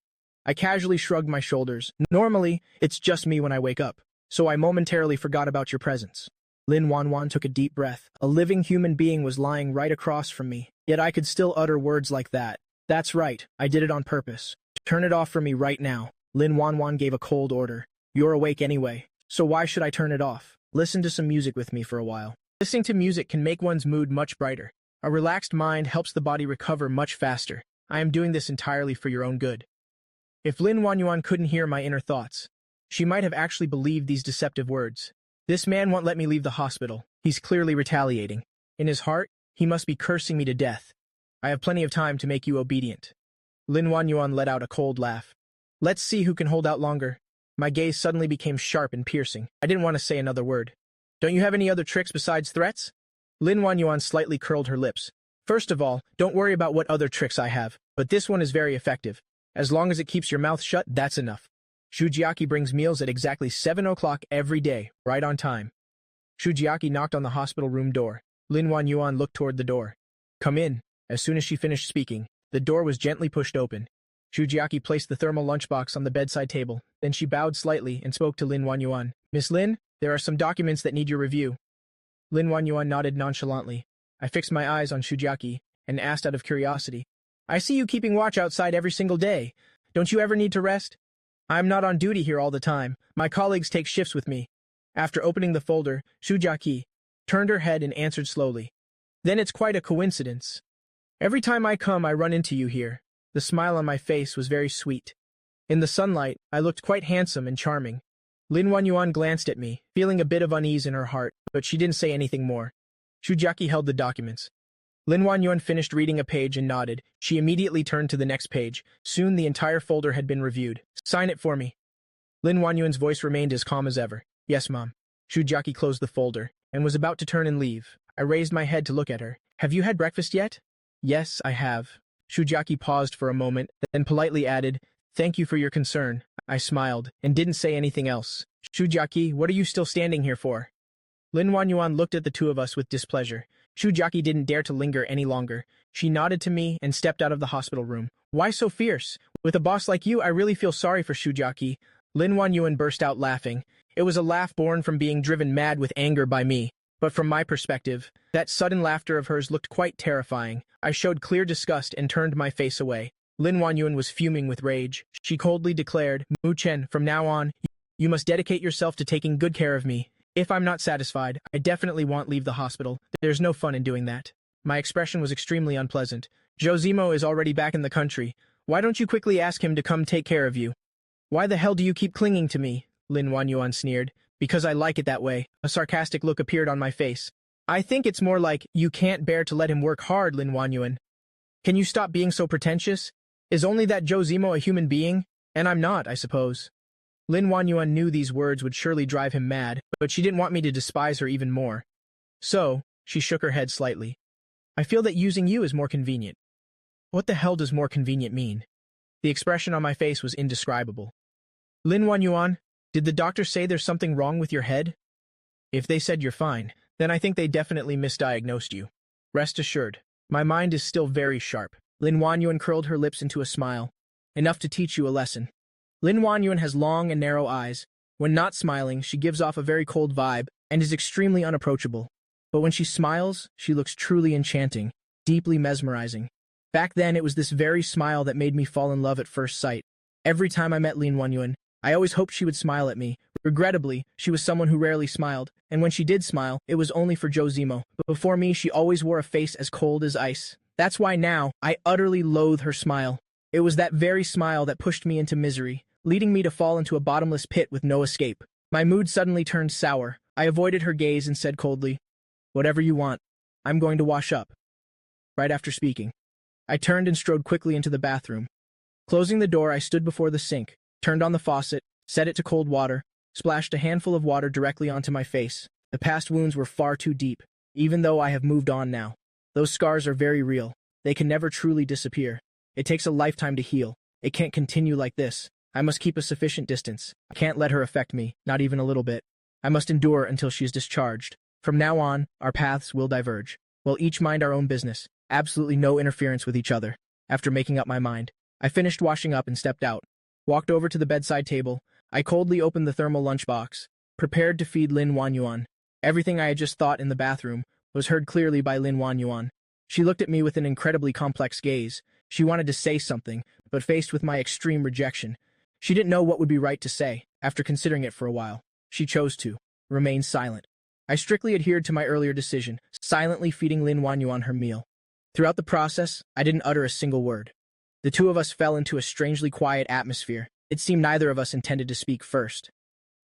I casually shrugged my shoulders. Normally, it's just me when I wake up, so I momentarily forgot about your presence. Lin Wanwan took a deep breath. A living human being was lying right across from me, yet I could still utter words like that. That's right, I did it on purpose. Turn it off for me right now. Lin Wanwan gave a cold order. You're awake anyway, so why should I turn it off? Listen to some music with me for a while. Listening to music can make one's mood much brighter. A relaxed mind helps the body recover much faster. I am doing this entirely for your own good. If Lin Wanwan couldn't hear my inner thoughts, she might have actually believed these deceptive words. This man won't let me leave the hospital. He's clearly retaliating. In his heart, he must be cursing me to death. I have plenty of time to make you obedient. Lin Wanwan let out a cold laugh. Let's see who can hold out longer. My gaze suddenly became sharp and piercing. I didn't want to say another word. Don't you have any other tricks besides threats? Lin Wanwan slightly curled her lips. First of all, don't worry about what other tricks I have, but this one is very effective. As long as it keeps your mouth shut, that's enough. Shujiaki brings meals at exactly 7 o'clock every day, right on time. Shujiaki knocked on the hospital room door. Lin Wanwan looked toward the door. Come in. As soon as she finished speaking, the door was gently pushed open. Shujiaki placed the thermal lunchbox on the bedside table. Then she bowed slightly and spoke to Lin Wanwan. Miss Lin, there are some documents that need your review. Lin Wanwan nodded nonchalantly. I fixed my eyes on Shujiaki and asked out of curiosity. I see you keeping watch outside every single day. Don't you ever need to rest? I'm not on duty here all the time. My colleagues take shifts with me. After opening the folder, Shujiaki turned her head and answered slowly. Then it's quite a coincidence. Every time I come, I run into you here. The smile on my face was very sweet. In the sunlight, I looked quite handsome and charming. Lin Wanwan glanced at me, feeling a bit of unease in her heart, but she didn't say anything more. Shujiaki held the documents. Lin Wanwan finished reading a page and nodded. She immediately turned to the next page. Soon the entire folder had been reviewed. Sign it for me. Lin Wanyuan's voice remained as calm as ever. Yes, Mom. Shujiaki closed the folder and was about to turn and leave. I raised my head to look at her. Have you had breakfast yet? Yes, I have. Shujaki paused for a moment, then politely added, Thank you for your concern. I smiled, and didn't say anything else. Shujaki, what are you still standing here for? Lin Wanyuan looked at the two of us with displeasure. Shujaki didn't dare to linger any longer. She nodded to me and stepped out of the hospital room. Why so fierce? With a boss like you, I really feel sorry for Shujaki. Lin Wanyuan burst out laughing. It was a laugh born from being driven mad with anger by me. But from my perspective, that sudden laughter of hers looked quite terrifying. I showed clear disgust and turned my face away. Lin Wanyuan was fuming with rage. She coldly declared, Mu Chen, from now on, you must dedicate yourself to taking good care of me. If I'm not satisfied, I definitely won't leave the hospital. There's no fun in doing that. My expression was extremely unpleasant. Josimo is already back in the country. Why don't you quickly ask him to come take care of you? Why the hell do you keep clinging to me? Lin Wanyuan sneered. Because I like it that way. A sarcastic look appeared on my face. I think it's more like, you can't bear to let him work hard, Lin Wanyuan. Can you stop being so pretentious? Is only that Josimo a human being? And I'm not, I suppose. Lin Wanyuan knew these words would surely drive him mad, but she didn't want me to despise her even more. So, she shook her head slightly. I feel that using you is more convenient. What the hell does more convenient mean? The expression on my face was indescribable. Lin Wanyuan, did the doctor say there's something wrong with your head? If they said you're fine, then I think they definitely misdiagnosed you. Rest assured, my mind is still very sharp. Lin Wanyuan curled her lips into a smile. Enough to teach you a lesson. Lin Wanyuan has long and narrow eyes. When not smiling, she gives off a very cold vibe and is extremely unapproachable. But when she smiles, she looks truly enchanting, deeply mesmerizing. Back then, it was this very smile that made me fall in love at first sight. Every time I met Lin Wanyuan, I always hoped she would smile at me. Regrettably, she was someone who rarely smiled, and when she did smile, it was only for Josimo. But before me, she always wore a face as cold as ice. That's why now, I utterly loathe her smile. It was that very smile that pushed me into misery, leading me to fall into a bottomless pit with no escape. My mood suddenly turned sour. I avoided her gaze and said coldly, Whatever you want. I'm going to wash up. Right after speaking, I turned and strode quickly into the bathroom. Closing the door, I stood before the sink, turned on the faucet, set it to cold water, splashed a handful of water directly onto my face. The past wounds were far too deep, even though I have moved on now. Those scars are very real. They can never truly disappear. It takes a lifetime to heal. It can't continue like this. I must keep a sufficient distance. I can't let her affect me, not even a little bit. I must endure until she is discharged. From now on, our paths will diverge. We'll each mind our own business. Absolutely no interference with each other. After making up my mind, I finished washing up and stepped out. Walked over to the bedside table. I coldly opened the thermal lunchbox, prepared to feed Lin Wanyuan. Everything I had just thought in the bathroom was heard clearly by Lin Wanyuan. She looked at me with an incredibly complex gaze. She wanted to say something, but faced with my extreme rejection, she didn't know what would be right to say. After considering it for a while, she chose to remain silent. I strictly adhered to my earlier decision, silently feeding Lin Wanyuan her meal. Throughout the process, I didn't utter a single word. The two of us fell into a strangely quiet atmosphere. It seemed neither of us intended to speak first.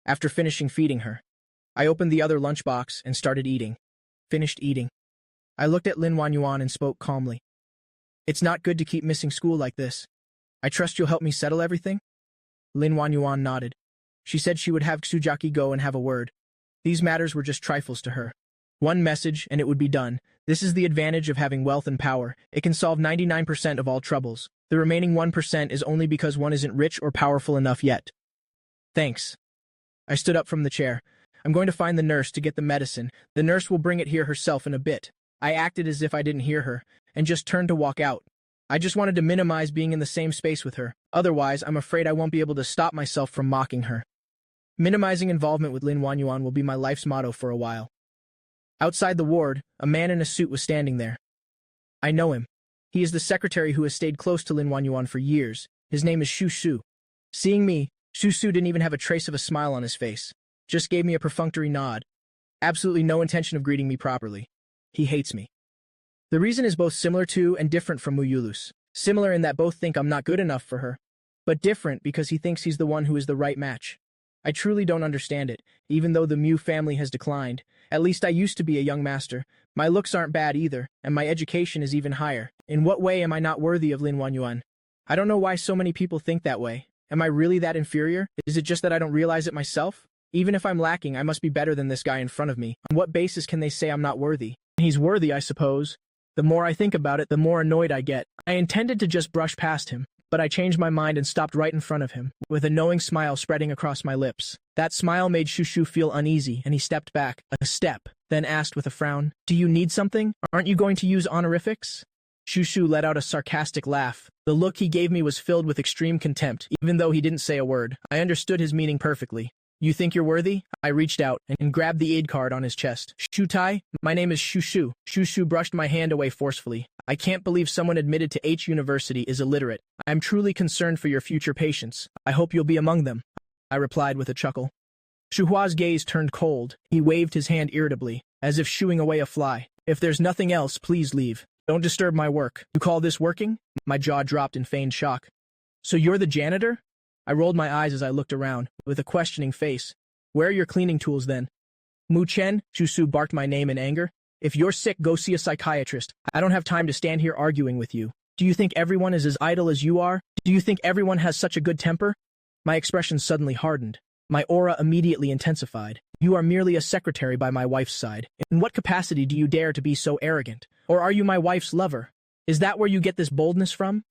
After finishing feeding her, I opened the other lunchbox and started eating. Finished eating. I looked at Lin Wanyuan and spoke calmly. It's not good to keep missing school like this. I trust you'll help me settle everything? Lin Wanyuan nodded. She said she would have Sujaki go and have a word. These matters were just trifles to her. One message, and it would be done. This is the advantage of having wealth and power. It can solve 99% of all troubles. The remaining 1% is only because one isn't rich or powerful enough yet. Thanks. I stood up from the chair. I'm going to find the nurse to get the medicine. The nurse will bring it here herself in a bit. I acted as if I didn't hear her, and just turned to walk out. I just wanted to minimize being in the same space with her. Otherwise, I'm afraid I won't be able to stop myself from mocking her. Minimizing involvement with Lin Wanyuan will be my life's motto for a while. Outside the ward, a man in a suit was standing there. I know him. He is the secretary who has stayed close to Lin Wanyuan for years. His name is Shu Su. Seeing me, Shu Su didn't even have a trace of a smile on his face. Just gave me a perfunctory nod. Absolutely no intention of greeting me properly. He hates me. The reason is both similar to and different from Muyulus. Similar in that both think I'm not good enough for her, but different because he thinks he's the one who is the right match. I truly don't understand it, even though the Mu family has declined. At least I used to be a young master. My looks aren't bad either, and my education is even higher. In what way am I not worthy of Lin Wanyuan? I don't know why so many people think that way. Am I really that inferior? Is it just that I don't realize it myself? Even if I'm lacking, I must be better than this guy in front of me. On what basis can they say I'm not worthy? He's worthy, I suppose. The more I think about it, the more annoyed I get. I intended to just brush past him, but I changed my mind and stopped right in front of him, with a knowing smile spreading across my lips. That smile made Shushu feel uneasy, and he stepped back, a step, then asked with a frown, "Do you need something? Aren't you going to use honorifics?" Shushu let out a sarcastic laugh. The look he gave me was filled with extreme contempt, even though he didn't say a word. I understood his meaning perfectly. "You think you're worthy?" I reached out and grabbed the aid card on his chest. "Shutai, my name is Shushu." Shushu brushed my hand away forcefully. "I can't believe someone admitted to H University is illiterate. I am truly concerned for your future patients. I hope you'll be among them," I replied with a chuckle. Shuhua's gaze turned cold. He waved his hand irritably, as if shooing away a fly. "If there's nothing else, please leave. Don't disturb my work." "You call this working?" My jaw dropped in feigned shock. "So you're the janitor?" I rolled my eyes as I looked around, with a questioning face. "Where are your cleaning tools then?" "Mu Chen," Shusu barked my name in anger. "If you're sick, go see a psychiatrist. I don't have time to stand here arguing with you. Do you think everyone is as idle as you are? Do you think everyone has such a good temper?" My expression suddenly hardened. My aura immediately intensified. "You are merely a secretary by my wife's side. In what capacity do you dare to be so arrogant? Or are you my wife's lover? Is that where you get this boldness from?"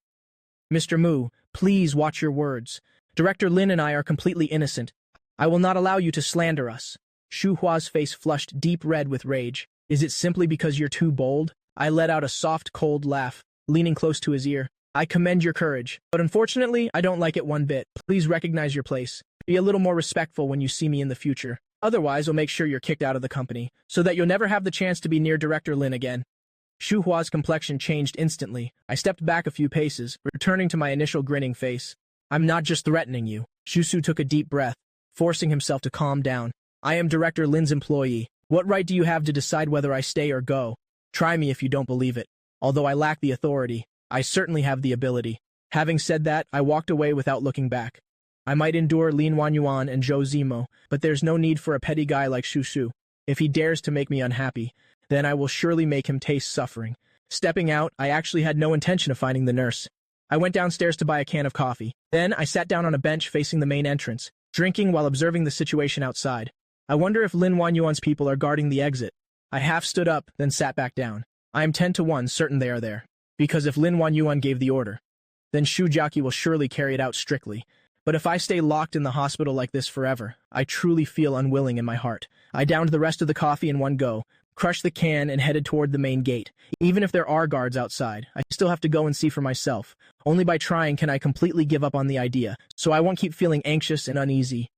"Mr. Mu, please watch your words. Director Lin and I are completely innocent. I will not allow you to slander us." Shu Hua's face flushed deep red with rage. "Is it simply because you're too bold?" I let out a soft, cold laugh, leaning close to his ear. "I commend your courage, but unfortunately, I don't like it one bit. Please recognize your place. Be a little more respectful when you see me in the future. Otherwise, I'll make sure you're kicked out of the company, so that you'll never have the chance to be near Director Lin again." Shu Hua's complexion changed instantly. I stepped back a few paces, returning to my initial grinning face. "I'm not just threatening you." Shusu took a deep breath, forcing himself to calm down. "I am Director Lin's employee. What right do you have to decide whether I stay or go? Try me if you don't believe it. Although I lack the authority, I certainly have the ability." Having said that, I walked away without looking back. I might endure Lin Wanyuan and Zhou Zimo, but there's no need for a petty guy like Shushu. If he dares to make me unhappy, then I will surely make him taste suffering. Stepping out, I actually had no intention of finding the nurse. I went downstairs to buy a can of coffee. Then I sat down on a bench facing the main entrance, drinking while observing the situation outside. I wonder if Lin Wanyuan's people are guarding the exit. I half stood up, then sat back down. I am 10-1 certain they are there. Because if Lin Wanyuan gave the order, then Shu Jiaqi will surely carry it out strictly. But if I stay locked in the hospital like this forever, I truly feel unwilling in my heart. I downed the rest of the coffee in one go, crushed the can, and headed toward the main gate. Even if there are guards outside, I still have to go and see for myself. Only by trying can I completely give up on the idea, so I won't keep feeling anxious and uneasy.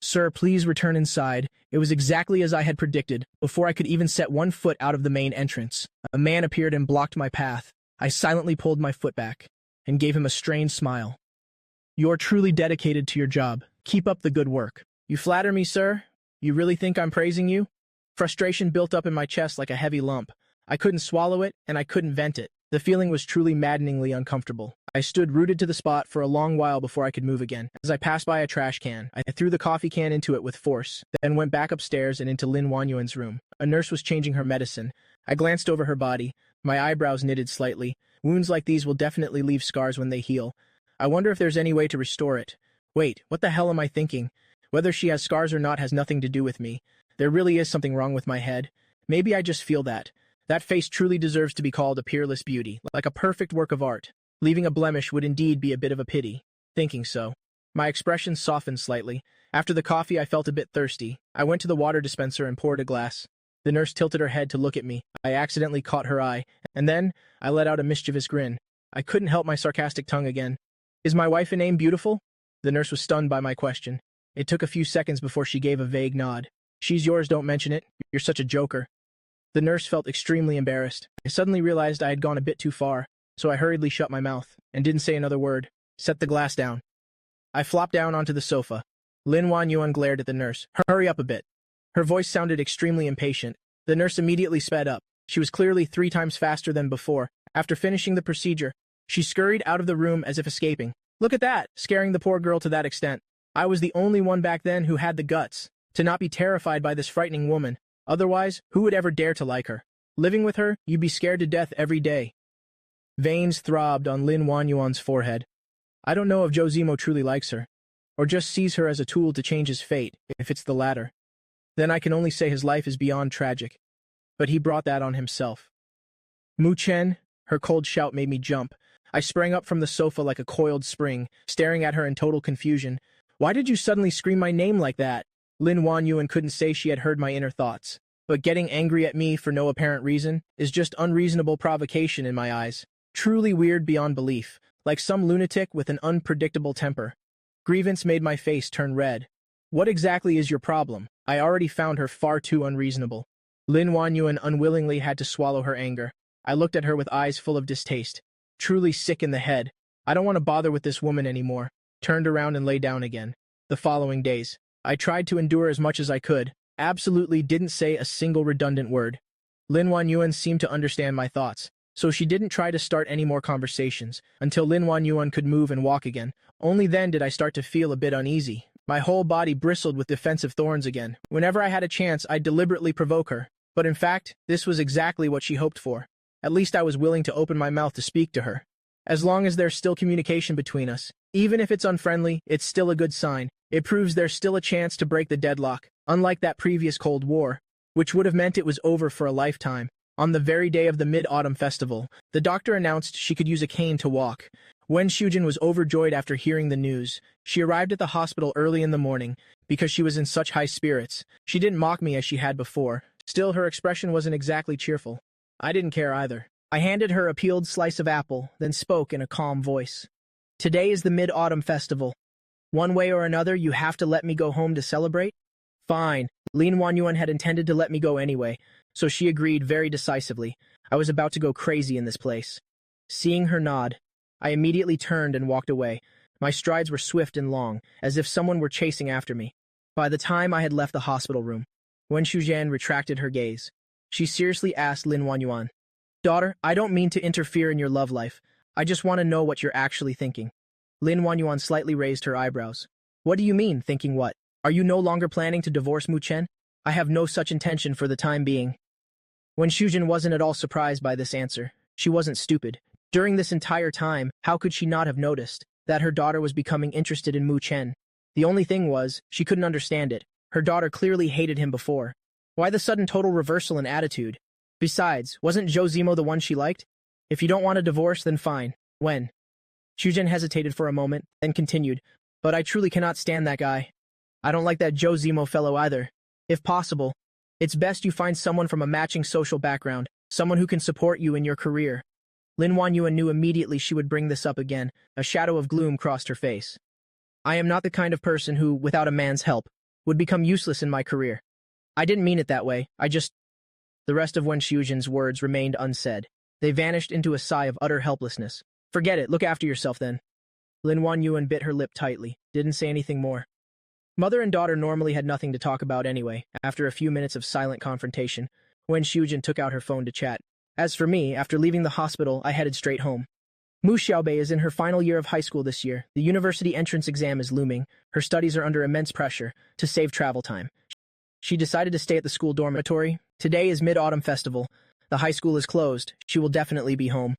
"Sir, please return inside." It was exactly as I had predicted. Before I could even set one foot out of the main entrance, a man appeared and blocked my path. I silently pulled my foot back and gave him a strained smile. "You're truly dedicated to your job. Keep up the good work." "You flatter me, sir. You really think I'm praising you?" Frustration built up in my chest like a heavy lump. I couldn't swallow it, and I couldn't vent it. The feeling was truly maddeningly uncomfortable. I stood rooted to the spot for a long while before I could move again. As I passed by a trash can, I threw the coffee can into it with force, then went back upstairs and into Lin Wanyuan's room. A nurse was changing her medicine. I glanced over her body. My eyebrows knitted slightly. Wounds like these will definitely leave scars when they heal. I wonder if there's any way to restore it. Wait, what the hell am I thinking? Whether she has scars or not has nothing to do with me. There really is something wrong with my head. Maybe I just feel that. That face truly deserves to be called a peerless beauty, like a perfect work of art. Leaving a blemish would indeed be a bit of a pity. Thinking so, my expression softened slightly. After the coffee, I felt a bit thirsty. I went to the water dispenser and poured a glass. The nurse tilted her head to look at me. I accidentally caught her eye, and then I let out a mischievous grin. I couldn't help my sarcastic tongue again. "Is my wife and aim beautiful?" The nurse was stunned by my question. It took a few seconds before she gave a vague nod. "She's yours, don't mention it. You're such a joker." The nurse felt extremely embarrassed. I suddenly realized I had gone a bit too far, so I hurriedly shut my mouth and didn't say another word. Set the glass down. I flopped down onto the sofa. Lin Wanyuan glared at the nurse. "Hurry up a bit." Her voice sounded extremely impatient. The nurse immediately sped up. She was clearly 3 times faster than before. After finishing the procedure, she scurried out of the room as if escaping. Look at that, scaring the poor girl to that extent. I was the only one back then who had the guts to not be terrified by this frightening woman. Otherwise, who would ever dare to like her? Living with her, you'd be scared to death every day. Veins throbbed on Lin Wanyuan's forehead. I don't know if Zhou Zimo truly likes her, or just sees her as a tool to change his fate, if it's the latter. Then I can only say his life is beyond tragic. but he brought that on himself. Mu Chen, her cold shout made me jump. I sprang up from the sofa like a coiled spring, staring at her in total confusion. Why did you suddenly scream my name like that? Lin Wanyuan couldn't say she had heard my inner thoughts, but getting angry at me for no apparent reason is just unreasonable provocation in my eyes. Truly weird beyond belief, like some lunatic with an unpredictable temper. Grievance made my face turn red. What exactly is your problem? I already found her far too unreasonable. Lin Wanyuan unwillingly had to swallow her anger. I looked at her with eyes full of distaste. Truly sick in the head. I don't want to bother with this woman anymore. Turned around and lay down again. The following days, I tried to endure as much as I could. Absolutely didn't say a single redundant word. Lin Wanyuan seemed to understand my thoughts, so she didn't try to start any more conversations until Lin Wanyuan could move and walk again. Only then did I start to feel a bit uneasy. My whole body bristled with defensive thorns again. Whenever I had a chance, I'd deliberately provoke her. But in fact, this was exactly what she hoped for. At least I was willing to open my mouth to speak to her. As long as there's still communication between us, even if it's unfriendly, it's still a good sign. It proves there's still a chance to break the deadlock, unlike that previous Cold War, which would have meant it was over for a lifetime. On the very day of the Mid-Autumn Festival, the doctor announced she could use a cane to walk. Wen Shujin was overjoyed after hearing the news. She arrived at the hospital early in the morning because she was in such high spirits. She didn't mock me as she had before. Still, her expression wasn't exactly cheerful. I didn't care either. I handed her a peeled slice of apple, then spoke in a calm voice. Today is the Mid-Autumn Festival. One way or another, you have to let me go home to celebrate? Fine. Lin Wanyuan had intended to let me go anyway, so she agreed very decisively. I was about to go crazy in this place. Seeing her nod, I immediately turned and walked away. My strides were swift and long, as if someone were chasing after me. By the time I had left the hospital room, Wen Shuzhan retracted her gaze. She seriously asked Lin Wanyuan, "Daughter, I don't mean to interfere in your love life. I just want to know what you're actually thinking." Lin Wanyuan slightly raised her eyebrows. "What do you mean, thinking what? Are you no longer planning to divorce Mu Chen?" "I have no such intention for the time being." Wen Shuzhan wasn't at all surprised by this answer. She wasn't stupid. During this entire time, how could she not have noticed that her daughter was becoming interested in Mu Chen? The only thing was, she couldn't understand it. Her daughter clearly hated him before. Why the sudden total reversal in attitude? Besides, wasn't Zhou Zimo the one she liked? If you don't want a divorce, then fine. When? Shuzhen hesitated for a moment, then continued, "But I truly cannot stand that guy. I don't like that Zhou Zimo fellow either. If possible, it's best you find someone from a matching social background, someone who can support you in your career." Lin Wanyuan knew immediately she would bring this up again. A shadow of gloom crossed her face. "I am not the kind of person who, without a man's help, would become useless in my career. I didn't mean it that way, I just—" The rest of Wen Shuzhen's words remained unsaid. They vanished into a sigh of utter helplessness. "Forget it, look after yourself then." Lin Wanyuan bit her lip tightly, didn't say anything more. Mother and daughter normally had nothing to talk about anyway. After a few minutes of silent confrontation, Wen Shuzhen took out her phone to chat. As for me, after leaving the hospital, I headed straight home. Mu Xiaobei is in her final year of high school this year. The university entrance exam is looming. Her studies are under immense pressure to save travel time. She decided to stay at the school dormitory. Today is Mid-Autumn Festival. The high school is closed. She will definitely be home.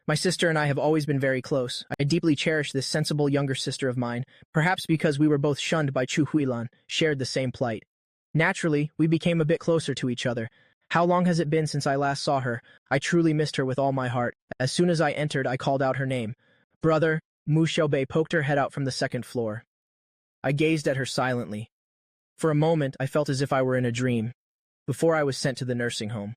My sister and I have always been very close. I deeply cherish this sensible younger sister of mine, perhaps because we were both shunned by Chu Huilan, shared the same plight. Naturally, we became a bit closer to each other. How long has it been since I last saw her? I truly missed her with all my heart. As soon as I entered, I called out her name. "Brother." Mu Xiaobei poked her head out from the second floor. I gazed at her silently. For a moment, I felt as if I were in a dream, before I was sent to the nursing home.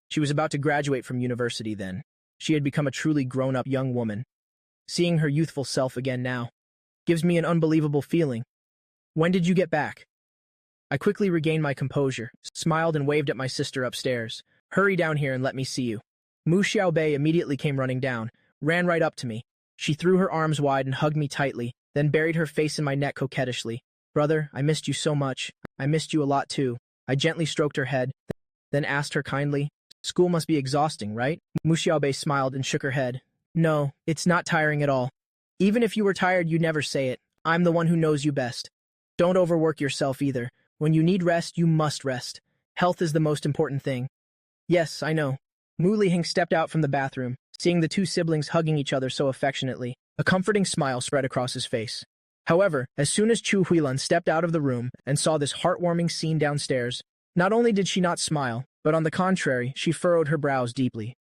She was about to graduate from university then. She had become a truly grown-up young woman. Seeing her youthful self again now gives me an unbelievable feeling. "When did you get back?" I quickly regained my composure, smiled and waved at my sister upstairs. "Hurry down here and let me see you." Mu Xiaobei immediately came running down, ran right up to me. She threw her arms wide and hugged me tightly, then buried her face in my neck coquettishly. "Brother, I missed you so much. I missed you a lot too." I gently stroked her head, then asked her kindly, "School must be exhausting, right?" Mu Xiaobei smiled and shook her head. "No, it's not tiring at all. Even if you were tired, you'd never say it. I'm the one who knows you best. Don't overwork yourself either. When you need rest, you must rest. Health is the most important thing." "Yes, I know." Mu Lihing stepped out from the bathroom, seeing the two siblings hugging each other so affectionately. A comforting smile spread across his face. However, as soon as Chu Huilan stepped out of the room and saw this heartwarming scene downstairs, not only did she not smile, but on the contrary, she furrowed her brows deeply.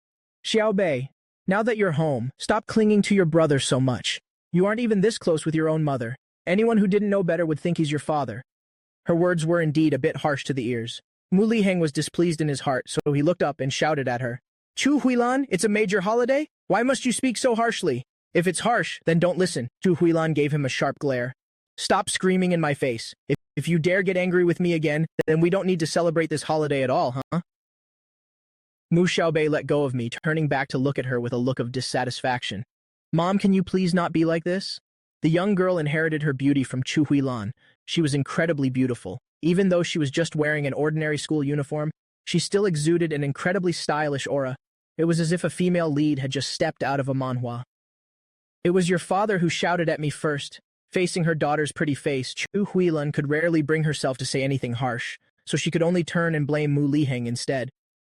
Xiao Bei, now that you're home, stop clinging to your brother so much. You aren't even this close with your own mother. Anyone who didn't know better would think he's your father. Her words were indeed a bit harsh to the ears. Mu Liheng was displeased in his heart, so he looked up and shouted at her. Chu Huilan, it's a major holiday? Why must you speak so harshly? If it's harsh, then don't listen. Chu Huilan gave him a sharp glare. Stop screaming in my face. If you dare get angry with me again, then we don't need to celebrate this holiday at all, huh? Mu Xiaobei let go of me, turning back to look at her with a look of dissatisfaction. Mom, can you please not be like this? The young girl inherited her beauty from Chu Huilan. She was incredibly beautiful. Even though she was just wearing an ordinary school uniform, she still exuded an incredibly stylish aura. It was as if a female lead had just stepped out of a manhwa. It was your father who shouted at me first. Facing her daughter's pretty face, Chu Huilan could rarely bring herself to say anything harsh, so she could only turn and blame Mu Liheng instead.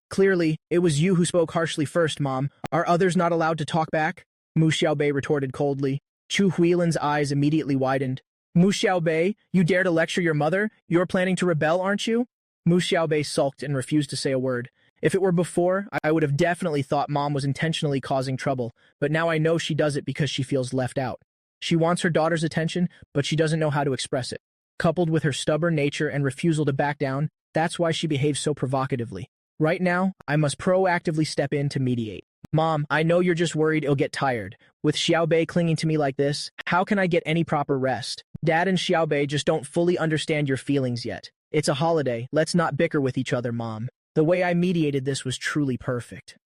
Clearly, it was you who spoke harshly first, Mom. Are others not allowed to talk back? Mu Xiaobei retorted coldly. Chu Huilan's eyes immediately widened. Mu Xiaobei, you dare to lecture your mother? You're planning to rebel, aren't you? Mu Xiaobei sulked and refused to say a word. If it were before, I would have definitely thought Mom was intentionally causing trouble, but now I know she does it because she feels left out. She wants her daughter's attention, but she doesn't know how to express it. Coupled with her stubborn nature and refusal to back down, that's why she behaves so provocatively. Right now, I must proactively step in to mediate. Mom, I know you're just worried it'll get tired. With Xiaobei clinging to me like this, how can I get any proper rest? Dad and Xiaobei just don't fully understand your feelings yet. It's a holiday, let's not bicker with each other, Mom. The way I mediated this was truly perfect.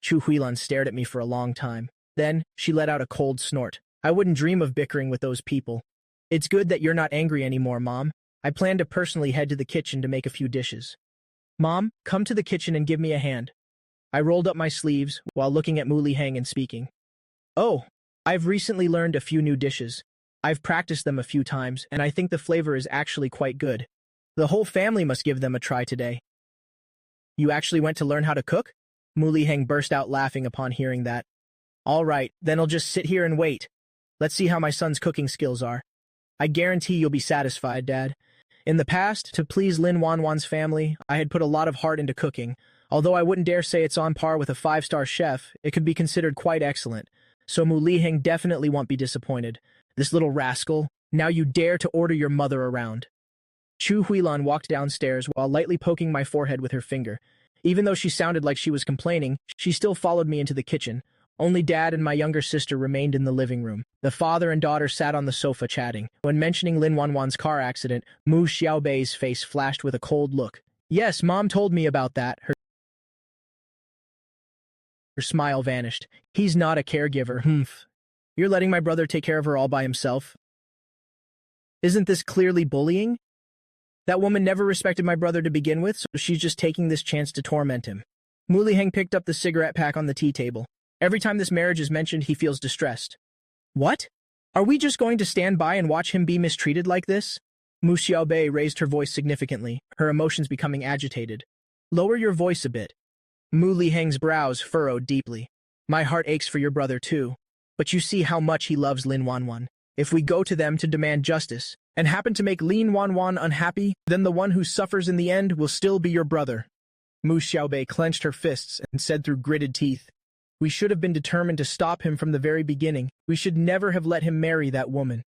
Chu Huilan stared at me for a long time. Then, she let out a cold snort. I wouldn't dream of bickering with those people. It's good that you're not angry anymore, Mom. I plan to personally head to the kitchen to make a few dishes. Mom, come to the kitchen and give me a hand. I rolled up my sleeves while looking at Mu Liheng and speaking. Oh, I've recently learned a few new dishes. I've practiced them a few times, and I think the flavor is actually quite good. The whole family must give them a try today. You actually went to learn how to cook? Mu Liheng burst out laughing upon hearing that. All right, then I'll just sit here and wait. Let's see how my son's cooking skills are. I guarantee you'll be satisfied, Dad. In the past, to please Lin Wanwan's family, I had put a lot of heart into cooking. Although I wouldn't dare say it's on par with a 5-star chef, it could be considered quite excellent. So Mu Liheng definitely won't be disappointed. This little rascal, now you dare to order your mother around. Chu Huilan walked downstairs while lightly poking my forehead with her finger. Even though she sounded like she was complaining, she still followed me into the kitchen. Only Dad and my younger sister remained in the living room. The father and daughter sat on the sofa chatting. When mentioning Lin Wanwan's car accident, Mu Xiaobei's face flashed with a cold look. Yes, Mom told me about that. Her smile vanished. He's not a caregiver. You're letting my brother take care of her all by himself? Isn't this clearly bullying? That woman never respected my brother to begin with, so she's just taking this chance to torment him. Mu Liheng picked up the cigarette pack on the tea table. Every time this marriage is mentioned, he feels distressed. What? Are we just going to stand by and watch him be mistreated like this? Mu Xiaobei raised her voice significantly, her emotions becoming agitated. Lower your voice a bit. Mu Liheng's brows furrowed deeply. My heart aches for your brother too. But you see how much he loves Lin Wanwan. If we go to them to demand justice, and happen to make Lin Wanwan unhappy, then the one who suffers in the end will still be your brother. Mu Xiaobei clenched her fists and said through gritted teeth, We should have been determined to stop him from the very beginning. We should never have let him marry that woman.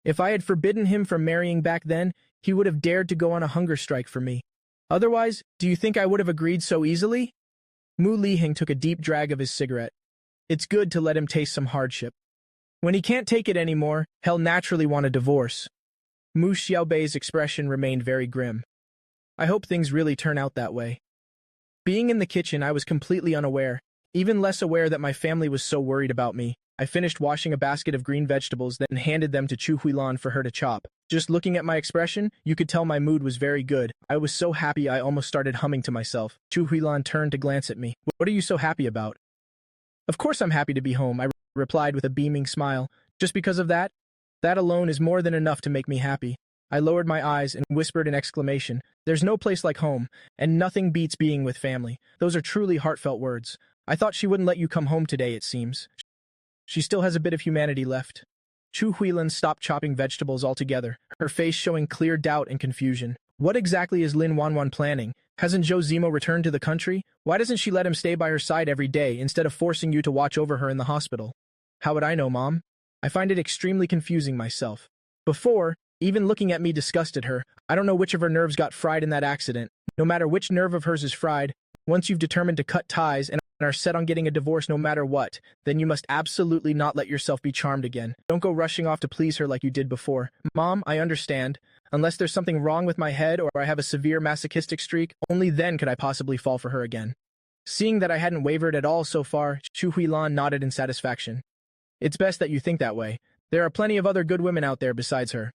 If I had forbidden him from marrying back then, he would have dared to go on a hunger strike for me. Otherwise, do you think I would have agreed so easily? Mu Liheng took a deep drag of his cigarette. It's good to let him taste some hardship. When he can't take it anymore, he'll naturally want a divorce. Mu Xiaobei's expression remained very grim. I hope things really turn out that way. Being in the kitchen, I was completely unaware, even less aware that my family was so worried about me. I finished washing a basket of green vegetables, then handed them to Chu Huilan for her to chop. Just looking at my expression, you could tell my mood was very good. I was so happy I almost started humming to myself. Chu Huilan turned to glance at me. What are you so happy about? Of course I'm happy to be home, I replied with a beaming smile. Just because of that? That alone is more than enough to make me happy. I lowered my eyes and whispered an exclamation. There's no place like home, and nothing beats being with family. Those are truly heartfelt words. I thought she wouldn't let you come home today, it seems. She still has a bit of humanity left. Chu Huilan stopped chopping vegetables altogether, her face showing clear doubt and confusion. What exactly is Lin Wanwan planning? Hasn't Joe Zemo returned to the country? Why doesn't she let him stay by her side every day instead of forcing you to watch over her in the hospital? How would I know, Mom? I find it extremely confusing myself. Before, even looking at me disgusted her. I don't know which of her nerves got fried in that accident. No matter which nerve of hers is fried, once you've determined to cut ties and are set on getting a divorce no matter what, then you must absolutely not let yourself be charmed again. Don't go rushing off to please her like you did before. Mom, I understand. Unless there's something wrong with my head or I have a severe masochistic streak, only then could I possibly fall for her again. Seeing that I hadn't wavered at all so far, Chu Huilan nodded in satisfaction. It's best that you think that way. There are plenty of other good women out there besides her.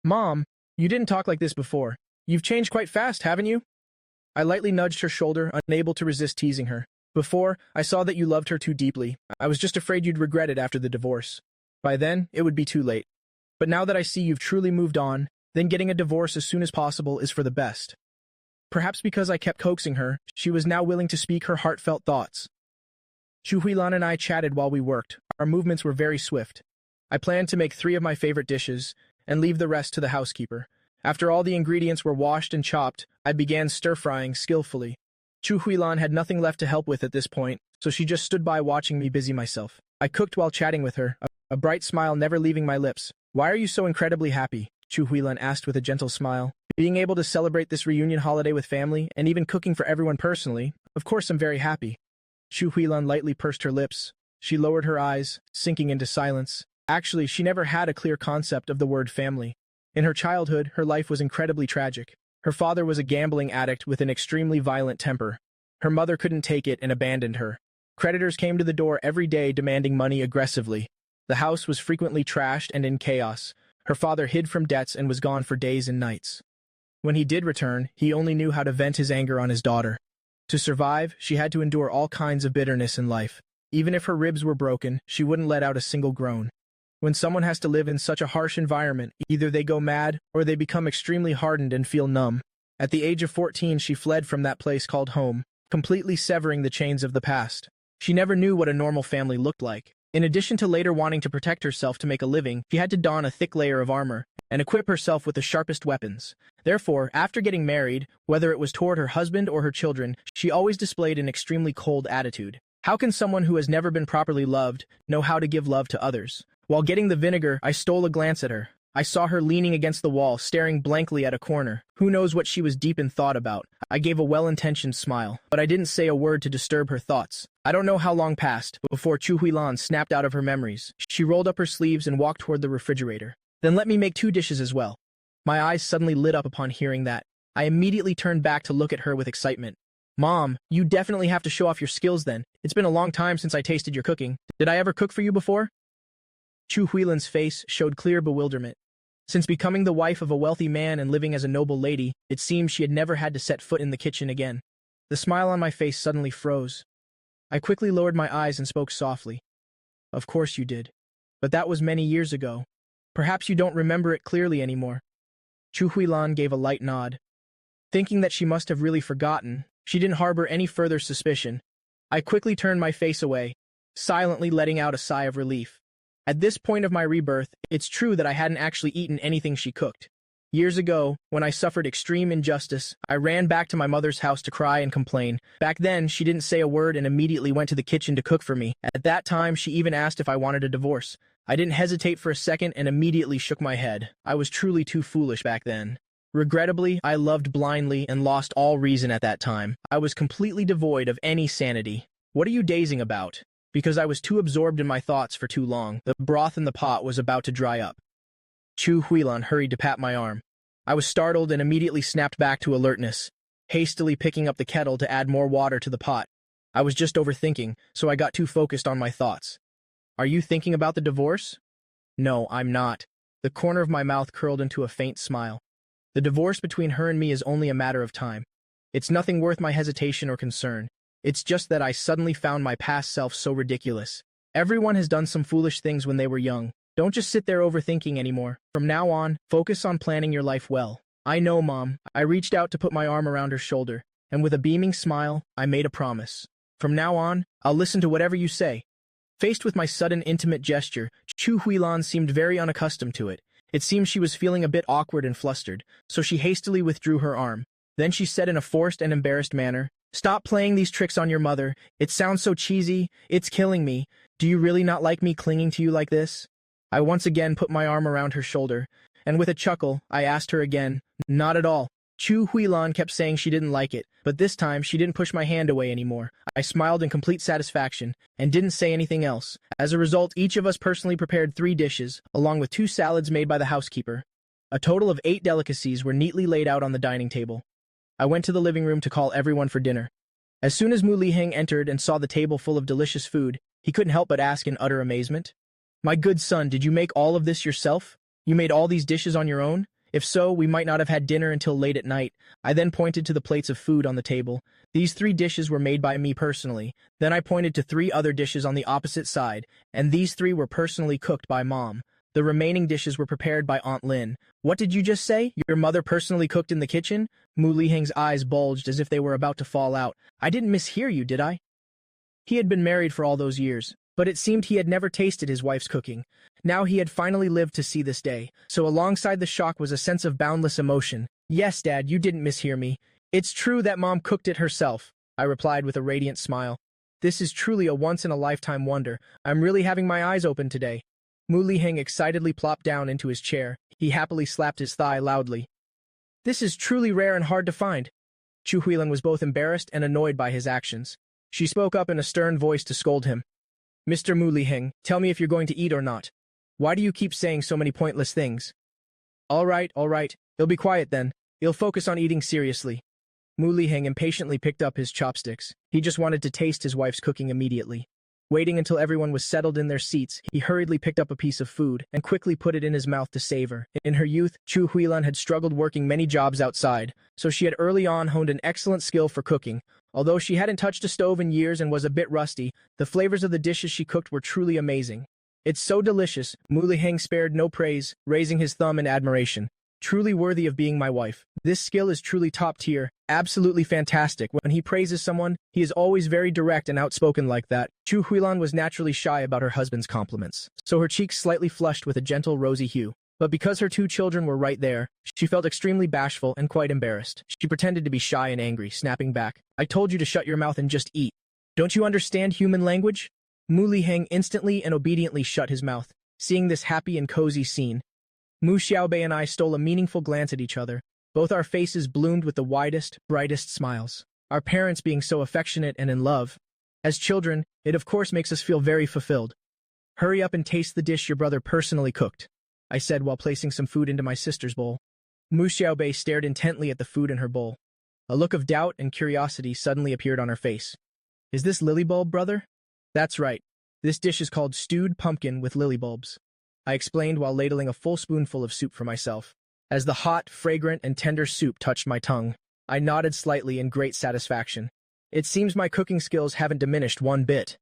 Mom, you didn't talk like this before. You've changed quite fast, haven't you? I lightly nudged her shoulder, unable to resist teasing her. Before, I saw that you loved her too deeply. I was just afraid you'd regret it after the divorce. By then, it would be too late. But now that I see you've truly moved on, then getting a divorce as soon as possible is for the best. Perhaps because I kept coaxing her, she was now willing to speak her heartfelt thoughts. Chu Huilan and I chatted while we worked. Our movements were very swift. I planned to make 3 of my favorite dishes and leave the rest to the housekeeper. After all the ingredients were washed and chopped, I began stir-frying skillfully. Chu Huilan had nothing left to help with at this point, so she just stood by watching me busy myself. I cooked while chatting with her, a bright smile never leaving my lips. Why are you so incredibly happy? Chu Huilan asked with a gentle smile. Being able to celebrate this reunion holiday with family, and even cooking for everyone personally, of course I'm very happy. Chu Huilan lightly pursed her lips. She lowered her eyes, sinking into silence. Actually, she never had a clear concept of the word family. In her childhood, her life was incredibly tragic. Her father was a gambling addict with an extremely violent temper. Her mother couldn't take it and abandoned her. Creditors came to the door every day demanding money aggressively. The house was frequently trashed and in chaos. Her father hid from debts and was gone for days and nights. When he did return, he only knew how to vent his anger on his daughter. To survive, she had to endure all kinds of bitterness in life. Even if her ribs were broken, she wouldn't let out a single groan. When someone has to live in such a harsh environment, either they go mad or they become extremely hardened and feel numb. At the age of 14, she fled from that place called home, completely severing the chains of the past. She never knew what a normal family looked like. In addition to later wanting to protect herself to make a living, she had to don a thick layer of armor and equip herself with the sharpest weapons. Therefore, after getting married, whether it was toward her husband or her children, she always displayed an extremely cold attitude. How can someone who has never been properly loved know how to give love to others? While getting the vinegar, I stole a glance at her. I saw her leaning against the wall, staring blankly at a corner. Who knows what she was deep in thought about? I gave a well-intentioned smile, but I didn't say a word to disturb her thoughts. I don't know how long passed before Chu Huilan snapped out of her memories. She rolled up her sleeves and walked toward the refrigerator. Then let me make 2 dishes as well. My eyes suddenly lit up upon hearing that. I immediately turned back to look at her with excitement. Mom, you definitely have to show off your skills then. It's been a long time since I tasted your cooking. Did I ever cook for you before? Chu Huilan's face showed clear bewilderment. Since becoming the wife of a wealthy man and living as a noble lady, it seemed she had never had to set foot in the kitchen again. The smile on my face suddenly froze. I quickly lowered my eyes and spoke softly. Of course you did. But that was many years ago. Perhaps you don't remember it clearly anymore. Chu Huilan gave a light nod. Thinking that she must have really forgotten, she didn't harbor any further suspicion. I quickly turned my face away, silently letting out a sigh of relief. At this point of my rebirth, it's true that I hadn't actually eaten anything she cooked. Years ago, when I suffered extreme injustice, I ran back to my mother's house to cry and complain. Back then, she didn't say a word and immediately went to the kitchen to cook for me. At that time, she even asked if I wanted a divorce. I didn't hesitate for a second and immediately shook my head. I was truly too foolish back then. Regrettably, I loved blindly and lost all reason at that time. I was completely devoid of any sanity. What are you dazing about? Because I was too absorbed in my thoughts for too long. The broth in the pot was about to dry up. Chu Huilan hurried to pat my arm. I was startled and immediately snapped back to alertness, hastily picking up the kettle to add more water to the pot. I was just overthinking, so I got too focused on my thoughts. Are you thinking about the divorce? No, I'm not. The corner of my mouth curled into a faint smile. The divorce between her and me is only a matter of time. It's nothing worth my hesitation or concern. It's just that I suddenly found my past self so ridiculous. Everyone has done some foolish things when they were young. Don't just sit there overthinking anymore. From now on, focus on planning your life well. I know, Mom. I reached out to put my arm around her shoulder, and with a beaming smile, I made a promise. From now on, I'll listen to whatever you say. Faced with my sudden intimate gesture, Chu Huilan seemed very unaccustomed to it. It seemed she was feeling a bit awkward and flustered, so she hastily withdrew her arm. Then she said in a forced and embarrassed manner, "Stop playing these tricks on your mother. It sounds so cheesy. It's killing me. Do you really not like me clinging to you like this?" I once again put my arm around her shoulder, and with a chuckle, I asked her again, "Not at all." Chu Huilan kept saying she didn't like it, but this time she didn't push my hand away anymore. I smiled in complete satisfaction and didn't say anything else. As a result, each of us personally prepared 3 dishes, along with 2 salads made by the housekeeper. A total of 8 delicacies were neatly laid out on the dining table. I went to the living room to call everyone for dinner. As soon as Mu Liheng entered and saw the table full of delicious food, he couldn't help but ask in utter amazement, "My good son, did you make all of this yourself? You made all these dishes on your own? If so, we might not have had dinner until late at night." I then pointed to the plates of food on the table. These 3 dishes were made by me personally. Then I pointed to 3 other dishes on the opposite side, and these 3 were personally cooked by Mom. The remaining dishes were prepared by Aunt Lin. "What did you just say? Your mother personally cooked in the kitchen?" Mu Liheng's eyes bulged as if they were about to fall out. "I didn't mishear you, did I?" He had been married for all those years, but it seemed he had never tasted his wife's cooking. Now he had finally lived to see this day, so alongside the shock was a sense of boundless emotion. "Yes, Dad, you didn't mishear me. It's true that Mom cooked it herself," I replied with a radiant smile. "This is truly a once-in-a-lifetime wonder. I'm really having my eyes open today." Mu Liheng excitedly plopped down into his chair. He happily slapped his thigh loudly. "This is truly rare and hard to find." Chu Huilan was both embarrassed and annoyed by his actions. She spoke up in a stern voice to scold him. "Mr. Mu Liheng, tell me if you're going to eat or not. Why do you keep saying so many pointless things?" All right. You'll be quiet then. You'll focus on eating seriously." Mu Liheng impatiently picked up his chopsticks. He just wanted to taste his wife's cooking immediately. Waiting until everyone was settled in their seats, he hurriedly picked up a piece of food and quickly put it in his mouth to savor. In her youth, Chu Huilan had struggled working many jobs outside, so she had early on honed an excellent skill for cooking. Although she hadn't touched a stove in years and was a bit rusty, the flavors of the dishes she cooked were truly amazing. "It's so delicious," Mu Liheng spared no praise, raising his thumb in admiration. "Truly worthy of being my wife. This skill is truly top tier, absolutely fantastic." When he praises someone, he is always very direct and outspoken like that. Chu Huilan was naturally shy about her husband's compliments, so her cheeks slightly flushed with a gentle rosy hue. But because her 2 children were right there, she felt extremely bashful and quite embarrassed. She pretended to be shy and angry, snapping back, "I told you to shut your mouth and just eat. Don't you understand human language?" Mu Liheng instantly and obediently shut his mouth. Seeing this happy and cozy scene, Mu Xiaobei and I stole a meaningful glance at each other. Both our faces bloomed with the widest, brightest smiles. Our parents being so affectionate and in love. As children, it of course makes us feel very fulfilled. "Hurry up and taste the dish your brother personally cooked," I said while placing some food into my sister's bowl. Mu Xiaobei stared intently at the food in her bowl. A look of doubt and curiosity suddenly appeared on her face. "Is this lily bulb, brother?" "That's right. This dish is called stewed pumpkin with lily bulbs," I explained while ladling a full spoonful of soup for myself. As the hot, fragrant, and tender soup touched my tongue, I nodded slightly in great satisfaction. It seems my cooking skills haven't diminished one bit.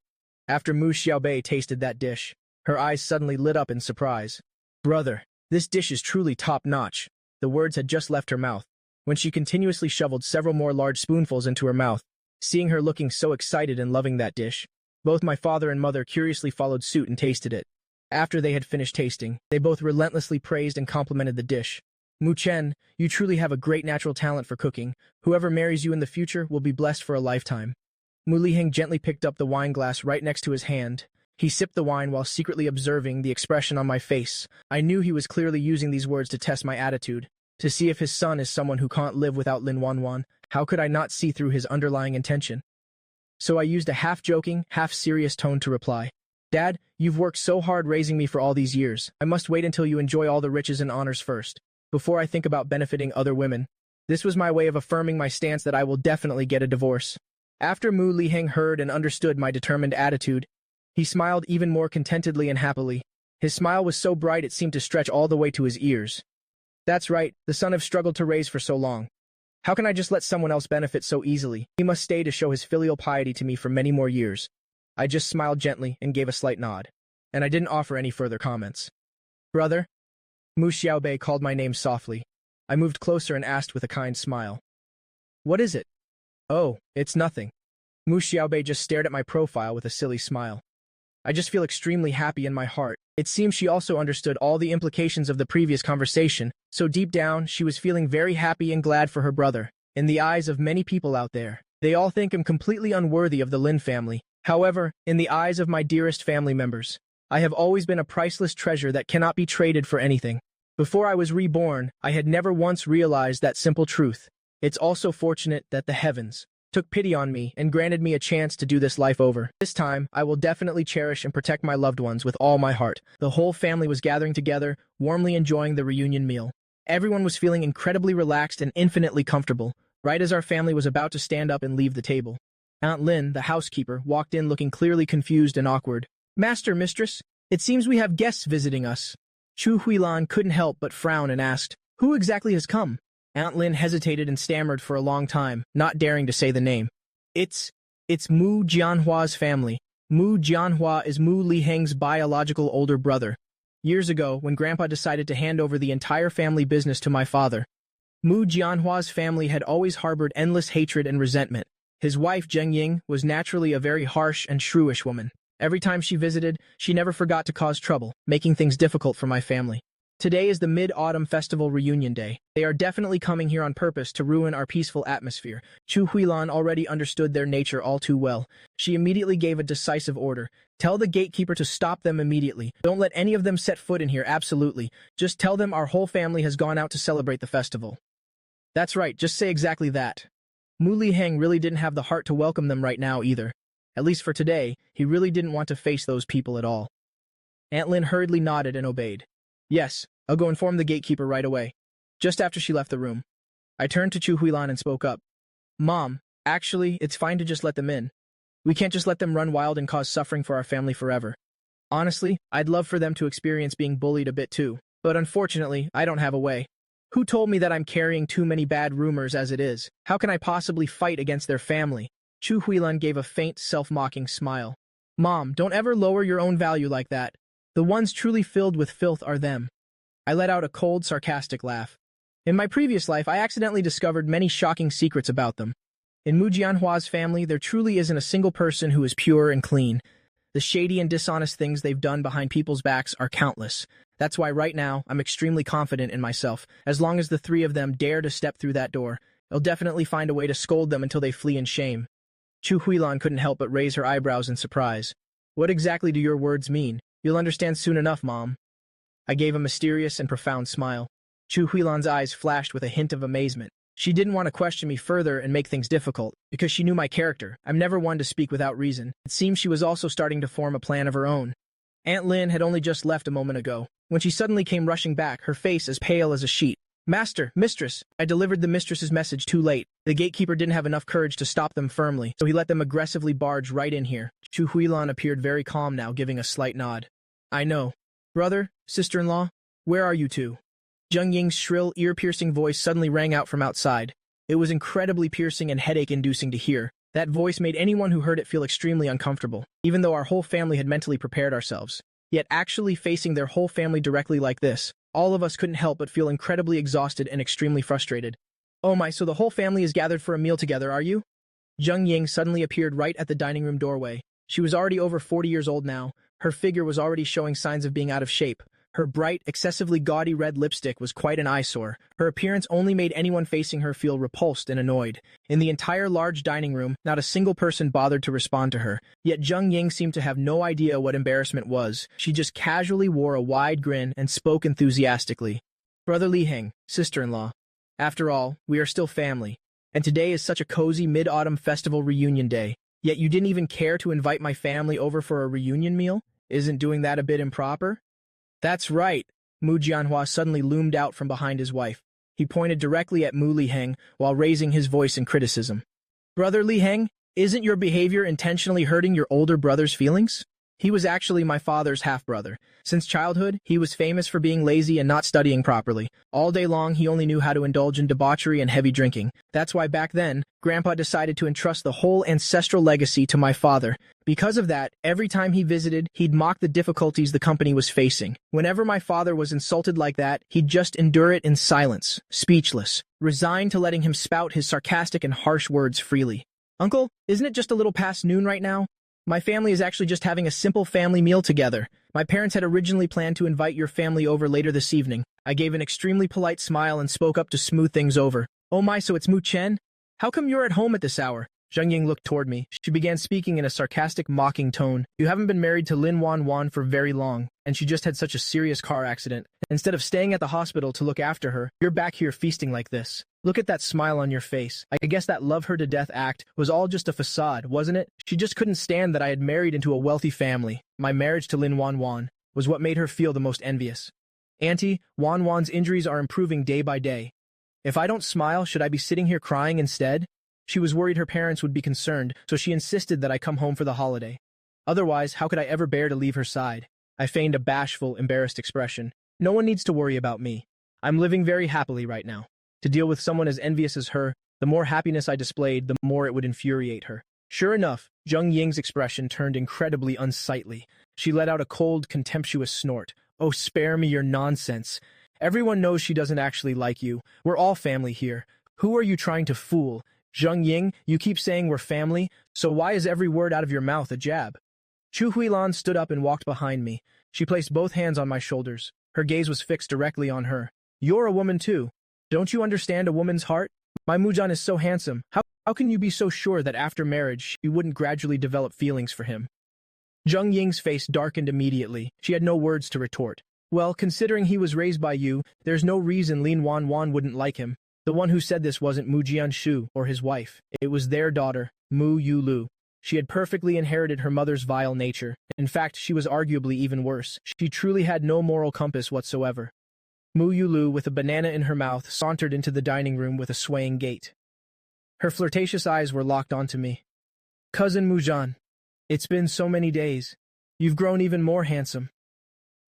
After Mu Xiaobei tasted that dish, her eyes suddenly lit up in surprise. "Brother, this dish is truly top-notch." The words had just left her mouth, when she continuously shoveled several more large spoonfuls into her mouth. Seeing her looking so excited and loving that dish, both my father and mother curiously followed suit and tasted it. After they had finished tasting, they both relentlessly praised and complimented the dish. "Mu Chen, you truly have a great natural talent for cooking. Whoever marries you in the future will be blessed for a lifetime." Mu Liheng gently picked up the wine glass right next to his hand. He sipped the wine while secretly observing the expression on my face. I knew he was clearly using these words to test my attitude, to see if his son is someone who can't live without Lin Wanwan. How could I not see through his underlying intention? So I used a half-joking, half-serious tone to reply. "Dad, you've worked so hard raising me for all these years. I must wait until you enjoy all the riches and honors first, before I think about benefiting other women." This was my way of affirming my stance that I will definitely get a divorce. After Mu Liheng heard and understood my determined attitude, he smiled even more contentedly and happily. His smile was so bright it seemed to stretch all the way to his ears. "That's right, the son I've struggled to raise for so long. How can I just let someone else benefit so easily? He must stay to show his filial piety to me for many more years." I just smiled gently and gave a slight nod, and I didn't offer any further comments. "Brother?" Mu Xiaobei called my name softly. I moved closer and asked with a kind smile. "What is it?" "Oh, it's nothing." Mu Xiaobei just stared at my profile with a silly smile. I just feel extremely happy in my heart. It seems she also understood all the implications of the previous conversation, so deep down, she was feeling very happy and glad for her brother. in the eyes of many people out there. They all think I'm completely unworthy of the Lin family. However, in the eyes of my dearest family members, I have always been a priceless treasure that cannot be traded for anything. Before I was reborn, I had never once realized that simple truth. It's also fortunate that the heavens took pity on me and granted me a chance to do this life over. This time, I will definitely cherish and protect my loved ones with all my heart. The whole family was gathering together, warmly enjoying the reunion meal. Everyone was feeling incredibly relaxed and infinitely comfortable, right as our family was about to stand up and leave the table. Aunt Lin, the housekeeper, walked in looking clearly confused and awkward. "Master, mistress, it seems we have guests visiting us." Chu Huilan couldn't help but frown and asked, "Who exactly has come?" Aunt Lin hesitated and stammered for a long time, not daring to say the name. It's Mu Jianhua's family. Mu Jianhua is Mu Liheng's biological older brother. Years ago, when Grandpa decided to hand over the entire family business to my father, Mu Jianhua's family had always harbored endless hatred and resentment. His wife, Zheng Ying, was naturally a very harsh and shrewish woman. Every time she visited, she never forgot to cause trouble, making things difficult for my family. Today is the Mid-Autumn Festival reunion day. They are definitely coming here on purpose to ruin our peaceful atmosphere. Chu Huilan already understood their nature all too well. She immediately gave a decisive order. "Tell the gatekeeper to stop them immediately. Don't let any of them set foot in here, absolutely. Just tell them our whole family has gone out to celebrate the festival." That's right, just say exactly that. Mu Liheng really didn't have the heart to welcome them right now either. At least for today, he really didn't want to face those people at all. Aunt Lin hurriedly nodded and obeyed. "Yes, I'll go inform the gatekeeper right away." Just after she left the room, I turned to Chu Huilan and spoke up. "Mom, actually, it's fine to just let them in. We can't just let them run wild and cause suffering for our family forever. Honestly, I'd love for them to experience being bullied a bit too, but unfortunately, I don't have a way. Who told me that I'm carrying too many bad rumors as it is? How can I possibly fight against their family?" Chu Huilan gave a faint, self-mocking smile. "Mom, don't ever lower your own value like that. The ones truly filled with filth are them." I let out a cold, sarcastic laugh. In my previous life, I accidentally discovered many shocking secrets about them. In Mu Jianhua's family, there truly isn't a single person who is pure and clean. The shady and dishonest things they've done behind people's backs are countless. That's why right now, I'm extremely confident in myself. As long as the three of them dare to step through that door, I'll definitely find a way to scold them until they flee in shame. Chu Huilan couldn't help but raise her eyebrows in surprise. "What exactly do your words mean? You'll understand soon enough, Mom." I gave a mysterious and profound smile. Chu Huilan's eyes flashed with a hint of amazement. She didn't want to question me further and make things difficult, because she knew my character. I'm never one to speak without reason. It seems she was also starting to form a plan of her own. Aunt Lin had only just left a moment ago, when she suddenly came rushing back, her face as pale as a sheet. "Master, mistress." I delivered the mistress's message too late. The gatekeeper didn't have enough courage to stop them firmly, so he let them aggressively barge right in here. Chu Huilan appeared very calm now, giving a slight nod. "I know. Brother, sister-in-law, where are you two?" Zheng Ying's shrill, ear-piercing voice suddenly rang out from outside. It was incredibly piercing and headache-inducing to hear. That voice made anyone who heard it feel extremely uncomfortable, even though our whole family had mentally prepared ourselves. Yet actually facing their whole family directly like this, all of us couldn't help but feel incredibly exhausted and extremely frustrated. "Oh my, so the whole family is gathered for a meal together, are you?" Zheng Ying suddenly appeared right at the dining room doorway. She was already over 40 years old now. Her figure was already showing signs of being out of shape. Her bright, excessively gaudy red lipstick was quite an eyesore. Her appearance only made anyone facing her feel repulsed and annoyed. In the entire large dining room, not a single person bothered to respond to her. Yet Zheng Ying seemed to have no idea what embarrassment was. She just casually wore a wide grin and spoke enthusiastically. "Brother Liheng, sister-in-law. After all, we are still family. And today is such a cozy mid-autumn festival reunion day. Yet you didn't even care to invite my family over for a reunion meal? Isn't doing that a bit improper?" "That's right." Mu Jianhua suddenly loomed out from behind his wife. He pointed directly at Mu Liheng while raising his voice in criticism. "Brother Liheng, isn't your behavior intentionally hurting your older brother's feelings? He was actually my father's half-brother. Since childhood, he was famous for being lazy and not studying properly. All day long, he only knew how to indulge in debauchery and heavy drinking. That's why back then, Grandpa decided to entrust the whole ancestral legacy to my father. Because of that, every time he visited, he'd mock the difficulties the company was facing. Whenever my father was insulted like that, he'd just endure it in silence, speechless, resigned to letting him spout his sarcastic and harsh words freely. Uncle, isn't it just a little past noon right now? My family is actually just having a simple family meal together. My parents had originally planned to invite your family over later this evening. I gave an extremely polite smile and spoke up to smooth things over. Oh my, so it's Mu Chen? How come you're at home at this hour? Zheng Ying looked toward me. She began speaking in a sarcastic, mocking tone. You haven't been married to Lin Wan for very long, and she just had such a serious car accident. Instead of staying at the hospital to look after her, you're back here feasting like this. Look at that smile on your face. I guess that love her to death act was all just a facade, wasn't it? She just couldn't stand that I had married into a wealthy family. My marriage to Lin Wan was what made her feel the most envious. Auntie, Wan's injuries are improving day by day. If I don't smile, should I be sitting here crying instead? She was worried her parents would be concerned, so she insisted that I come home for the holiday. Otherwise, how could I ever bear to leave her side? I feigned a bashful, embarrassed expression. No one needs to worry about me. I'm living very happily right now. To deal with someone as envious as her, the more happiness I displayed, the more it would infuriate her. Sure enough, Zheng Ying's expression turned incredibly unsightly. She let out a cold, contemptuous snort. Oh, spare me your nonsense. Everyone knows she doesn't actually like you. We're all family here. Who are you trying to fool? Zheng Ying, you keep saying we're family, so why is every word out of your mouth a jab? Chu Huilan stood up and walked behind me. She placed both hands on my shoulders. Her gaze was fixed directly on her. You're a woman too. Don't you understand a woman's heart? My Mujan is so handsome. How can you be so sure that after marriage you wouldn't gradually develop feelings for him? Zheng Ying's face darkened immediately. She had no words to retort. Well, considering he was raised by you, there's no reason Lin Wan wouldn't like him. The one who said this wasn't Mu Jianshu or his wife. It was their daughter, Mu Yulu. She had perfectly inherited her mother's vile nature. In fact, she was arguably even worse. She truly had no moral compass whatsoever. Mu Yulu, with a banana in her mouth, sauntered into the dining room with a swaying gait. Her flirtatious eyes were locked onto me. Cousin Mujan, it's been so many days. You've grown even more handsome.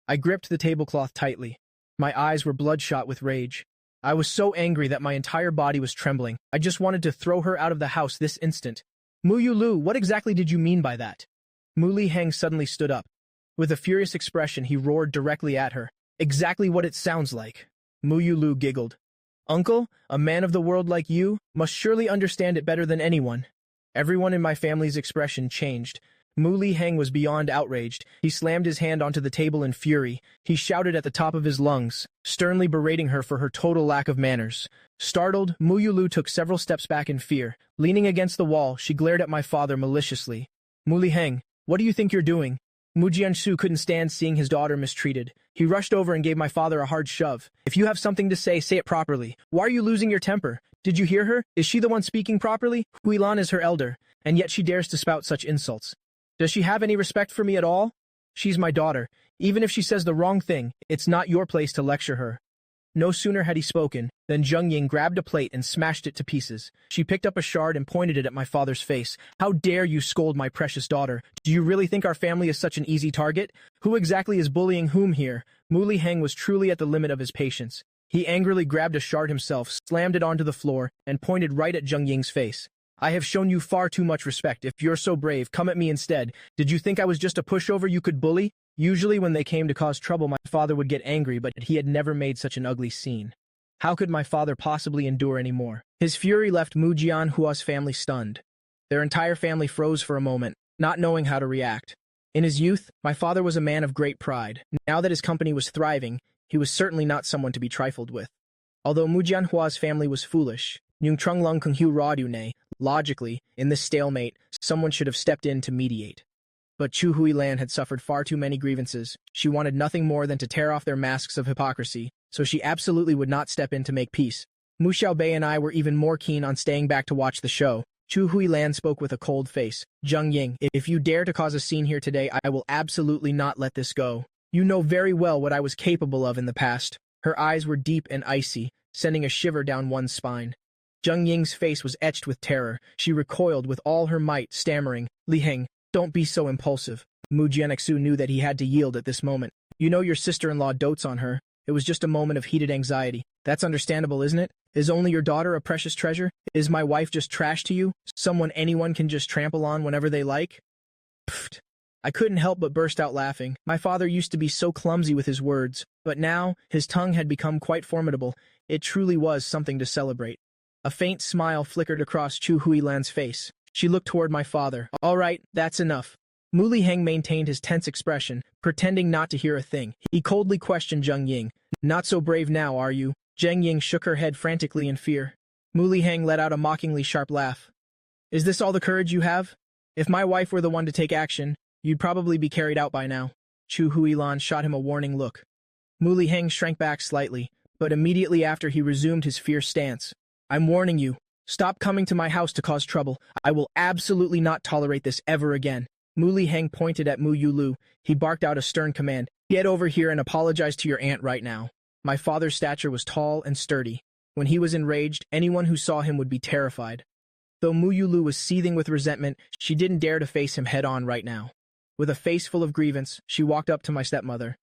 I gripped the tablecloth tightly. My eyes were bloodshot with rage. I was so angry that my entire body was trembling. I just wanted to throw her out of the house this instant. Mu Yulu, what exactly did you mean by that? Mu Liheng suddenly stood up. With a furious expression, he roared directly at her. Exactly what it sounds like. Mu Yulu giggled. Uncle, a man of the world like you, must surely understand it better than anyone. Everyone in my family's expression changed. Mu Liheng was beyond outraged. He slammed his hand onto the table in fury. He shouted at the top of his lungs, sternly berating her for her total lack of manners. Startled, Mu Yulu took several steps back in fear. Leaning against the wall, she glared at my father maliciously. Mu Liheng, what do you think you're doing? Mu Jianshu couldn't stand seeing his daughter mistreated. He rushed over and gave my father a hard shove. If you have something to say it properly. Why are you losing your temper? Did you hear her? Is she the one speaking properly? Huilan is her elder, and yet she dares to spout such insults. Does she have any respect for me at all? She's my daughter. Even if she says the wrong thing, it's not your place to lecture her. No sooner had he spoken than Zheng Ying grabbed a plate and smashed it to pieces. She picked up a shard and pointed it at my father's face. How dare you scold my precious daughter? Do you really think our family is such an easy target? Who exactly is bullying whom here? Mu Liheng was truly at the limit of his patience. He angrily grabbed a shard himself, slammed it onto the floor, and pointed right at Zheng Ying's face. I have shown you far too much respect. If you're so brave, come at me instead. Did you think I was just a pushover you could bully? Usually when they came to cause trouble, my father would get angry, but he had never made such an ugly scene. How could my father possibly endure any more? His fury left Mu Jianhua's family stunned. Their entire family froze for a moment, not knowing how to react. In his youth, my father was a man of great pride. Now that his company was thriving, he was certainly not someone to be trifled with. Although Mu Jianhua's family was foolish, Nyung Trung Lung Kung Hu Radune, logically, in this stalemate, someone should have stepped in to mediate. But Chu Huilan had suffered far too many grievances. She wanted nothing more than to tear off their masks of hypocrisy, so she absolutely would not step in to make peace. Mu Xiaobei and I were even more keen on staying back to watch the show. Chu Huilan spoke with a cold face. Zheng Ying, if you dare to cause a scene here today, I will absolutely not let this go. You know very well what I was capable of in the past. Her eyes were deep and icy, sending a shiver down one's spine. Zheng Ying's face was etched with terror. She recoiled with all her might, stammering, Liheng, don't be so impulsive. Mu Jianxu knew that he had to yield at this moment. You know your sister-in-law dotes on her. It was just a moment of heated anxiety. That's understandable, isn't it? Is only your daughter a precious treasure? Is my wife just trash to you? Someone anyone can just trample on whenever they like? Pfft. I couldn't help but burst out laughing. My father used to be so clumsy with his words, but now his tongue had become quite formidable. It truly was something to celebrate. A faint smile flickered across Chu Huilan's face. She looked toward my father. All right, that's enough. Mu Liheng maintained his tense expression, pretending not to hear a thing. He coldly questioned Zheng Ying. Not so brave now, are you? Zheng Ying shook her head frantically in fear. Mu Liheng let out a mockingly sharp laugh. Is this all the courage you have? If my wife were the one to take action, you'd probably be carried out by now. Chu Huilan shot him a warning look. Mu Liheng shrank back slightly, but immediately after he resumed his fierce stance. I'm warning you. Stop coming to my house to cause trouble. I will absolutely not tolerate this ever again. Mu Liheng pointed at Mu Yulu. He barked out a stern command. Get over here and apologize to your aunt right now. My father's stature was tall and sturdy. When he was enraged, anyone who saw him would be terrified. Though Mu Yulu was seething with resentment, she didn't dare to face him head-on right now. With a face full of grievance, she walked up to my stepmother.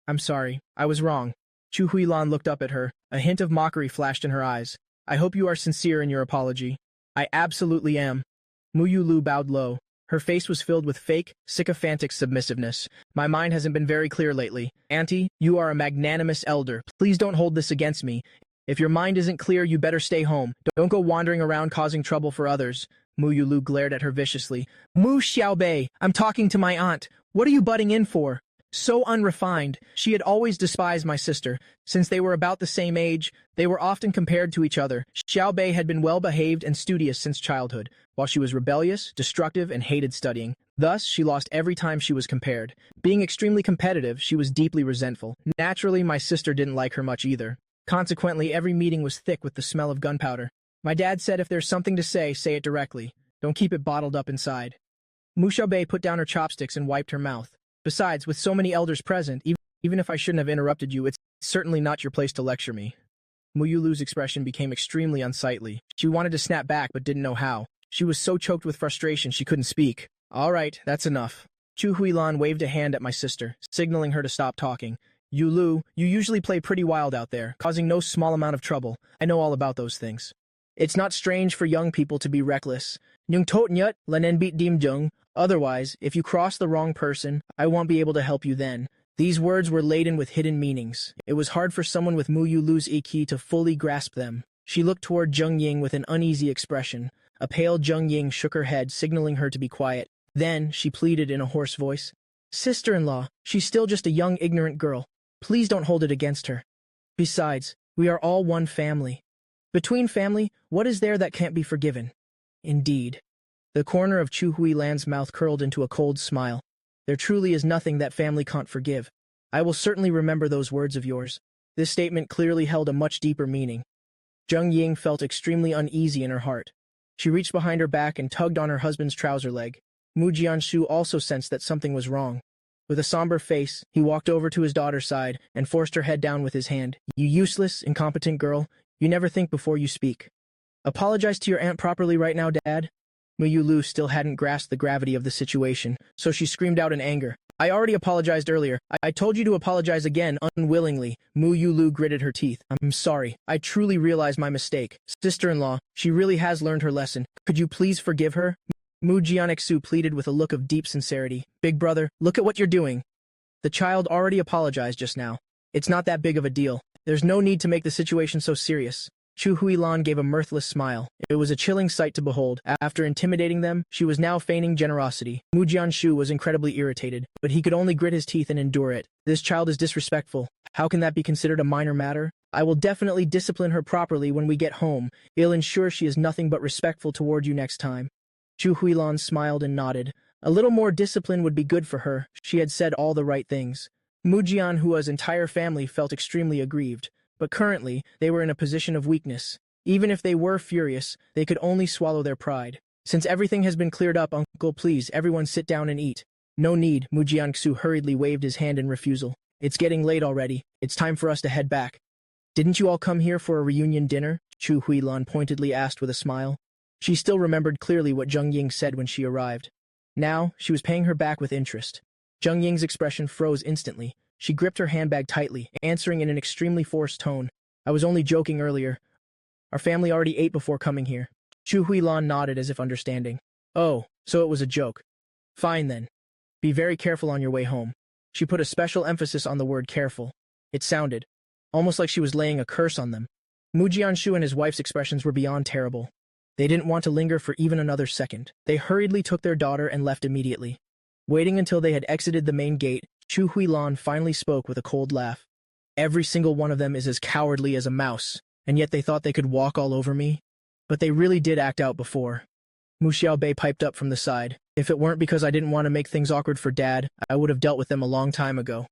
I'm sorry, I was wrong. Chu Huilan looked up at her. A hint of mockery flashed in her eyes. I hope you are sincere in your apology. I absolutely am. Mu Yulu bowed low. Her face was filled with fake, sycophantic submissiveness. My mind hasn't been very clear lately. Auntie, you are a magnanimous elder. Please don't hold this against me. If your mind isn't clear, you better stay home. Don't go wandering around causing trouble for others. Mu Yulu glared at her viciously. Mu Xiaobei, I'm talking to my aunt. What are you butting in for? So unrefined. She had always despised my sister. Since they were about the same age, they were often compared to each other. Xiaobei had been well-behaved and studious since childhood, while she was rebellious, destructive, and hated studying. Thus, she lost every time she was compared. Being extremely competitive, she was deeply resentful. Naturally, my sister didn't like her much either. Consequently, every meeting was thick with the smell of gunpowder. My dad said if there's something to say it directly. Don't keep it bottled up inside. Mu Xiaobei put down her chopsticks and wiped her mouth. Besides, with so many elders present, even if I shouldn't have interrupted you, it's certainly not your place to lecture me. Mu Yulu's expression became extremely unsightly. She wanted to snap back but didn't know how. She was so choked with frustration she couldn't speak. All right, that's enough. Chu Huilan waved a hand at my sister, signaling her to stop talking. Yulu, you usually play pretty wild out there, causing no small amount of trouble. I know all about those things. It's not strange for young people to be reckless. Nyung tot nyut, lenen beat dim jung. Otherwise, if you cross the wrong person, I won't be able to help you then. These words were laden with hidden meanings. It was hard for someone with Mu Yulu's IQ to fully grasp them. She looked toward Zheng Ying with an uneasy expression. A pale Zheng Ying shook her head, signaling her to be quiet. Then, she pleaded in a hoarse voice. Sister-in-law, she's still just a young, ignorant girl. Please don't hold it against her. Besides, we are all one family. Between family, what is there that can't be forgiven? Indeed. The corner of Chu Huilan's mouth curled into a cold smile. There truly is nothing that family can't forgive. I will certainly remember those words of yours. This statement clearly held a much deeper meaning. Zheng Ying felt extremely uneasy in her heart. She reached behind her back and tugged on her husband's trouser leg. Mu Jianshu also sensed that something was wrong. With a somber face, he walked over to his daughter's side and forced her head down with his hand. You useless, incompetent girl. You never think before you speak. Apologize to your aunt properly right now, Dad. Mu Yulu still hadn't grasped the gravity of the situation, so she screamed out in anger. I already apologized earlier. I told you to apologize again, unwillingly. Mu Yulu gritted her teeth. I'm sorry. I truly realize my mistake. Sister-in-law, she really has learned her lesson. Could you please forgive her? Mu Jianxu pleaded with a look of deep sincerity. Big brother, look at what you're doing. The child already apologized just now. It's not that big of a deal. There's no need to make the situation so serious. Chu Huilan gave a mirthless smile. It was a chilling sight to behold. After intimidating them, she was now feigning generosity. Mu Jianshu was incredibly irritated, but he could only grit his teeth and endure it. This child is disrespectful. How can that be considered a minor matter? I will definitely discipline her properly when we get home. I'll ensure she is nothing but respectful toward you next time. Chu Huilan smiled and nodded. A little more discipline would be good for her. She had said all the right things. Mu Jianhua's entire family felt extremely aggrieved. But currently, they were in a position of weakness. Even if they were furious, they could only swallow their pride. Since everything has been cleared up, Uncle, please, everyone sit down and eat. No need, Mu Jiangxu hurriedly waved his hand in refusal. It's getting late already. It's time for us to head back. Didn't you all come here for a reunion dinner? Chu Huilan pointedly asked with a smile. She still remembered clearly what Zheng Ying said when she arrived. Now, she was paying her back with interest. Zheng Ying's expression froze instantly. She gripped her handbag tightly, answering in an extremely forced tone. I was only joking earlier. Our family already ate before coming here. Chu Huilan nodded as if understanding. Oh, so it was a joke. Fine then. Be very careful on your way home. She put a special emphasis on the word careful. It sounded almost like she was laying a curse on them. Mu Jianshu and his wife's expressions were beyond terrible. They didn't want to linger for even another second. They hurriedly took their daughter and left immediately. Waiting until they had exited the main gate, Chu Huilan finally spoke with a cold laugh. Every single one of them is as cowardly as a mouse, and yet they thought they could walk all over me? But they really did act out before. Mu Xiaobei piped up from the side. If it weren't because I didn't want to make things awkward for Dad, I would have dealt with them a long time ago.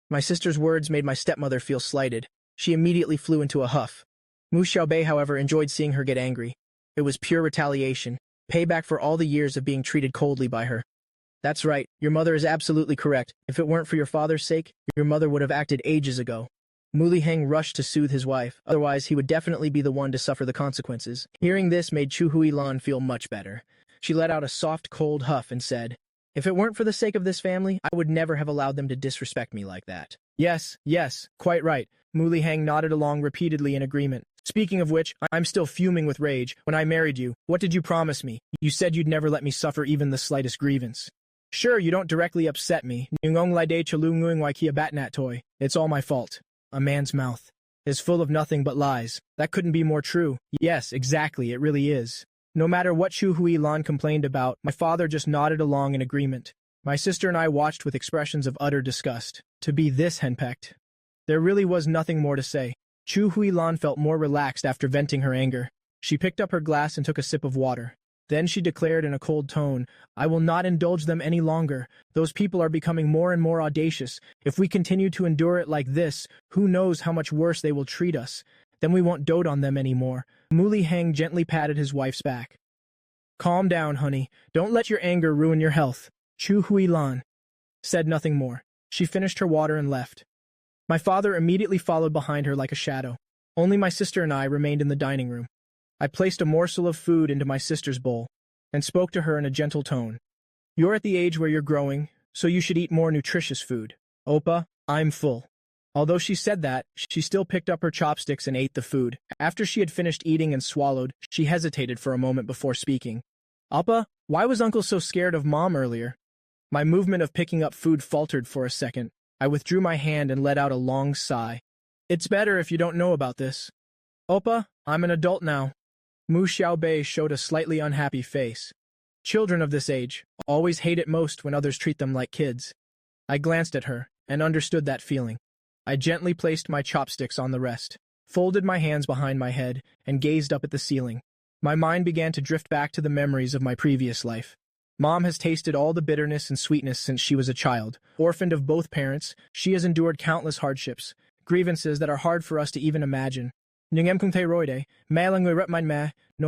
My sister's words made my stepmother feel slighted. She immediately flew into a huff. Mu Xiaobei, however, enjoyed seeing her get angry. It was pure retaliation, payback for all the years of being treated coldly by her. That's right, your mother is absolutely correct. If it weren't for your father's sake, your mother would have acted ages ago. Mu Liheng rushed to soothe his wife, otherwise he would definitely be the one to suffer the consequences. Hearing this made Chu Huilan feel much better. She let out a soft, cold huff and said, "If it weren't for the sake of this family, I would never have allowed them to disrespect me like that." Yes, quite right. Mu Liheng nodded along repeatedly in agreement. Speaking of which, I'm still fuming with rage. When I married you, what did you promise me? You said you'd never let me suffer even the slightest grievance. Sure, you don't directly upset me. It's all my fault. A man's mouth is full of nothing but lies. That couldn't be more true. Yes, exactly, it really is. No matter what Chu Huilan complained about, my father just nodded along in agreement. My sister and I watched with expressions of utter disgust. To be this henpecked. There really was nothing more to say. Chu Huilan felt more relaxed after venting her anger. She picked up her glass and took a sip of water. Then she declared in a cold tone, "I will not indulge them any longer. Those people are becoming more and more audacious. If we continue to endure it like this, who knows how much worse they will treat us. Then we won't dote on them anymore." Mu Liheng gently patted his wife's back. "Calm down, honey. Don't let your anger ruin your health." Chu Huilan said nothing more. She finished her water and left. My father immediately followed behind her like a shadow. Only my sister and I remained in the dining room. I placed a morsel of food into my sister's bowl and spoke to her in a gentle tone. "You're at the age where you're growing, so you should eat more nutritious food. Oppa, I'm full." Although she said that, she still picked up her chopsticks and ate the food. After she had finished eating and swallowed, she hesitated for a moment before speaking. "Appa, why was Uncle so scared of Mom earlier?" My movement of picking up food faltered for a second. I withdrew my hand and let out a long sigh. "It's better if you don't know about this. Oppa, I'm an adult now." Mu Xiaobei showed a slightly unhappy face. Children of this age always hate it most when others treat them like kids. I glanced at her and understood that feeling. I gently placed my chopsticks on the rest, folded my hands behind my head, and gazed up at the ceiling. My mind began to drift back to the memories of my previous life. Mom has tasted all the bitterness and sweetness since she was a child. Orphaned of both parents, she has endured countless hardships, grievances that are hard for us to even imagine. No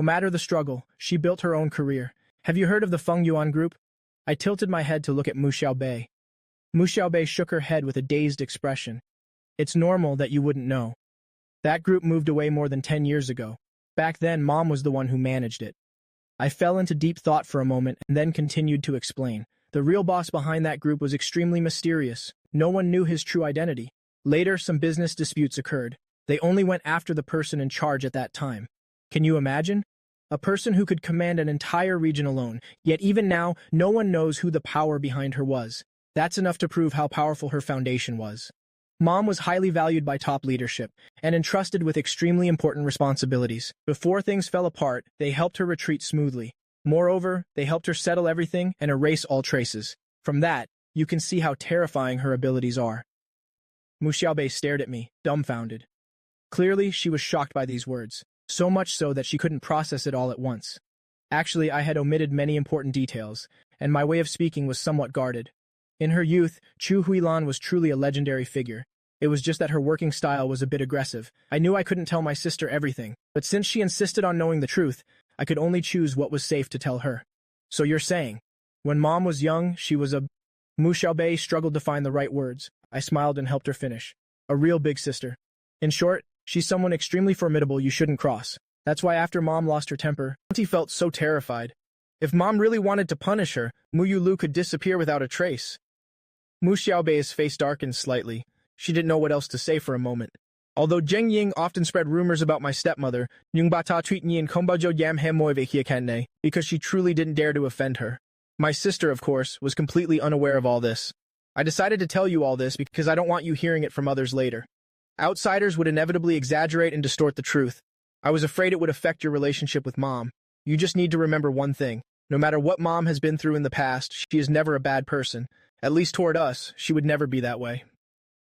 matter the struggle, she built her own career. Have you heard of the Feng Yuan group? I tilted my head to look at Mu Xiaobei. Mu Xiaobei shook her head with a dazed expression. It's normal that you wouldn't know. That group moved away more than 10 years ago. Back then, Mom was the one who managed it. I fell into deep thought for a moment and then continued to explain. The real boss behind that group was extremely mysterious. No one knew his true identity. Later, some business disputes occurred. They only went after the person in charge at that time. Can you imagine? A person who could command an entire region alone, yet even now, no one knows who the power behind her was. That's enough to prove how powerful her foundation was. Mom was highly valued by top leadership and entrusted with extremely important responsibilities. Before things fell apart, they helped her retreat smoothly. Moreover, they helped her settle everything and erase all traces. From that, you can see how terrifying her abilities are. Mu Xiaobei stared at me, dumbfounded. Clearly, she was shocked by these words, so much so that she couldn't process it all at once. Actually, I had omitted many important details, and my way of speaking was somewhat guarded. In her youth, Chu Huilan was truly a legendary figure. It was just that her working style was a bit aggressive. I knew I couldn't tell my sister everything, but since she insisted on knowing the truth, I could only choose what was safe to tell her. So you're saying, when Mom was young, she was a... Mu Xiaobei struggled to find the right words. I smiled and helped her finish. A real big sister. In short, she's someone extremely formidable you shouldn't cross. That's why after Mom lost her temper, Auntie felt so terrified. If Mom really wanted to punish her, Mu Yulu could disappear without a trace. Mu Xiaobei's face darkened slightly. She didn't know what else to say for a moment. Although Zheng Ying often spread rumors about my stepmother, because she truly didn't dare to offend her. My sister, of course, was completely unaware of all this. I decided to tell you all this because I don't want you hearing it from others later. Outsiders would inevitably exaggerate and distort the truth. I was afraid it would affect your relationship with Mom. You just need to remember one thing. No matter what Mom has been through in the past, she is never a bad person. At least toward us, she would never be that way.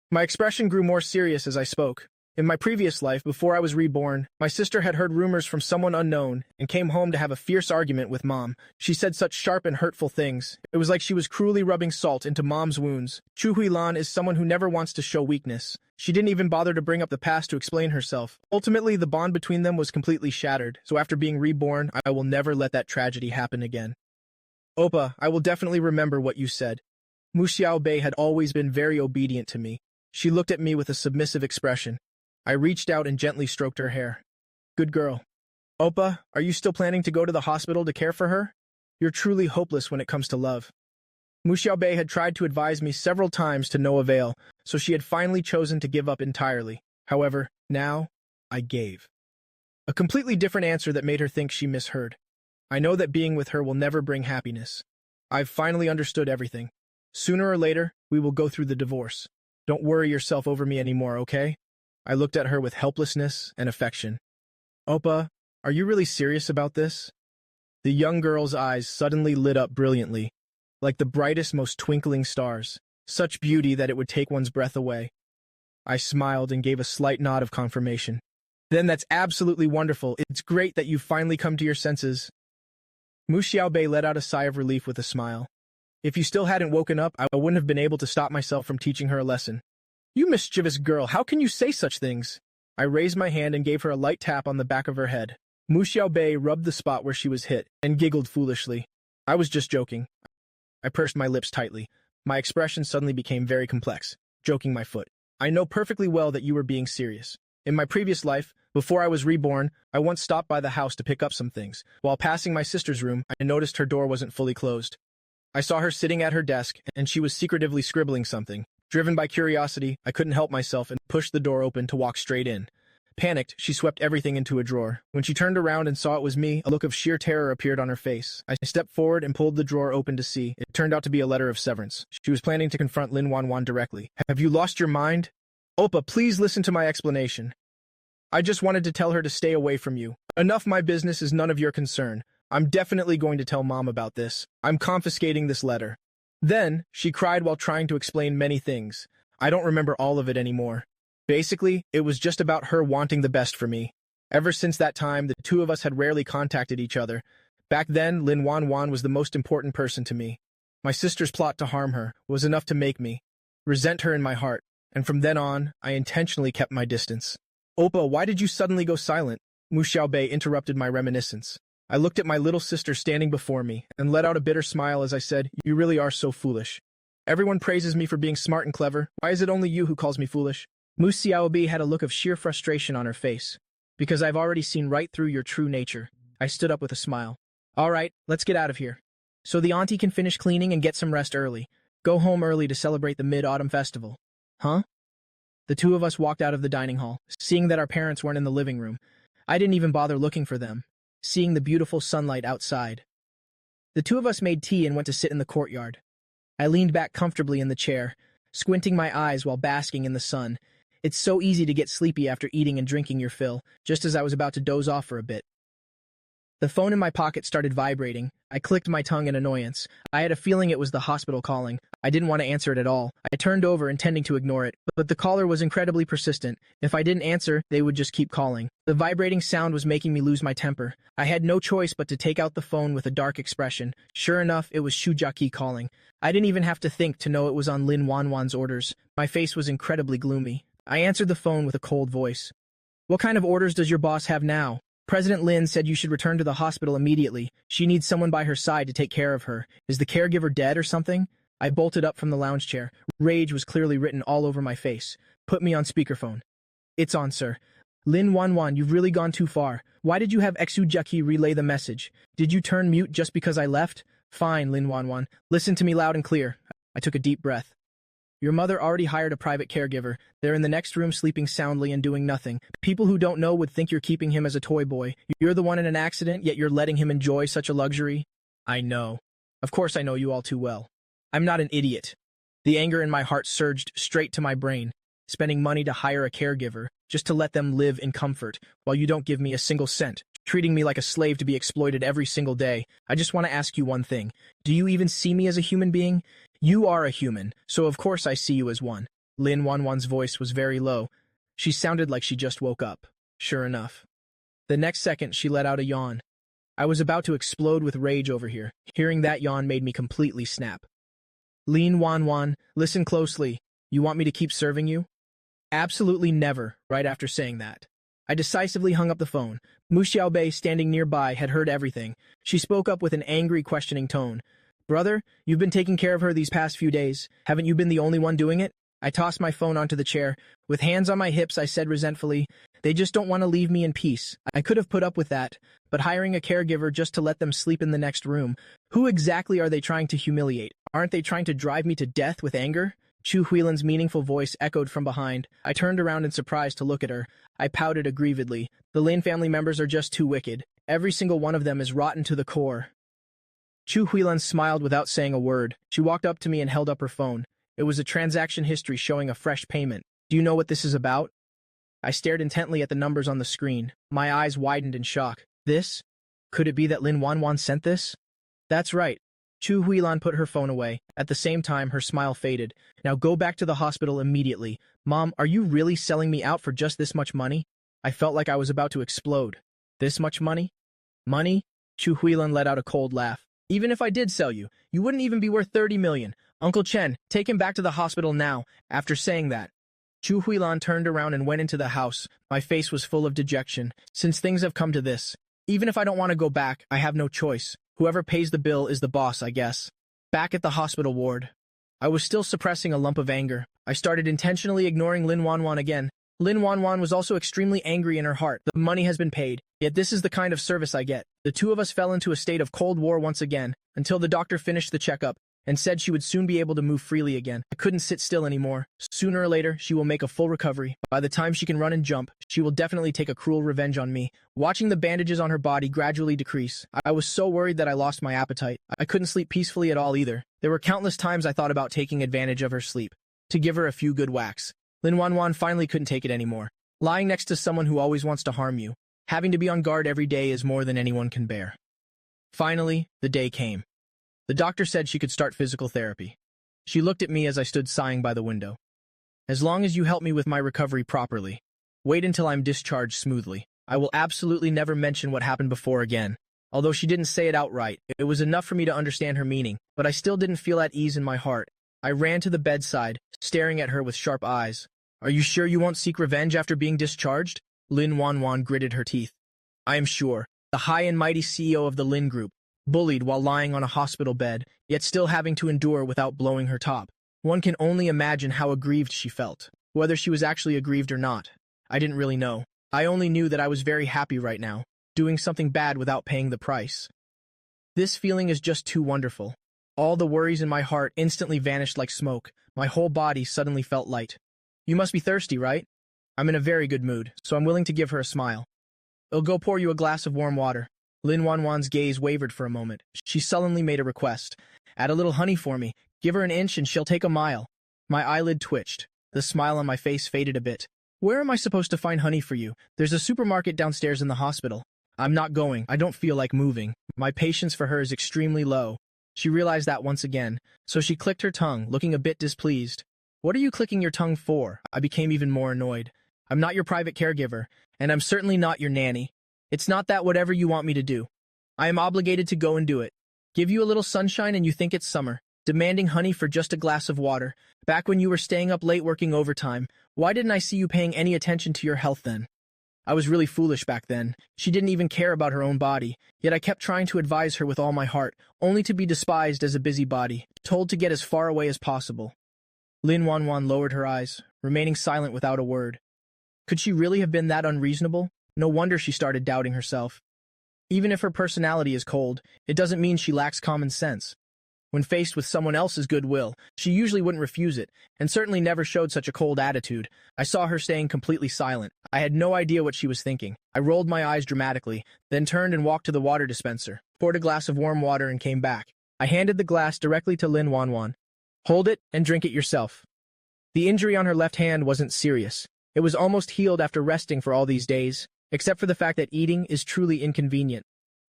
My expression grew more serious as I spoke. In my previous life, before I was reborn, my sister had heard rumors from someone unknown and came home to have a fierce argument with Mom. She said such sharp and hurtful things. It was like she was cruelly rubbing salt into Mom's wounds. Chu Huilan is someone who never wants to show weakness. She didn't even bother to bring up the past to explain herself. Ultimately, the bond between them was completely shattered, so after being reborn, I will never let that tragedy happen again. Oppa, I will definitely remember what you said. Mu Xiaobei had always been very obedient to me. She looked at me with a submissive expression. I reached out and gently stroked her hair. Good girl. Oppa, are you still planning to go to the hospital to care for her? You're truly hopeless when it comes to love. Mu Xiaobei had tried to advise me several times to no avail, so she had finally chosen to give up entirely. However, now, I gave. A completely different answer that made her think she misheard. I know that being with her will never bring happiness. I've finally understood everything. Sooner or later, we will go through the divorce. Don't worry yourself over me anymore, okay? I looked at her with helplessness and affection. Oppa, are you really serious about this? The young girl's eyes suddenly lit up brilliantly, like the brightest, most twinkling stars, such beauty that it would take one's breath away. I smiled and gave a slight nod of confirmation. Then that's absolutely wonderful. It's great that you've finally come to your senses. Mu Xiaobei let out a sigh of relief with a smile. If you still hadn't woken up, I wouldn't have been able to stop myself from teaching her a lesson. You mischievous girl, how can you say such things? I raised my hand and gave her a light tap on the back of her head. Mu Xiaobei rubbed the spot where she was hit and giggled foolishly. I was just joking. I pursed my lips tightly. My expression suddenly became very complex, joking my foot. I know perfectly well that you were being serious. In my previous life, before I was reborn, I once stopped by the house to pick up some things. While passing my sister's room, I noticed her door wasn't fully closed. I saw her sitting at her desk, and she was secretively scribbling something. Driven by curiosity, I couldn't help myself and pushed the door open to walk straight in. Panicked, she swept everything into a drawer. When she turned around and saw it was me, a look of sheer terror appeared on her face. I stepped forward and pulled the drawer open to see. It turned out to be a letter of severance. She was planning to confront Lin Wanwan directly. Have you lost your mind? Oppa, please listen to my explanation. I just wanted to tell her to stay away from you. Enough, my business is none of your concern. I'm definitely going to tell Mom about this. I'm confiscating this letter. Then, she cried while trying to explain many things. I don't remember all of it anymore. Basically, it was just about her wanting the best for me. Ever since that time, the two of us had rarely contacted each other. Back then, Lin Wanwan was the most important person to me. My sister's plot to harm her was enough to make me resent her in my heart, and from then on, I intentionally kept my distance. Oppa, why did you suddenly go silent? Mu Xiaobei interrupted my reminiscence. I looked at my little sister standing before me and let out a bitter smile as I said, You really are so foolish. Everyone praises me for being smart and clever. Why is it only you who calls me foolish? Mu Xiaobi had a look of sheer frustration on her face. Because I've already seen right through your true nature. I stood up with a smile. All right, let's get out of here. So the auntie can finish cleaning and get some rest early. Go home early to celebrate the Mid-Autumn Festival. Huh? The two of us walked out of the dining hall, seeing that our parents weren't in the living room. I didn't even bother looking for them, seeing the beautiful sunlight outside. The two of us made tea and went to sit in the courtyard. I leaned back comfortably in the chair, squinting my eyes while basking in the sun. It's so easy to get sleepy after eating and drinking your fill, just as I was about to doze off for a bit. The phone in my pocket started vibrating. I clicked my tongue in annoyance. I had a feeling it was the hospital calling. I didn't want to answer it at all. I turned over, intending to ignore it, but the caller was incredibly persistent. If I didn't answer, they would just keep calling. The vibrating sound was making me lose my temper. I had no choice but to take out the phone with a dark expression. Sure enough, it was Shu Jiaqi calling. I didn't even have to think to know it was on Lin Wanwan's orders. My face was incredibly gloomy. I answered the phone with a cold voice. What kind of orders does your boss have now? President Lin said you should return to the hospital immediately. She needs someone by her side to take care of her. Is the caregiver dead or something? I bolted up from the lounge chair. Rage was clearly written all over my face. Put me on speakerphone. It's on, sir. Lin Wanwan, you've really gone too far. Why did you have Xu Jiaqi relay the message? Did you turn mute just because I left? Fine, Lin Wanwan. Listen to me loud and clear. I took a deep breath. Your mother already hired a private caregiver. They're in the next room sleeping soundly and doing nothing. People who don't know would think you're keeping him as a toy boy. You're the one in an accident, yet you're letting him enjoy such a luxury. I know. Of course I know you all too well. I'm not an idiot. The anger in my heart surged straight to my brain. Spending money to hire a caregiver, just to let them live in comfort, while you don't give me a single cent, treating me like a slave to be exploited every single day. I just want to ask you one thing. Do you even see me as a human being? You are a human, so of course I see you as one. Lin Wanwan's voice was very low. She sounded like she just woke up. Sure enough. The next second, she let out a yawn. I was about to explode with rage over here. Hearing that yawn made me completely snap. Lin Wanwan, listen closely. You want me to keep serving you? Absolutely never, right after saying that. I decisively hung up the phone. Mu Xiaobei, standing nearby, had heard everything. She spoke up with an angry, questioning tone. Brother, you've been taking care of her these past few days. Haven't you been the only one doing it? I tossed my phone onto the chair. With hands on my hips, I said resentfully, they just don't want to leave me in peace. I could have put up with that, but hiring a caregiver just to let them sleep in the next room. Who exactly are they trying to humiliate? Aren't they trying to drive me to death with anger? Chu Huilan's meaningful voice echoed from behind. I turned around in surprise to look at her. I pouted aggrievedly. The Lin family members are just too wicked. Every single one of them is rotten to the core. Chu Huilan smiled without saying a word. She walked up to me and held up her phone. It was a transaction history showing a fresh payment. Do you know what this is about? I stared intently at the numbers on the screen. My eyes widened in shock. This? Could it be that Lin Wanwan sent this? That's right. Chu Huilan put her phone away. At the same time, her smile faded. Now go back to the hospital immediately. Mom, are you really selling me out for just this much money? I felt like I was about to explode. This much money? Money? Chu Huilan let out a cold laugh. Even if I did sell you, you wouldn't even be worth 30 million. Uncle Chen, take him back to the hospital now. After saying that, Chu Huilan turned around and went into the house. My face was full of dejection. Since things have come to this, even if I don't want to go back, I have no choice. Whoever pays the bill is the boss, I guess. Back at the hospital ward, I was still suppressing a lump of anger. I started intentionally ignoring Lin Wanwan again. Lin Wanwan was also extremely angry in her heart. The money has been paid, yet this is the kind of service I get. The two of us fell into a state of Cold War once again, until the doctor finished the checkup and said she would soon be able to move freely again. I couldn't sit still anymore. Sooner or later, she will make a full recovery. By the time she can run and jump, she will definitely take a cruel revenge on me. Watching the bandages on her body gradually decrease, I was so worried that I lost my appetite. I couldn't sleep peacefully at all either. There were countless times I thought about taking advantage of her sleep, to give her a few good whacks. Lin Wanwan finally couldn't take it anymore. Lying next to someone who always wants to harm you, having to be on guard every day is more than anyone can bear. Finally, the day came. The doctor said she could start physical therapy. She looked at me as I stood sighing by the window. As long as you help me with my recovery properly, wait until I'm discharged smoothly. I will absolutely never mention what happened before again. Although she didn't say it outright, it was enough for me to understand her meaning, but I still didn't feel at ease in my heart. I ran to the bedside, staring at her with sharp eyes. Are you sure you won't seek revenge after being discharged? Lin Wanwan gritted her teeth. I am sure. The high and mighty CEO of the Lin Group, bullied while lying on a hospital bed, yet still having to endure without blowing her top. One can only imagine how aggrieved she felt. Whether she was actually aggrieved or not, I didn't really know. I only knew that I was very happy right now, doing something bad without paying the price. This feeling is just too wonderful. All the worries in my heart instantly vanished like smoke. My whole body suddenly felt light. You must be thirsty, right? I'm in a very good mood, so I'm willing to give her a smile. I'll go pour you a glass of warm water. Lin Wanwan's gaze wavered for a moment. She sullenly made a request. Add a little honey for me. Give her an inch and she'll take a mile. My eyelid twitched. The smile on my face faded a bit. Where am I supposed to find honey for you? There's a supermarket downstairs in the hospital. I'm not going. I don't feel like moving. My patience for her is extremely low. She realized that once again, so she clicked her tongue, looking a bit displeased. What are you clicking your tongue for? I became even more annoyed. I'm not your private caregiver, and I'm certainly not your nanny. It's not that whatever you want me to do. I am obligated to go and do it. Give you a little sunshine and you think it's summer. Demanding honey for just a glass of water. Back when you were staying up late working overtime, why didn't I see you paying any attention to your health then? I was really foolish back then. She didn't even care about her own body, yet I kept trying to advise her with all my heart, only to be despised as a busybody, told to get as far away as possible. Lin Wanwan lowered her eyes, remaining silent without a word. Could she really have been that unreasonable? No wonder she started doubting herself. Even if her personality is cold, it doesn't mean she lacks common sense. When faced with someone else's goodwill, she usually wouldn't refuse it, and certainly never showed such a cold attitude. I saw her staying completely silent. I had no idea what she was thinking. I rolled my eyes dramatically, then turned and walked to the water dispenser, poured a glass of warm water and came back. I handed the glass directly to Lin Wanwan. Hold it and drink it yourself. The injury on her left hand wasn't serious. It was almost healed after resting for all these days, except for the fact that eating is truly inconvenient,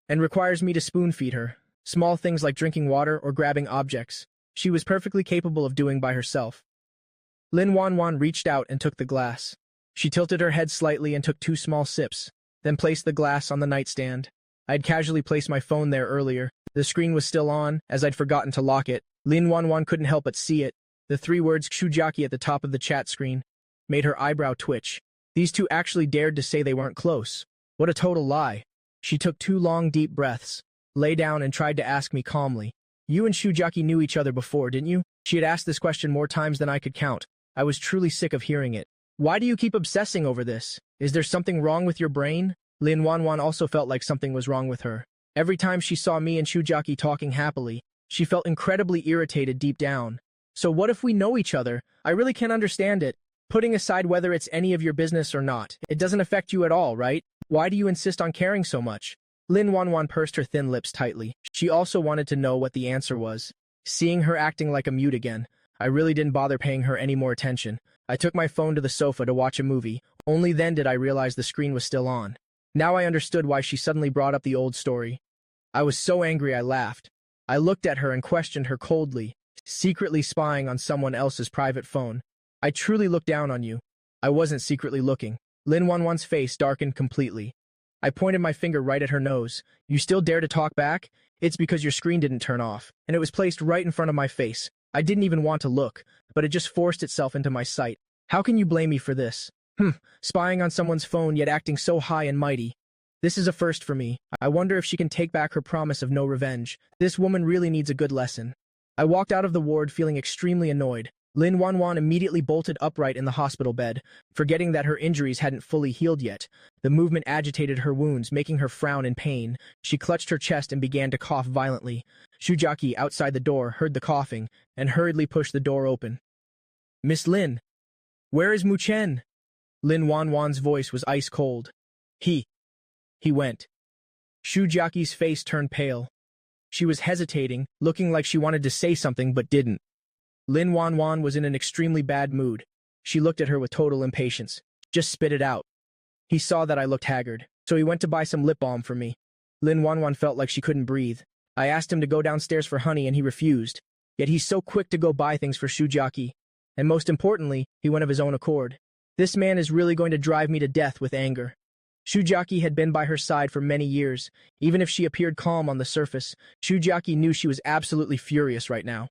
and requires me to spoon-feed her. Small things like drinking water or grabbing objects, she was perfectly capable of doing by herself. Lin Wanwan reached out and took the glass. She tilted her head slightly and took 2 small sips, then placed the glass on the nightstand. I'd casually placed my phone there earlier. The screen was still on, as I'd forgotten to lock it. Lin Wanwan couldn't help but see it. The 3 words Shujaki at the top of the chat screen made her eyebrow twitch. These two actually dared to say they weren't close. What a total lie. She took 2 long, deep breaths, lay down and tried to ask me calmly. You and Shujaki knew each other before, didn't you? She had asked this question more times than I could count. I was truly sick of hearing it. Why do you keep obsessing over this? Is there something wrong with your brain? Lin Wanwan also felt like something was wrong with her. Every time she saw me and Shujaki talking happily, she felt incredibly irritated deep down. So what if we know each other? I really can't understand it. Putting aside whether it's any of your business or not, it doesn't affect you at all, right? Why do you insist on caring so much? Lin Wanwan pursed her thin lips tightly. She also wanted to know what the answer was. Seeing her acting like a mute again, I really didn't bother paying her any more attention. I took my phone to the sofa to watch a movie. Only then did I realize the screen was still on. Now I understood why she suddenly brought up the old story. I was so angry I laughed. I looked at her and questioned her coldly, secretly spying on someone else's private phone. I truly looked down on you. I wasn't secretly looking. Lin Wanwan's face darkened completely. I pointed my finger right at her nose. You still dare to talk back? It's because your screen didn't turn off, and it was placed right in front of my face. I didn't even want to look, but it just forced itself into my sight. How can you blame me for this? Spying on someone's phone yet acting so high and mighty. This is a first for me. I wonder if she can take back her promise of no revenge. This woman really needs a good lesson. I walked out of the ward feeling extremely annoyed. Lin Wanwan immediately bolted upright in the hospital bed, forgetting that her injuries hadn't fully healed yet. The movement agitated her wounds, making her frown in pain. She clutched her chest and began to cough violently. Shujaki, outside the door, heard the coughing and hurriedly pushed the door open. Miss Lin, where is Muchen? Lin Wanwan's voice was ice cold. He went. Shujaki's face turned pale. She was hesitating, looking like she wanted to say something but didn't. Lin Wanwan was in an extremely bad mood. She looked at her with total impatience. Just spit it out. He saw that I looked haggard, so he went to buy some lip balm for me. Lin Wanwan felt like she couldn't breathe. I asked him to go downstairs for honey and he refused. Yet he's so quick to go buy things for Shujaki. And most importantly, he went of his own accord. This man is really going to drive me to death with anger. Shujaki had been by her side for many years. Even if she appeared calm on the surface, Shujaki knew she was absolutely furious right now.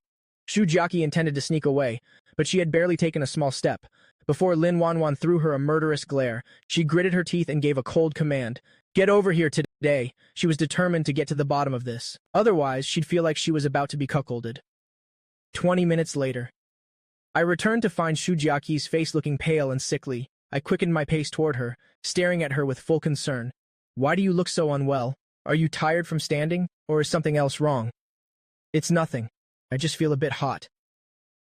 Shujaki intended to sneak away, but she had barely taken a small step. Before Lin Wanwan threw her a murderous glare, she gritted her teeth and gave a cold command. Get over here today. She was determined to get to the bottom of this. Otherwise, she'd feel like she was about to be cuckolded. 20 minutes later. I returned to find Shujaki's face looking pale and sickly. I quickened my pace toward her, staring at her with full concern. Why do you look so unwell? Are you tired from standing, or is something else wrong? It's nothing. I just feel a bit hot.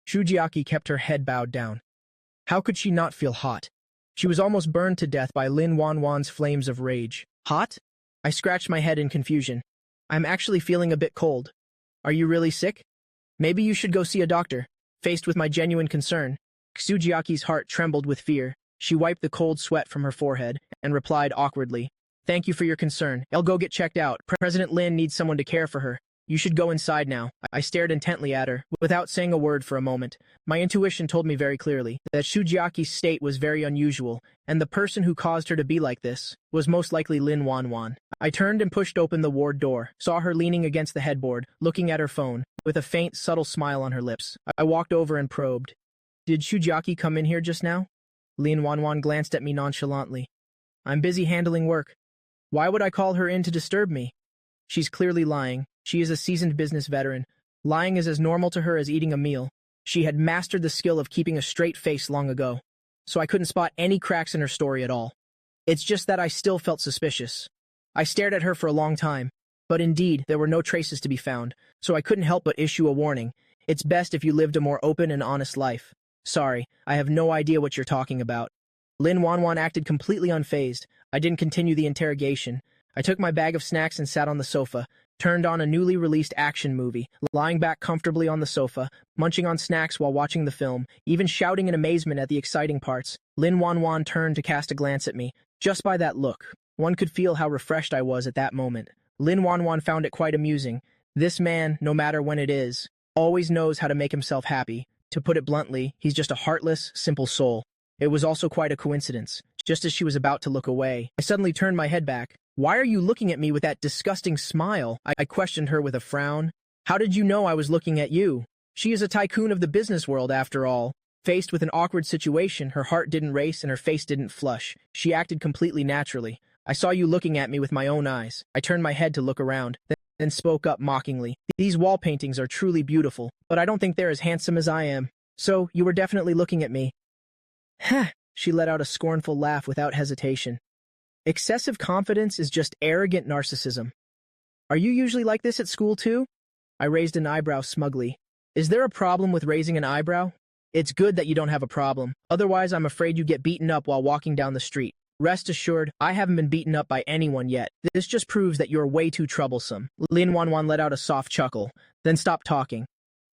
Shujiaki kept her head bowed down. How could she not feel hot? She was almost burned to death by Lin Wanwan's flames of rage. Hot? I scratched my head in confusion. I'm actually feeling a bit cold. Are you really sick? Maybe you should go see a doctor. Faced with my genuine concern, Shujiaki's heart trembled with fear. She wiped the cold sweat from her forehead and replied awkwardly, Thank you for your concern. I'll go get checked out. President Lin needs someone to care for her. You should go inside now. I stared intently at her, without saying a word for a moment. My intuition told me very clearly that Shujiaki's state was very unusual, and the person who caused her to be like this was most likely Lin Wanwan. I turned and pushed open the ward door, saw her leaning against the headboard, looking at her phone, with a faint, subtle smile on her lips. I walked over and probed. Did Shujiaki come in here just now? Lin Wanwan glanced at me nonchalantly. I'm busy handling work. Why would I call her in to disturb me? She's clearly lying. She is a seasoned business veteran. Lying is as normal to her as eating a meal. She had mastered the skill of keeping a straight face long ago, so I couldn't spot any cracks in her story at all. It's just that I still felt suspicious. I stared at her for a long time, but indeed, there were no traces to be found, so I couldn't help but issue a warning. It's best if you lived a more open and honest life. Sorry, I have no idea what you're talking about. Lin Wanwan acted completely unfazed. I didn't continue the interrogation. I took my bag of snacks and sat on the sofa, turned on a newly released action movie, lying back comfortably on the sofa, munching on snacks while watching the film, even shouting in amazement at the exciting parts. Lin Wanwan turned to cast a glance at me. Just by that look, one could feel how refreshed I was at that moment. Lin Wanwan found it quite amusing. This man, no matter when it is, always knows how to make himself happy. To put it bluntly, he's just a heartless, simple soul. It was also quite a coincidence. Just as she was about to look away, I suddenly turned my head back. "Why are you looking at me with that disgusting smile?" I questioned her with a frown. "How did you know I was looking at you? She is a tycoon of the business world after all." Faced with an awkward situation, her heart didn't race and her face didn't flush. She acted completely naturally. "I saw you looking at me with my own eyes." I turned my head to look around, then spoke up mockingly. "These wall paintings are truly beautiful, but I don't think they're as handsome as I am. So, you were definitely looking at me." "Heh," she let out a scornful laugh without hesitation. "Excessive confidence is just arrogant narcissism. Are you usually like this at school too?" I raised an eyebrow smugly. "Is there a problem with raising an eyebrow? It's good that you don't have a problem. Otherwise, I'm afraid you get beaten up while walking down the street. Rest assured, I haven't been beaten up by anyone yet. This just proves that you're way too troublesome." Lin Wanwan let out a soft chuckle, then stopped talking.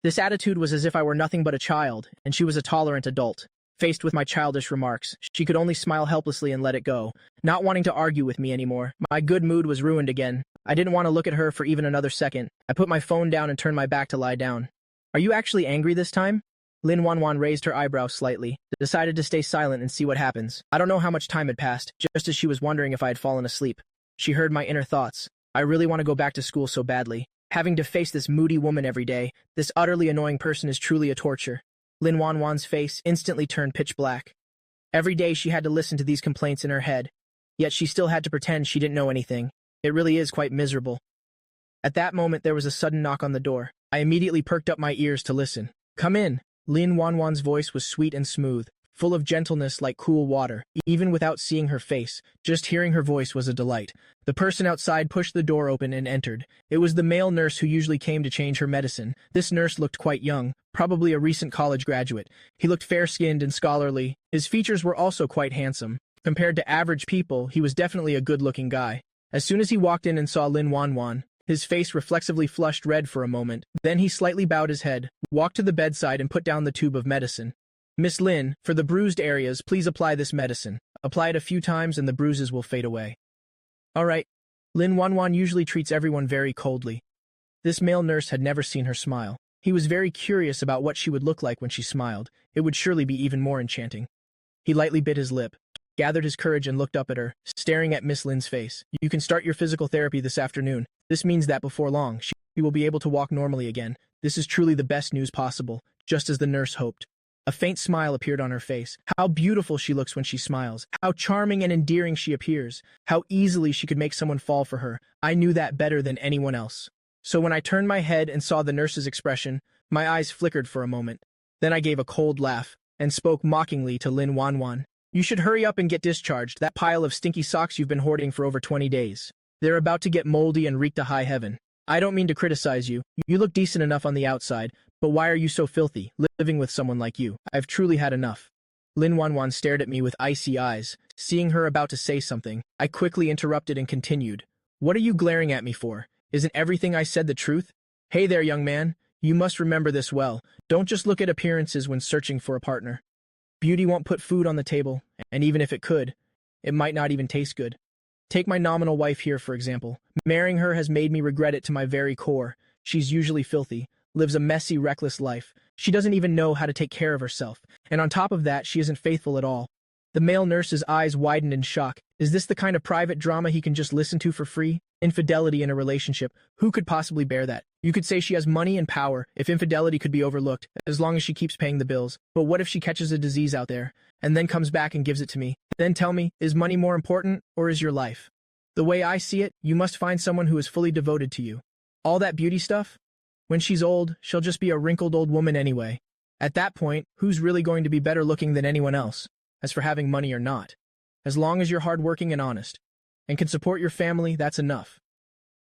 This attitude was as if I were nothing but a child, and she was a tolerant adult. Faced with my childish remarks, she could only smile helplessly and let it go, not wanting to argue with me anymore. My good mood was ruined again. I didn't want to look at her for even another second. I put my phone down and turned my back to lie down. "Are you actually angry this time?" Lin Wanwan raised her eyebrows slightly, decided to stay silent and see what happens. I don't know how much time had passed, just as she was wondering if I had fallen asleep. She heard my inner thoughts. "I really want to go back to school so badly. Having to face this moody woman every day, this utterly annoying person is truly a torture." Lin Wanwan's face instantly turned pitch black. Every day she had to listen to these complaints in her head, yet she still had to pretend she didn't know anything. It really is quite miserable. At that moment there was a sudden knock on the door. I immediately perked up my ears to listen. "Come in." Lin Wanwan's voice was sweet and smooth, full of gentleness like cool water. Even without seeing her face, just hearing her voice was a delight. The person outside pushed the door open and entered. It was the male nurse who usually came to change her medicine. This nurse looked quite young, probably a recent college graduate. He looked fair-skinned and scholarly. His features were also quite handsome. Compared to average people, he was definitely a good-looking guy. As soon as he walked in and saw Lin Wanwan, his face reflexively flushed red for a moment. Then he slightly bowed his head, walked to the bedside and put down the tube of medicine. "Miss Lin, for the bruised areas, please apply this medicine. Apply it a few times and the bruises will fade away." "All right." Lin Wanwan usually treats everyone very coldly. This male nurse had never seen her smile. He was very curious about what she would look like when she smiled. It would surely be even more enchanting. He lightly bit his lip, gathered his courage and looked up at her, staring at Miss Lin's face. "You can start your physical therapy this afternoon. This means that before long, she will be able to walk normally again. This is truly the best news possible," just as the nurse hoped. A faint smile appeared on her face. How beautiful she looks when she smiles. How charming and endearing she appears. How easily she could make someone fall for her. I knew that better than anyone else. So when I turned my head and saw the nurse's expression, my eyes flickered for a moment. Then I gave a cold laugh and spoke mockingly to Lin Wanwan. "You should hurry up and get discharged. That pile of stinky socks you've been hoarding for over 20 days. They're about to get moldy and reek to high heaven. I don't mean to criticize you. You look decent enough on the outside, but why are you so filthy, living with someone like you? I've truly had enough." Lin Wanwan stared at me with icy eyes. Seeing her about to say something, I quickly interrupted and continued. "What are you glaring at me for? Isn't everything I said the truth? Hey there, young man. You must remember this well. Don't just look at appearances when searching for a partner. Beauty won't put food on the table, and even if it could, it might not even taste good. Take my nominal wife here, for example. Marrying her has made me regret it to my very core. She's usually filthy, lives a messy, reckless life. She doesn't even know how to take care of herself, and on top of that, she isn't faithful at all." The male nurse's eyes widened in shock. Is this the kind of private drama he can just listen to for free? Infidelity in a relationship. Who could possibly bear that? You could say she has money and power, if infidelity could be overlooked, as long as she keeps paying the bills. But what if she catches a disease out there, and then comes back and gives it to me? Then tell me, is money more important, or is your life? The way I see it, you must find someone who is fully devoted to you. All that beauty stuff? When she's old, she'll just be a wrinkled old woman anyway. At that point, who's really going to be better looking than anyone else? As for having money or not, as long as you're hardworking and honest, and can support your family, that's enough."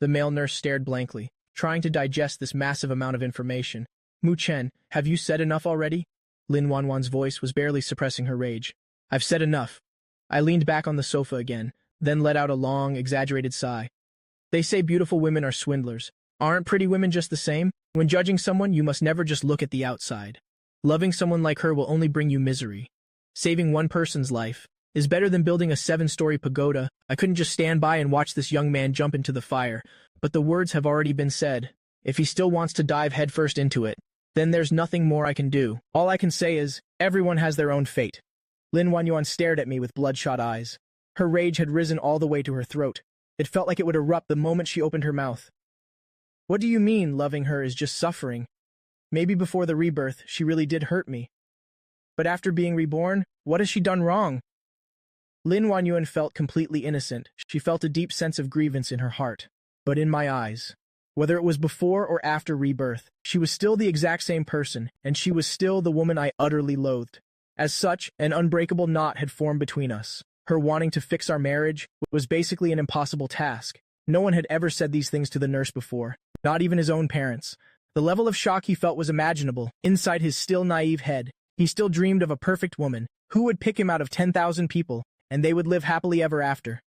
The male nurse stared blankly, trying to digest this massive amount of information. "Mu Chen, have you said enough already?" Lin Wanwan's voice was barely suppressing her rage. "I've said enough." I leaned back on the sofa again, then let out a long, exaggerated sigh. They say beautiful women are swindlers. Aren't pretty women just the same? When judging someone, you must never just look at the outside. Loving someone like her will only bring you misery. Saving one person's life is better than building a 7-story pagoda. I couldn't just stand by and watch this young man jump into the fire, but the words have already been said. If he still wants to dive headfirst into it, then there's nothing more I can do. All I can say is, everyone has their own fate. Lin Wanyuan stared at me with bloodshot eyes. Her rage had risen all the way to her throat. It felt like it would erupt the moment she opened her mouth. What do you mean, loving her is just suffering? Maybe before the rebirth, she really did hurt me. But after being reborn, what has she done wrong? Lin Wanyuan felt completely innocent. She felt a deep sense of grievance in her heart. But in my eyes, whether it was before or after rebirth, she was still the exact same person, and she was still the woman I utterly loathed. As such, an unbreakable knot had formed between us. Her wanting to fix our marriage was basically an impossible task. No one had ever said these things to the nurse before, not even his own parents. The level of shock he felt was imaginable. Inside his still naive head, he still dreamed of a perfect woman who would pick him out of 10,000 people, and they would live happily ever after.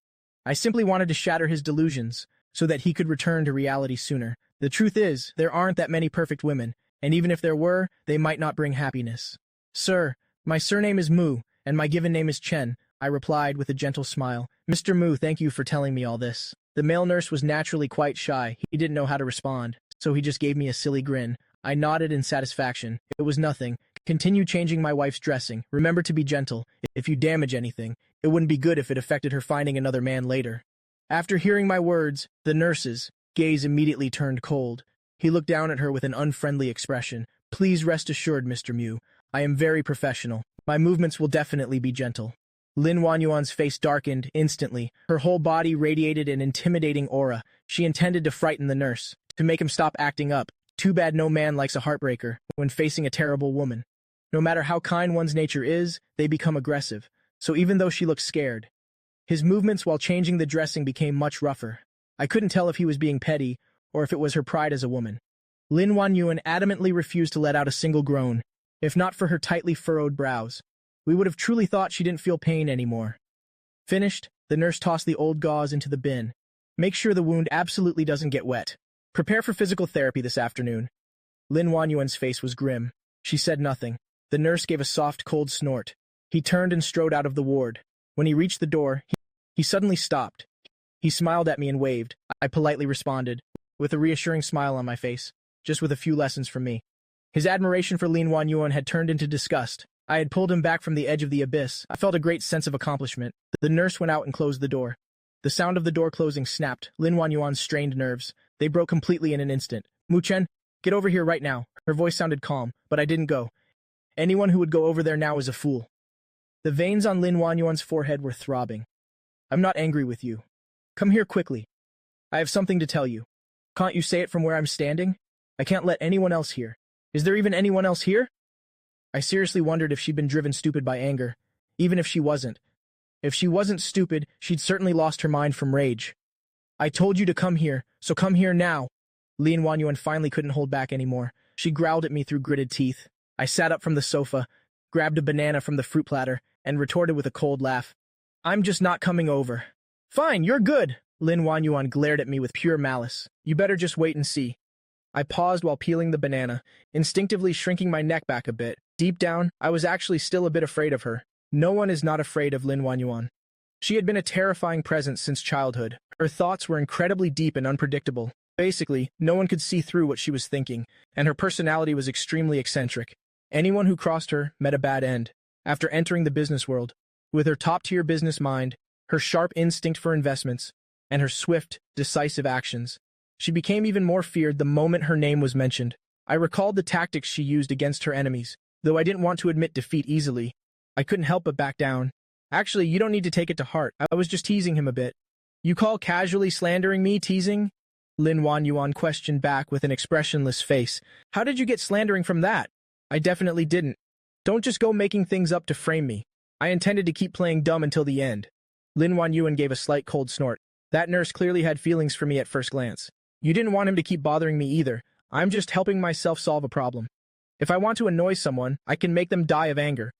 I simply wanted to shatter his delusions so that he could return to reality sooner. The truth is, there aren't that many perfect women, and even if there were, they might not bring happiness. Sir, my surname is Mu, and my given name is Chen, I replied with a gentle smile. Mr. Mu, thank you for telling me all this. The male nurse was naturally quite shy. He didn't know how to respond, so he just gave me a silly grin. I nodded in satisfaction. It was nothing. Continue changing my wife's dressing. Remember to be gentle. If you damage anything, it wouldn't be good if it affected her finding another man later. After hearing my words, the nurse's gaze immediately turned cold. He looked down at her with an unfriendly expression. Please rest assured, Mr. Mu. I am very professional. My movements will definitely be gentle. Lin Wanyuan's face darkened instantly. Her whole body radiated an intimidating aura. She intended to frighten the nurse, to make him stop acting up. Too bad no man likes a heartbreaker when facing a terrible woman. No matter how kind one's nature is, they become aggressive. So even though she looked scared, his movements while changing the dressing became much rougher. I couldn't tell if he was being petty or if it was her pride as a woman. Lin Wanyuan adamantly refused to let out a single groan. If not for her tightly furrowed brows, we would have truly thought she didn't feel pain anymore. Finished, the nurse tossed the old gauze into the bin. Make sure the wound absolutely doesn't get wet. Prepare for physical therapy this afternoon. Lin Wanyuan's face was grim. She said nothing. The nurse gave a soft, cold snort. He turned and strode out of the ward. When he reached the door, he suddenly stopped. He smiled at me and waved. I politely responded, with a reassuring smile on my face, just with a few lessons from me. His admiration for Lin Wanyuan had turned into disgust. I had pulled him back from the edge of the abyss. I felt a great sense of accomplishment. The nurse went out and closed the door. The sound of the door closing snapped Lin Wanyuan's strained nerves. They broke completely in an instant. Mu Chen, get over here right now. Her voice sounded calm, but I didn't go. Anyone who would go over there now is a fool. The veins on Lin Wanyuan's forehead were throbbing. I'm not angry with you. Come here quickly. I have something to tell you. Can't you say it from where I'm standing? I can't let anyone else hear. Is there even anyone else here? I seriously wondered if she'd been driven stupid by anger, even if she wasn't. If she wasn't stupid, she'd certainly lost her mind from rage. I told you to come here, so come here now. Lin Wanyuan finally couldn't hold back anymore. She growled at me through gritted teeth. I sat up from the sofa, grabbed a banana from the fruit platter, and retorted with a cold laugh. I'm just not coming over. Fine, you're good. Lin Wanyuan glared at me with pure malice. You better just wait and see. I paused while peeling the banana, instinctively shrinking my neck back a bit. Deep down, I was actually still a bit afraid of her. No one is not afraid of Lin Wanyuan. She had been a terrifying presence since childhood. Her thoughts were incredibly deep and unpredictable. Basically, no one could see through what she was thinking, and her personality was extremely eccentric. Anyone who crossed her met a bad end. After entering the business world, with her top-tier business mind, her sharp instinct for investments, and her swift, decisive actions, she became even more feared the moment her name was mentioned. I recalled the tactics she used against her enemies. Though I didn't want to admit defeat easily, I couldn't help but back down. Actually, you don't need to take it to heart. I was just teasing him a bit. You call casually slandering me teasing? Lin Wanyuan questioned back with an expressionless face. How did you get slandering from that? I definitely didn't. Don't just go making things up to frame me. I intended to keep playing dumb until the end. Lin Wanyuan gave a slight cold snort. That nurse clearly had feelings for me at first glance. You didn't want him to keep bothering me either. I'm just helping myself solve a problem. If I want to annoy someone, I can make them die of anger.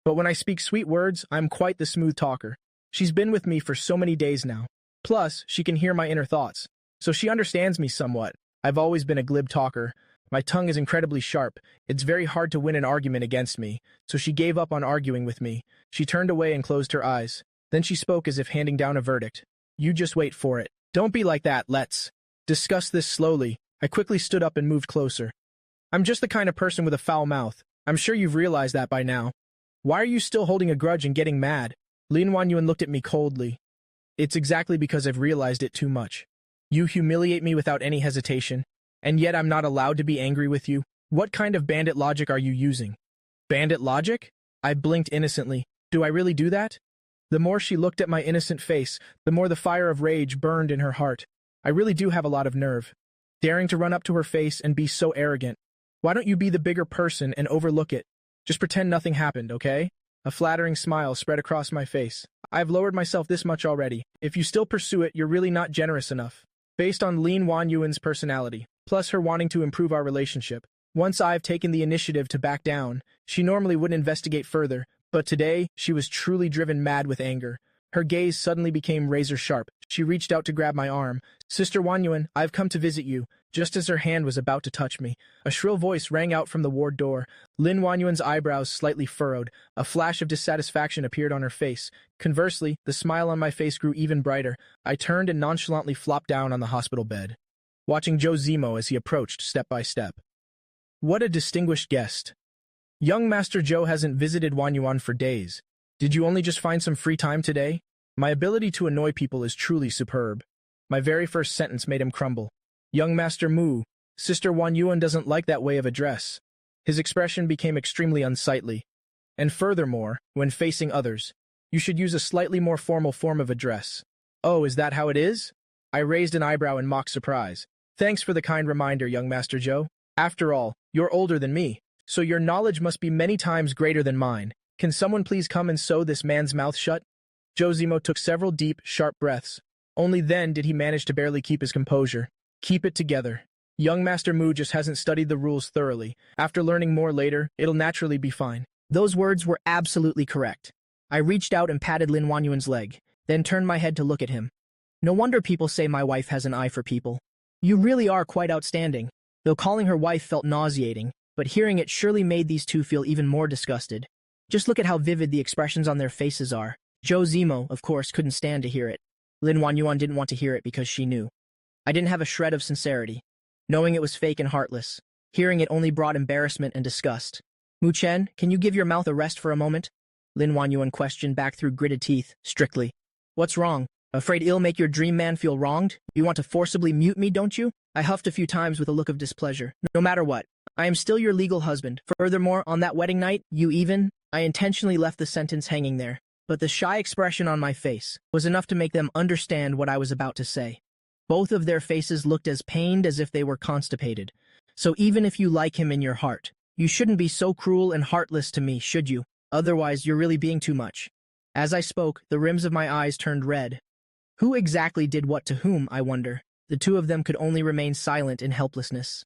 But when I speak sweet words, I'm quite the smooth talker. She's been with me for so many days now. Plus, she can hear my inner thoughts. So she understands me somewhat. I've always been a glib talker. My tongue is incredibly sharp. It's very hard to win an argument against me. So she gave up on arguing with me. She turned away and closed her eyes. Then she spoke as if handing down a verdict. You just wait for it. Don't be like that, let's discuss this slowly. I quickly stood up and moved closer. I'm just the kind of person with a foul mouth. I'm sure you've realized that by now. Why are you still holding a grudge and getting mad? Lin Wanyuan looked at me coldly. It's exactly because I've realized it too much. You humiliate me without any hesitation, and yet I'm not allowed to be angry with you. What kind of bandit logic are you using? Bandit logic? I blinked innocently. Do I really do that? The more she looked at my innocent face, the more the fire of rage burned in her heart. I really do have a lot of nerve. Daring to run up to her face and be so arrogant. Why don't you be the bigger person and overlook it? Just pretend nothing happened, okay? A flattering smile spread across my face. I've lowered myself this much already. If you still pursue it, you're really not generous enough. Based on Lin Wanyuan's personality, plus her wanting to improve our relationship, once I've taken the initiative to back down, she normally wouldn't investigate further, but today she was truly driven mad with anger. Her gaze suddenly became razor-sharp. She reached out to grab my arm. Sister Wanyuan, I've come to visit you. Just as her hand was about to touch me, a shrill voice rang out from the ward door. Lin Wanyuan's eyebrows slightly furrowed. A flash of dissatisfaction appeared on her face. Conversely, the smile on my face grew even brighter. I turned and nonchalantly flopped down on the hospital bed, watching Joe Zemo as he approached step by step. What a distinguished guest. Young Master Joe hasn't visited Wanyuan for days. Did you only just find some free time today? My ability to annoy people is truly superb. My very first sentence made him crumble. Young Master Mu, Sister Wanyuan doesn't like that way of address. His expression became extremely unsightly. And furthermore, when facing others, you should use a slightly more formal form of address. Oh, is that how it is? I raised an eyebrow in mock surprise. Thanks for the kind reminder, young Master Joe. After all, you're older than me, so your knowledge must be many times greater than mine. Can someone please come and sew this man's mouth shut? Joe Zemo took several deep, sharp breaths. Only then did he manage to barely keep his composure. Keep it together. Young Master Mu just hasn't studied the rules thoroughly. After learning more later, it'll naturally be fine. Those words were absolutely correct. I reached out and patted Lin Wanyuan's leg, then turned my head to look at him. No wonder people say my wife has an eye for people. You really are quite outstanding. Though calling her wife felt nauseating, but hearing it surely made these two feel even more disgusted. Just look at how vivid the expressions on their faces are. Joe Zemo, of course, couldn't stand to hear it. Lin Wanyuan didn't want to hear it because she knew. I didn't have a shred of sincerity. Knowing it was fake and heartless, hearing it only brought embarrassment and disgust. Mu Chen, can you give your mouth a rest for a moment? Lin Wanyuan questioned back through gritted teeth, strictly. What's wrong? Afraid it'll make your dream man feel wronged? You want to forcibly mute me, don't you? I huffed a few times with a look of displeasure. No matter what, I am still your legal husband. Furthermore, on that wedding night, I intentionally left the sentence hanging there. But the shy expression on my face was enough to make them understand what I was about to say. Both of their faces looked as pained as if they were constipated. So even if you like him in your heart, you shouldn't be so cruel and heartless to me, should you? Otherwise, you're really being too much. As I spoke, the rims of my eyes turned red. Who exactly did what to whom, I wonder? The two of them could only remain silent in helplessness.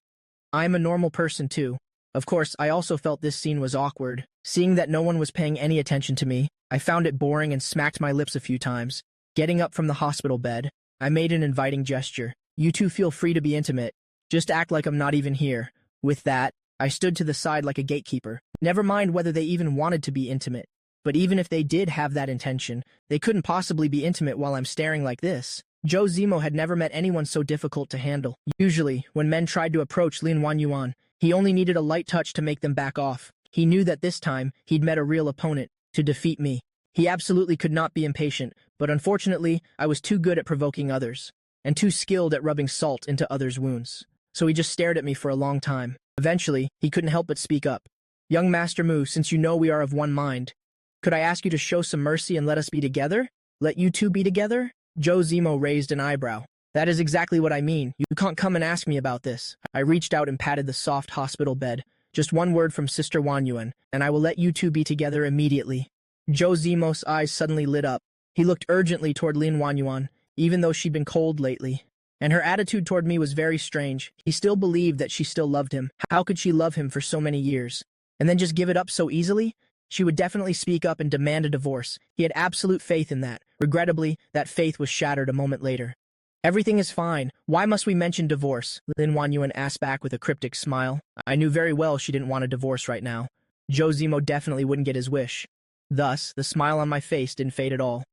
I'm a normal person too. Of course, I also felt this scene was awkward. Seeing that no one was paying any attention to me, I found it boring and smacked my lips a few times. Getting up from the hospital bed, I made an inviting gesture. You two feel free to be intimate. Just act like I'm not even here. With that, I stood to the side like a gatekeeper. Never mind whether they even wanted to be intimate. But even if they did have that intention, they couldn't possibly be intimate while I'm staring like this. Joe Zemo had never met anyone so difficult to handle. Usually, when men tried to approach Lin Wanyuan, he only needed a light touch to make them back off. He knew that this time, he'd met a real opponent to defeat me. He absolutely could not be impatient, but unfortunately, I was too good at provoking others, and too skilled at rubbing salt into others' wounds. So he just stared at me for a long time. Eventually, he couldn't help but speak up. Young Master Mu, since you know we are of one mind, could I ask you to show some mercy and let us be together? Let you two be together? Joe Zemo raised an eyebrow. That is exactly what I mean. You can't come and ask me about this. I reached out and patted the soft hospital bed. Just one word from Sister Wanyuan, and I will let you two be together immediately. Joe Zemo's eyes suddenly lit up. He looked urgently toward Lin Wanyuan, even though she'd been cold lately. And her attitude toward me was very strange. He still believed that she still loved him. How could she love him for so many years? And then just give it up so easily? She would definitely speak up and demand a divorce. He had absolute faith in that. Regrettably, that faith was shattered a moment later. Everything is fine. Why must we mention divorce? Lin Wanyuan asked back with a cryptic smile. I knew very well she didn't want a divorce right now. Joe Zemo definitely wouldn't get his wish. Thus, the smile on my face didn't fade at all.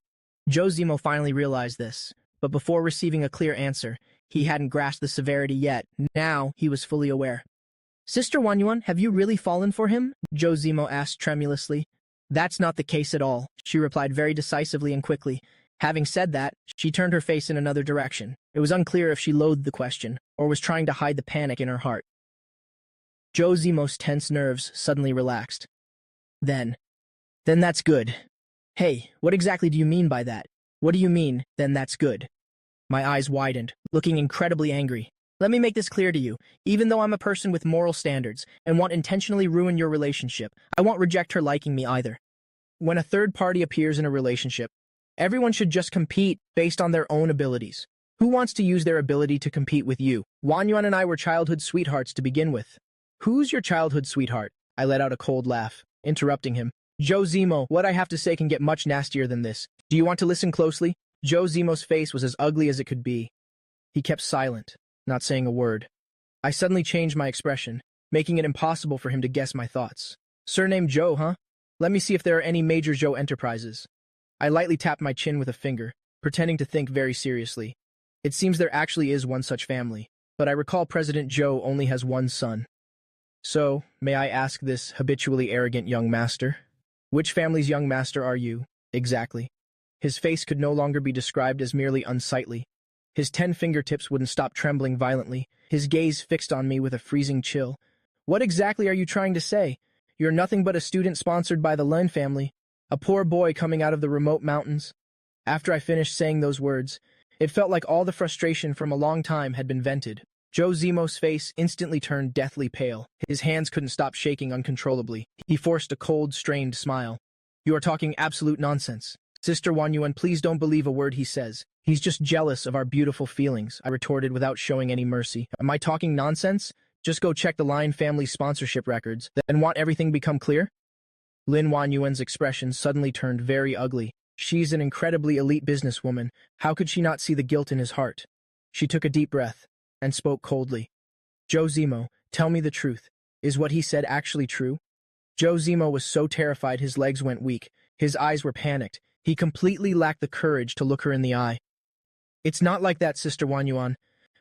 Joe Zemo finally realized this, but before receiving a clear answer, he hadn't grasped the severity yet. Now, he was fully aware. Sister Wanyuan, have you really fallen for him? Joe Zemo asked tremulously. That's not the case at all, she replied very decisively and quickly. Having said that, she turned her face in another direction. It was unclear if she loathed the question, or was trying to hide the panic in her heart. Joe Zemo's tense nerves suddenly relaxed. Then that's good. Hey, what exactly do you mean by that? What do you mean, then that's good? My eyes widened, looking incredibly angry. Let me make this clear to you. Even though I'm a person with moral standards and won't intentionally ruin your relationship, I won't reject her liking me either. When a third party appears in a relationship, everyone should just compete based on their own abilities. Who wants to use their ability to compete with you? Wanyuan and I were childhood sweethearts to begin with. Who's your childhood sweetheart? I let out a cold laugh, interrupting him. Joe Zemo, what I have to say can get much nastier than this. Do you want to listen closely? Joe Zemo's face was as ugly as it could be. He kept silent, not saying a word. I suddenly changed my expression, making it impossible for him to guess my thoughts. Surname Joe, huh? Let me see if there are any major Joe enterprises. I lightly tapped my chin with a finger, pretending to think very seriously. It seems there actually is one such family, but I recall President Joe only has one son. So, may I ask this habitually arrogant young master? Which family's young master are you, exactly? His face could no longer be described as merely unsightly. His 10 fingertips wouldn't stop trembling violently, his gaze fixed on me with a freezing chill. What exactly are you trying to say? You're nothing but a student sponsored by the Lin family, a poor boy coming out of the remote mountains. After I finished saying those words, it felt like all the frustration from a long time had been vented. Joe Zemo's face instantly turned deathly pale. His hands couldn't stop shaking uncontrollably. He forced a cold, strained smile. You are talking absolute nonsense. Sister Wanyuan, please don't believe a word he says. He's just jealous of our beautiful feelings, I retorted without showing any mercy. Am I talking nonsense? Just go check the Lion family sponsorship records, then want everything become clear? Lin Wanyuan's expression suddenly turned very ugly. She's an incredibly elite businesswoman. How could she not see the guilt in his heart? She took a deep breath and spoke coldly. Joe Zemo, tell me the truth. Is what he said actually true? Joe Zemo was so terrified his legs went weak. His eyes were panicked. He completely lacked the courage to look her in the eye. It's not like that, Sister Wanyuan.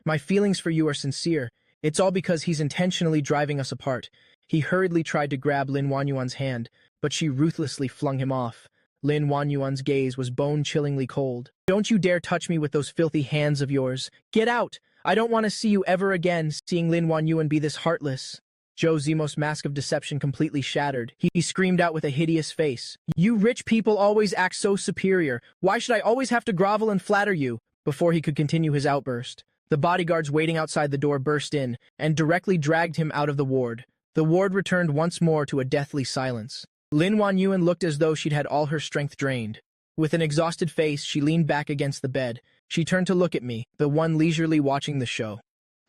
My feelings for you are sincere. It's all because he's intentionally driving us apart. He hurriedly tried to grab Lin Wanyuan's hand, but she ruthlessly flung him off. Lin Wanyuan's gaze was bone-chillingly cold. Don't you dare touch me with those filthy hands of yours. Get out! I don't want to see you ever again, seeing Lin Wanyuan be this heartless. Joe Zemo's mask of deception completely shattered. He screamed out with a hideous face. You rich people always act so superior. Why should I always have to grovel and flatter you? Before he could continue his outburst, the bodyguards waiting outside the door burst in and directly dragged him out of the ward. The ward returned once more to a deathly silence. Lin Wanyuan looked as though she'd had all her strength drained. With an exhausted face, she leaned back against the bed. She turned to look at me, the one leisurely watching the show.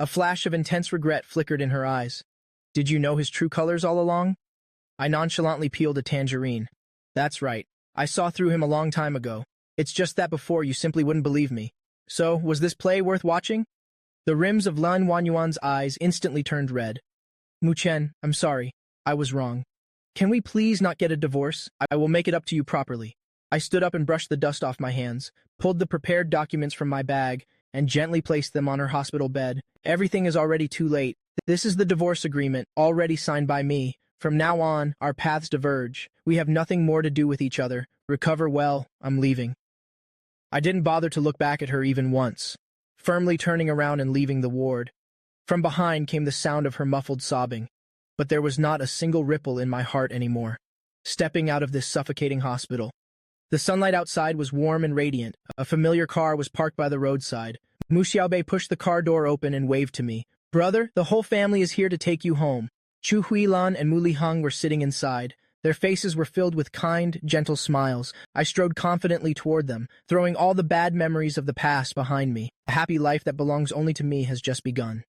A flash of intense regret flickered in her eyes. Did you know his true colors all along? I nonchalantly peeled a tangerine. That's right. I saw through him a long time ago. It's just that before you simply wouldn't believe me. So, was this play worth watching? The rims of Lin Wanyuan's eyes instantly turned red. Muchen, I'm sorry. I was wrong. Can we please not get a divorce? I will make it up to you properly. I stood up and brushed the dust off my hands, pulled the prepared documents from my bag, and gently placed them on her hospital bed. Everything is already too late. This is the divorce agreement, already signed by me. From now on, our paths diverge. We have nothing more to do with each other. Recover well, I'm leaving. I didn't bother to look back at her even once, firmly turning around and leaving the ward. From behind came the sound of her muffled sobbing, but there was not a single ripple in my heart anymore. Stepping out of this suffocating hospital, the sunlight outside was warm and radiant. A familiar car was parked by the roadside. Mu Xiaobei pushed the car door open and waved to me. Brother, the whole family is here to take you home. Chu Huilan and Mu Liheng were sitting inside. Their faces were filled with kind, gentle smiles. I strode confidently toward them, throwing all the bad memories of the past behind me. A happy life that belongs only to me has just begun.